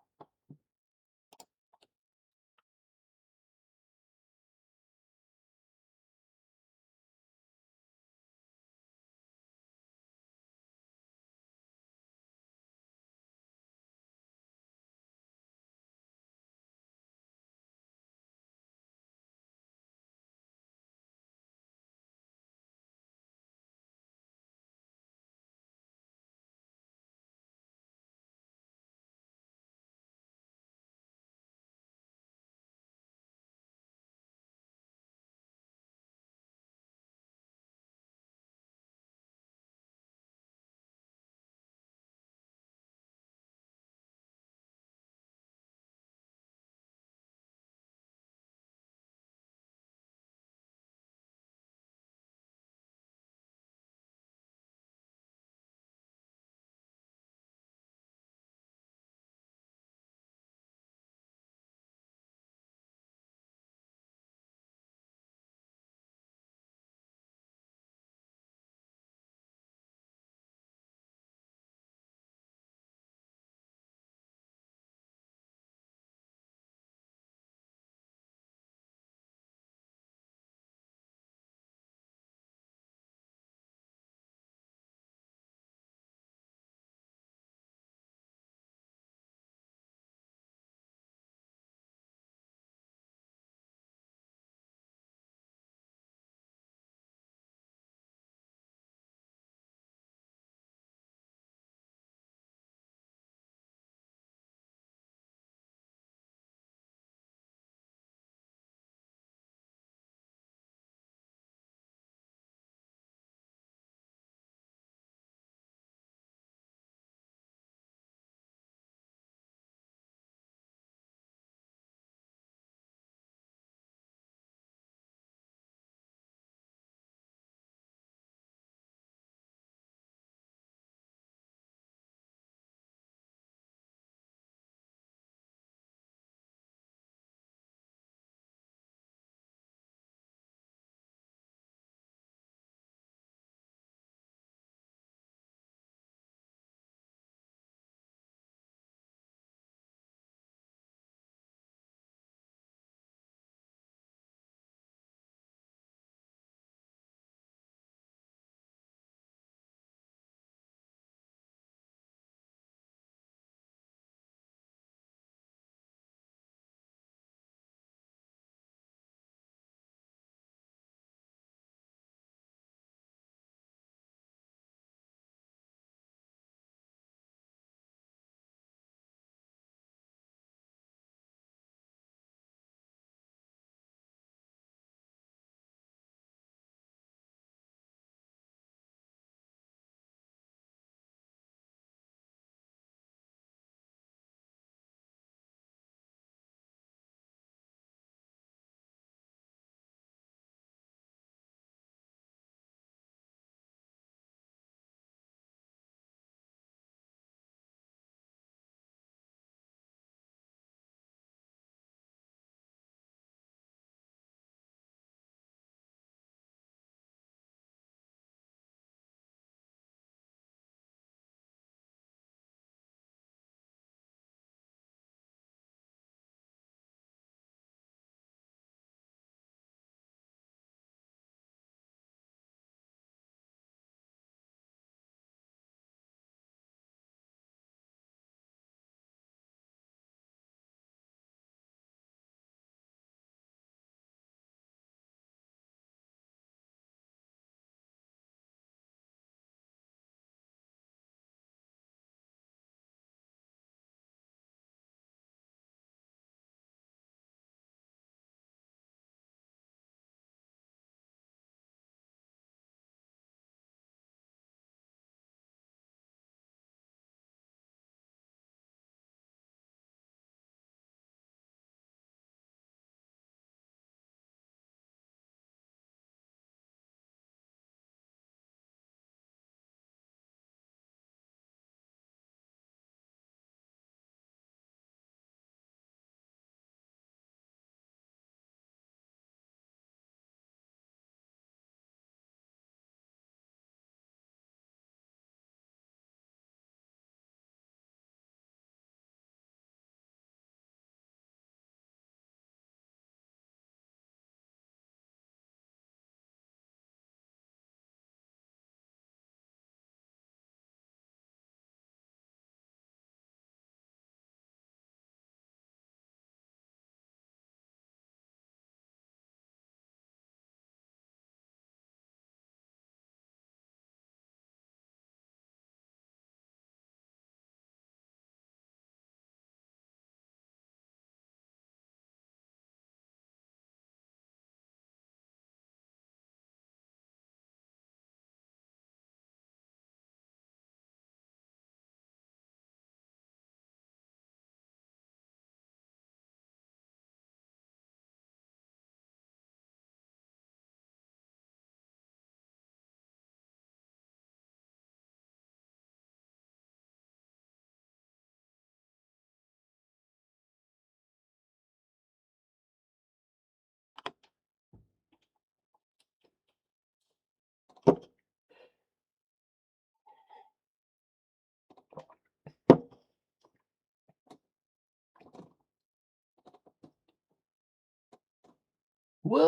Whoa!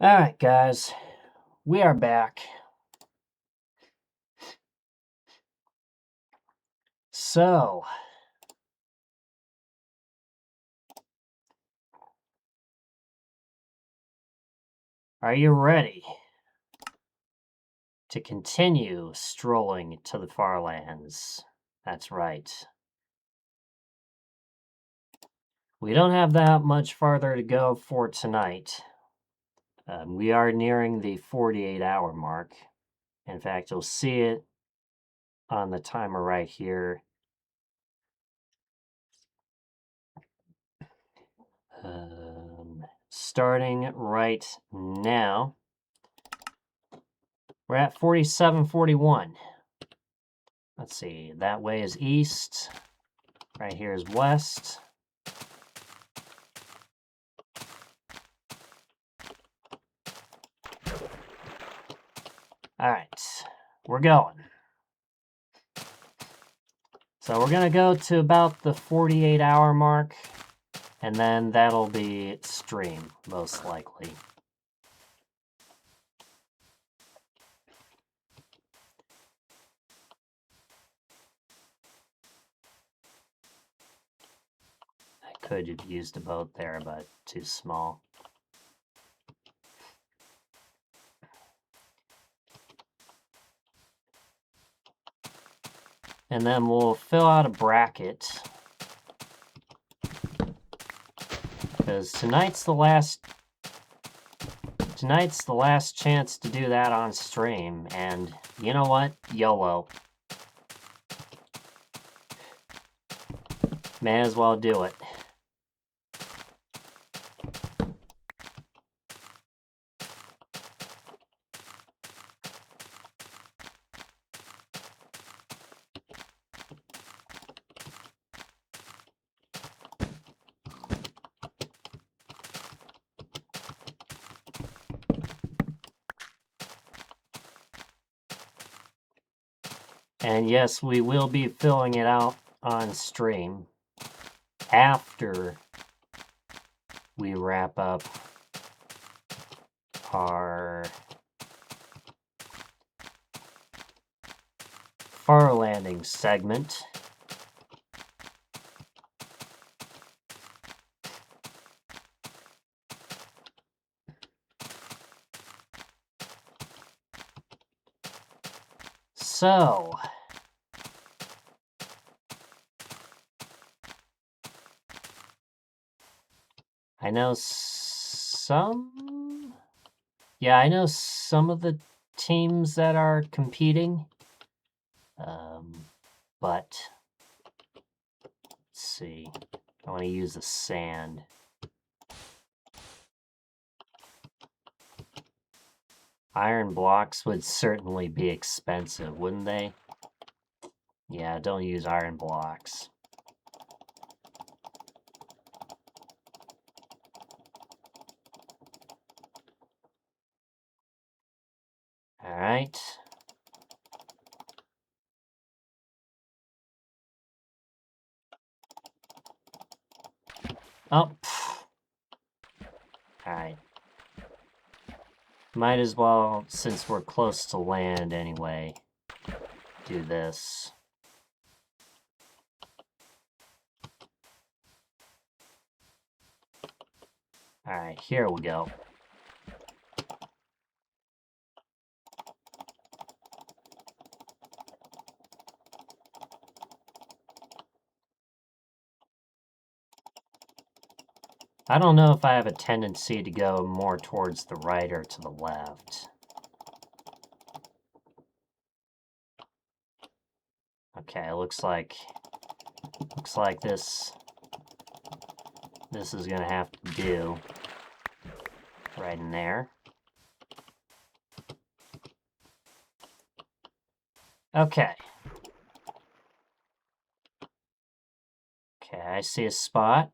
All right, guys, we are back. So, are you ready to continue strolling to the far lands? That's right. We don't have that much farther to go for tonight. We are nearing the 48-hour mark. In fact, you'll see it on the timer right here. Starting right now, we're at 47:41. Let's see, that way is east, right here is west. All right, we're going. So we're gonna go to about the 48-hour mark, and then that'll be stream, most likely. I could have used a boat there, but too small. And then we'll fill out a bracket, because tonight's the last chance to do that on stream, and you know what? YOLO. May as well do it. And yes, we will be filling it out on stream after we wrap up our far landing segment. So, I know some of the teams that are competing, but let's see, I want to use the sand. Iron blocks would certainly be expensive, wouldn't they? Yeah, don't use iron blocks. All right. Oh. All right. Might as well, since we're close to land anyway, do this. All right, here we go. I don't know if I have a tendency to go more towards the right or to the left. Okay, looks like this is gonna have to do right in there. Okay. Okay, I see a spot.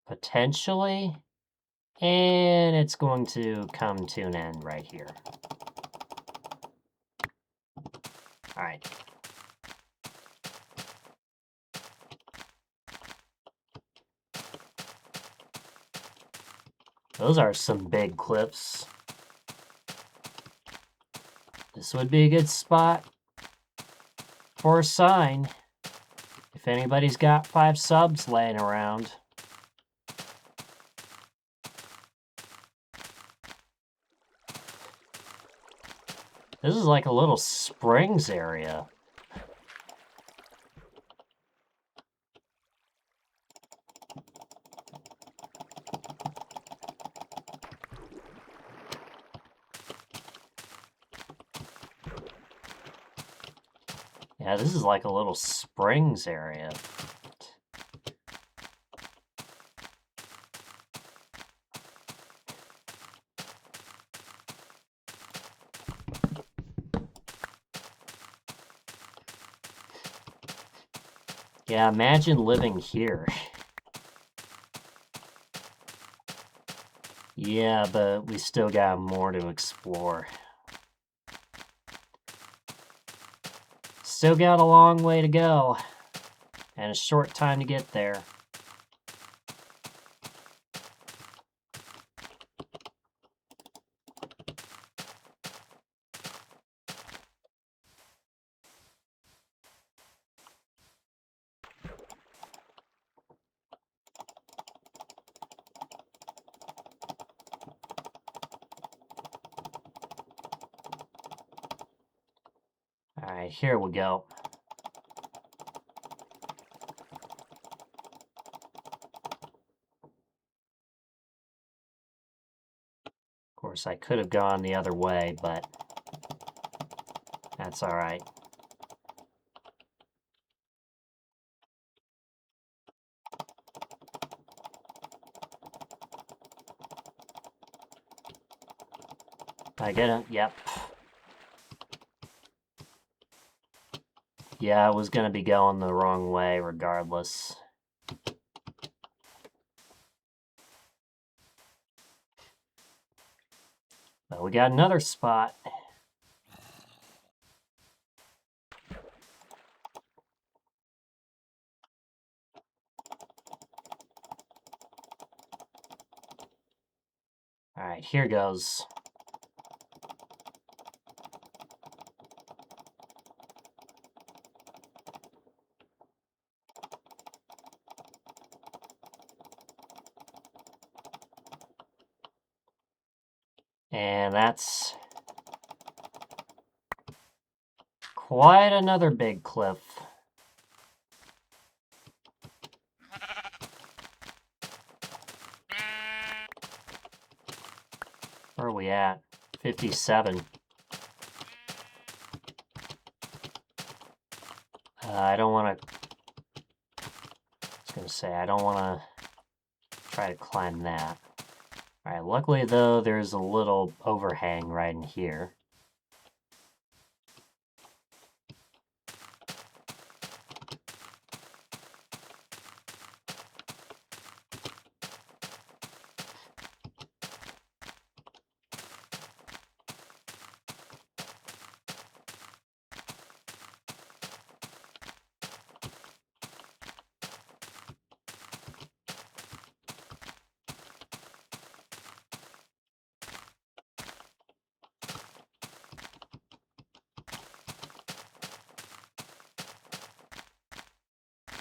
Potentially. And it's going to come to an end right here. Alright. Those are some big cliffs. This would be a good spot for a sign. If anybody's got 5 subs laying around. This is like a little springs area. Yeah, this is like a little springs area. Yeah, imagine living here. Yeah, but we still got more to explore. Still got a long way to go, and a short time to get there. Alright, here we go. Of course, I could have gone the other way, but that's alright. I get it, yep. Yeah, I was gonna be going the wrong way regardless. But we got another spot. Alright, here goes. And that's quite another big cliff. Where are we at? 57. I don't want to... I was going to say, I don't want to try to climb that. Alright, luckily though, there's a little overhang right in here.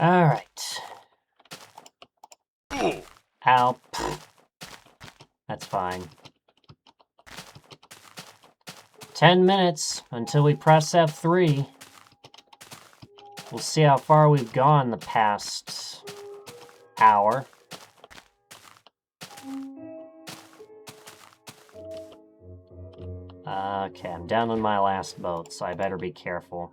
Alright. Ow. That's fine. 10 minutes until we press F3. We'll see how far we've gone the past hour. Okay, I'm down on my last boat, so I better be careful.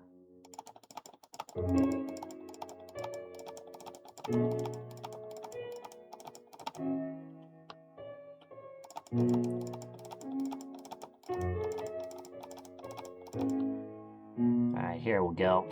Alright, here we go.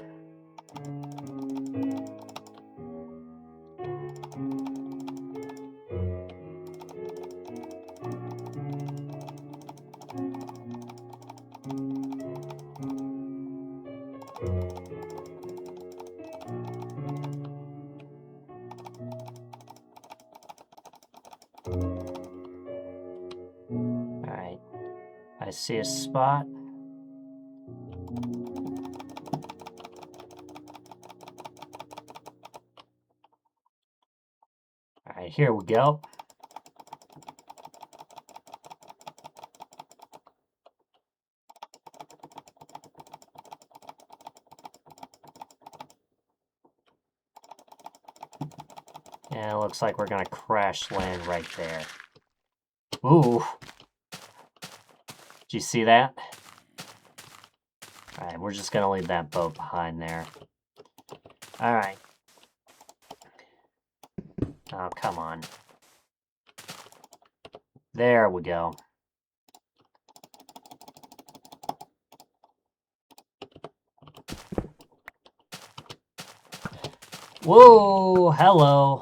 Alright, I see a spot. Alright, here we go. And it looks like we're gonna crash land right there. Ooh. Did you see that? Alright, we're just gonna leave that boat behind there. Alright. Oh, come on. There we go. Whoa, hello.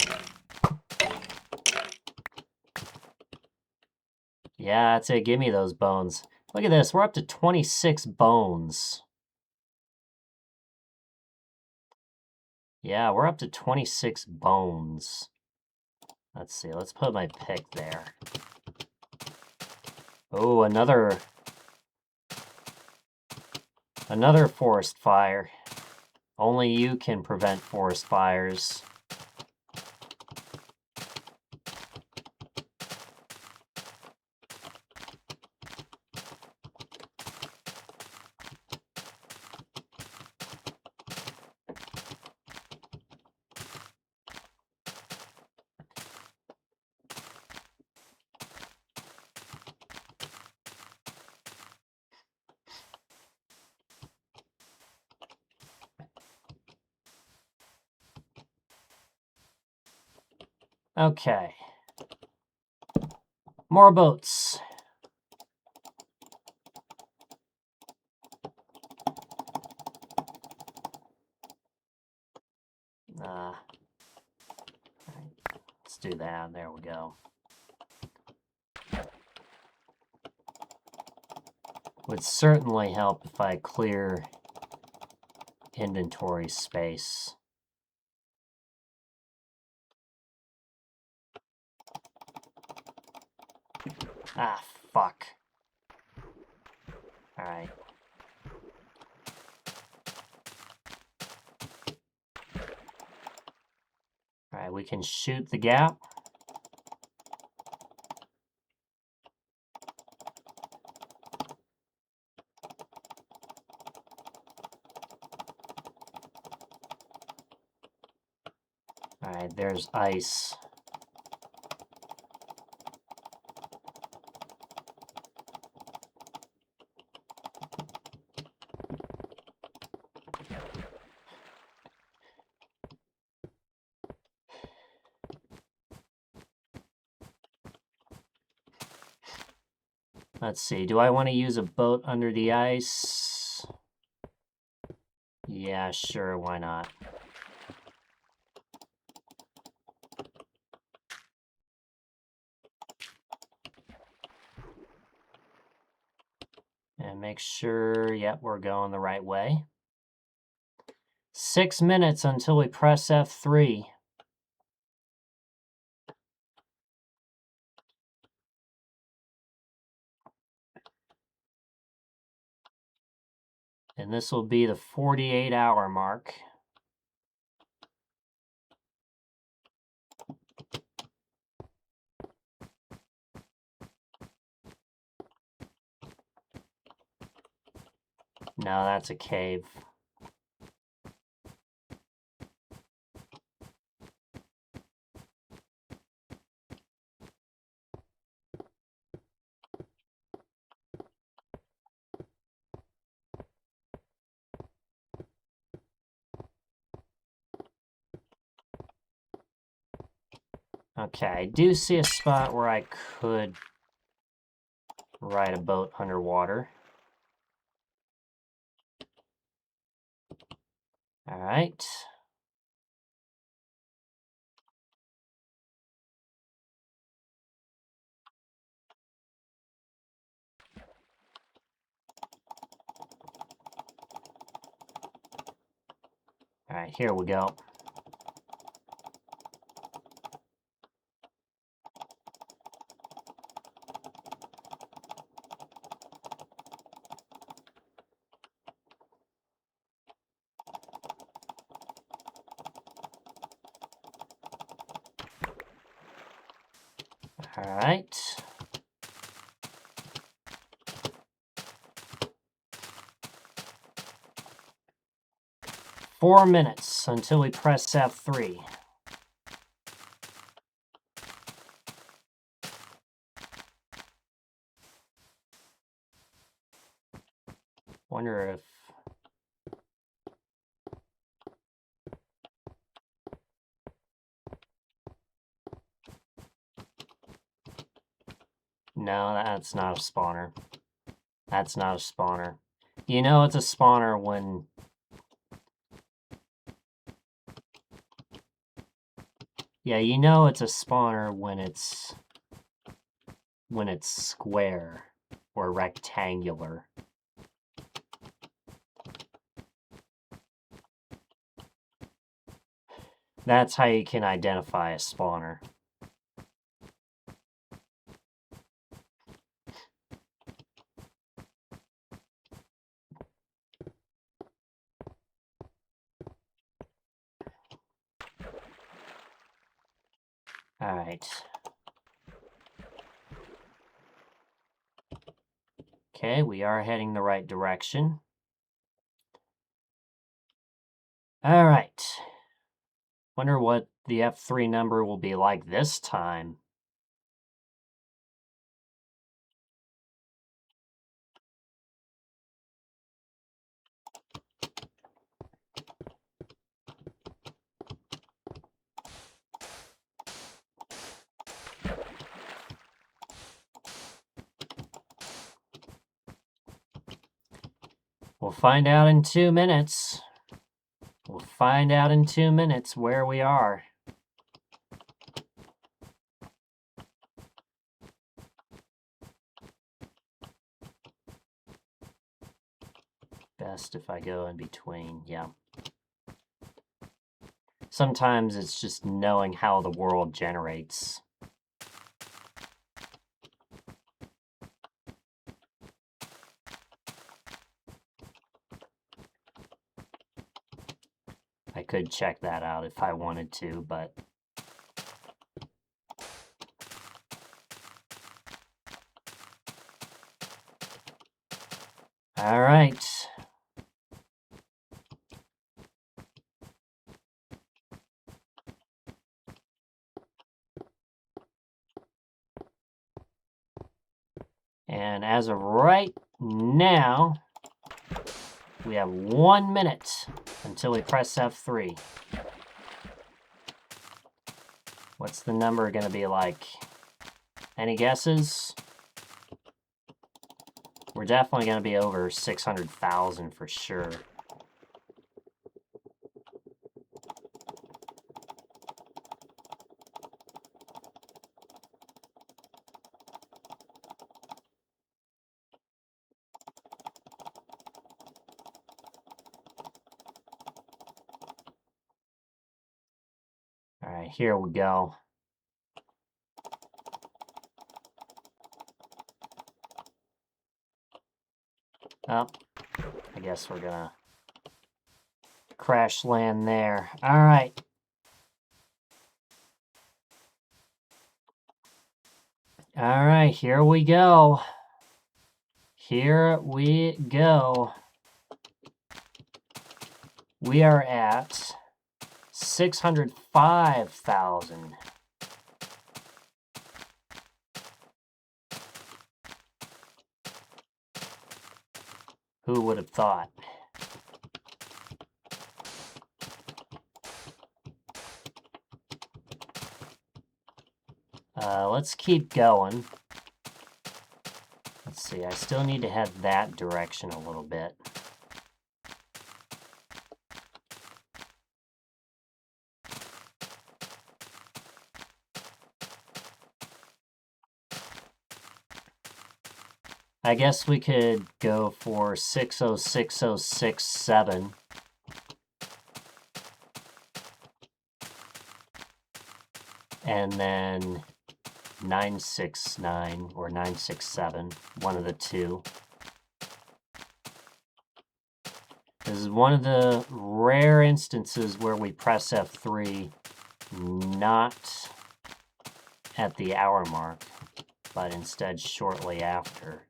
Yeah, that's it. Give me those bones. Look at this. We're up to 26 bones. Yeah, we're up to 26 bones. Let's see. Let's put my pick there. Oh, another forest fire. Only you can prevent forest fires. Okay. More boats. Let's do that. There we go. Would certainly help if I clear inventory space. Ah, fuck. Alright. Alright, we can shoot the gap. Alright, there's ice. Let's see, do I want to use a boat under the ice? Yeah, sure, why not? And make sure, yep, we're going the right way. 6 minutes until we press F3. And this will be the 48-hour mark. No, that's a cave. Okay, I do see a spot where I could ride a boat underwater. All right. All right, here we go. All right. Four minutes until we press F3. Wonder if... No, that's not a spawner. That's not a spawner. You know it's a spawner when... Yeah, you know it's a spawner when it's square or rectangular. That's how you can identify a spawner. All right. Okay, we are heading the right direction. All right. Wonder what the F3 number will be like this time. We'll find out in 2 minutes. We'll find out in 2 minutes where we are. Best if I go in between, yeah. Sometimes it's just knowing how the world generates. I could check that out if I wanted to, but... All right. And as of right now, we have 1 minute until we press F3. What's the number going to be like? Any guesses? We're definitely going to be over 600,000 for sure. All right, here we go. Oh, I guess we're gonna crash land there. All right. All right, here we go. Here we go. We are at 605,000. Who would have thought? Let's keep going. Let's see, I still need to head that direction a little bit. I guess we could go for 606067. And then 969 or 967, one of the two. This is one of the rare instances where we press F3 not at the hour mark, but instead shortly after.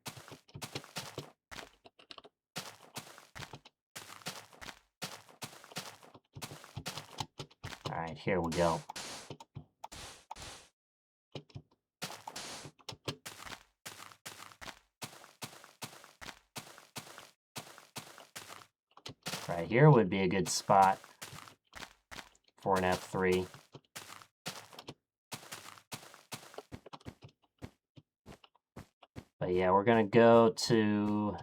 All right, here we go. Right here would be a good spot for an F3. But yeah, we're gonna go to...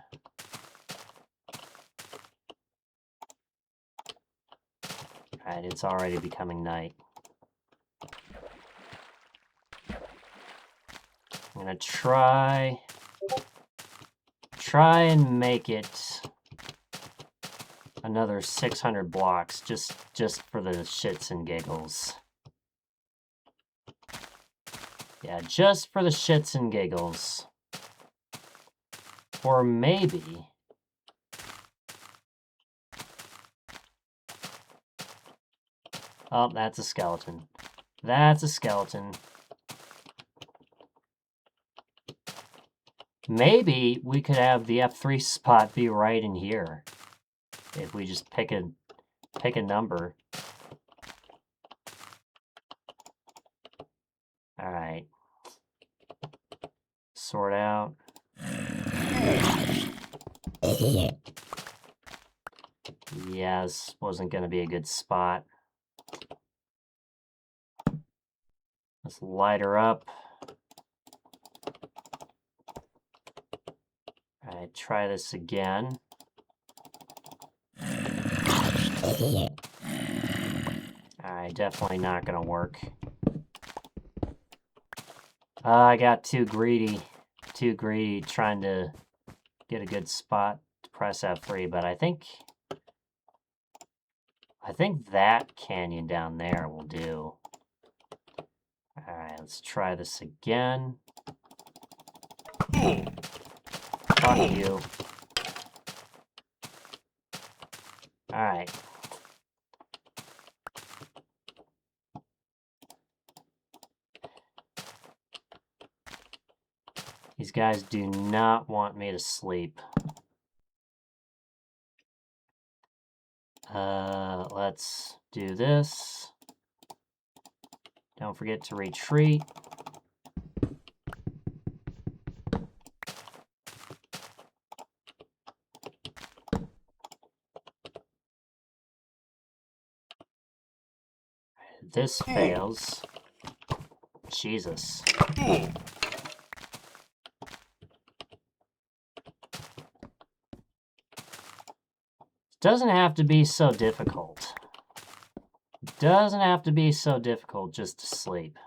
Alright, it's already becoming night. I'm gonna try and make it another 600 blocks just for the shits and giggles. Yeah, just for the shits and giggles. Or maybe... Oh, that's a skeleton. That's a skeleton. Maybe we could have the F3 spot be right in here. If we just pick a number. Alright. Sort out. Yeah, this wasn't going to be a good spot. Let's light her up. Alright, try this again. Alright, definitely not going to work. I got too greedy trying to get a good spot to press F3, but I think that canyon down there will do. Alright, let's try this again. Fuck you. Alright. These guys do not want me to sleep. Let's do this. Don't forget to retreat. This fails. Jesus. Doesn't have to be so difficult. Doesn't have to be so difficult just to sleep.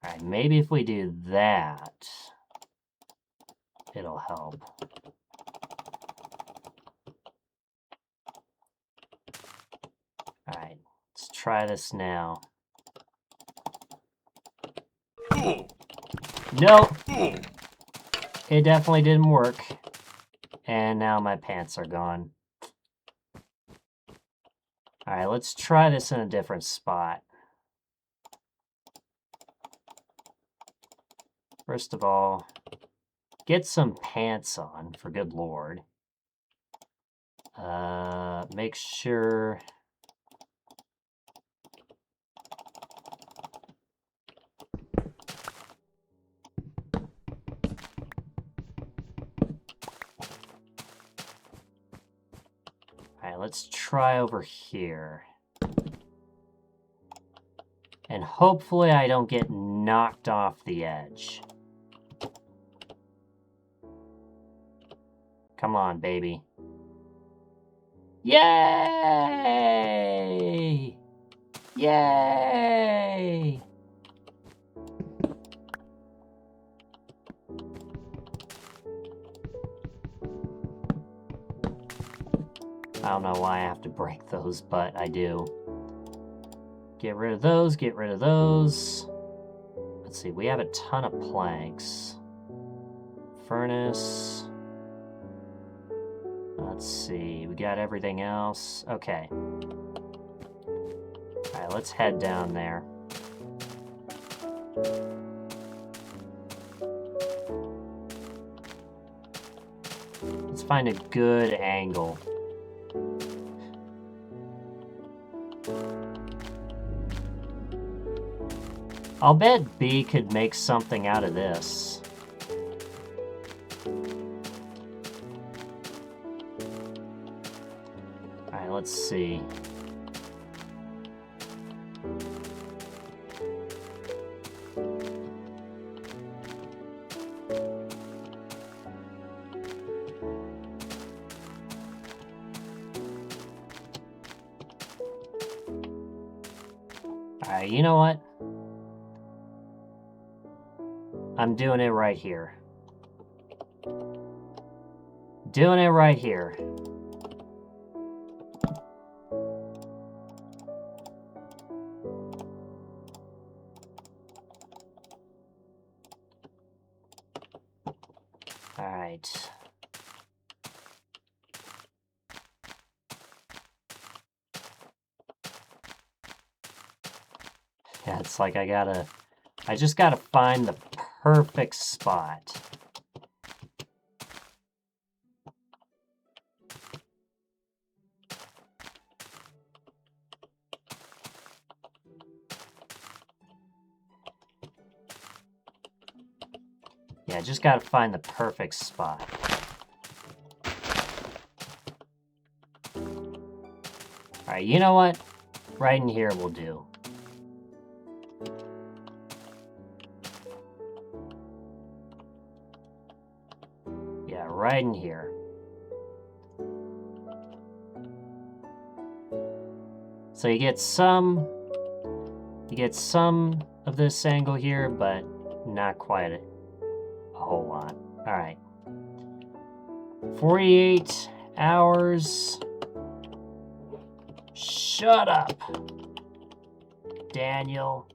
Alright, maybe if we do that, it'll help. Alright, let's try this now. Nope! It definitely didn't work. And now my pants are gone. Alright, let's try this in a different spot. First of all, get some pants on, for good lord. Make sure... Alright, let's try over here. And hopefully I don't get knocked off the edge. Come on, baby. Yay! Yay! I don't know why I have to break those, but I do. Get rid of those, get rid of those. Let's see, we have a ton of planks. Furnace. Let's see, we got everything else. Okay. Alright, let's head down there. Let's find a good angle. I'll bet B could make something out of this. Alright, let's see. Alright, you know what? I'm doing it right here. Doing it right here. Alright. Yeah, it's like I just gotta find the perfect spot. Yeah, just gotta find the perfect spot. Alright, you know what? Right in here will do. Yeah, right in here. So you get some of this angle here, but not quite a whole lot. All right. 48 hours. Shut up, Daniel.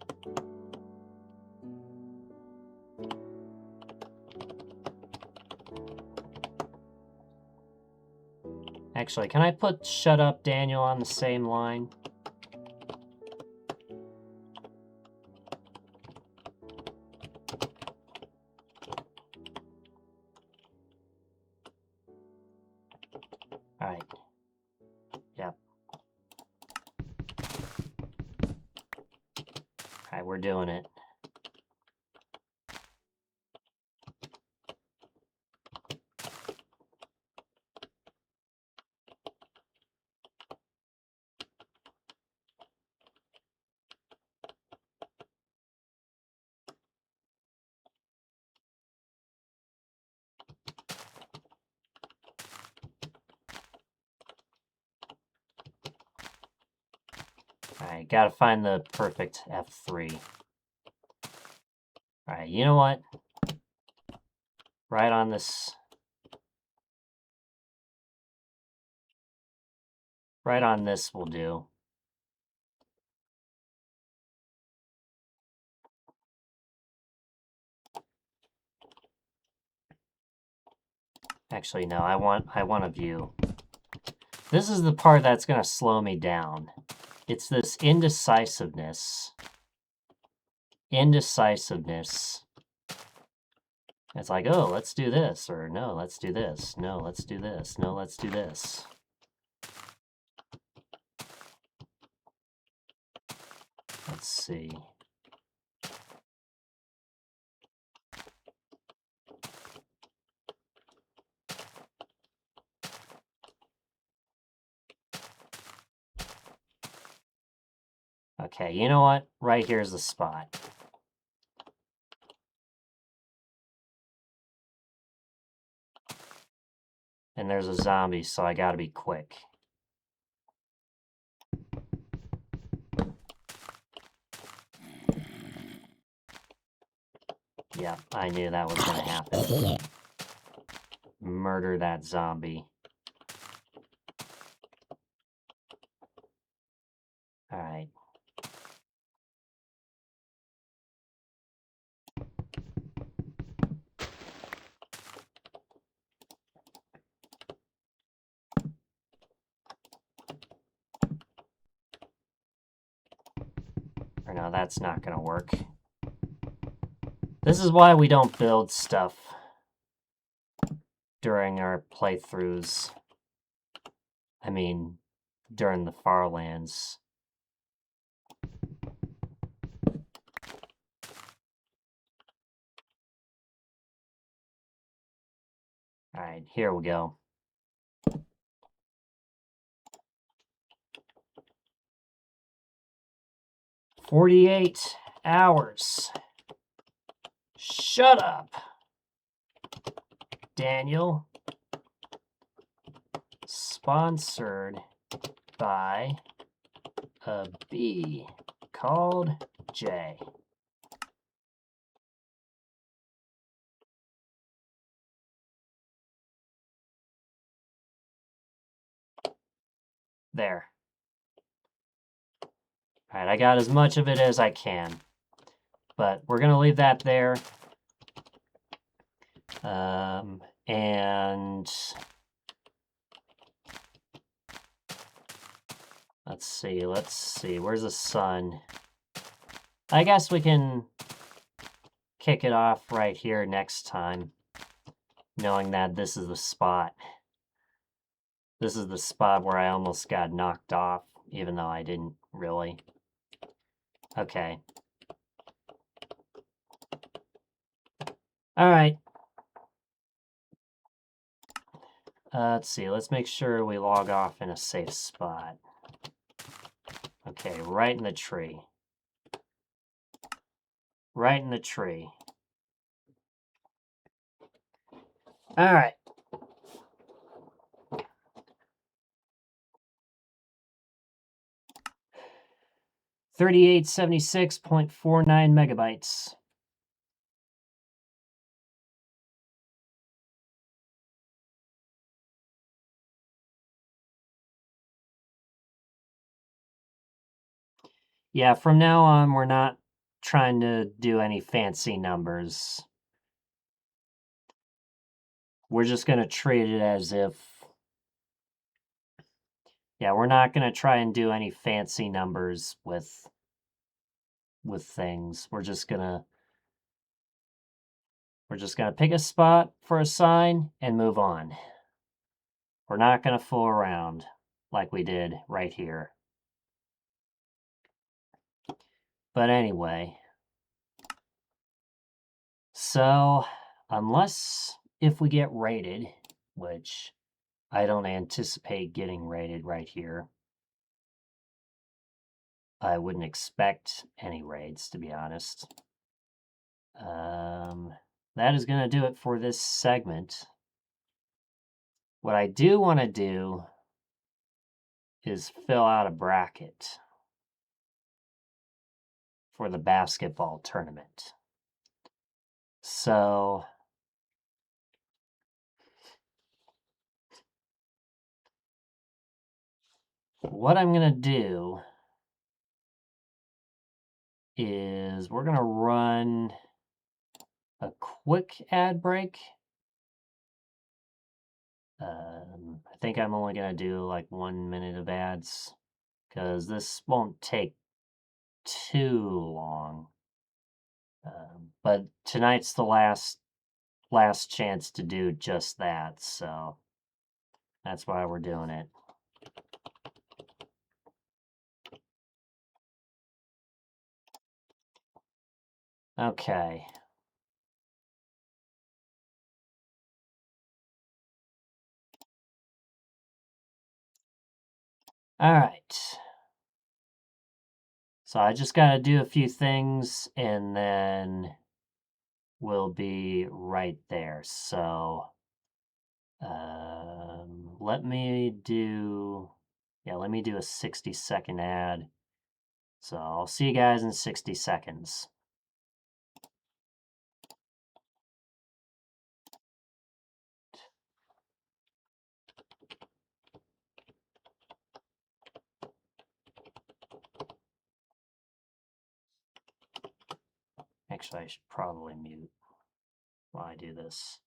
Actually, can I put shut up, Daniel on the same line? All right. Yep. All right, we're doing it. Alright, gotta find the perfect F3. Alright, you know what? Right on this... Right on this will do. Actually, no, I want a view. This is the part that's gonna slow me down. It's this indecisiveness. Indecisiveness. It's like, oh, let's do this, or no, let's do this. No, let's do this. No, let's do this. Let's see. Okay, you know what? Right here's the spot. And there's a zombie, so I gotta be quick. Yeah, I knew that was gonna happen. Murder that zombie. Alright. Or no, that's not gonna work. This is why we don't build stuff during our playthroughs. I mean, during the Farlands. Alright, here we go. "48 hours. Shut up, Daniel." Sponsored by a bee called Jay. There. Alright, I got as much of it as I can. But we're going to leave that there. And let's see. Where's the sun? I guess we can kick it off right here next time, knowing that this is the spot. This is the spot where I almost got knocked off, even though I didn't really. Okay. Alright. Let's see. Let's make sure we log off in a safe spot. Okay, right in the tree. Right in the tree. Alright. $3876.49 megabytes. Yeah, from now on, we're not trying to do any fancy numbers. We're just going to treat it as if... Yeah, we're not going to try and do any fancy numbers with things. We're just going to pick a spot for a sign and move on. We're not going to fool around like we did right here. But anyway, so if we get raided, which I don't anticipate getting raided right here. I wouldn't expect any raids, to be honest. That is going to do it for this segment. What I do want to do is fill out a bracket for the basketball tournament. So what I'm going to do is we're going to run a quick ad break. I think I'm only going to do like 1 minute of ads because this won't take too long. But tonight's the last chance to do just that, so that's why we're doing it. Okay. All right. So I just got to do a few things and then we'll be right there. So, let me do a 60-second ad. So I'll see you guys in 60 seconds. Actually, I should probably mute while I do this.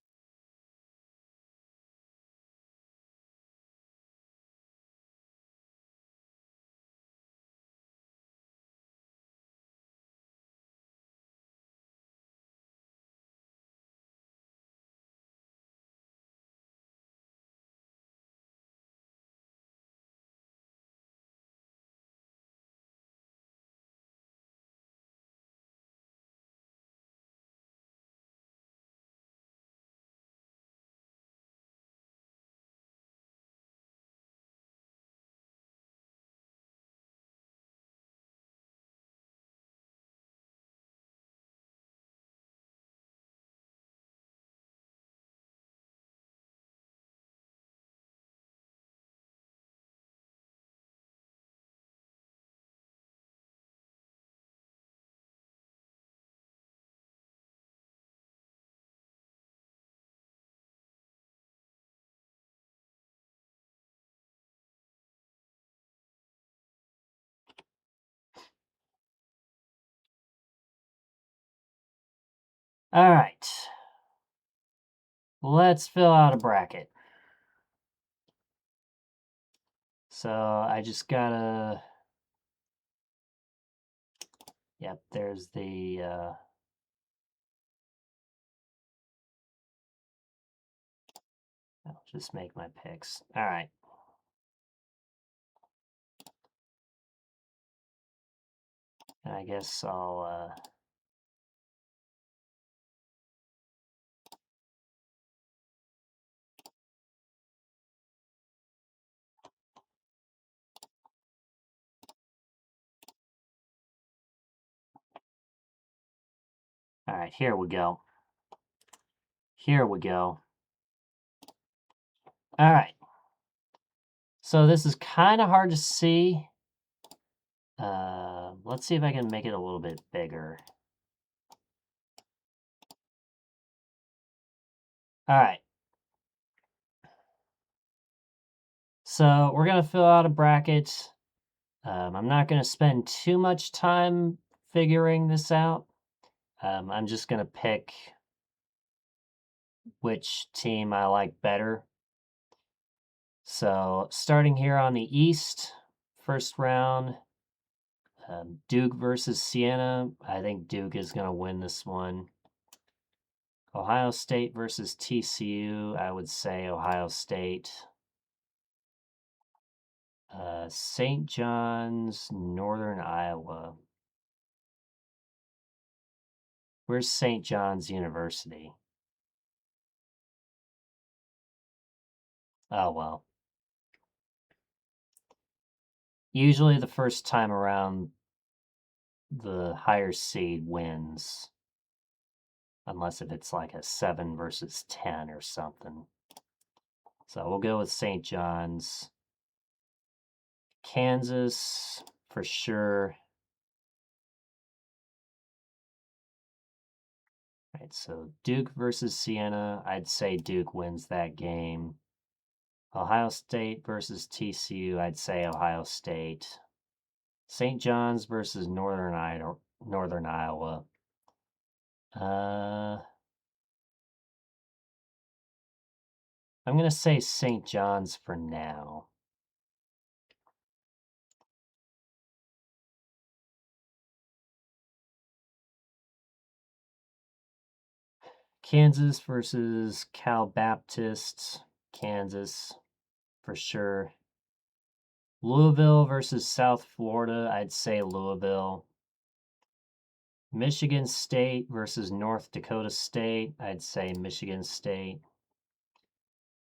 All right. Let's fill out a bracket. So I just gotta, yep, there's the, I'll just make my picks. All right. And I guess I'll, all right, here we go. Here we go. All right. So this is kind of hard to see. Let's see if I can make it a little bit bigger. All right. So we're going to fill out a bracket. I'm not going to spend too much time figuring this out. I'm just going to pick which team I like better. So starting here on the East, first round, Duke versus Siena. I think Duke is going to win this one. Ohio State versus TCU. I would say Ohio State. St. John's, Northern Iowa. Where's St. John's University? Oh, well. Usually the first time around, the higher seed wins. Unless if it's like a 7 versus 10 or something. So we'll go with St. John's. Kansas, for sure. Right, so Duke versus Siena. I'd say Duke wins that game. Ohio State versus TCU. I'd say Ohio State. St. John's versus Northern Iowa. I'm going to say St. John's for now. Kansas versus Cal Baptist. Kansas, for sure. Louisville versus South Florida. I'd say Louisville. Michigan State versus North Dakota State. I'd say Michigan State.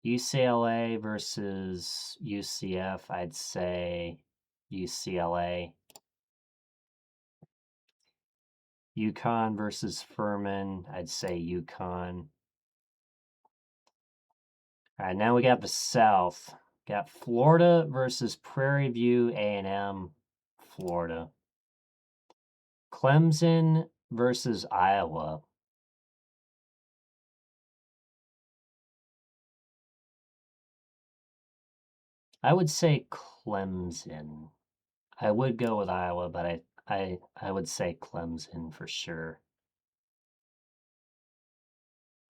UCLA versus UCF. I'd say UCLA. UConn versus Furman. I'd say UConn. All right, now we got the South. Got Florida versus Prairie View A&M, Florida. Clemson versus Iowa. I would say Clemson. I would go with Iowa, but I would say Clemson for sure.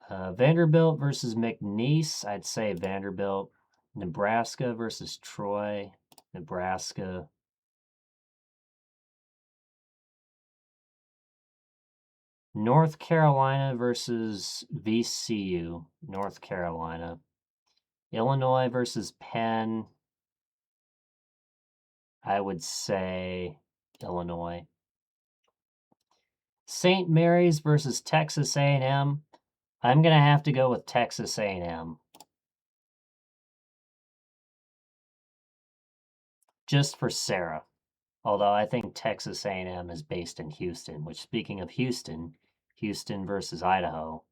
Vanderbilt versus McNeese. I'd say Vanderbilt. Nebraska versus Troy. Nebraska. North Carolina versus VCU. North Carolina. Illinois versus Penn. I would say Illinois. St. Mary's versus Texas A&M. I'm going to have to go with Texas A&M. Just for Sarah. Although I think Texas A&M is based in Houston, which, speaking of Houston, Houston versus Idaho,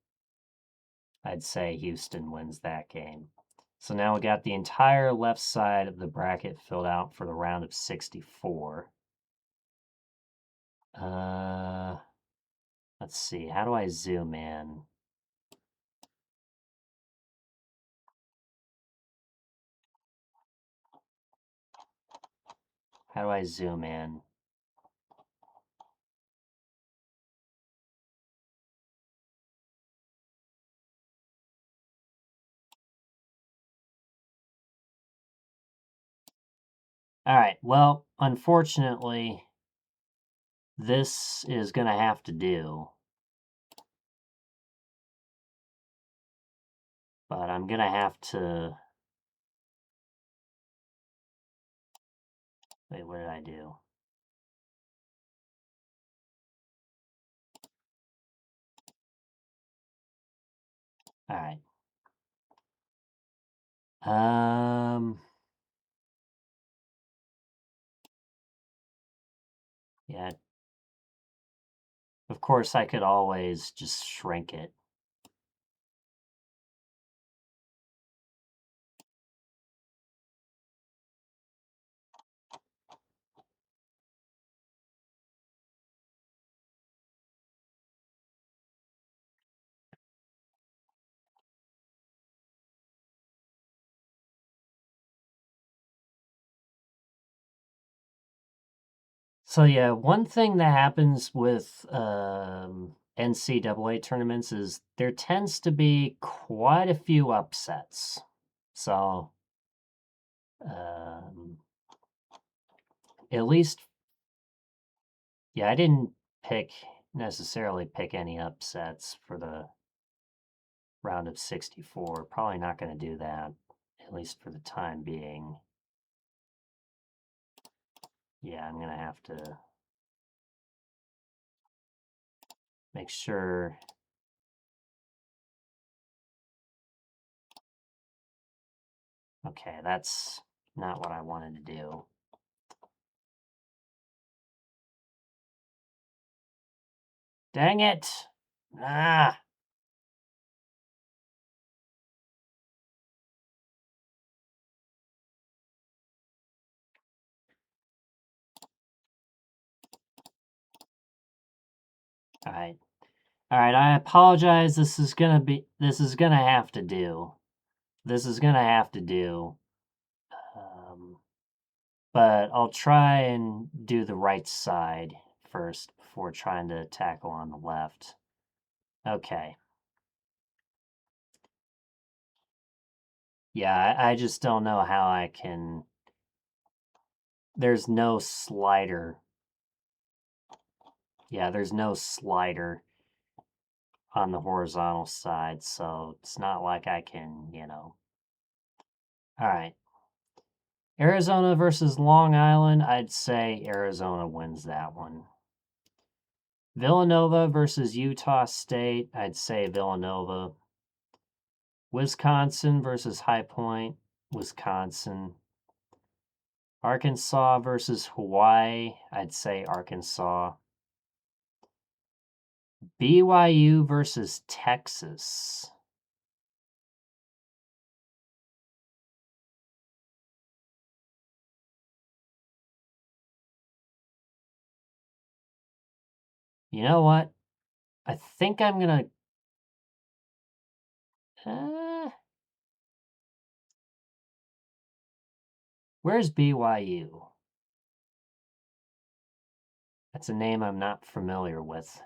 I'd say Houston wins that game. So now we got the entire left side of the bracket filled out for the round of 64. Let's see. How do I zoom in? How do I zoom in? All right. Well, unfortunately, this is going to have to do. But I'm going to have to... Wait, what did I do? All right. Yeah. Of course, I could always just shrink it. So yeah, one thing that happens with NCAA tournaments is there tends to be quite a few upsets. So at least, yeah, I didn't necessarily pick any upsets for the round of 64. Probably not going to do that, at least for the time being. Yeah, I'm going to have to make sure. Okay, that's not what I wanted to do. Dang it! Ah! All right. All right, I apologize. This is going to have to do. This is going to have to do. But I'll try and do the right side first before trying to tackle on the left. Okay. Yeah, I just don't know how I can... There's no slider. Yeah, there's no slider on the horizontal side, so it's not like I can, you know. All right. Arizona versus Long Island, I'd say Arizona wins that one. Villanova versus Utah State, I'd say Villanova. Wisconsin versus High Point, Wisconsin. Arkansas versus Hawaii, I'd say Arkansas. BYU versus Texas. You know what? I think I'm gonna... where's BYU? That's a name I'm not familiar with.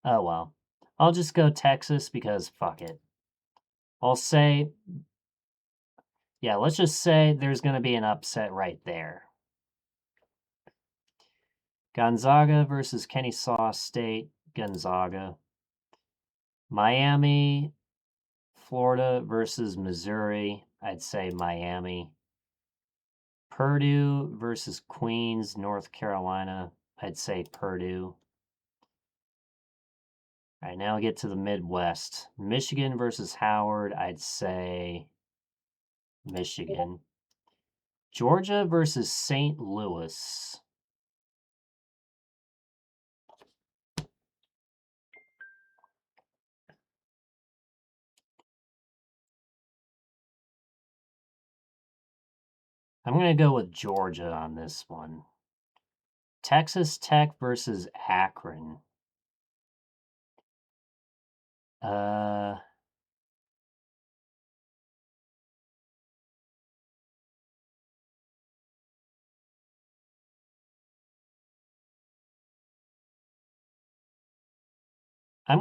Oh well. I'll just go Texas because fuck it. I'll say... yeah, let's just say there's gonna be an upset right there. Gonzaga versus Kennesaw State. Gonzaga. Miami, Florida versus Missouri. I'd say Miami. Purdue versus Queens, North Carolina. I'd say Purdue. All right, now get to the Midwest. Michigan versus Howard. I'd say Michigan. Georgia versus St. Louis. I'm going to go with Georgia on this one. Texas Tech versus Akron. I'm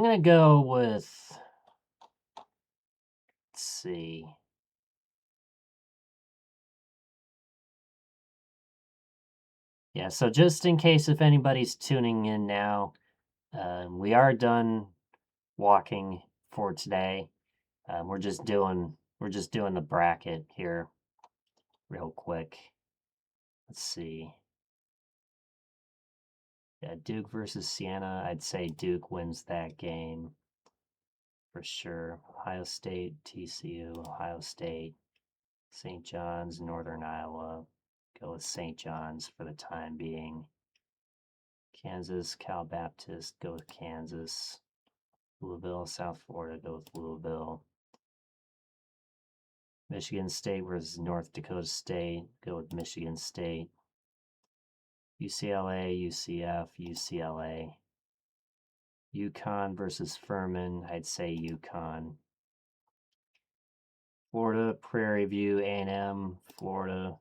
going to go with, let's see. Yeah, so just in case if anybody's tuning in now, we are done walking for today. We're just doing the bracket here real quick. Let's see. Yeah, Duke versus Siena. I'd say Duke wins that game for sure. Ohio State, TCU, Ohio State, St. John's, Northern Iowa. Go with St. John's for the time being. Kansas, Cal Baptist. Go with Kansas. Louisville, South Florida. Go with Louisville. Michigan State versus North Dakota State. Go with Michigan State. UCLA, UCF, UCLA. UConn versus Furman. I'd say UConn. Florida, Prairie View, A&M, Florida.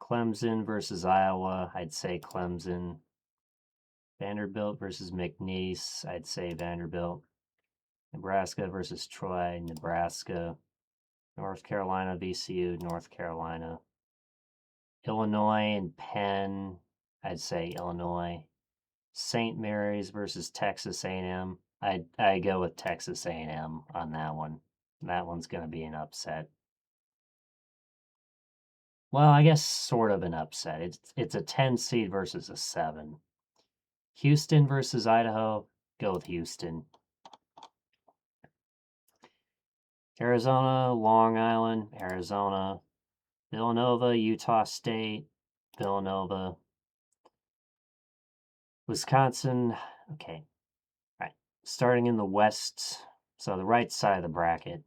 Clemson versus Iowa. I'd say Clemson. Vanderbilt versus McNeese. I'd say Vanderbilt. Nebraska versus Troy. Nebraska. North Carolina, VCU, North Carolina. Illinois and Penn. I'd say Illinois. St. Mary's versus Texas A&M. I go with Texas A&M on that one. That one's going to be an upset. Well, I guess sort of an upset. It's a 10 seed versus a 7. Houston versus Idaho. Go with Houston. Arizona, Long Island, Arizona. Villanova, Utah State, Villanova. Wisconsin, okay. All right. Starting in the west, so the right side of the bracket.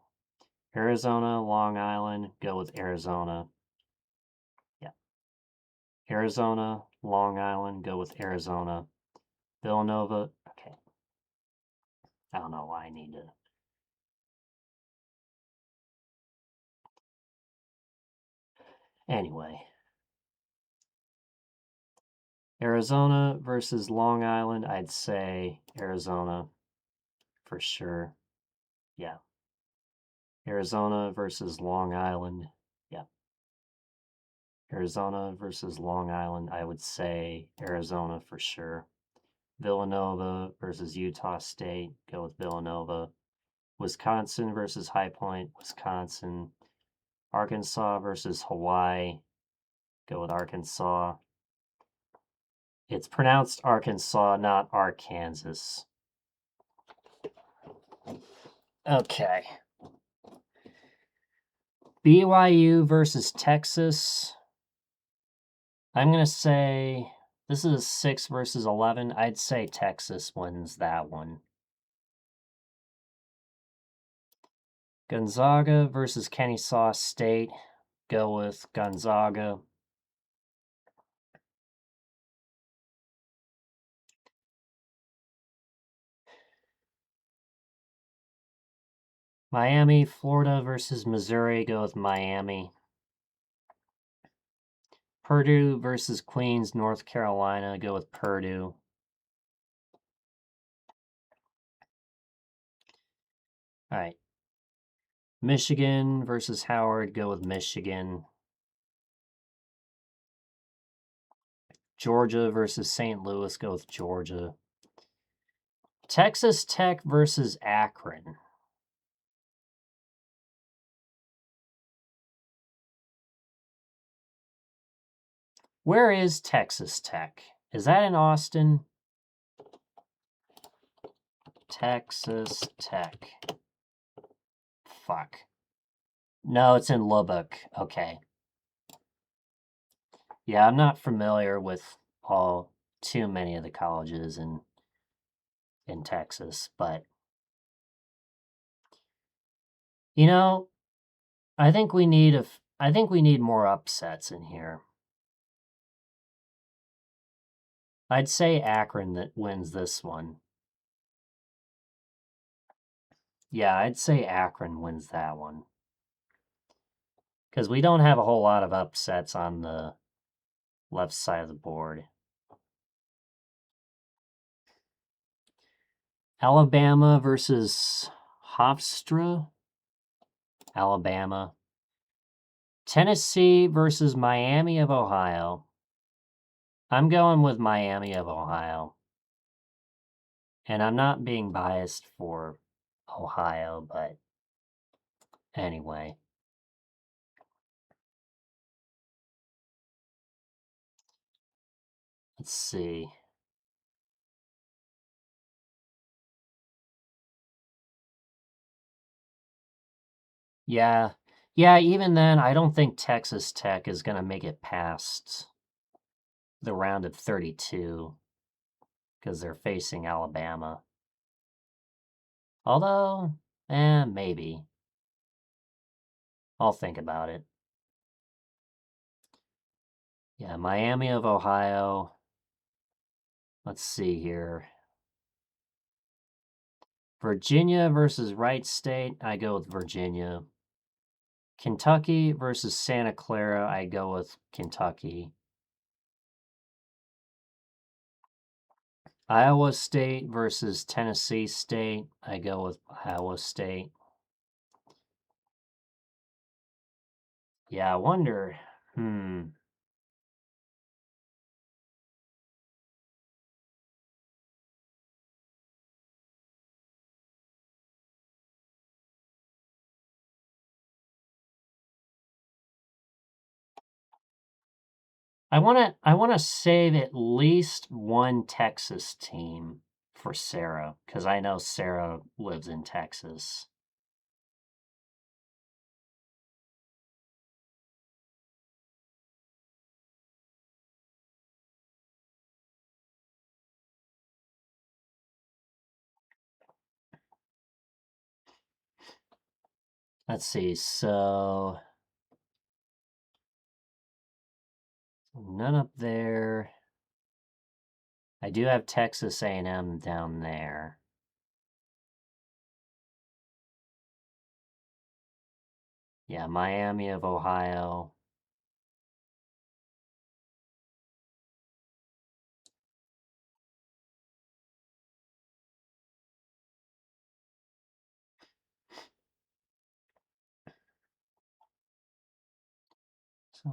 Arizona, Long Island, go with Arizona. Yeah. Arizona, Long Island, go with Arizona. Villanova, okay. I don't know why I need to. Anyway. Arizona versus Long Island, I'd say Arizona for sure. Yeah. Arizona versus Long Island. Yeah. Arizona versus Long Island, I would say Arizona for sure. Villanova versus Utah State, go with Villanova. Wisconsin versus High Point, Wisconsin. Arkansas versus Hawaii, go with Arkansas. It's pronounced Arkansas, not Arkansas. Okay. BYU versus Texas. I'm going to say this is 6 versus 11. I'd say Texas wins that one. Gonzaga versus Kennesaw State. Go with Gonzaga. Miami, Florida versus Missouri. Go with Miami. Purdue versus Queens, North Carolina. Go with Purdue. All right. Michigan versus Howard. Go with Michigan. Georgia versus St. Louis. Go with Georgia. Texas Tech versus Akron. Where is Texas Tech? Is that in Austin? Texas Tech. Fuck. No, it's in Lubbock. Okay. Yeah, I'm not familiar with too many of the colleges in Texas, but you know, I think we need more upsets in here. I'd say Akron that wins this one. Yeah, I'd say Akron wins that one. Because we don't have a whole lot of upsets on the left side of the board. Alabama versus Hofstra. Alabama. Tennessee versus Miami of Ohio. I'm going with Miami of Ohio. And I'm not being biased for Ohio, but anyway. Let's see. Yeah. Yeah, even then, I don't think Texas Tech is going to make it past the round of 32 because they're facing Alabama. Although, maybe. I'll think about it. Yeah, Miami of Ohio. Let's see here. Virginia versus Wright State. I go with Virginia. Kentucky versus Santa Clara. I go with Kentucky. Iowa State versus Tennessee State. I go with Iowa State. Yeah, I wonder. I want to save at least one Texas team for Sarah because I know Sarah lives in Texas. Let's see. So none up there. I do have Texas A&M down there. Yeah, Miami of Ohio. So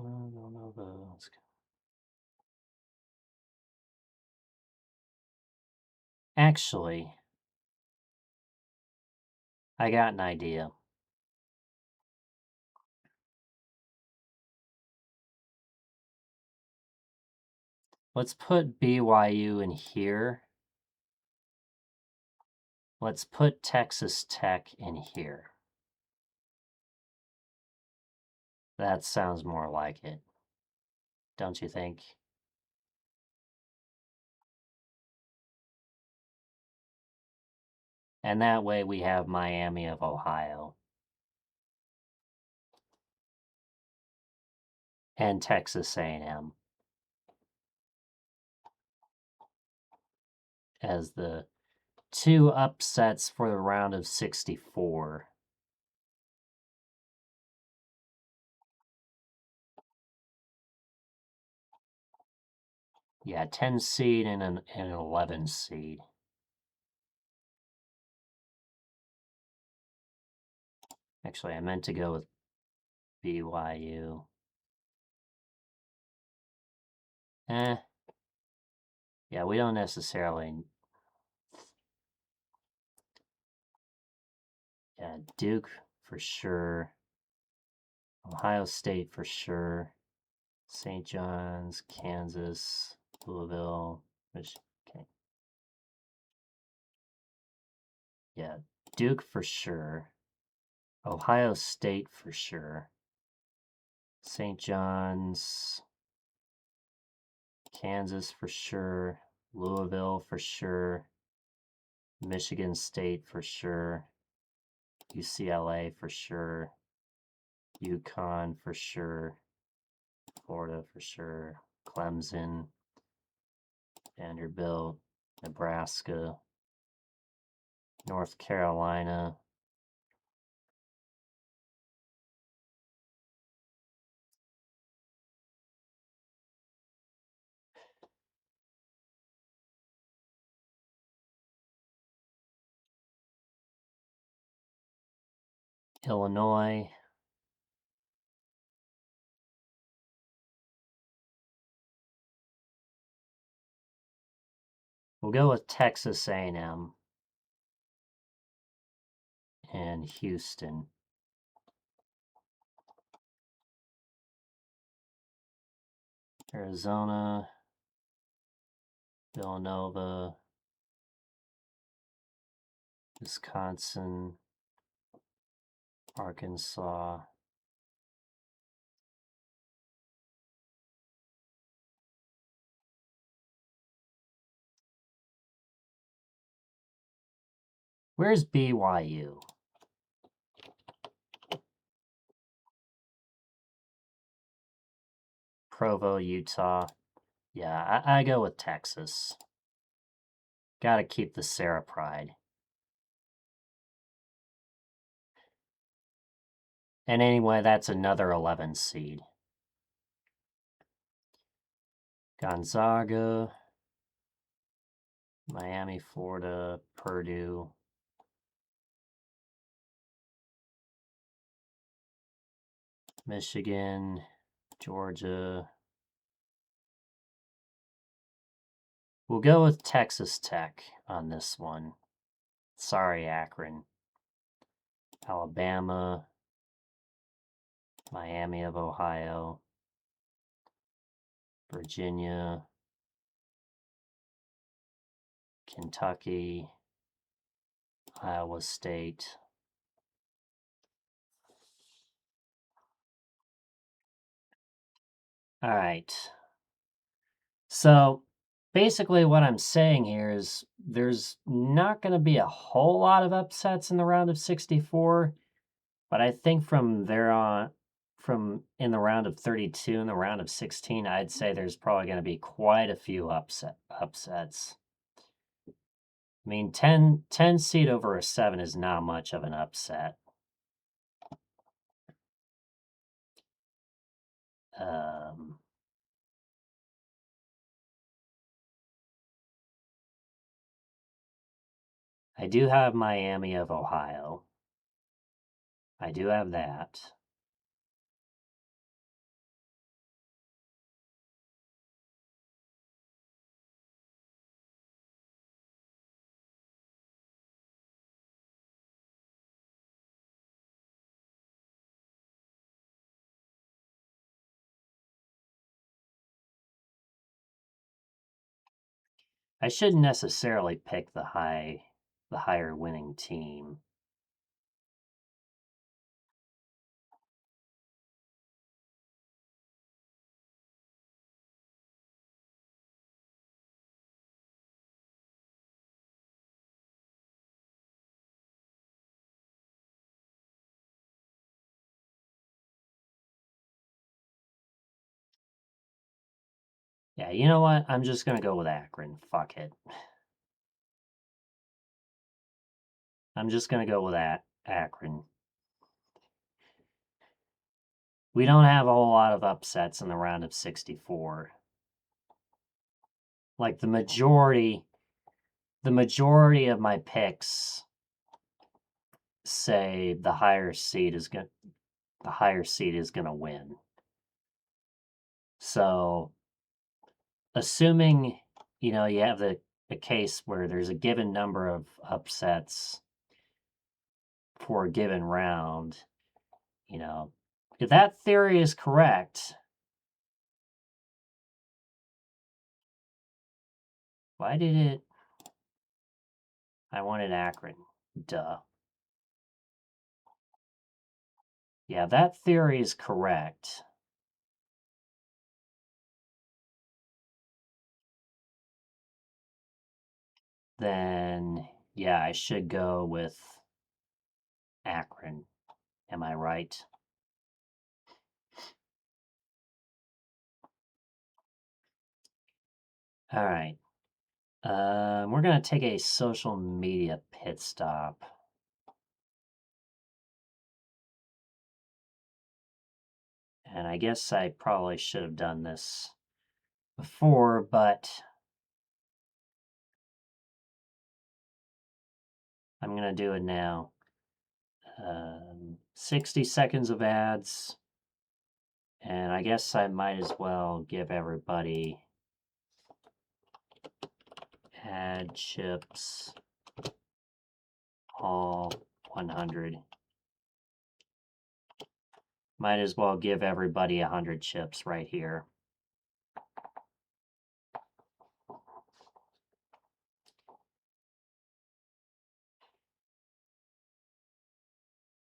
let's go. Actually, I got an idea. Let's put BYU in here. Let's put Texas Tech in here. That sounds more like it. Don't you think? And that way we have Miami of Ohio. And Texas A&M. As the two upsets for the round of 64. Yeah, 10 seed and an 11 seed. Actually, I meant to go with BYU. Yeah, we don't necessarily. Yeah, Duke for sure. Ohio State for sure. St. John's, Kansas, Louisville, okay. Yeah, Duke for sure. Ohio State for sure. St. John's, Kansas for sure. Louisville for sure. Michigan State for sure. UCLA for sure. UConn for sure. Florida for sure. Clemson, Vanderbilt, Nebraska, North Carolina. Illinois. We'll go with Texas A&M and Houston. Arizona, Villanova, Wisconsin, Arkansas. Where's BYU? Provo, Utah. Yeah, I go with Texas. Gotta keep the Sarah pride. And anyway, that's another 11 seed. Gonzaga, Miami, Florida, Purdue. Michigan, Georgia. We'll go with Texas Tech on this one. Sorry, Akron. Alabama, Miami of Ohio, Virginia, Kentucky, Iowa State. All right. So basically what I'm saying here is there's not going to be a whole lot of upsets in the round of 64, but I think from there on, from in the round of 32 and the round of 16, I'd say there's probably going to be quite a few upsets. I mean, 10 seed over a 7 is not much of an upset. I do have Miami of Ohio. I do have that. I shouldn't necessarily pick the higher winning team. Yeah, you know what? I'm just going to go with Akron. Fuck it. I'm just going to go with Akron. We don't have a whole lot of upsets in the round of 64. like the majority of my picks say the higher seed is going to win. So assuming, you have a case where there's a given number of upsets for a given round, if that theory is correct, why did it? I wanted Akron. Duh. Yeah, that theory is correct. Then, yeah, I should go with Akron. Am I right? All right. We're going to take a social media pit stop. And I guess I probably should have done this before, but I'm going to do it now. 60 seconds of ads. And I guess I might as well give everybody ad chips all 100. Might as well give everybody 100 chips right here.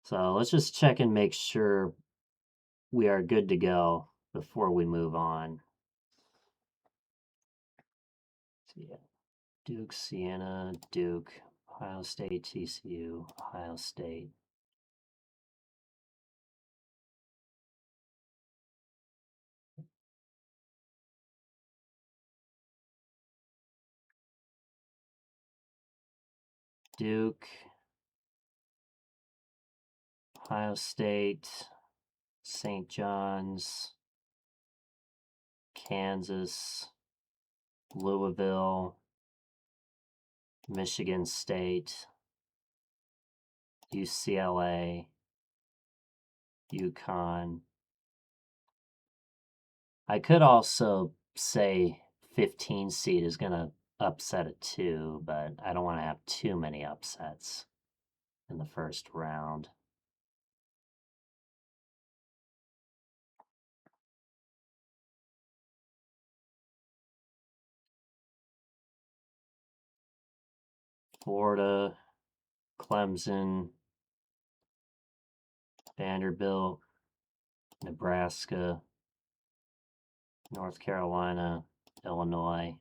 So let's just check and make sure we are good to go before we move on. So yeah, Duke, Siena, Duke, Ohio State, TCU, Ohio State. Duke, Ohio State, St. John's, Kansas, Louisville, Michigan State, UCLA, UConn. I could also say 15 seed is going to upset a 2, but I don't want to have too many upsets in the first round. Florida, Clemson, Vanderbilt, Nebraska, North Carolina, Illinois,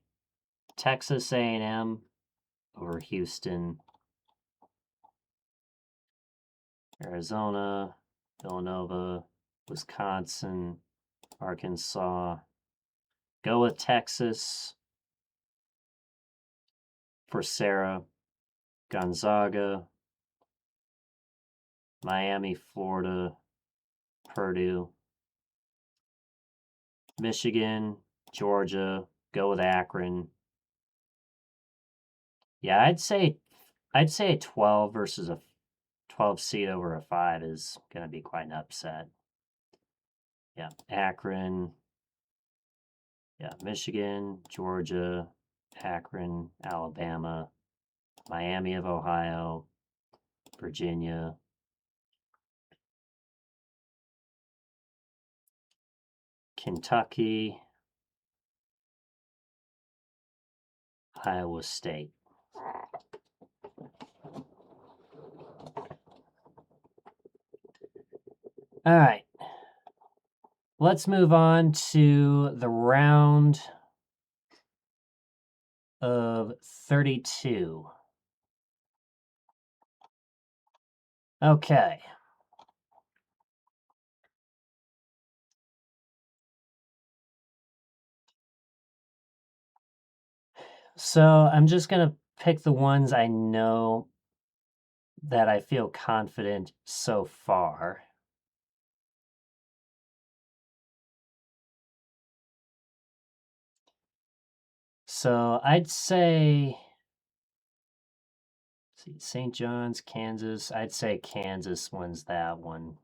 Texas A&M over Houston, Arizona, Villanova, Wisconsin, Arkansas. Go with Texas for Sarah, Gonzaga, Miami, Florida, Purdue, Michigan, Georgia. Go with Akron. Yeah, I'd say a 12 versus a 12 seed over a 5 is going to be quite an upset. Yeah, Akron. Yeah, Michigan, Georgia, Akron, Alabama, Miami of Ohio, Virginia, Kentucky, Iowa State. All right. Let's move on to the round of 32. Okay. So I'm just going to pick the ones I know that I feel confident so far. So I'd say, see, St. John's, Kansas. I'd say Kansas wins that one.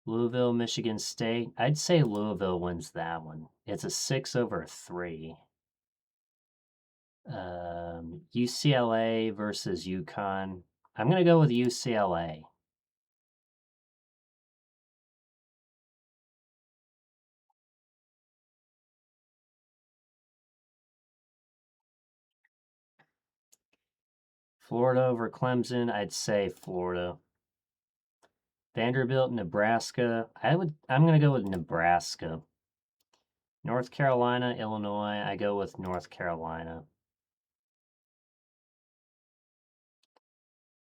Louisville, Michigan State. I'd say Louisville wins that one. It's a 6/3. UCLA versus UConn. I'm going to go with UCLA. Florida over Clemson. I'd say Florida. Vanderbilt, Nebraska. I'm going to go with Nebraska. North Carolina, Illinois. I go with North Carolina.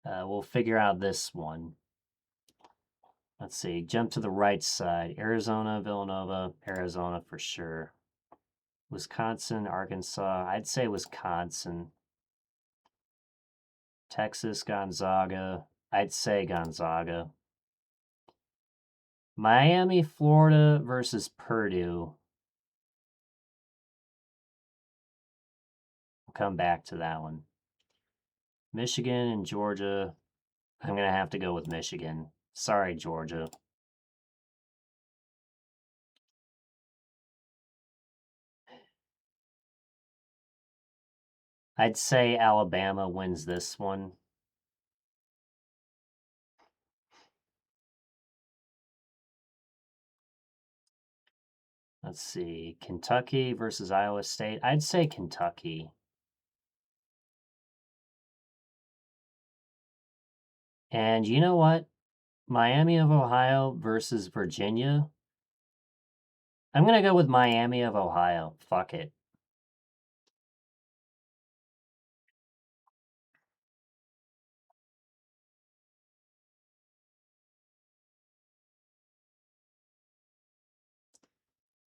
We'll figure out this one. Let's see. Jump to the right side. Arizona, Villanova, Arizona for sure. Wisconsin, Arkansas. I'd say Wisconsin. Texas, Gonzaga. I'd say Gonzaga. Miami, Florida versus Purdue. We'll come back to that one. Michigan and Georgia. I'm going to have to go with Michigan. Sorry, Georgia. I'd say Alabama wins this one. Let's see. Kentucky versus Iowa State. I'd say Kentucky. And you know what? Miami of Ohio versus Virginia. I'm going to go with Miami of Ohio. Fuck it.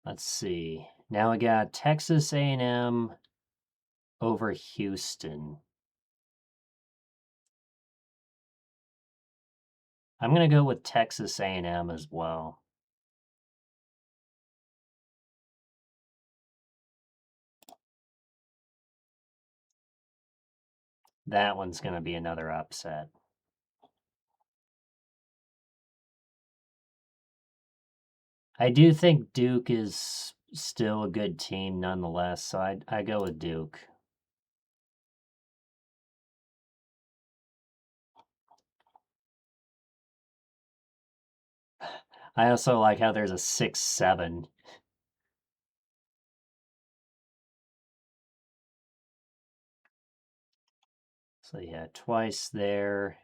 Let's see. Now we got Texas A&M over Houston. I'm going to go with Texas A&M as well. That one's going to be another upset. I do think Duke is still a good team nonetheless, so I go with Duke. I also like how there's a 6-7. So yeah, twice there.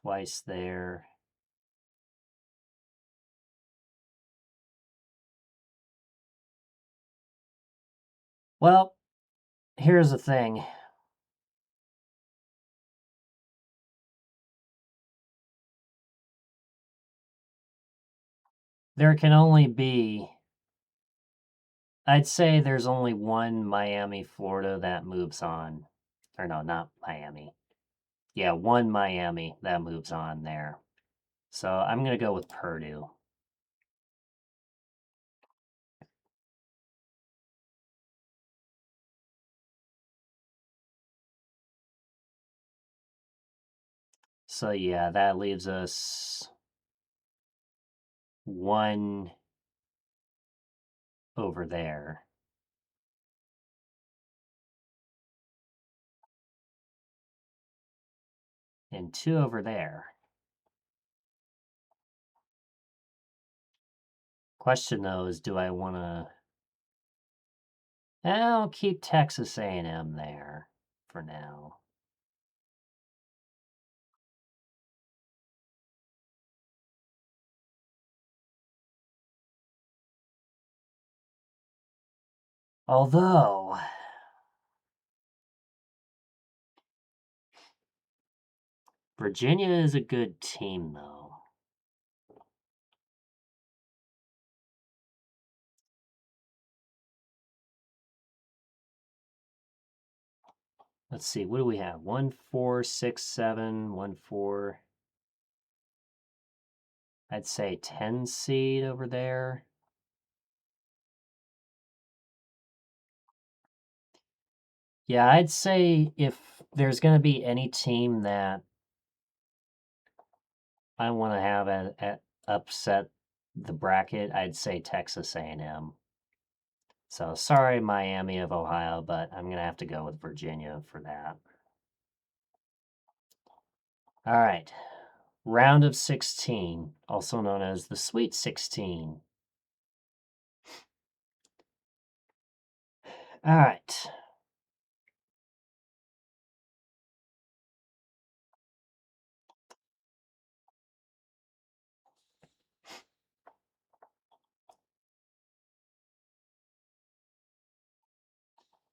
Twice there. Well, here's the thing. There can only be, I'd say there's only one Miami, Florida that moves on. Or no, not Miami. Yeah, one Miami that moves on there. So I'm going to go with Purdue. So yeah, that leaves us one over there. And two over there. Question though is, do I want to... I'll keep Texas A&M there for now. Although, Virginia is a good team, though. Let's see, what do we have? 1, 4, 6, 7, 1, 4. I'd say 10 seed over there. Yeah, I'd say if there's going to be any team that I want to have at upset the bracket, I'd say Texas A&M. So sorry, Miami of Ohio, but I'm going to have to go with Virginia for that. All right. Round of 16, also known as the Sweet 16. All right.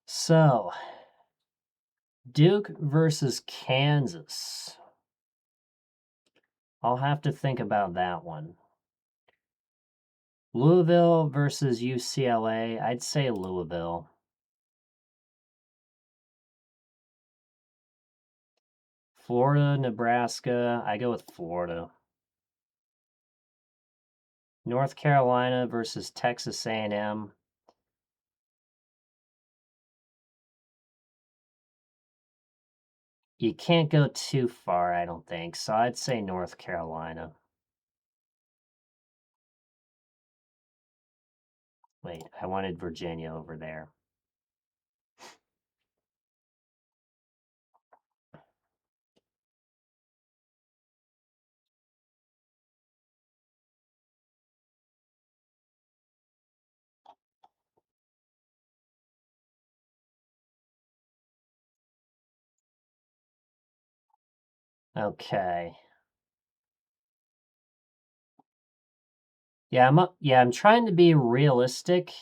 So, Duke versus Kansas. I'll have to think about that one. Louisville versus UCLA. I'd say Louisville. Florida, Nebraska. I go with Florida. North Carolina versus Texas A&M. You can't go too far, I don't think. So I'd say North Carolina. Wait, I wanted Virginia over there. Okay. Yeah, I'm trying to be realistic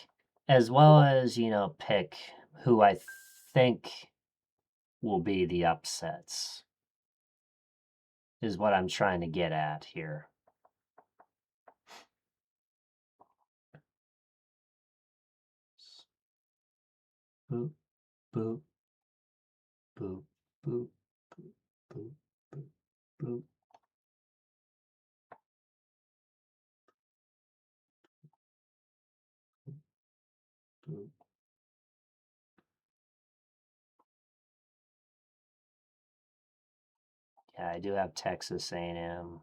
as well as, pick who I think will be the upsets. Is what I'm trying to get at here. Boop, boop, boop, boop, boop, boop, boop, boop. Boop. Yeah, I do have Texas A&M.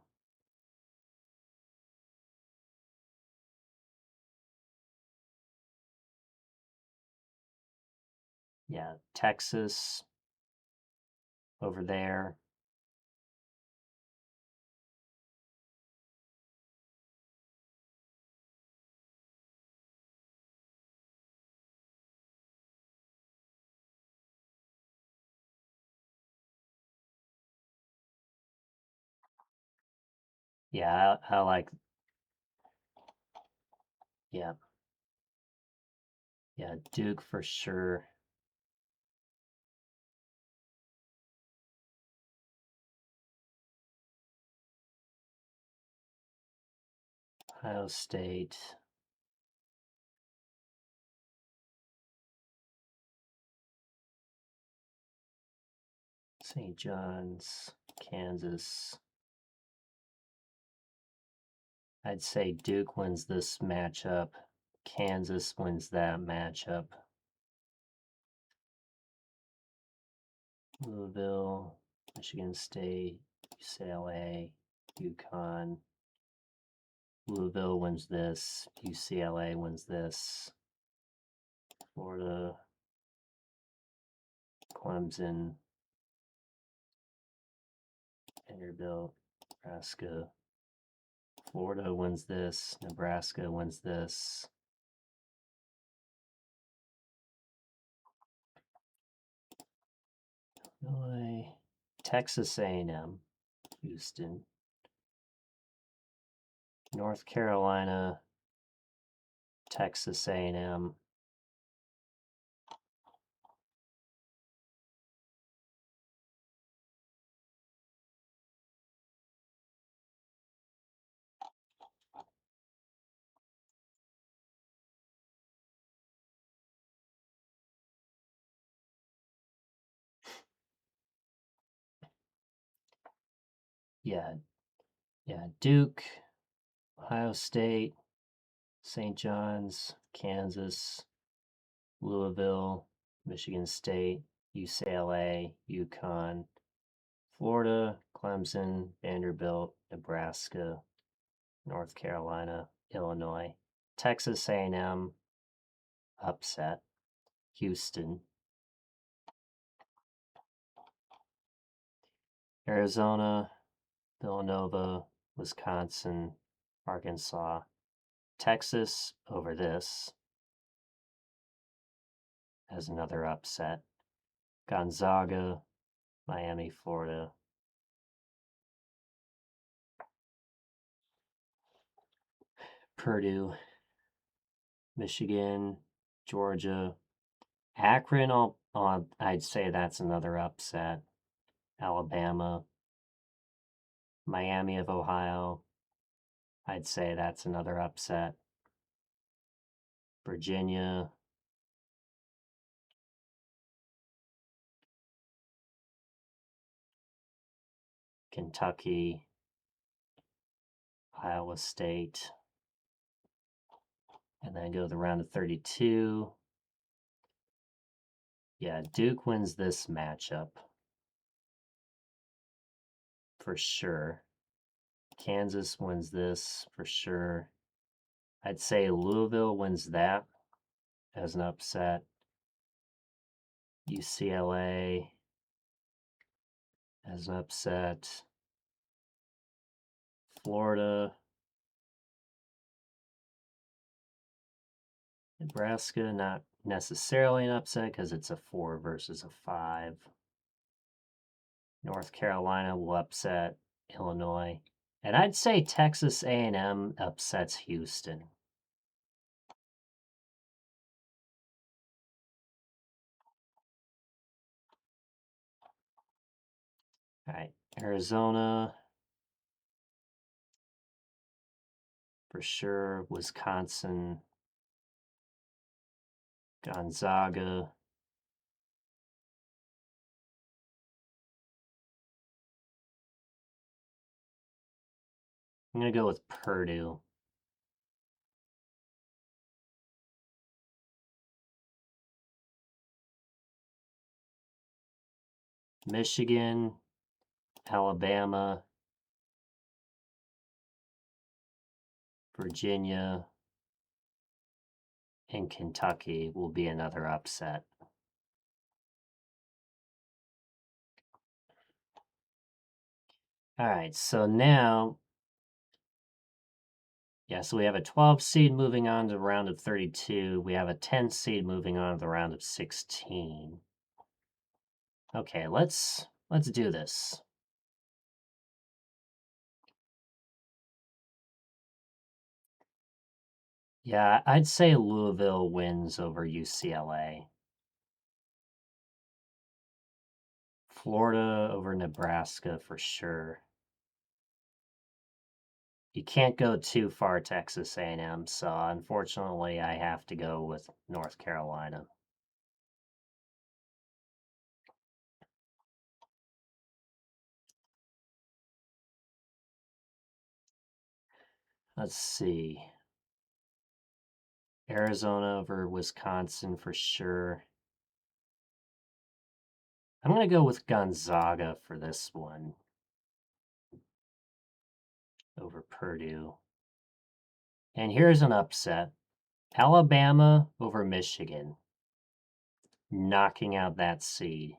Yeah, Texas over there. Yeah, I like. Yeah, yeah, Duke for sure. Ohio State. St. John's, Kansas. I'd say Duke wins this matchup. Kansas wins that matchup. Louisville, Michigan State, UCLA, UConn. Louisville wins this. UCLA wins this. Florida, Clemson, Vanderbilt, Nebraska. Florida wins this. Nebraska wins this. Illinois, Texas A&M, Houston, North Carolina, Texas A&M. Yeah, Duke, Ohio State, St. John's, Kansas, Louisville, Michigan State, UCLA, UConn, Florida, Clemson, Vanderbilt, Nebraska, North Carolina, Illinois, Texas A&M, upset, Houston, Arizona, Villanova, Wisconsin, Arkansas, Texas over this as another upset, Gonzaga, Miami, Florida, Purdue, Michigan, Georgia, Akron, I'd say that's another upset, Alabama, Miami of Ohio, I'd say that's another upset, Virginia, Kentucky, Iowa State, and then go to the round of 32. Yeah, Duke wins this matchup for sure. Kansas wins this for sure. I'd say Louisville wins that as an upset. UCLA as an upset. Florida. Nebraska, not necessarily an upset because it's a 4 versus a 5. North Carolina will upset Illinois. And I'd say Texas A&M upsets Houston. All right, Arizona for sure. Wisconsin, Gonzaga. I'm going to go with Purdue. Michigan, Alabama, Virginia, and Kentucky will be another upset. All right, so now, yeah, so we have a 12 seed moving on to the round of 32. We have a 10 seed moving on to the round of 16. Okay, let's do this. Yeah, I'd say Louisville wins over UCLA. Florida over Nebraska for sure. You can't go too far Texas A&M, so unfortunately I have to go with North Carolina. Let's see. Arizona over Wisconsin for sure. I'm going to go with Gonzaga for this one over Purdue. And here's an upset. Alabama over Michigan. Knocking out that seed.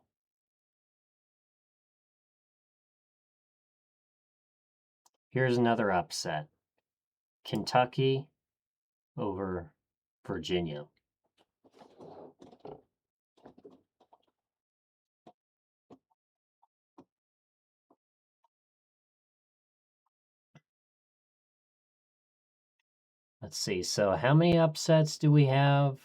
Here's another upset. Kentucky over Virginia. Let's see. So how many upsets do we have?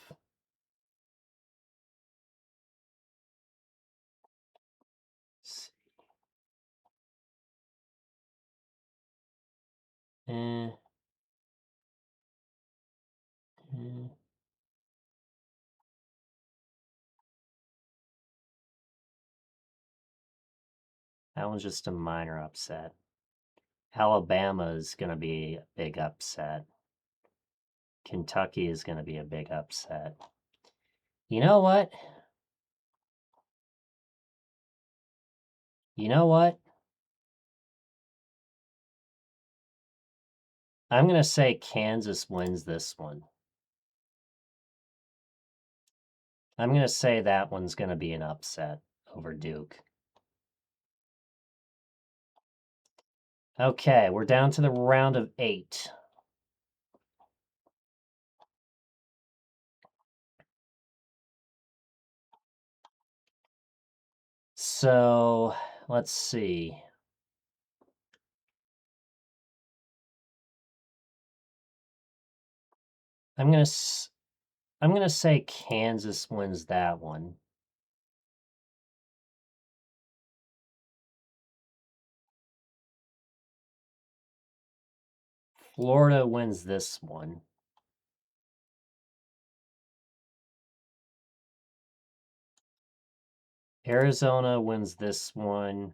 Let's see. That one's just a minor upset. Alabama is going to be a big upset. Kentucky is going to be a big upset. You know what? You know what? I'm going to say Kansas wins this one. I'm going to say that one's going to be an upset over Duke. Okay, we're down to the round of 8. So, let's see. I'm going to say Kansas wins that one. Florida wins this one. Arizona wins this one.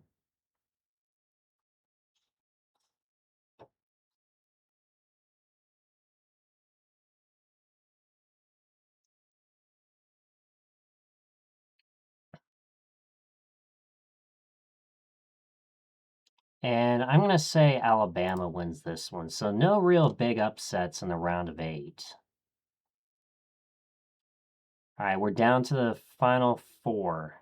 And I'm going to say Alabama wins this one. So no real big upsets in the round of 8. All right, we're down to the final 4.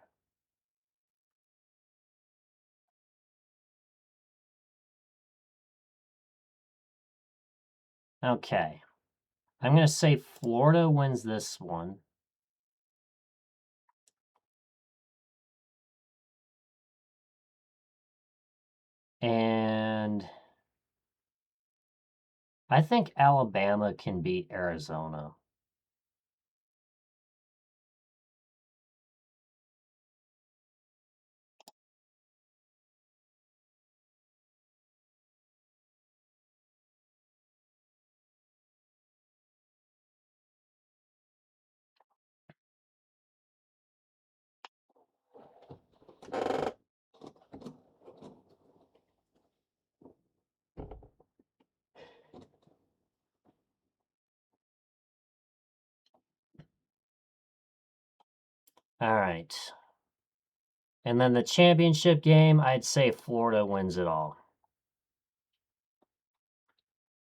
Okay. I'm going to say Florida wins this one. And I think Alabama can beat Arizona. All right. And then the championship game, I'd say Florida wins it all.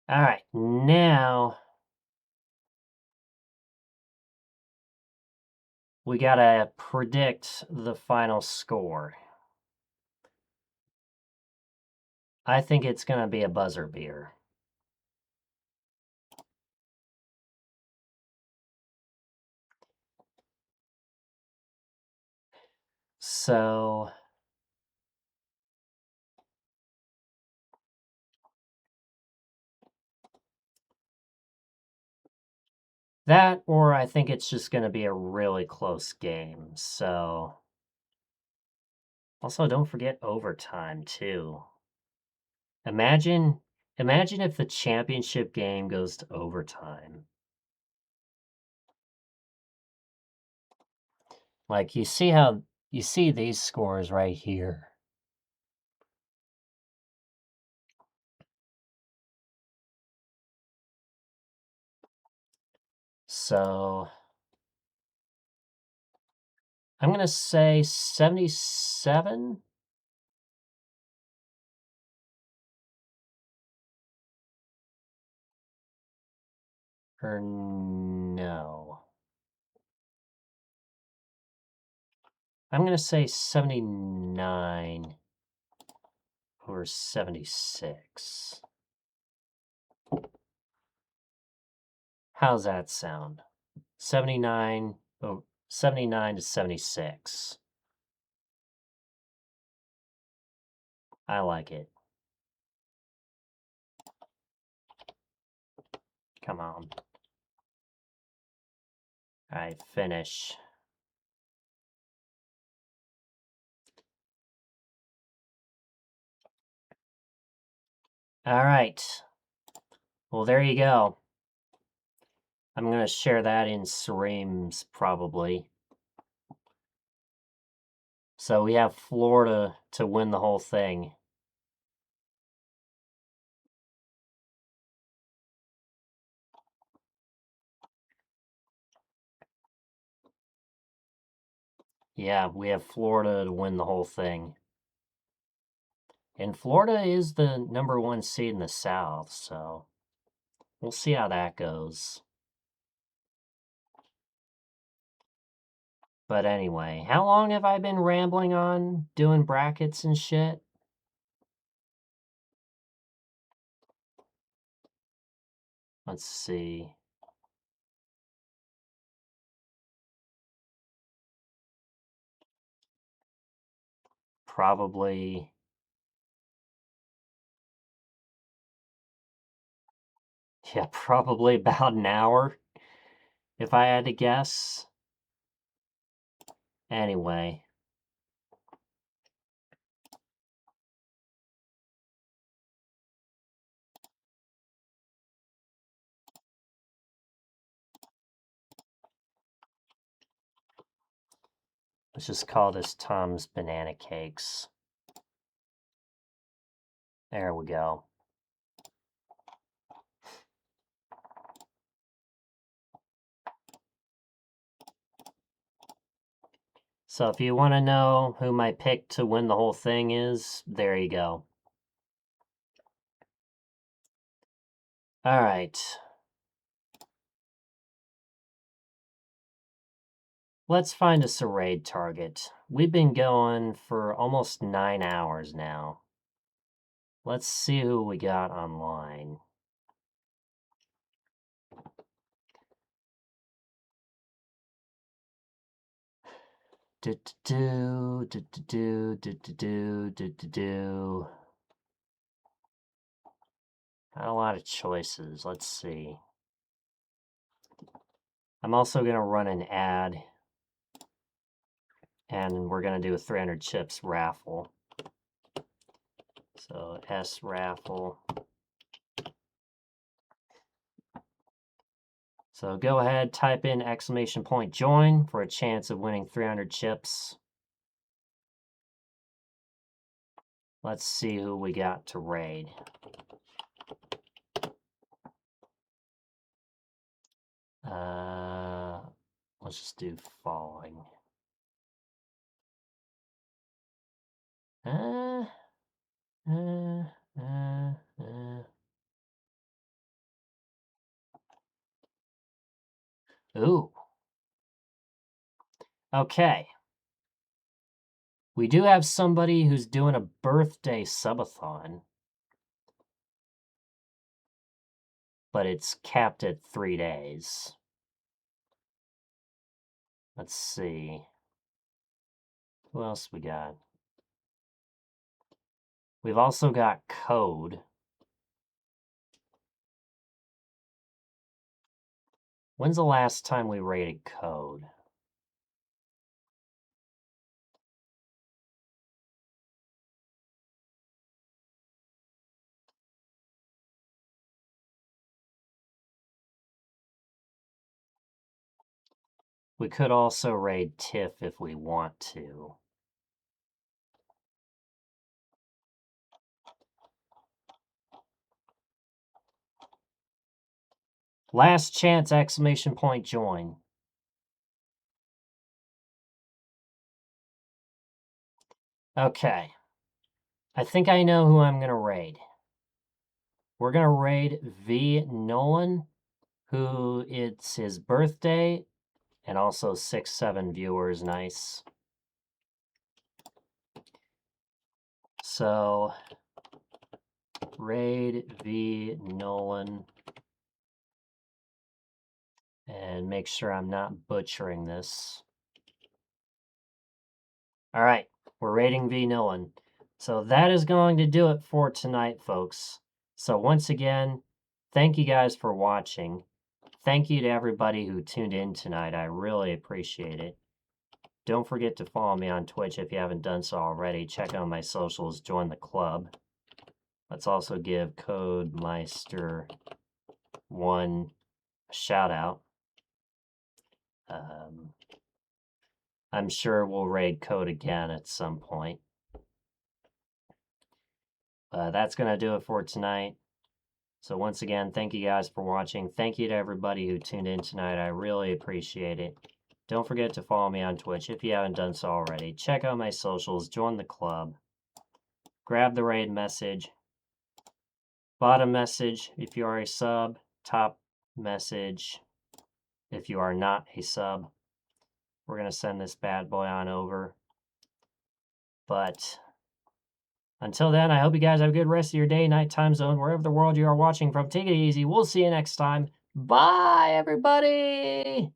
All right, now we got to predict the final score. I think it's going to be a buzzer beater. So that, or I think it's just going to be a really close game. So also don't forget overtime too. Imagine if the championship game goes to overtime. Like you see these scores right here. So I'm going to say 77. Or no. I'm going to say 79 or 76. How's that sound? 79 to 76. I like it. Come on. All right, finish. All right. Well, there you go. I'm going to share that in streams probably. So we have Florida to win the whole thing. Yeah, we have Florida to win the whole thing. And Florida is the #1 seed in the South, so we'll see how that goes. But anyway, how long have I been rambling on doing brackets and shit? Let's see. Probably... Yeah, probably about an hour, if I had to guess. Anyway. Let's just call this Tom's Banana Cakes. There we go. So if you want to know who my pick to win the whole thing is, there you go. All right. Let's find us a raid target. We've been going for almost 9 hours now. Let's see who we got online. Not a lot of choices. Let's see. I'm also going to run an ad. And we're going to do a 300 chips raffle. So S raffle. So go ahead, type in !join for a chance of winning 300 chips. Let's see who we got to raid. Let's just do falling. Ooh. Okay. We do have somebody who's doing a birthday subathon. But it's capped at 3 days. Let's see. Who else we got? We've also got Code. When's the last time we rated Code? We could also raid Tiff if we want to. Last chance, !join. Okay. I think I know who I'm going to raid. We're going to raid V. Nolan, who it's his birthday, and also 6-7 viewers. Nice. So, raid V. Nolan. And make sure I'm not butchering this. All right, we're raiding V. Nolan. So that is going to do it for tonight, folks. So once again, thank you guys for watching. Thank you to everybody who tuned in tonight. I really appreciate it. Don't forget to follow me on Twitch if you haven't done so already. Check out my socials, join the club. Let's also give Codemeister1 a shout out. I'm sure we'll raid Code again at some point. That's going to do it for tonight. So once again, thank you guys for watching. Thank you to everybody who tuned in tonight. I really appreciate it. Don't forget to follow me on Twitch if you haven't done so already. Check out my socials, join the club, grab the raid message, bottom message if you are a sub, top message if you are not a sub. We're going to send this bad boy on over. But until then, I hope you guys have a good rest of your day, night, time zone, wherever the world you are watching from. Take it easy. We'll see you next time. Bye, everybody!